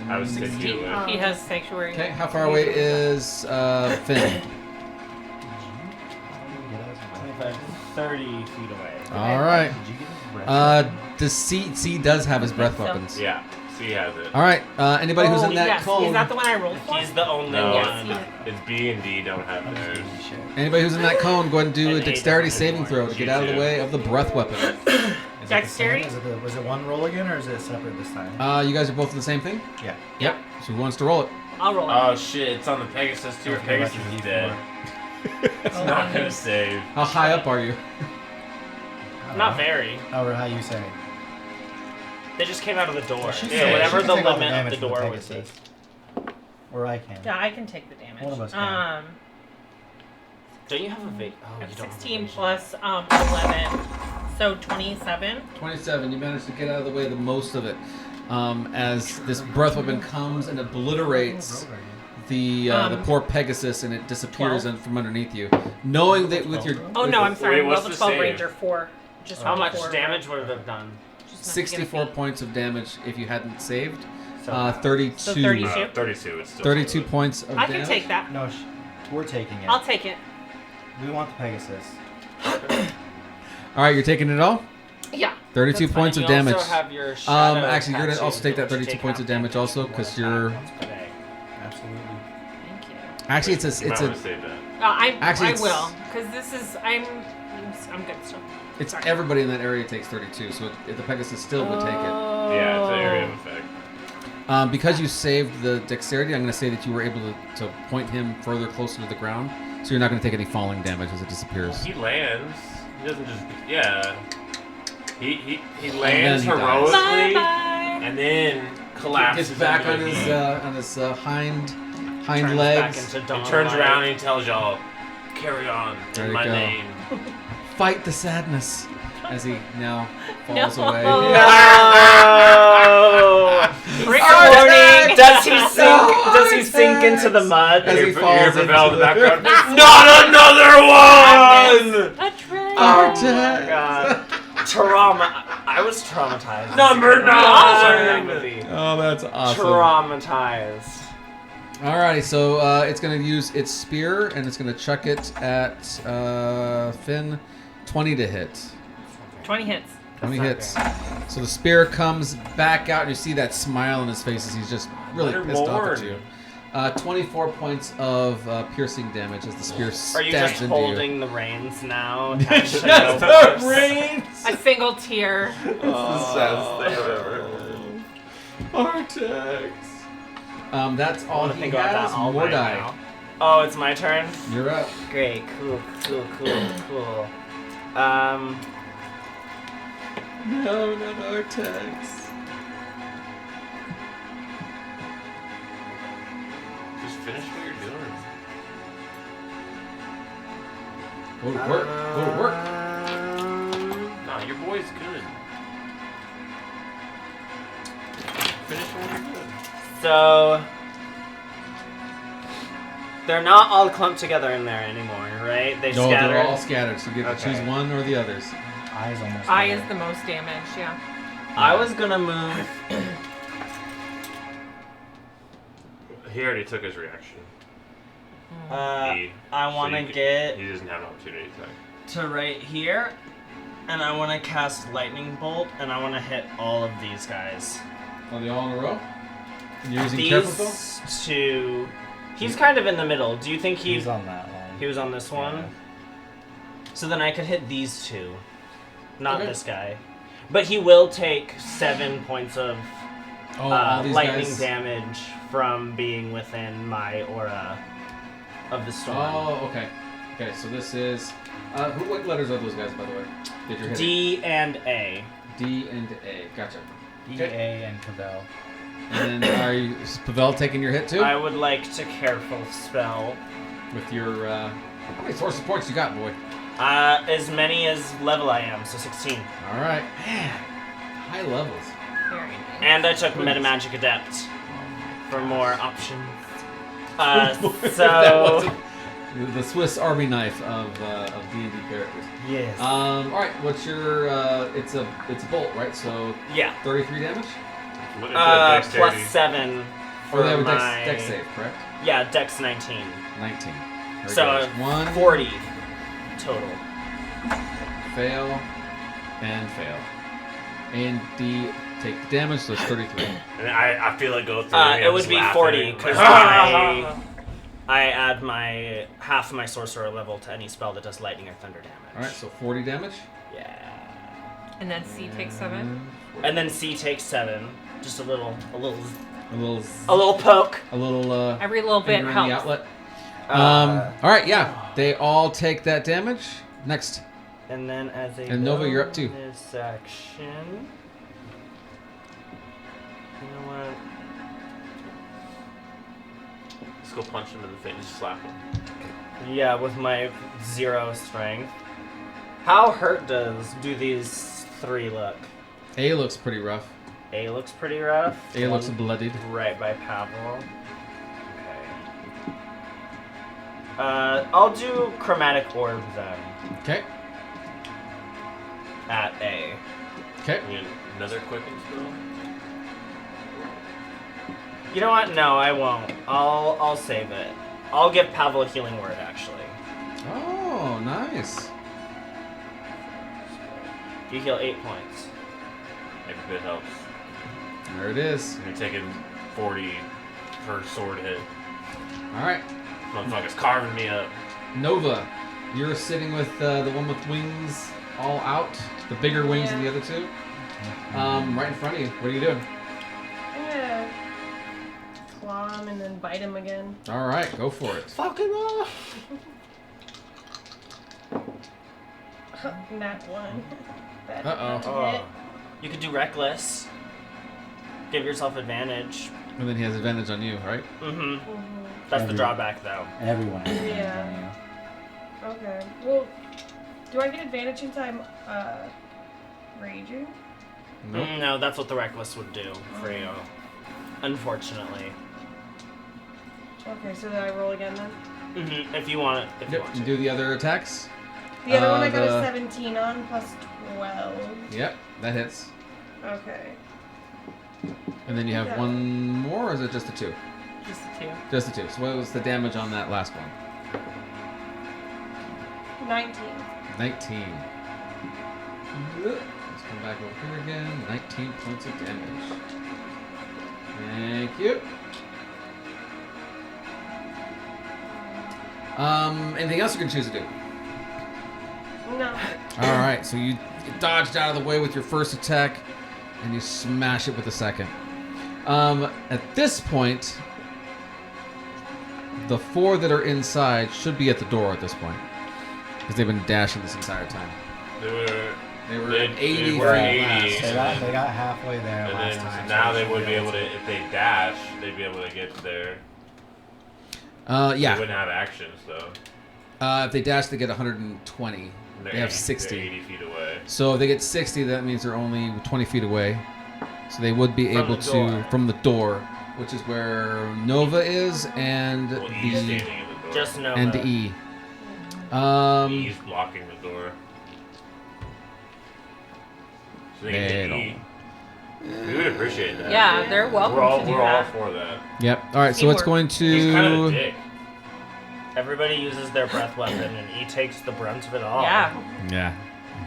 Speaker 2: I was 60 away.
Speaker 5: He has sanctuary.
Speaker 1: Okay, how far away is Finn?
Speaker 3: 25, 30 feet away.
Speaker 1: All right.
Speaker 8: Did you get his breath?
Speaker 1: The C does have his breath
Speaker 5: So-
Speaker 1: weapons.
Speaker 2: Yeah, C has it.
Speaker 1: All right. Anybody who's in that
Speaker 5: yes.
Speaker 1: cone?
Speaker 5: Is that the one I rolled for?
Speaker 3: He's the only
Speaker 2: No,
Speaker 3: one.
Speaker 5: Yes.
Speaker 2: it's B and D don't have
Speaker 8: I'm just
Speaker 2: theirs.
Speaker 8: giving you shit.
Speaker 1: Anybody who's in that cone, go ahead and do
Speaker 3: And
Speaker 1: a
Speaker 3: A
Speaker 1: dexterity
Speaker 3: doesn't
Speaker 1: saving
Speaker 3: have
Speaker 1: throw to get out of the way of the breath weapon.
Speaker 4: Is
Speaker 5: Dexterity?
Speaker 4: It the same? Was it one roll again, or is it separate this time?
Speaker 1: You guys are both the same thing?
Speaker 4: Yeah.
Speaker 1: Yep. So who wants to roll it?
Speaker 5: I'll roll it.
Speaker 2: Oh shit! It's on the Pegasus too.
Speaker 4: Don't forget
Speaker 2: Pegasus
Speaker 4: about your
Speaker 2: is
Speaker 4: D4.
Speaker 2: dead. It's
Speaker 5: Oh,
Speaker 2: not
Speaker 5: man.
Speaker 2: gonna save.
Speaker 1: How high up are you?
Speaker 4: I don't
Speaker 3: Not
Speaker 4: know.
Speaker 3: very.
Speaker 4: Or how you say.
Speaker 3: They just came out of the door.
Speaker 4: She
Speaker 3: So
Speaker 2: can-
Speaker 3: whatever
Speaker 4: she
Speaker 3: the
Speaker 4: can take all
Speaker 3: limit of
Speaker 4: damage
Speaker 3: the
Speaker 4: from
Speaker 3: door would be.
Speaker 4: Pegasus. Or I can.
Speaker 5: Yeah, I can take the damage.
Speaker 4: One of us can.
Speaker 3: Don't you have a vape? Oh, you don't
Speaker 5: 16
Speaker 3: have a
Speaker 5: plus 11, so 27.
Speaker 1: 27. You managed to get out of the way the most of it. As this breath weapon comes and obliterates the poor Pegasus, and it disappears
Speaker 5: 12.
Speaker 1: from underneath you. Knowing that with your
Speaker 5: Oh no, I'm sorry.
Speaker 2: Wait, what's
Speaker 5: Level
Speaker 2: the
Speaker 5: 12
Speaker 2: save?
Speaker 5: Ranger 4. Just
Speaker 3: How much
Speaker 5: 4.
Speaker 3: damage would it have done?
Speaker 5: Just enough to get a
Speaker 1: 64
Speaker 5: feat.
Speaker 1: points of damage if you hadn't saved.
Speaker 3: So
Speaker 1: 32.
Speaker 5: So 32.
Speaker 2: 32. It's still
Speaker 1: 32 points of
Speaker 5: I
Speaker 1: damage.
Speaker 5: can take that.
Speaker 4: No, we're taking it.
Speaker 5: I'll take it.
Speaker 4: We want the Pegasus.
Speaker 1: All right, you're taking it all.
Speaker 5: Yeah.
Speaker 1: 32
Speaker 3: That's fine.
Speaker 1: points of
Speaker 3: You
Speaker 1: damage.
Speaker 3: Also have your shadow
Speaker 1: Actually, you're gonna
Speaker 3: tattoo.
Speaker 1: also take that
Speaker 3: Don't you
Speaker 1: 32 points
Speaker 3: half
Speaker 1: of damage also,
Speaker 3: damage
Speaker 1: 'cause
Speaker 3: and one
Speaker 1: you're-
Speaker 3: attack once per day?
Speaker 4: Absolutely.
Speaker 5: Thank you.
Speaker 1: Actually, it's
Speaker 2: You might
Speaker 1: a
Speaker 2: want to save that.
Speaker 5: I
Speaker 1: it's-
Speaker 5: will, because this is I'm good still.
Speaker 1: it's
Speaker 5: Sorry.
Speaker 1: everybody in that area takes 32, so if the Pegasus still would take it.
Speaker 2: Yeah, it's an area of effect.
Speaker 1: Because you saved the dexterity, I'm going to say that you were able to point him further closer to the ground, so you're not going to take any falling damage as it disappears.
Speaker 2: He lands. He doesn't just. Yeah. He lands
Speaker 1: he dies.
Speaker 2: heroically
Speaker 5: Bye-bye.
Speaker 2: and then collapses.
Speaker 1: Gets back on
Speaker 2: into
Speaker 1: his
Speaker 2: the heat.
Speaker 1: hind
Speaker 3: Turns
Speaker 1: legs.
Speaker 3: back into
Speaker 2: He
Speaker 3: dawn
Speaker 2: turns
Speaker 3: light.
Speaker 2: around and he tells y'all, "Carry on
Speaker 1: There
Speaker 2: in
Speaker 1: you
Speaker 2: my
Speaker 1: go.
Speaker 2: name."
Speaker 1: Fight the sadness as he now falls
Speaker 5: No.
Speaker 1: away.
Speaker 3: No!
Speaker 5: Trigger
Speaker 3: Oh,
Speaker 5: warning.
Speaker 3: Does he sink? Does he sink into the mud?
Speaker 1: As he
Speaker 2: You hear
Speaker 1: falls
Speaker 2: Pavel in
Speaker 1: into
Speaker 2: the background.
Speaker 1: the-
Speaker 2: Not another one.
Speaker 5: A trick.
Speaker 3: Oh my
Speaker 1: Artex.
Speaker 3: god. Trauma. I was traumatized.
Speaker 2: Number 9.
Speaker 1: Oh, that's awesome.
Speaker 3: Traumatized.
Speaker 1: Alrighty, so it's going to use its spear, and it's going to chuck it at Finn. 20 to hit.
Speaker 5: 20 hits.
Speaker 1: 20
Speaker 3: not
Speaker 1: hits. So the spear comes back out, and you see that smile on his face as he's just really
Speaker 2: Let her
Speaker 1: pissed off at
Speaker 2: mourn.
Speaker 1: you. 24 points of piercing damage as the spear
Speaker 3: Are
Speaker 1: stabs
Speaker 3: you just
Speaker 1: into
Speaker 3: holding the reins now?
Speaker 1: you.
Speaker 3: attached to
Speaker 1: Just
Speaker 3: no
Speaker 1: the
Speaker 3: horse?
Speaker 1: reins!
Speaker 5: A single tear.
Speaker 2: It's the saddest thing I've ever heard.
Speaker 1: Artex. That's
Speaker 3: I
Speaker 1: all
Speaker 3: want to
Speaker 1: he
Speaker 3: think about
Speaker 1: has.
Speaker 3: that all
Speaker 1: More
Speaker 3: night
Speaker 1: die.
Speaker 3: now. Oh, it's my turn?
Speaker 1: You're up.
Speaker 3: Great. Cool.
Speaker 1: No, not Artex.
Speaker 2: Just finish what you're doing.
Speaker 1: Go to work. Go to work.
Speaker 2: Nah, your boy's good. Finish what you're doing.
Speaker 3: So they're not all clumped together in there anymore, right? They
Speaker 1: No,
Speaker 3: scattered.
Speaker 1: they're all scattered, so you get to choose
Speaker 3: Okay.
Speaker 1: one or the others.
Speaker 4: Eyes almost.
Speaker 5: Eye
Speaker 4: dead.
Speaker 5: is the most damage, yeah.
Speaker 3: I was gonna move.
Speaker 2: He already took his reaction. He-
Speaker 3: I
Speaker 2: so
Speaker 3: want to
Speaker 2: you can-
Speaker 3: get
Speaker 2: He doesn't have an opportunity to attack.
Speaker 3: to right here, and I want to cast lightning bolt, and I want to hit all of these guys.
Speaker 1: Are they all in a row? And you're using careful spell?
Speaker 3: These two. He's kind of in the middle. Do you think
Speaker 4: He's on that one.
Speaker 3: he was on this one? So then I could hit these two, not
Speaker 1: Okay.
Speaker 3: this guy. But he will take 7 points of
Speaker 1: all these
Speaker 3: lightning
Speaker 1: guys.
Speaker 3: damage from being within my aura of the storm.
Speaker 1: Oh, okay. Okay, so this is. What letters are those guys, by the way? That you're hitting?
Speaker 3: D and A.
Speaker 1: D and A. Gotcha.
Speaker 4: D, A, and Pavel.
Speaker 1: And then are you, is Pavel taking your hit too?
Speaker 3: I would like to careful spell
Speaker 1: With your. How many source of points you got, boy?
Speaker 3: as many as level I am, so 16.
Speaker 1: Alright. Man. High levels.
Speaker 5: Very nice.
Speaker 3: And I took
Speaker 1: Goodness.
Speaker 3: Metamagic Adept for more options.
Speaker 1: That
Speaker 3: So
Speaker 1: wasn't- the Swiss Army knife of D&D characters.
Speaker 4: Yes.
Speaker 1: Alright, what's your. it's a bolt, right? So
Speaker 3: yeah,
Speaker 1: 33 damage?
Speaker 2: What if
Speaker 3: plus
Speaker 2: dexterity?
Speaker 3: 7 for
Speaker 1: Or they have a
Speaker 3: my
Speaker 1: dex save, correct?
Speaker 3: Yeah, Dex 19.
Speaker 1: 19. Very
Speaker 3: So
Speaker 1: good. One.
Speaker 3: 40 total.
Speaker 1: Fail. And fail. And D take the damage, so it's 33.
Speaker 2: And I feel like go through.
Speaker 3: It would be 40 because I add my half my sorcerer level to any spell that does lightning or thunder damage.
Speaker 1: Alright, so 40 damage.
Speaker 3: Yeah.
Speaker 5: And then C takes 7.
Speaker 3: And then C takes 7. Just a little
Speaker 1: A little.
Speaker 3: poke.
Speaker 1: A little.
Speaker 5: Every little bit
Speaker 1: finger in the
Speaker 5: helps.
Speaker 1: outlet. All right. Yeah. They all take that damage. Next.
Speaker 3: And then as a
Speaker 1: And Nova, you're up too.
Speaker 3: bonus action. You know what?
Speaker 2: Let's go punch him in the face. Just slap him.
Speaker 3: Yeah, with my 0 strength. How hurt do these 3 look?
Speaker 1: A looks pretty rough.
Speaker 3: A looks pretty rough.
Speaker 1: A looks bloodied.
Speaker 3: Right by Pavel. Okay. I'll do chromatic orb then.
Speaker 1: Okay.
Speaker 3: At A.
Speaker 1: Okay.
Speaker 2: You need another quicken spell?
Speaker 3: You know what? No, I won't. I'll save it. I'll give Pavel a healing word actually.
Speaker 1: Oh, nice.
Speaker 3: You heal 8 points.
Speaker 2: Every bit helps.
Speaker 1: There it is.
Speaker 2: You're taking 40 per sword hit.
Speaker 1: All right.
Speaker 2: Motherfucker's carving me up.
Speaker 1: Nova, you're sitting with the one with wings all out, the bigger wings than the other two. Right in front of you. What are you doing?
Speaker 6: I'm gonna claw him and then bite him again.
Speaker 1: All right, go for it.
Speaker 3: Fuck him off!
Speaker 6: That one. That
Speaker 1: Uh-oh.
Speaker 6: hit.
Speaker 3: You could do reckless. Give yourself advantage.
Speaker 1: And then he has advantage on you, right?
Speaker 3: Mm-hmm. That's the drawback though.
Speaker 8: Everyone. has
Speaker 6: Yeah. Okay. Well, do I get advantage since I'm raging?
Speaker 1: Nope.
Speaker 3: No, that's what the reckless would do for you. Unfortunately.
Speaker 6: Okay, so then I roll again then?
Speaker 3: Mm-hmm. If you want it. If you
Speaker 1: Yep.
Speaker 3: want
Speaker 1: And
Speaker 3: to.
Speaker 1: do the other attacks.
Speaker 6: The other one I got
Speaker 1: the-
Speaker 6: a 17 on plus 12.
Speaker 1: Yep, that hits.
Speaker 6: Okay.
Speaker 1: And then you have
Speaker 6: Yeah.
Speaker 1: one more, or is it just the 2?
Speaker 5: Just the 2.
Speaker 1: Just the 2. So what was the damage on that last one?
Speaker 6: 19.
Speaker 1: 19. Let's come back over here again. 19 points of damage. Thank you. Anything else you can choose to do?
Speaker 6: No.
Speaker 1: All right, so you dodged out of the way with your first attack, and you smash it with the second. At this point, the 4 that are inside should be at the door at this point, because they've been dashing this entire time.
Speaker 2: They were
Speaker 1: They at 80
Speaker 2: they
Speaker 1: feet
Speaker 2: were
Speaker 1: last.
Speaker 2: 80.
Speaker 8: They got halfway there
Speaker 2: And
Speaker 8: last
Speaker 2: then
Speaker 8: time.
Speaker 2: now
Speaker 8: so
Speaker 2: they would
Speaker 8: should
Speaker 2: be able to, if they dash, they'd be able to get there. They
Speaker 1: Yeah.
Speaker 2: wouldn't have actions though.
Speaker 1: If they dash, they get 120.
Speaker 2: And they're
Speaker 1: They have
Speaker 2: 80
Speaker 1: 60.
Speaker 2: They're 80 feet away.
Speaker 1: So if they get 60, that means they're only 20 feet away. So they would be
Speaker 2: From
Speaker 1: able
Speaker 2: the
Speaker 1: to,
Speaker 2: door.
Speaker 1: from the door, which is where Nova is, and
Speaker 2: Well, E's
Speaker 1: the
Speaker 2: standing in the door.
Speaker 3: Just know
Speaker 1: and
Speaker 3: that.
Speaker 1: E.
Speaker 2: E's blocking the door. So they can
Speaker 1: They
Speaker 2: hit E. We would appreciate that.
Speaker 5: Yeah, they're welcome
Speaker 2: We're all,
Speaker 5: to do
Speaker 2: we're all
Speaker 5: that.
Speaker 2: for that.
Speaker 1: Yep. All right. So it's
Speaker 5: Teamwork.
Speaker 1: going
Speaker 2: He's kind of a
Speaker 1: to.
Speaker 2: dick.
Speaker 3: Everybody uses their breath weapon, and E takes the brunt of it all.
Speaker 5: Yeah.
Speaker 1: Yeah.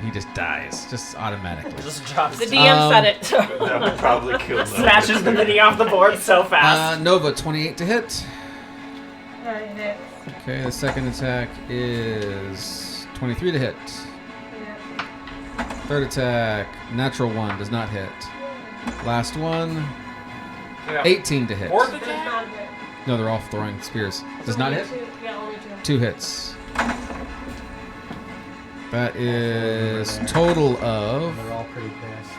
Speaker 1: He just dies, just automatically.
Speaker 3: Just drops.
Speaker 5: The
Speaker 3: it.
Speaker 5: DM said it.
Speaker 2: That would probably kill them.
Speaker 3: Smashes the mini off the board so fast.
Speaker 1: Nova, 28 to hit.
Speaker 6: That hits.
Speaker 1: Okay, the second attack is 23 to hit.
Speaker 6: Yeah.
Speaker 1: Third attack, natural 1, does not hit. Last one,
Speaker 2: Yeah.
Speaker 1: 18 to hit.
Speaker 2: Fourth
Speaker 6: Does
Speaker 2: attack?
Speaker 6: not hit.
Speaker 1: No, they're all throwing spears. Does not
Speaker 6: Only
Speaker 1: hit?
Speaker 6: 2. Yeah, only 2.
Speaker 1: 2 hits. That is total of
Speaker 8: They're all pretty pissed.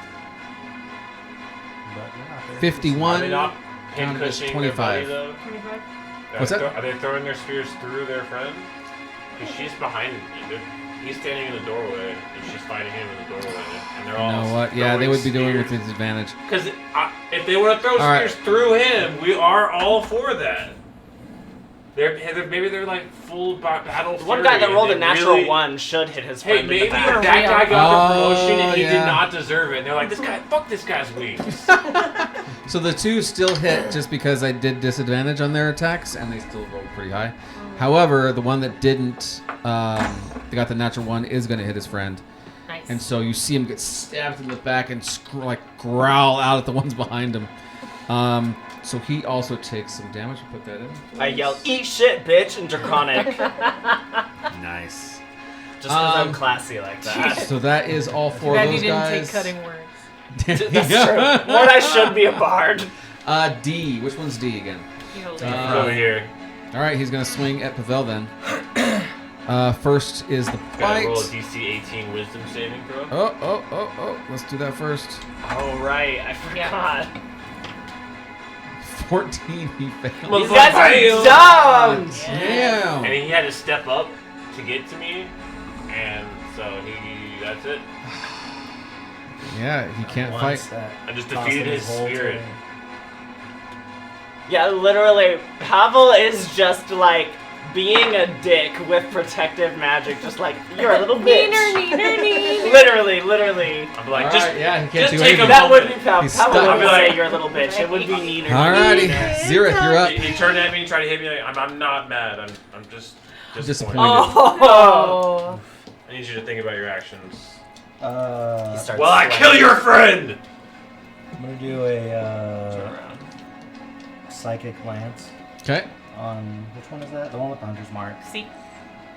Speaker 8: But they're not there.
Speaker 1: 51.
Speaker 2: Are they not pin
Speaker 1: Counted as
Speaker 2: cushioning their buddy
Speaker 1: 25.
Speaker 2: though?
Speaker 6: 25.
Speaker 1: What's that?
Speaker 2: Are they throwing their spears through their friend? Because she's behind. He's standing in the doorway, and she's fighting him in the doorway, and they're
Speaker 1: You
Speaker 2: all.
Speaker 1: know what? Yeah, they would be doing with disadvantage.
Speaker 2: Because if they want to throw
Speaker 1: All right.
Speaker 2: spears through him, we are all for that. Maybe they're like full battle.
Speaker 3: The one
Speaker 2: fury,
Speaker 3: guy that
Speaker 2: and
Speaker 3: rolled
Speaker 2: they
Speaker 3: a natural
Speaker 2: really-
Speaker 3: 1 should hit his
Speaker 2: Hey,
Speaker 3: friend
Speaker 2: maybe
Speaker 3: in the back.
Speaker 2: that guy got the promotion and he
Speaker 1: yeah.
Speaker 2: did not deserve it. And they're like, this guy, fuck this guy's wings.
Speaker 1: So the 2 still hit just because I did disadvantage on their attacks, and they still rolled pretty high. However, the one that didn't, they got the natural 1, is going to hit his friend.
Speaker 5: Nice.
Speaker 1: And so you see him get stabbed in the back and growl out at the ones behind him. So he also takes some damage. Put that in.
Speaker 3: I yell, "Eat shit, bitch!" in Draconic.
Speaker 1: Nice.
Speaker 3: Just because I'm classy like that.
Speaker 1: So that is all four
Speaker 5: Glad
Speaker 1: of
Speaker 5: you
Speaker 1: those
Speaker 5: didn't
Speaker 1: guys.
Speaker 5: take cutting words.
Speaker 3: That's true. Lord, I should be a bard.
Speaker 1: D. Which one's D again?
Speaker 5: You know,
Speaker 2: It's over here.
Speaker 1: All right, he's gonna swing at Pavel then. First is the
Speaker 2: Gotta
Speaker 1: bite.
Speaker 2: roll a DC 18 Wisdom saving throw.
Speaker 1: Oh. Let's do that first.
Speaker 3: Oh, right. I forgot.
Speaker 1: 14, he failed.
Speaker 2: Well,
Speaker 3: These guys are dumb!
Speaker 1: Damn.
Speaker 2: And he had to step up to get to me, and so that's it.
Speaker 1: Yeah, he can't
Speaker 4: One
Speaker 1: fight.
Speaker 4: step.
Speaker 2: I just
Speaker 4: Cost
Speaker 2: defeated
Speaker 4: him
Speaker 2: his
Speaker 4: whole
Speaker 2: spirit.
Speaker 4: turn.
Speaker 3: Yeah, literally, Pavel is just like being a dick with protective magic, just like, you're a little bitch. Literally.
Speaker 2: I'm like,
Speaker 1: All
Speaker 2: just
Speaker 1: right, yeah, he can't
Speaker 2: just
Speaker 1: do
Speaker 2: take
Speaker 1: anything.
Speaker 2: a
Speaker 3: That would be
Speaker 2: moment.
Speaker 3: Pavel.
Speaker 1: He's
Speaker 3: Pavel
Speaker 1: stuck.
Speaker 3: wouldn't
Speaker 2: I'll be
Speaker 3: say
Speaker 2: like-
Speaker 3: you're a little bitch. It would be meaner.
Speaker 1: Alrighty, Xerath, you're up.
Speaker 2: He turned at me, tried to hit me. Like, I'm not mad. I'm just
Speaker 1: Disappointed.
Speaker 2: disappointed.
Speaker 5: Oh.
Speaker 2: I need you to think about your actions.
Speaker 3: He starts
Speaker 2: Well, I
Speaker 3: sweating.
Speaker 2: kill your friend.
Speaker 4: I'm gonna do a psychic lance
Speaker 1: Okay.
Speaker 4: on which one is that? The one with the hunter's mark.
Speaker 5: See?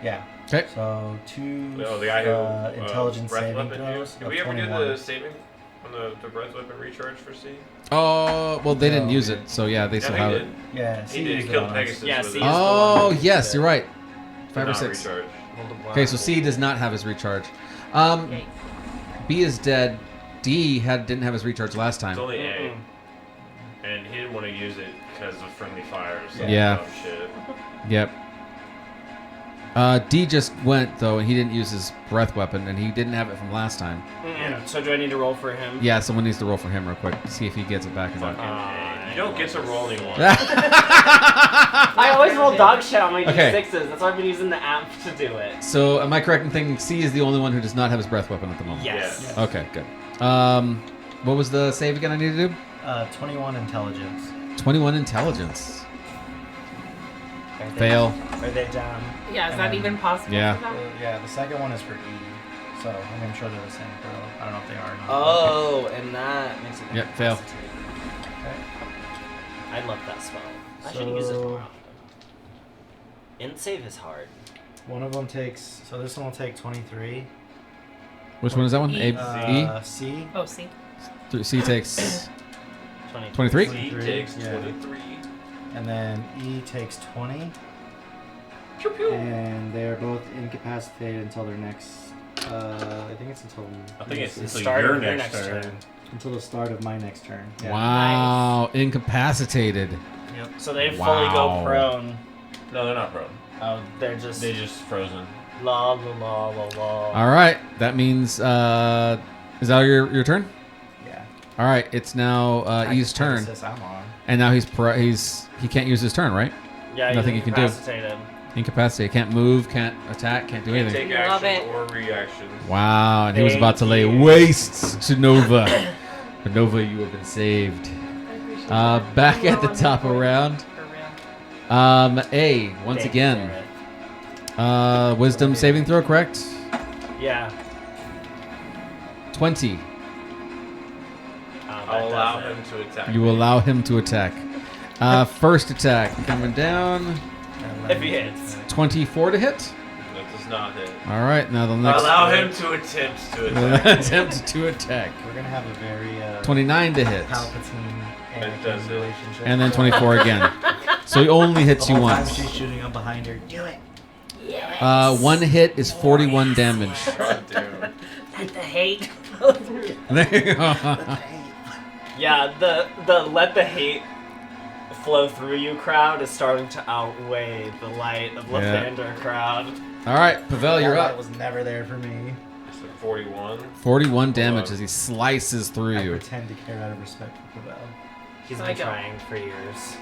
Speaker 4: Yeah.
Speaker 1: Okay.
Speaker 4: So 2
Speaker 2: No, the guy who
Speaker 4: intelligence
Speaker 2: breath
Speaker 4: saving
Speaker 2: weapon
Speaker 4: throws.
Speaker 2: Did
Speaker 4: of
Speaker 2: we ever do
Speaker 4: 21.
Speaker 2: the saving on the breath weapon recharge for C?
Speaker 1: Oh, well, they didn't
Speaker 4: No.
Speaker 1: use it, so yeah, they still
Speaker 2: Yeah,
Speaker 1: have
Speaker 2: he
Speaker 1: it.
Speaker 2: did.
Speaker 4: Yeah,
Speaker 2: He
Speaker 4: C
Speaker 2: did. He
Speaker 4: used it
Speaker 2: killed
Speaker 4: on us.
Speaker 2: Pegasus.
Speaker 3: Yeah,
Speaker 2: with
Speaker 3: C
Speaker 2: it.
Speaker 3: is-
Speaker 1: Oh,
Speaker 3: the one
Speaker 1: yes,
Speaker 3: that-
Speaker 1: you're right.
Speaker 2: Did
Speaker 1: 5 or
Speaker 2: not
Speaker 1: 6.
Speaker 2: recharge.
Speaker 1: Okay, so C does not have his recharge.
Speaker 5: Okay.
Speaker 1: B is dead. D didn't have his recharge last time.
Speaker 2: It's only A.
Speaker 3: Mm-mm.
Speaker 2: And he didn't want to use it because of friendly fire. So
Speaker 1: Yeah.
Speaker 2: dumb shit.
Speaker 1: Yep. D just went though, and he didn't use his breath weapon, and he didn't have it from last time.
Speaker 3: Mm-mm. So do I need to roll for him?
Speaker 1: Yeah, someone needs to roll for him real quick, see if he gets it back or not.
Speaker 2: Fucking A. You don't get to roll anyone.
Speaker 3: I always roll dog shit on my
Speaker 1: Okay.
Speaker 3: D6s. That's why I've been using the app to do it.
Speaker 1: So, am I correct in thinking C is the only one who does not have his breath weapon at the moment?
Speaker 3: Yes.
Speaker 2: Yeah.
Speaker 1: Okay, good. What was the save again I need to do?
Speaker 4: 21 intelligence.
Speaker 1: 21 intelligence.
Speaker 3: Are they-
Speaker 1: Fail.
Speaker 3: Are they down?
Speaker 5: Yeah, is that even possible?
Speaker 1: Yeah.
Speaker 5: for them?
Speaker 4: Yeah, the second one is for E. So I'm sure they're the same throw. I don't know if they are or not.
Speaker 7: Oh, and that makes it.
Speaker 1: Yep, fail.
Speaker 3: I love that spell. I should use it
Speaker 4: So-
Speaker 3: more often. Int save is hard.
Speaker 4: One of them takes. So this one will take 23.
Speaker 1: Which one is that one?
Speaker 5: E.
Speaker 4: C.
Speaker 5: Oh, see?
Speaker 1: C takes
Speaker 3: 20.
Speaker 1: 23?
Speaker 2: C
Speaker 4: 23,
Speaker 2: takes
Speaker 4: yeah.
Speaker 2: 23.
Speaker 4: And then E takes 20.
Speaker 2: Pew pew.
Speaker 4: And they're both incapacitated until their next. I think it's until.
Speaker 2: I think it's
Speaker 3: The
Speaker 2: until
Speaker 3: start
Speaker 2: your
Speaker 3: of your
Speaker 2: next
Speaker 3: next
Speaker 2: turn.
Speaker 3: turn.
Speaker 4: Until the start of my next turn. Yeah.
Speaker 1: Wow, incapacitated.
Speaker 4: Yep.
Speaker 3: So they fully go
Speaker 1: Wow.
Speaker 3: prone.
Speaker 2: No, they're not prone.
Speaker 3: Oh, they're just
Speaker 2: They just frozen.
Speaker 3: la la la la la.
Speaker 1: All right, that means is that your turn?
Speaker 4: Yeah.
Speaker 1: All right, it's now E's turn,
Speaker 4: Pegasus, I'm on.
Speaker 1: and now he can't use his turn, right?
Speaker 3: Yeah, he's
Speaker 1: nothing you can do.
Speaker 3: incapacitated.
Speaker 1: Incapacitated, can't move, can't attack, can't do
Speaker 2: Can't
Speaker 1: anything.
Speaker 2: take
Speaker 5: Love
Speaker 2: actions
Speaker 5: it.
Speaker 2: or reactions.
Speaker 1: Wow, and he was about to lay
Speaker 3: Thank you.
Speaker 1: waste to Nova. But Nova, you have been saved.
Speaker 6: I appreciate that.
Speaker 1: Back
Speaker 6: I'm
Speaker 1: at the
Speaker 6: low on
Speaker 1: top
Speaker 6: hit points.
Speaker 1: around.
Speaker 5: For real.
Speaker 1: A once
Speaker 3: Thanks,
Speaker 1: again.
Speaker 3: Gareth.
Speaker 1: Wisdom saving throw, correct?
Speaker 3: Yeah.
Speaker 1: 20.
Speaker 2: I'll allow him to attack.
Speaker 1: You allow him to attack. First attack coming down.
Speaker 3: If he hits.
Speaker 1: 24 to hit.
Speaker 2: That does not hit.
Speaker 1: All right, now the next
Speaker 2: Allow him to attempt to attack.
Speaker 1: attempt to attack.
Speaker 4: We're gonna have a very
Speaker 1: 29 to hit,
Speaker 4: Palpatine
Speaker 2: It does
Speaker 4: Anakin
Speaker 2: hit.
Speaker 4: relationship.
Speaker 1: and then 24 again. So he only hits
Speaker 4: the
Speaker 1: you
Speaker 4: whole time
Speaker 1: once.
Speaker 4: she's shooting up behind her. Do it.
Speaker 1: One hit is 41 damage.
Speaker 2: God damn.
Speaker 5: Let the hate.
Speaker 3: Yeah, the let the hate flow through you crowd is starting to outweigh the light of
Speaker 1: Yeah.
Speaker 3: Lathander crowd.
Speaker 1: All right, Pavel, you're
Speaker 4: That
Speaker 1: up.
Speaker 4: was never there for me.
Speaker 2: So 41.
Speaker 1: 41 damage as he slices through
Speaker 4: I
Speaker 1: you.
Speaker 4: pretend to care out of respect for Pavel.
Speaker 3: He's
Speaker 5: I
Speaker 3: been
Speaker 5: don't.
Speaker 3: trying for years.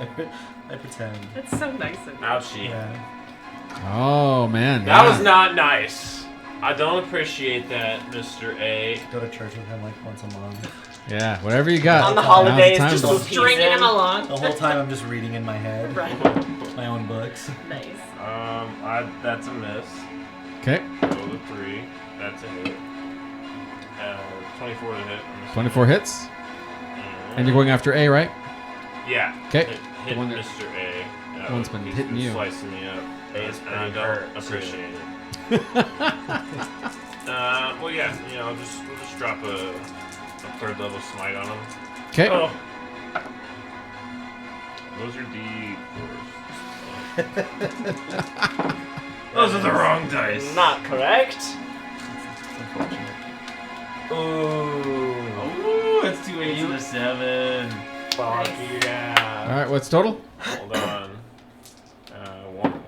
Speaker 4: Yeah. I pretend.
Speaker 5: That's so nice of you.
Speaker 2: Ouchie.
Speaker 4: Yeah.
Speaker 1: Oh man,
Speaker 2: That
Speaker 1: yeah.
Speaker 2: was not nice. I don't appreciate that, Mr. A.
Speaker 4: Go to church with him like once a month.
Speaker 1: Yeah, whatever you got.
Speaker 3: On the
Speaker 1: Now's
Speaker 3: holidays,
Speaker 1: time
Speaker 3: just
Speaker 1: to-
Speaker 3: with
Speaker 5: Stringing him along.
Speaker 4: The whole time I'm just reading in my head
Speaker 5: Right.
Speaker 4: my own books.
Speaker 5: Nice.
Speaker 2: That's a miss.
Speaker 1: Okay,
Speaker 2: Roll a 3. That's a hit. 24 to hit. I'm assuming.
Speaker 1: 24 hits, and you're going after A, right?
Speaker 2: Yeah.
Speaker 1: Okay.
Speaker 2: Hit
Speaker 1: The one that-
Speaker 2: Mr. A.
Speaker 1: the one's been
Speaker 2: He's
Speaker 1: hitting you.
Speaker 2: Slicing me up.
Speaker 3: A is
Speaker 2: And I
Speaker 3: pretty
Speaker 2: don't
Speaker 3: hurt, too.
Speaker 2: appreciate it. Well, yeah, we'll just drop a third level smite on him.
Speaker 1: Okay.
Speaker 2: Oh. Those are D4s. Those are the wrong dice.
Speaker 3: Not correct.
Speaker 8: Unfortunate.
Speaker 3: Ooh.
Speaker 9: Oh, it's 2 8s and a 7.
Speaker 3: Fuck
Speaker 5: Nice.
Speaker 3: yeah.
Speaker 1: All right, what's total?
Speaker 2: Hold on. One.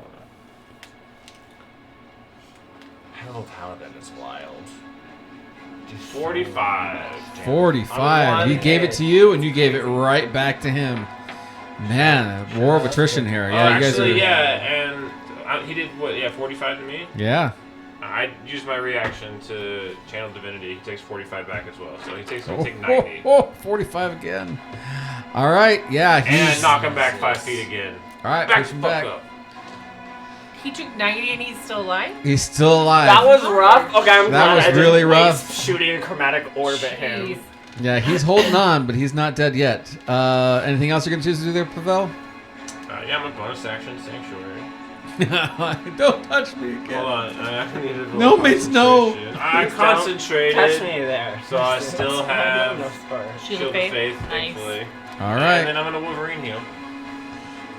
Speaker 3: Hell, Paladin is wild.
Speaker 2: 45.
Speaker 1: 45. He gave it to you, and you gave it right back to him. Man, a war of attrition here. Yeah, you guys
Speaker 2: actually,
Speaker 1: are.
Speaker 2: yeah, and he did what? Yeah, 45 to me.
Speaker 1: Yeah.
Speaker 2: I used my reaction to channel divinity. He takes 45 back as well, so he takes
Speaker 1: Oh,
Speaker 2: 90.
Speaker 1: 45 again. All right. Yeah.
Speaker 2: And
Speaker 1: He's.
Speaker 2: knock him back 5 feet again.
Speaker 1: All right.
Speaker 2: Back
Speaker 1: Push
Speaker 2: the
Speaker 1: him
Speaker 2: fuck
Speaker 1: back.
Speaker 2: up.
Speaker 5: He took 90 and he's still alive?
Speaker 1: He's still alive.
Speaker 3: That was rough. Okay, I'm
Speaker 1: That
Speaker 3: glad
Speaker 1: was
Speaker 3: I didn't
Speaker 1: really
Speaker 3: waste
Speaker 1: rough.
Speaker 3: shooting a chromatic orb at him.
Speaker 5: Jeez.
Speaker 1: Yeah, he's holding on, but he's not dead yet. Anything else you're gonna choose to do there, Pavel?
Speaker 2: Yeah, I'm a bonus action sanctuary.
Speaker 1: Don't touch me again.
Speaker 2: Hold on, I need to roll
Speaker 1: No means no.
Speaker 2: concentration. I'm
Speaker 3: Please don't
Speaker 2: concentrated.
Speaker 3: Touch me there.
Speaker 2: So I still have
Speaker 3: No scars.
Speaker 5: Shield
Speaker 2: Shield
Speaker 5: of
Speaker 2: of
Speaker 5: Faith.
Speaker 2: Faith,
Speaker 5: Nice.
Speaker 2: thankfully.
Speaker 1: All
Speaker 2: And
Speaker 1: right.
Speaker 2: then I'm gonna Wolverine heal.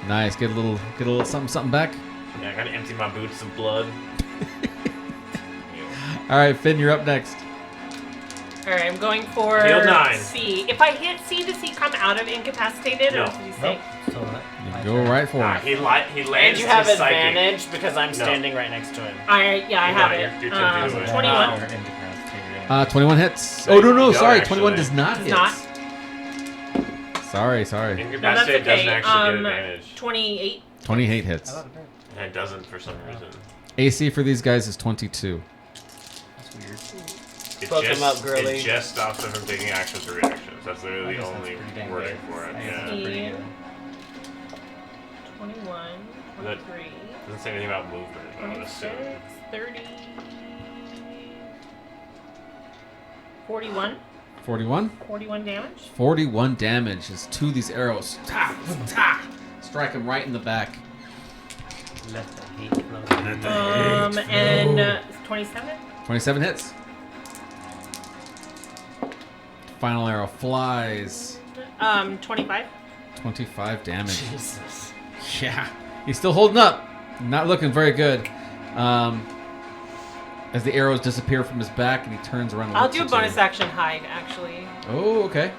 Speaker 1: Nice. Get a little something back.
Speaker 2: Yeah, I gotta empty my boots of blood.
Speaker 1: All right, Finn, you're up next.
Speaker 5: Alright, I'm going for
Speaker 2: Field 9.
Speaker 5: C. If I hit C, does he come out of incapacitated
Speaker 2: No.
Speaker 5: or does he stay?
Speaker 8: Nope. Still not.
Speaker 1: You
Speaker 8: My
Speaker 1: go
Speaker 8: turn.
Speaker 1: right for
Speaker 2: Nah,
Speaker 1: it.
Speaker 2: he lands
Speaker 3: And you have
Speaker 2: his psychic.
Speaker 3: advantage because I'm
Speaker 2: No.
Speaker 3: standing right next to him.
Speaker 5: Alright, yeah, I
Speaker 2: No,
Speaker 5: have
Speaker 2: you're-
Speaker 5: it.
Speaker 2: you're 10 feet away.
Speaker 5: 21.
Speaker 8: You're incapacitated.
Speaker 1: 21 hits.
Speaker 2: No,
Speaker 1: Oh no,
Speaker 2: you
Speaker 1: sorry.
Speaker 2: don't,
Speaker 1: 21
Speaker 2: actually.
Speaker 1: does not
Speaker 5: Does
Speaker 1: hit.
Speaker 5: not.
Speaker 1: Sorry.
Speaker 5: No, that's
Speaker 2: Incapacitated
Speaker 5: okay.
Speaker 2: doesn't actually get advantage.
Speaker 5: 28.
Speaker 1: 28 hits.
Speaker 2: And it doesn't for some reason.
Speaker 1: AC for these guys is 22.
Speaker 8: That's weird.
Speaker 2: It
Speaker 3: Fuck him
Speaker 2: just,
Speaker 3: up, girly.
Speaker 2: It just stops them from taking actions or reactions. That's
Speaker 8: I
Speaker 2: literally
Speaker 8: guess
Speaker 2: the
Speaker 8: that's
Speaker 2: only
Speaker 8: pretty dang
Speaker 2: wording
Speaker 8: good.
Speaker 2: for it.
Speaker 8: I guess
Speaker 2: Yeah.
Speaker 8: that's pretty good.
Speaker 5: 21. 23.
Speaker 2: Doesn't say anything about movement, I would
Speaker 5: 26.
Speaker 2: assume.
Speaker 5: 30. 41.
Speaker 1: 41.
Speaker 5: 41 damage.
Speaker 1: 41 damage is to these arrows. Ta, ta. Strike him right in the back.
Speaker 8: Let the hate flow.
Speaker 5: And 27.
Speaker 1: 27 hits. Final arrow flies.
Speaker 5: 25.
Speaker 1: 25 damage.
Speaker 3: Jesus.
Speaker 1: Yeah. He's still holding up. Not looking very good. As the arrows disappear from his back and he turns around and
Speaker 5: I'll
Speaker 1: looks
Speaker 5: do a
Speaker 1: at
Speaker 5: bonus
Speaker 1: you.
Speaker 5: action hide, actually.
Speaker 1: Oh, okay.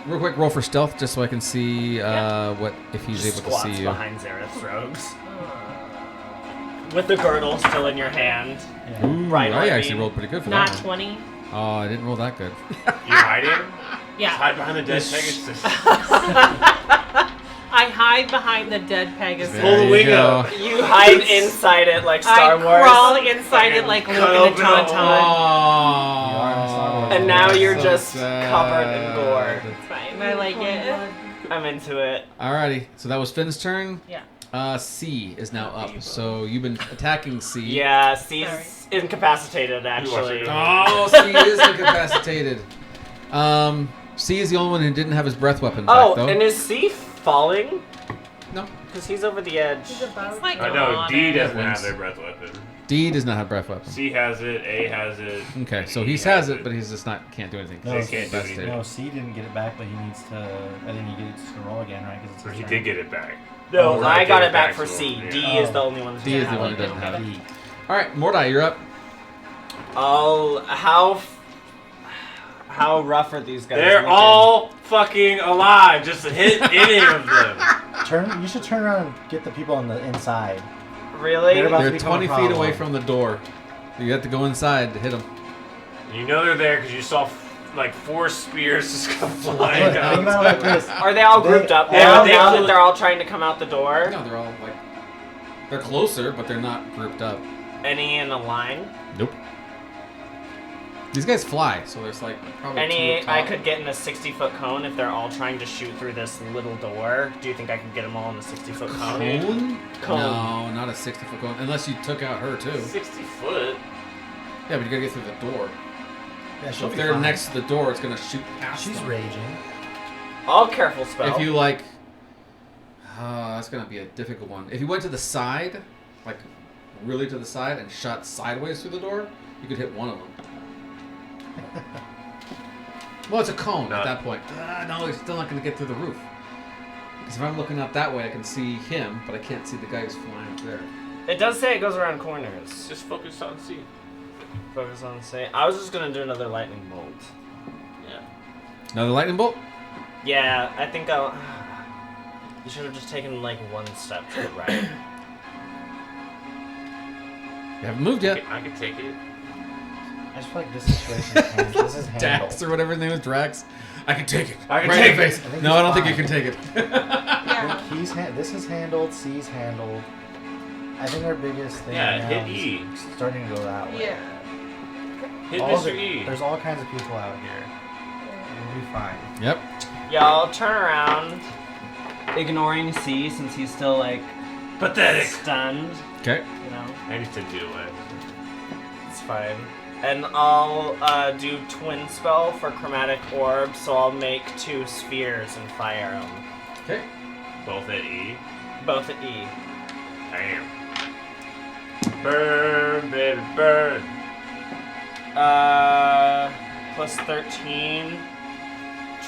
Speaker 1: Real quick, roll for stealth just so I can see what if he's
Speaker 3: Just
Speaker 1: able to
Speaker 3: squats
Speaker 1: see you.
Speaker 3: behind Zareth's robes. With the girdle still in your hand.
Speaker 8: Yeah.
Speaker 1: Ooh,
Speaker 3: Right,
Speaker 1: I
Speaker 3: I
Speaker 1: actually
Speaker 3: mean,
Speaker 1: rolled pretty good for
Speaker 5: Not
Speaker 1: that one.
Speaker 5: 20.
Speaker 1: Oh, I didn't roll that good.
Speaker 2: You hiding?
Speaker 5: Yeah.
Speaker 2: Hide behind the dead Pegasus.
Speaker 5: I hide behind the dead Pegasus.
Speaker 1: There
Speaker 2: Pull the
Speaker 1: you
Speaker 2: wing
Speaker 1: go.
Speaker 2: up.
Speaker 3: You hide inside it like Star
Speaker 5: I
Speaker 3: Wars.
Speaker 5: crawl inside it like Luke
Speaker 2: Cut
Speaker 5: and the
Speaker 2: open a
Speaker 5: Tauntaun.
Speaker 1: Oh,
Speaker 8: You are in Star Wars.
Speaker 3: And now you're
Speaker 1: so
Speaker 3: just
Speaker 1: sad.
Speaker 3: covered in gore.
Speaker 5: It's fine. I like it.
Speaker 3: I'm into it.
Speaker 1: Alrighty, so that was Finn's turn.
Speaker 5: Yeah.
Speaker 1: C is now up. So you've been attacking C.
Speaker 3: Yeah, C's
Speaker 5: Sorry.
Speaker 3: incapacitated actually.
Speaker 1: Oh, C is incapacitated. C is the only one who didn't have his breath weapon back,
Speaker 3: Oh,
Speaker 1: though.
Speaker 3: and is C falling?
Speaker 1: No.
Speaker 3: Because he's over the edge.
Speaker 5: It's like
Speaker 2: I know,
Speaker 5: on
Speaker 2: D
Speaker 5: it.
Speaker 2: doesn't have their breath weapon.
Speaker 1: D does not have breath weapon.
Speaker 2: C has it, A has it.
Speaker 1: Okay, so he
Speaker 2: E
Speaker 1: has it, but he's just can't do anything. 'cause
Speaker 8: No,
Speaker 1: he's
Speaker 2: he can't do
Speaker 1: incapacitated.
Speaker 2: anything.
Speaker 8: No, C didn't get it back, but he needs to. I think he gets to roll again, right? Because
Speaker 2: Or he did get it back.
Speaker 3: No,
Speaker 2: Or
Speaker 3: I
Speaker 2: I
Speaker 3: got
Speaker 2: gave
Speaker 3: it back
Speaker 2: it
Speaker 3: for
Speaker 2: back to
Speaker 3: C.
Speaker 2: him,
Speaker 3: D
Speaker 2: yeah.
Speaker 3: is the only one that
Speaker 1: D is
Speaker 3: doesn't
Speaker 1: the one
Speaker 3: have
Speaker 1: who
Speaker 3: it.
Speaker 1: doesn't have it.
Speaker 8: D.
Speaker 1: All right, Mordai, you're up.
Speaker 3: How rough are these guys?
Speaker 2: They're
Speaker 3: looking?
Speaker 2: all fucking alive. Just hit any of them.
Speaker 8: You should turn around and get the people on the inside.
Speaker 3: Really?
Speaker 8: They're about to
Speaker 1: They're
Speaker 8: become a
Speaker 1: 20 feet
Speaker 8: problem.
Speaker 1: away from the door. You have to go inside to hit them.
Speaker 2: You know they're there because you saw like 4 spears just come flying
Speaker 8: Look, think
Speaker 2: out.
Speaker 8: about it like this.
Speaker 3: Are they all grouped up
Speaker 2: Yeah,
Speaker 3: now?
Speaker 2: but they
Speaker 3: Now
Speaker 2: all-
Speaker 3: that they're all trying to come out the door?
Speaker 1: No, they're all like they're closer, but they're not grouped up.
Speaker 3: Any in a line?
Speaker 1: Nope. These guys fly, so there's like probably two
Speaker 3: Any
Speaker 1: up
Speaker 3: I
Speaker 1: top.
Speaker 3: could get in a 60-foot cone if they're all trying to shoot through this little door. Do you think I could get them all in a 60-foot cone?
Speaker 1: Cone?
Speaker 3: Cone.
Speaker 1: No, not a 60-foot cone. Unless you took out her too.
Speaker 2: 60 foot.
Speaker 1: Yeah, but you gotta get through the door.
Speaker 8: Yeah,
Speaker 1: So
Speaker 8: she'll
Speaker 1: if
Speaker 8: be
Speaker 1: they're
Speaker 8: fine.
Speaker 1: next to the door, it's gonna shoot past
Speaker 4: She's
Speaker 1: them.
Speaker 4: raging.
Speaker 3: All careful spell.
Speaker 1: If you like, that's gonna be a difficult one. If you went to the side, like really to the side and shot sideways through the door, you could hit one of them. Well, it's a cone at that point. No, he's still not going to get through the roof. Because if I'm looking up that way, I can see him, but I can't see the guy who's flying up there.
Speaker 3: It does say it goes around corners.
Speaker 2: Just focus on C.
Speaker 3: Focus on C. I was just gonna do another lightning bolt.
Speaker 2: Yeah.
Speaker 1: Another lightning bolt?
Speaker 3: Yeah, I think I'll. You should have just taken like one step to the right.
Speaker 1: You haven't moved yet.
Speaker 2: I could take it.
Speaker 8: I just feel like this situation is handled. This is handled.
Speaker 1: Dax or whatever his name is, Drax. I can take it.
Speaker 2: I can
Speaker 1: right
Speaker 2: take
Speaker 1: in the
Speaker 2: it.
Speaker 1: face. No, I don't think you can take it.
Speaker 6: Yeah.
Speaker 8: This is handled. C's handled. I think our biggest thing
Speaker 2: Yeah,
Speaker 8: now
Speaker 2: hit
Speaker 8: is
Speaker 2: E.
Speaker 8: starting to go that way.
Speaker 6: Yeah.
Speaker 2: Hit
Speaker 8: All
Speaker 2: Mr.
Speaker 8: the-
Speaker 2: E.
Speaker 8: There's all kinds of people out here. We'll be fine.
Speaker 1: Yep.
Speaker 3: Y'all turn around.
Speaker 7: Ignoring C since he's still like
Speaker 2: Pathetic.
Speaker 3: Stunned.
Speaker 1: Okay.
Speaker 3: You know,
Speaker 2: I need to do it.
Speaker 3: it's fine. And I'll do twin spell for chromatic orb, so I'll make 2 spheres and fire them.
Speaker 1: Okay.
Speaker 2: Both at E.
Speaker 3: Both at E.
Speaker 2: Damn. Burn, baby, burn.
Speaker 3: Plus 13.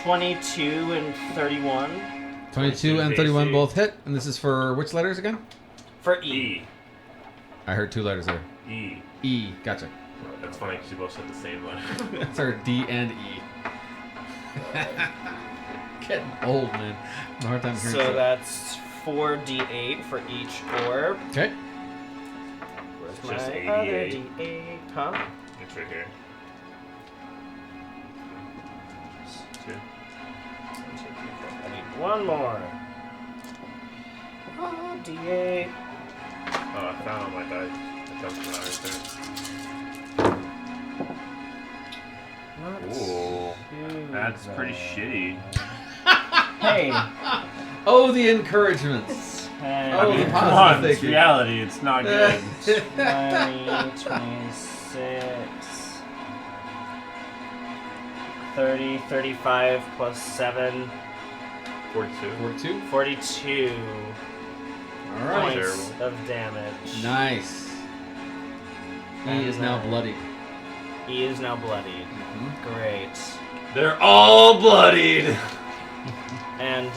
Speaker 3: 22 and 31.
Speaker 1: 22 and 31 both hit. And this is for which letters again?
Speaker 3: For E.
Speaker 2: E.
Speaker 1: I heard 2 letters there.
Speaker 2: E.
Speaker 1: E. Gotcha.
Speaker 2: That's funny because you both said the same letter.
Speaker 1: That's our D and E. Getting old, man. I'm a hard time hearing
Speaker 3: So
Speaker 1: stuff.
Speaker 3: that's 4d8 for each orb.
Speaker 1: Okay.
Speaker 3: Where's
Speaker 2: Just
Speaker 3: my
Speaker 2: 88.
Speaker 3: other d8? Huh?
Speaker 2: It's right here. 2.
Speaker 3: I need one more. Oh, d8.
Speaker 2: Oh, I found my die. I dumped it out right there. Ooh. That's pretty shitty.
Speaker 7: hey.
Speaker 1: Oh, the encouragements.
Speaker 7: Hey.
Speaker 1: Oh, the
Speaker 9: Come
Speaker 1: positive
Speaker 9: on, it's
Speaker 1: thinking.
Speaker 9: reality. It's not good.
Speaker 7: 20, 26,
Speaker 3: 30, 35 plus 7.
Speaker 2: 42.
Speaker 1: 42.
Speaker 3: 42
Speaker 1: All right.
Speaker 3: points of damage.
Speaker 1: Nice. E
Speaker 3: And
Speaker 1: is now
Speaker 3: then-
Speaker 1: bloodied.
Speaker 3: E is now bloodied. Great.
Speaker 2: They're all bloodied.
Speaker 3: And,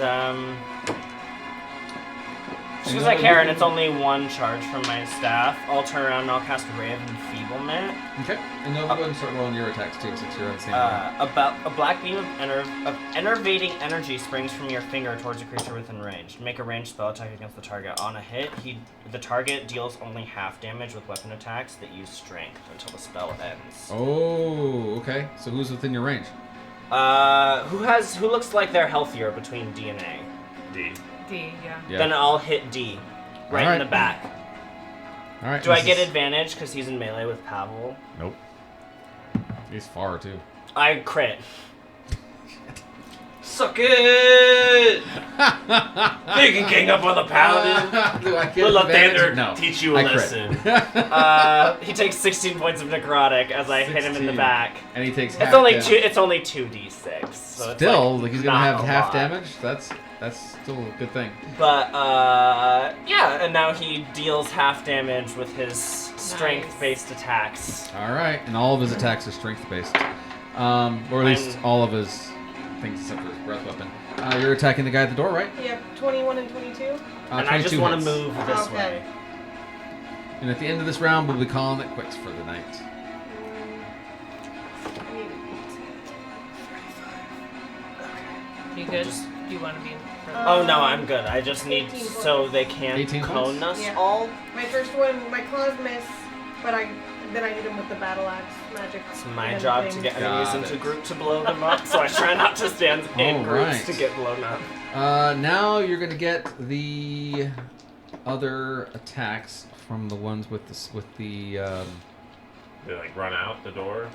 Speaker 3: because I care and it's only 1 charge from my staff, I'll turn around and I'll cast Ray of Enfeeblement.
Speaker 1: Okay. And Nova, go ahead and start rolling your attacks too, since you're on the same line.
Speaker 3: A black beam of enervating energy springs from your finger towards a creature within range. Make a ranged spell attack against the target. On a hit, the target deals only half damage with weapon attacks that use strength until the spell ends.
Speaker 1: Oh, okay. So who's within your range?
Speaker 3: Who looks like they're healthier between D and A?
Speaker 2: D.
Speaker 5: D, yeah.
Speaker 1: Yeah.
Speaker 3: Then I'll hit D, right
Speaker 1: Alright.
Speaker 3: in the back.
Speaker 1: All right.
Speaker 3: Do I
Speaker 1: this
Speaker 3: get
Speaker 1: is-
Speaker 3: advantage because he's in melee with Pavel?
Speaker 1: Nope. He's far too.
Speaker 3: I crit. Suck it!
Speaker 2: You can gang up on the paladin.
Speaker 1: Do I get
Speaker 2: Little
Speaker 1: advantage?
Speaker 2: Thunder
Speaker 1: No.
Speaker 2: teach you a
Speaker 1: I crit.
Speaker 2: lesson.
Speaker 3: He takes 16 points of necrotic as I hit him in the
Speaker 1: 16.
Speaker 3: back.
Speaker 1: And he takes
Speaker 3: It's
Speaker 1: half
Speaker 3: only
Speaker 1: damage.
Speaker 3: two. It's only 2d6. So it's
Speaker 1: Still,
Speaker 3: like,
Speaker 1: like he's gonna
Speaker 3: not
Speaker 1: have
Speaker 3: a
Speaker 1: half
Speaker 3: lot.
Speaker 1: damage. That's still a good thing.
Speaker 3: But yeah, and now he deals half damage with his strength-based attacks.
Speaker 1: All right, and all of his attacks are strength-based, or at least all of his things except for his breath weapon. You're attacking the guy at the door, right?
Speaker 6: Yep, 21 and 22.
Speaker 3: And I just
Speaker 1: 22
Speaker 3: want to
Speaker 1: hits.
Speaker 3: move this
Speaker 6: Okay.
Speaker 3: way.
Speaker 1: And at the end of this round, we'll be calling it quits for the night.
Speaker 6: I need an
Speaker 5: You good? Do you want to be in front?
Speaker 3: Oh no, I'm good. I just need
Speaker 6: 18
Speaker 3: so they can't
Speaker 1: 18
Speaker 3: cone
Speaker 1: points?
Speaker 3: us
Speaker 6: Yeah.
Speaker 3: all.
Speaker 6: 8. My first one, my claws miss, but then I hit him with the battle axe magic.
Speaker 3: It's my
Speaker 6: and
Speaker 3: job to
Speaker 6: thing.
Speaker 3: get enemies
Speaker 1: Got
Speaker 3: into
Speaker 1: it.
Speaker 3: group to blow them up, so I try not to stand in groups
Speaker 1: Alright.
Speaker 3: to get blown up.
Speaker 1: Now you're gonna get the other attacks from the ones with the.
Speaker 2: They like run out the door.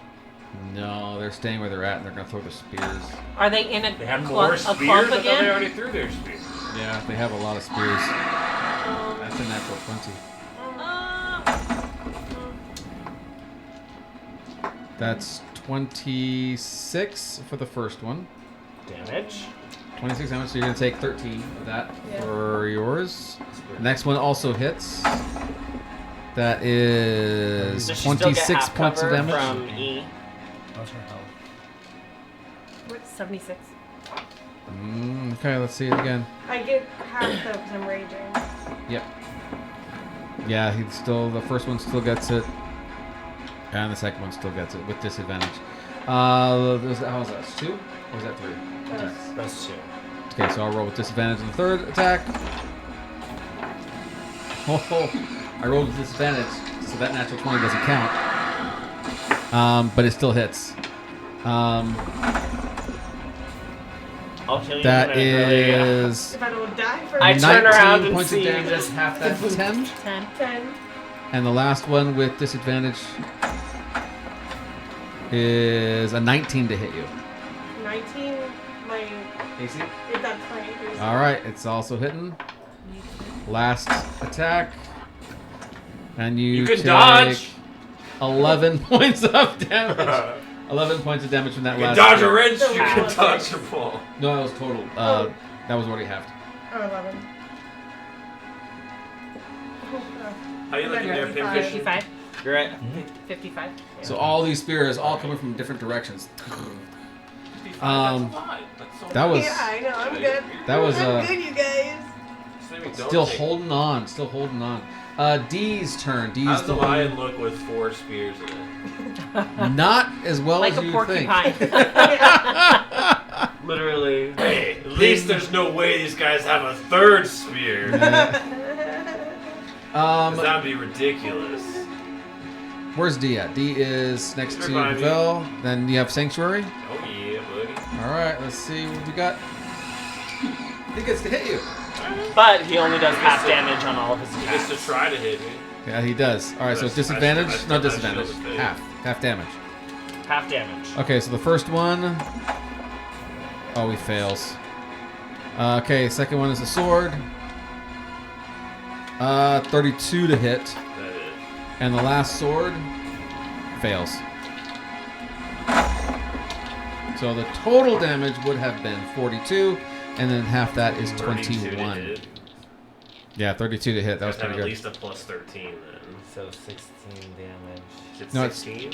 Speaker 1: No, they're staying where they're at, and they're gonna throw their spears.
Speaker 5: Are they in
Speaker 2: They have
Speaker 5: a
Speaker 2: more
Speaker 5: clump
Speaker 2: spears. I thought they
Speaker 5: again?
Speaker 2: already threw their spears.
Speaker 1: Yeah, they have a lot of spears. That's a natural 20. That's 26 for the first one.
Speaker 3: Damage.
Speaker 1: 26 damage, so you're gonna take 13 of that
Speaker 6: Yeah.
Speaker 1: for yours. The next one also hits. That is
Speaker 3: Does she still get
Speaker 1: 26
Speaker 3: half
Speaker 1: points of
Speaker 3: cover
Speaker 1: damage.
Speaker 3: from E?
Speaker 8: What's her health?
Speaker 5: What? 76.
Speaker 1: Okay, let's see it again.
Speaker 6: I get half though because I'm raging.
Speaker 1: Yep. Yeah, the first one still gets it. And the second one still gets it with disadvantage. How was that? 2? Or was that 3?
Speaker 3: That's 2.
Speaker 1: Okay, so I'll roll with disadvantage on the third attack. Oh, I rolled with disadvantage, so that natural 20 doesn't count. But it still hits.
Speaker 3: I'll kill you
Speaker 1: That
Speaker 3: in a minute, really.
Speaker 1: is
Speaker 6: If I don't die first.
Speaker 3: I turn around
Speaker 1: 19
Speaker 3: and
Speaker 1: points
Speaker 3: see
Speaker 1: of damage,
Speaker 3: this.
Speaker 1: half that 10.
Speaker 5: 10.
Speaker 6: 10.
Speaker 1: And the last one with disadvantage is a 19 to hit you.
Speaker 6: 19. My.
Speaker 1: AC?
Speaker 6: That's my AC.
Speaker 1: All right, it's also hitting. Last attack. And you
Speaker 2: can
Speaker 1: take
Speaker 2: dodge.
Speaker 1: 11 points of damage. 11 points of damage from that
Speaker 2: You can
Speaker 1: last
Speaker 2: dodge
Speaker 1: hit.
Speaker 2: a wrench,
Speaker 6: So
Speaker 2: you can
Speaker 6: half.
Speaker 2: dodge a ball.
Speaker 1: No, that was total. That was already halved.
Speaker 6: Oh, 11.
Speaker 2: How you looking there, Pimfish?
Speaker 5: 55.
Speaker 3: You're at
Speaker 5: 55.
Speaker 1: So all these spears all coming from different directions.
Speaker 2: That's
Speaker 1: Um,
Speaker 2: a lot. That's so
Speaker 1: that was
Speaker 6: Yeah, I know. I'm good.
Speaker 1: that was
Speaker 6: I'm good, you guys.
Speaker 1: still holding on, still holding on. D's turn. D's
Speaker 2: How's
Speaker 1: the
Speaker 2: the
Speaker 1: one
Speaker 2: lion look with 4 spears in it?
Speaker 1: not as well
Speaker 5: Like
Speaker 1: as
Speaker 5: a
Speaker 1: you
Speaker 5: porcupine.
Speaker 1: think.
Speaker 3: literally.
Speaker 2: Hey, at least there's no way these guys have a 3rd spear. That would be ridiculous.
Speaker 1: Where's D at? D is next to
Speaker 2: Revive me.
Speaker 1: Vel. Then you have Sanctuary.
Speaker 2: Oh yeah, buddy.
Speaker 1: All right, let's see what we got. He gets to hit you.
Speaker 3: But he only does half damage on all of his
Speaker 2: He gets
Speaker 3: attacks.
Speaker 2: to try to hit me.
Speaker 1: Yeah, he does. All right, so
Speaker 2: That's-
Speaker 1: disadvantage.
Speaker 2: I
Speaker 1: No
Speaker 2: shielded
Speaker 1: disadvantage.
Speaker 2: his face.
Speaker 1: Half damage.
Speaker 3: Half damage.
Speaker 1: Okay, so the first one. Oh, he fails. Okay, second one is a sword. 32 to hit.
Speaker 2: That is.
Speaker 1: And the last sword fails. So the total damage would have been 42, and then half that is
Speaker 2: 32 to
Speaker 1: 21.
Speaker 2: hit.
Speaker 1: Yeah, 32 to hit. That was
Speaker 2: Have
Speaker 1: pretty
Speaker 2: at
Speaker 1: good.
Speaker 2: least a plus 13 then.
Speaker 3: So 16 damage.
Speaker 2: Is it
Speaker 1: No, it's-
Speaker 2: 16?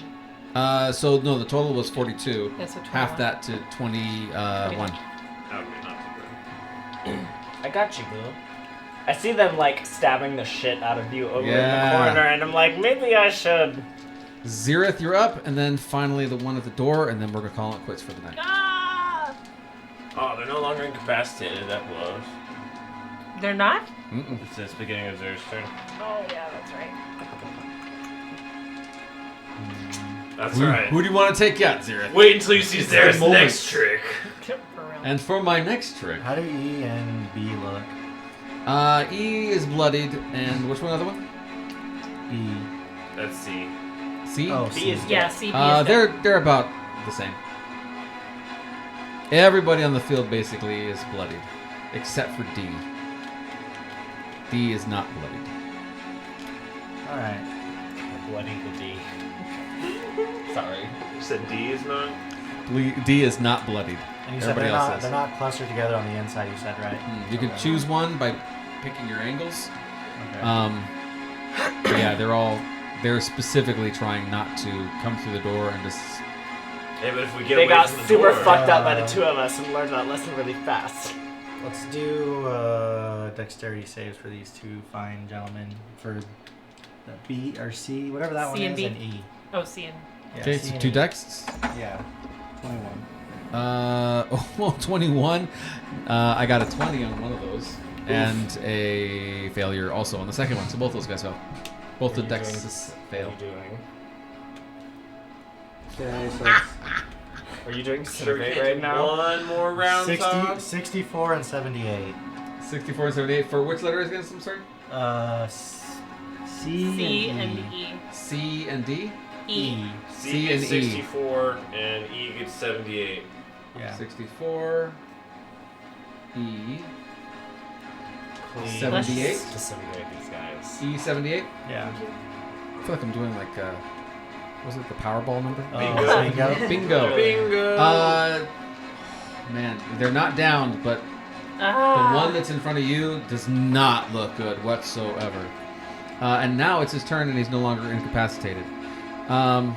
Speaker 1: So no, the total was 42.
Speaker 5: That's a
Speaker 1: Half
Speaker 5: 21.
Speaker 1: that to 21.
Speaker 2: Okay, not too
Speaker 3: I got you, boo. I see them like stabbing the shit out of you over in
Speaker 1: Yeah.
Speaker 3: the corner, and I'm like, maybe I should.
Speaker 1: Zereth, you're up, and then finally the one at the door, and then we're gonna call it quits for the night.
Speaker 5: Ah!
Speaker 2: bad. Oh, they're no longer incapacitated. That blows.
Speaker 5: They're not?
Speaker 1: Mm-mm.
Speaker 2: It's the beginning of Zer's turn.
Speaker 5: Oh, yeah, that's right.
Speaker 2: That's right.
Speaker 1: Who do you want to take out, Zereth?
Speaker 2: Wait until you see
Speaker 1: It's
Speaker 2: Zer's
Speaker 1: the moment.
Speaker 2: next trick.
Speaker 5: For real.
Speaker 1: And for my next trick,
Speaker 8: How do E and B look?
Speaker 1: E is bloodied, and which one other one?
Speaker 8: E.
Speaker 2: Let's see.
Speaker 1: C.
Speaker 8: Oh,
Speaker 3: B
Speaker 8: C.
Speaker 3: is
Speaker 5: Yeah, CP is dead.
Speaker 1: They're about the same. Everybody on the field basically is bloodied, except for D. D is not bloodied.
Speaker 8: Alright.
Speaker 3: Bloody the D. Sorry.
Speaker 2: You said D is not?
Speaker 1: D is not bloodied.
Speaker 8: And you said
Speaker 1: Everybody else is.
Speaker 8: they're not clustered together on the inside, you said, right?
Speaker 1: You can
Speaker 8: Okay.
Speaker 1: choose one by picking your angles.
Speaker 8: Okay.
Speaker 1: But yeah, they're specifically trying not to come through the door and just.
Speaker 2: Hey, but if we get
Speaker 3: They
Speaker 2: away
Speaker 3: got
Speaker 2: from the
Speaker 3: super
Speaker 2: door,
Speaker 3: fucked up by the two of us and learned that lesson really fast.
Speaker 8: Let's do dexterity saves for these two fine gentlemen. For the B or C, whatever that one
Speaker 5: C and
Speaker 8: is,
Speaker 5: B.
Speaker 8: and E.
Speaker 5: Oh, C and
Speaker 8: Yeah,
Speaker 1: Okay,
Speaker 8: C
Speaker 1: so
Speaker 8: and
Speaker 1: 2
Speaker 8: E.
Speaker 1: dex.
Speaker 8: Yeah. 21.
Speaker 1: 21. I got a 20 on one of those, and a failure also on the second one. So both those guys fail. Both the
Speaker 3: What are you
Speaker 1: dexes fail.
Speaker 3: What are you doing?
Speaker 8: Okay, so
Speaker 3: Are you doing
Speaker 2: Sure
Speaker 3: survey
Speaker 2: can't
Speaker 3: right
Speaker 2: do
Speaker 3: now?
Speaker 2: one more round,
Speaker 8: 60, 64 and 78.
Speaker 1: 64 and 78. For which letters again? I'm sorry.
Speaker 8: C
Speaker 5: C
Speaker 8: and
Speaker 5: and
Speaker 8: E.
Speaker 5: E.
Speaker 1: C and D.
Speaker 5: E.
Speaker 2: C
Speaker 1: C
Speaker 2: gets
Speaker 1: and E.
Speaker 2: 64 and E gets 78.
Speaker 8: Yeah.
Speaker 1: 64. E.
Speaker 3: Please
Speaker 1: 78?
Speaker 3: disseminate these guys.
Speaker 1: E 78.
Speaker 8: Yeah.
Speaker 1: I feel like I'm doing like was it the Powerball number?
Speaker 8: Oh, bingo.
Speaker 1: Bingo.
Speaker 2: Bingo!
Speaker 1: Man, they're not downed, but
Speaker 5: Ah.
Speaker 1: the one that's in front of you does not look good whatsoever. And now it's his turn, and he's no longer incapacitated. And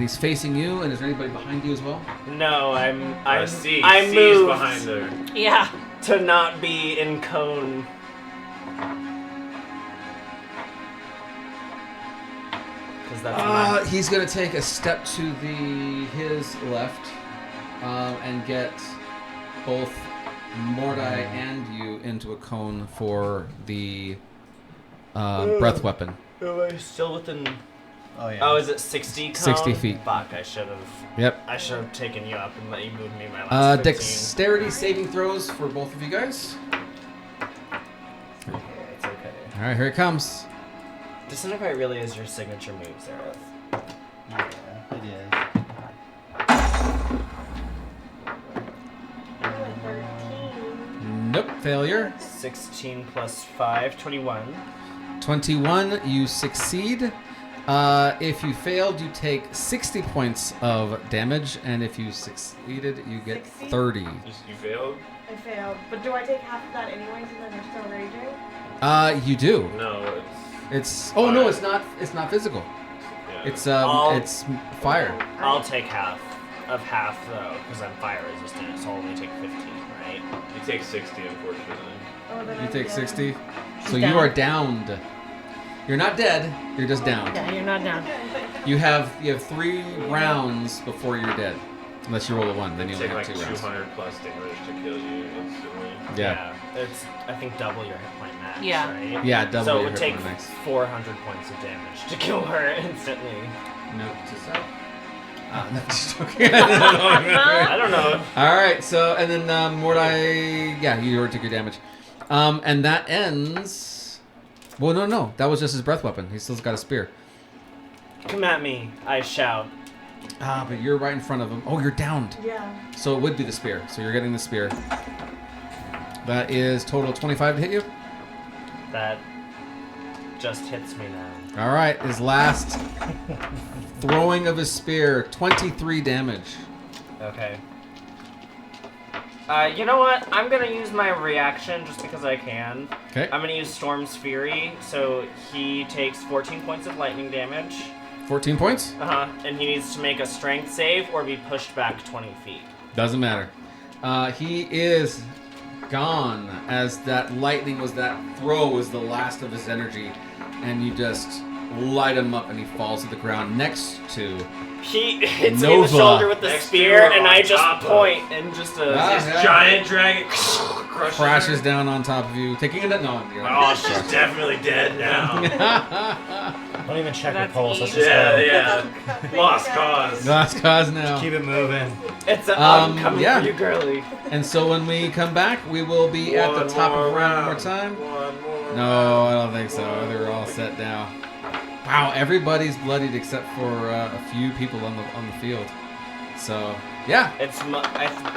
Speaker 1: he's facing you, and is there anybody behind you as well?
Speaker 3: No, I
Speaker 2: C's
Speaker 3: moved
Speaker 2: behind her.
Speaker 5: Yeah.
Speaker 3: to not be in cone. Because that's
Speaker 1: He's gonna take a step to his left, and get both Mordai and you into a cone for the breath weapon.
Speaker 3: Am I still within?
Speaker 8: Oh yeah.
Speaker 3: Oh, is it 60 cone?
Speaker 1: 60 feet.
Speaker 3: Fuck, I should
Speaker 1: Yep.
Speaker 3: have taken you up and let you move me my last 15.
Speaker 1: Dexterity saving throws for both of you guys.
Speaker 3: It's okay.
Speaker 1: All right, here it comes.
Speaker 3: Disintegrate really is your signature move, Zareth.
Speaker 8: Yeah, it is.
Speaker 6: Oh, 13.
Speaker 1: Nope, failure.
Speaker 3: 16 plus 5, 21.
Speaker 1: 21, you succeed. If you failed, you take 60 points of damage, and if you succeeded, you get
Speaker 6: 60?
Speaker 1: 30.
Speaker 2: You failed?
Speaker 6: I failed. But do I take half of that anyways and then they're still raging?
Speaker 1: You do.
Speaker 2: No,
Speaker 1: It's no, it's not. It's not physical.
Speaker 2: yeah.
Speaker 1: It's
Speaker 3: I'll-
Speaker 1: it's fire.
Speaker 3: I'll take half of half, though, because I'm fire resistant, so I'll only take 15, right?
Speaker 2: You take 60, unfortunately.
Speaker 6: Oh, then
Speaker 1: You
Speaker 6: I'm
Speaker 1: take
Speaker 6: dead.
Speaker 1: 60. So
Speaker 5: She's
Speaker 1: you
Speaker 5: down.
Speaker 1: are downed. You're not dead. You're just downed.
Speaker 5: Yeah, you're not down.
Speaker 1: You have 3 rounds before you're dead, unless you roll a 1. Then you
Speaker 2: You
Speaker 1: only
Speaker 2: take
Speaker 1: have
Speaker 2: like
Speaker 1: 2 rounds.
Speaker 2: 200 plus damage to kill you instantly.
Speaker 1: Yeah.
Speaker 3: It's, I think, double your hit point max,
Speaker 5: Yeah.
Speaker 3: right?
Speaker 1: Yeah, double
Speaker 3: So it
Speaker 1: your
Speaker 3: would
Speaker 1: hit
Speaker 3: take
Speaker 1: point max.
Speaker 3: 400 points of damage to kill her instantly.
Speaker 1: Note to self. No, just joking.
Speaker 3: I don't know.
Speaker 1: All right, so and then Mordai, yeah, you already took your damage, and that ends. Well, no, that was just his breath weapon. He still's got a spear.
Speaker 3: Come at me, I shout.
Speaker 1: But you're right in front of him. Oh, you're downed.
Speaker 6: Yeah.
Speaker 1: So it would be the spear. So you're getting the spear. That is total 25 to hit you.
Speaker 3: That just hits me now.
Speaker 1: All right, his last throwing of his spear, 23 damage.
Speaker 3: Okay. You know what? I'm gonna use my reaction just because I can.
Speaker 1: Okay.
Speaker 3: I'm gonna use Storm's Fury, so he takes 14 points of lightning damage.
Speaker 1: 14 points?
Speaker 3: And he needs to make a strength save or be pushed back 20 feet.
Speaker 1: Doesn't matter. He is gone as that lightning that throw was the last of his energy, and you just light him up and he falls to the ground next to
Speaker 3: He hits me in
Speaker 1: Nova.
Speaker 3: the shoulder with the
Speaker 2: Next
Speaker 3: spear,
Speaker 2: to or
Speaker 3: and
Speaker 2: on
Speaker 3: I just
Speaker 2: top of?
Speaker 3: point and just
Speaker 1: Ah,
Speaker 2: This
Speaker 1: yeah.
Speaker 2: giant dragon crushes
Speaker 1: crashes
Speaker 2: her.
Speaker 1: down on top of you, taking a no. You're
Speaker 2: Oh, she's definitely dead now.
Speaker 8: Don't even check
Speaker 5: That's
Speaker 8: the pulse. Let's
Speaker 5: easy.
Speaker 8: just
Speaker 2: yeah,
Speaker 8: go.
Speaker 2: yeah. Lost cause.
Speaker 1: Last cause now.
Speaker 8: Keep it moving.
Speaker 3: It's I'm coming
Speaker 1: yeah.
Speaker 3: for you, girly.
Speaker 1: And so when we come back, we will be at the
Speaker 2: One
Speaker 1: top
Speaker 2: more
Speaker 1: of round one more
Speaker 2: round.
Speaker 1: time.
Speaker 2: One more
Speaker 1: No, I
Speaker 2: round.
Speaker 1: don't think so. They're all set now. Wow, everybody's bloodied except for a few people on the field. So yeah,
Speaker 3: It's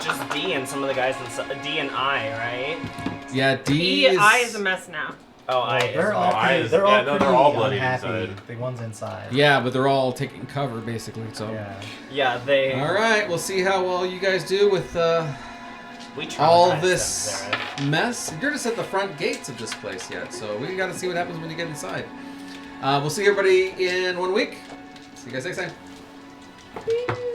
Speaker 3: just D and some of the guys inside. D and I, right?
Speaker 1: yeah. D
Speaker 5: I is a mess now.
Speaker 3: Oh, I.
Speaker 8: They're all
Speaker 2: eyes-
Speaker 8: pretty, they're
Speaker 2: yeah,
Speaker 8: all
Speaker 2: no,
Speaker 8: pretty
Speaker 2: they're all bloody
Speaker 8: unhappy.
Speaker 2: inside.
Speaker 8: The ones inside.
Speaker 1: Yeah, but they're all taking cover basically. So
Speaker 8: Yeah.
Speaker 3: Yeah, they.
Speaker 1: all right, we'll see how well you guys do with
Speaker 3: We
Speaker 1: all
Speaker 3: traumatized
Speaker 1: this
Speaker 3: them, Zareth.
Speaker 1: mess. You're just at the front gates of this place yet, so we got to see what happens when you get inside. We'll see everybody in 1 week. See you guys next time.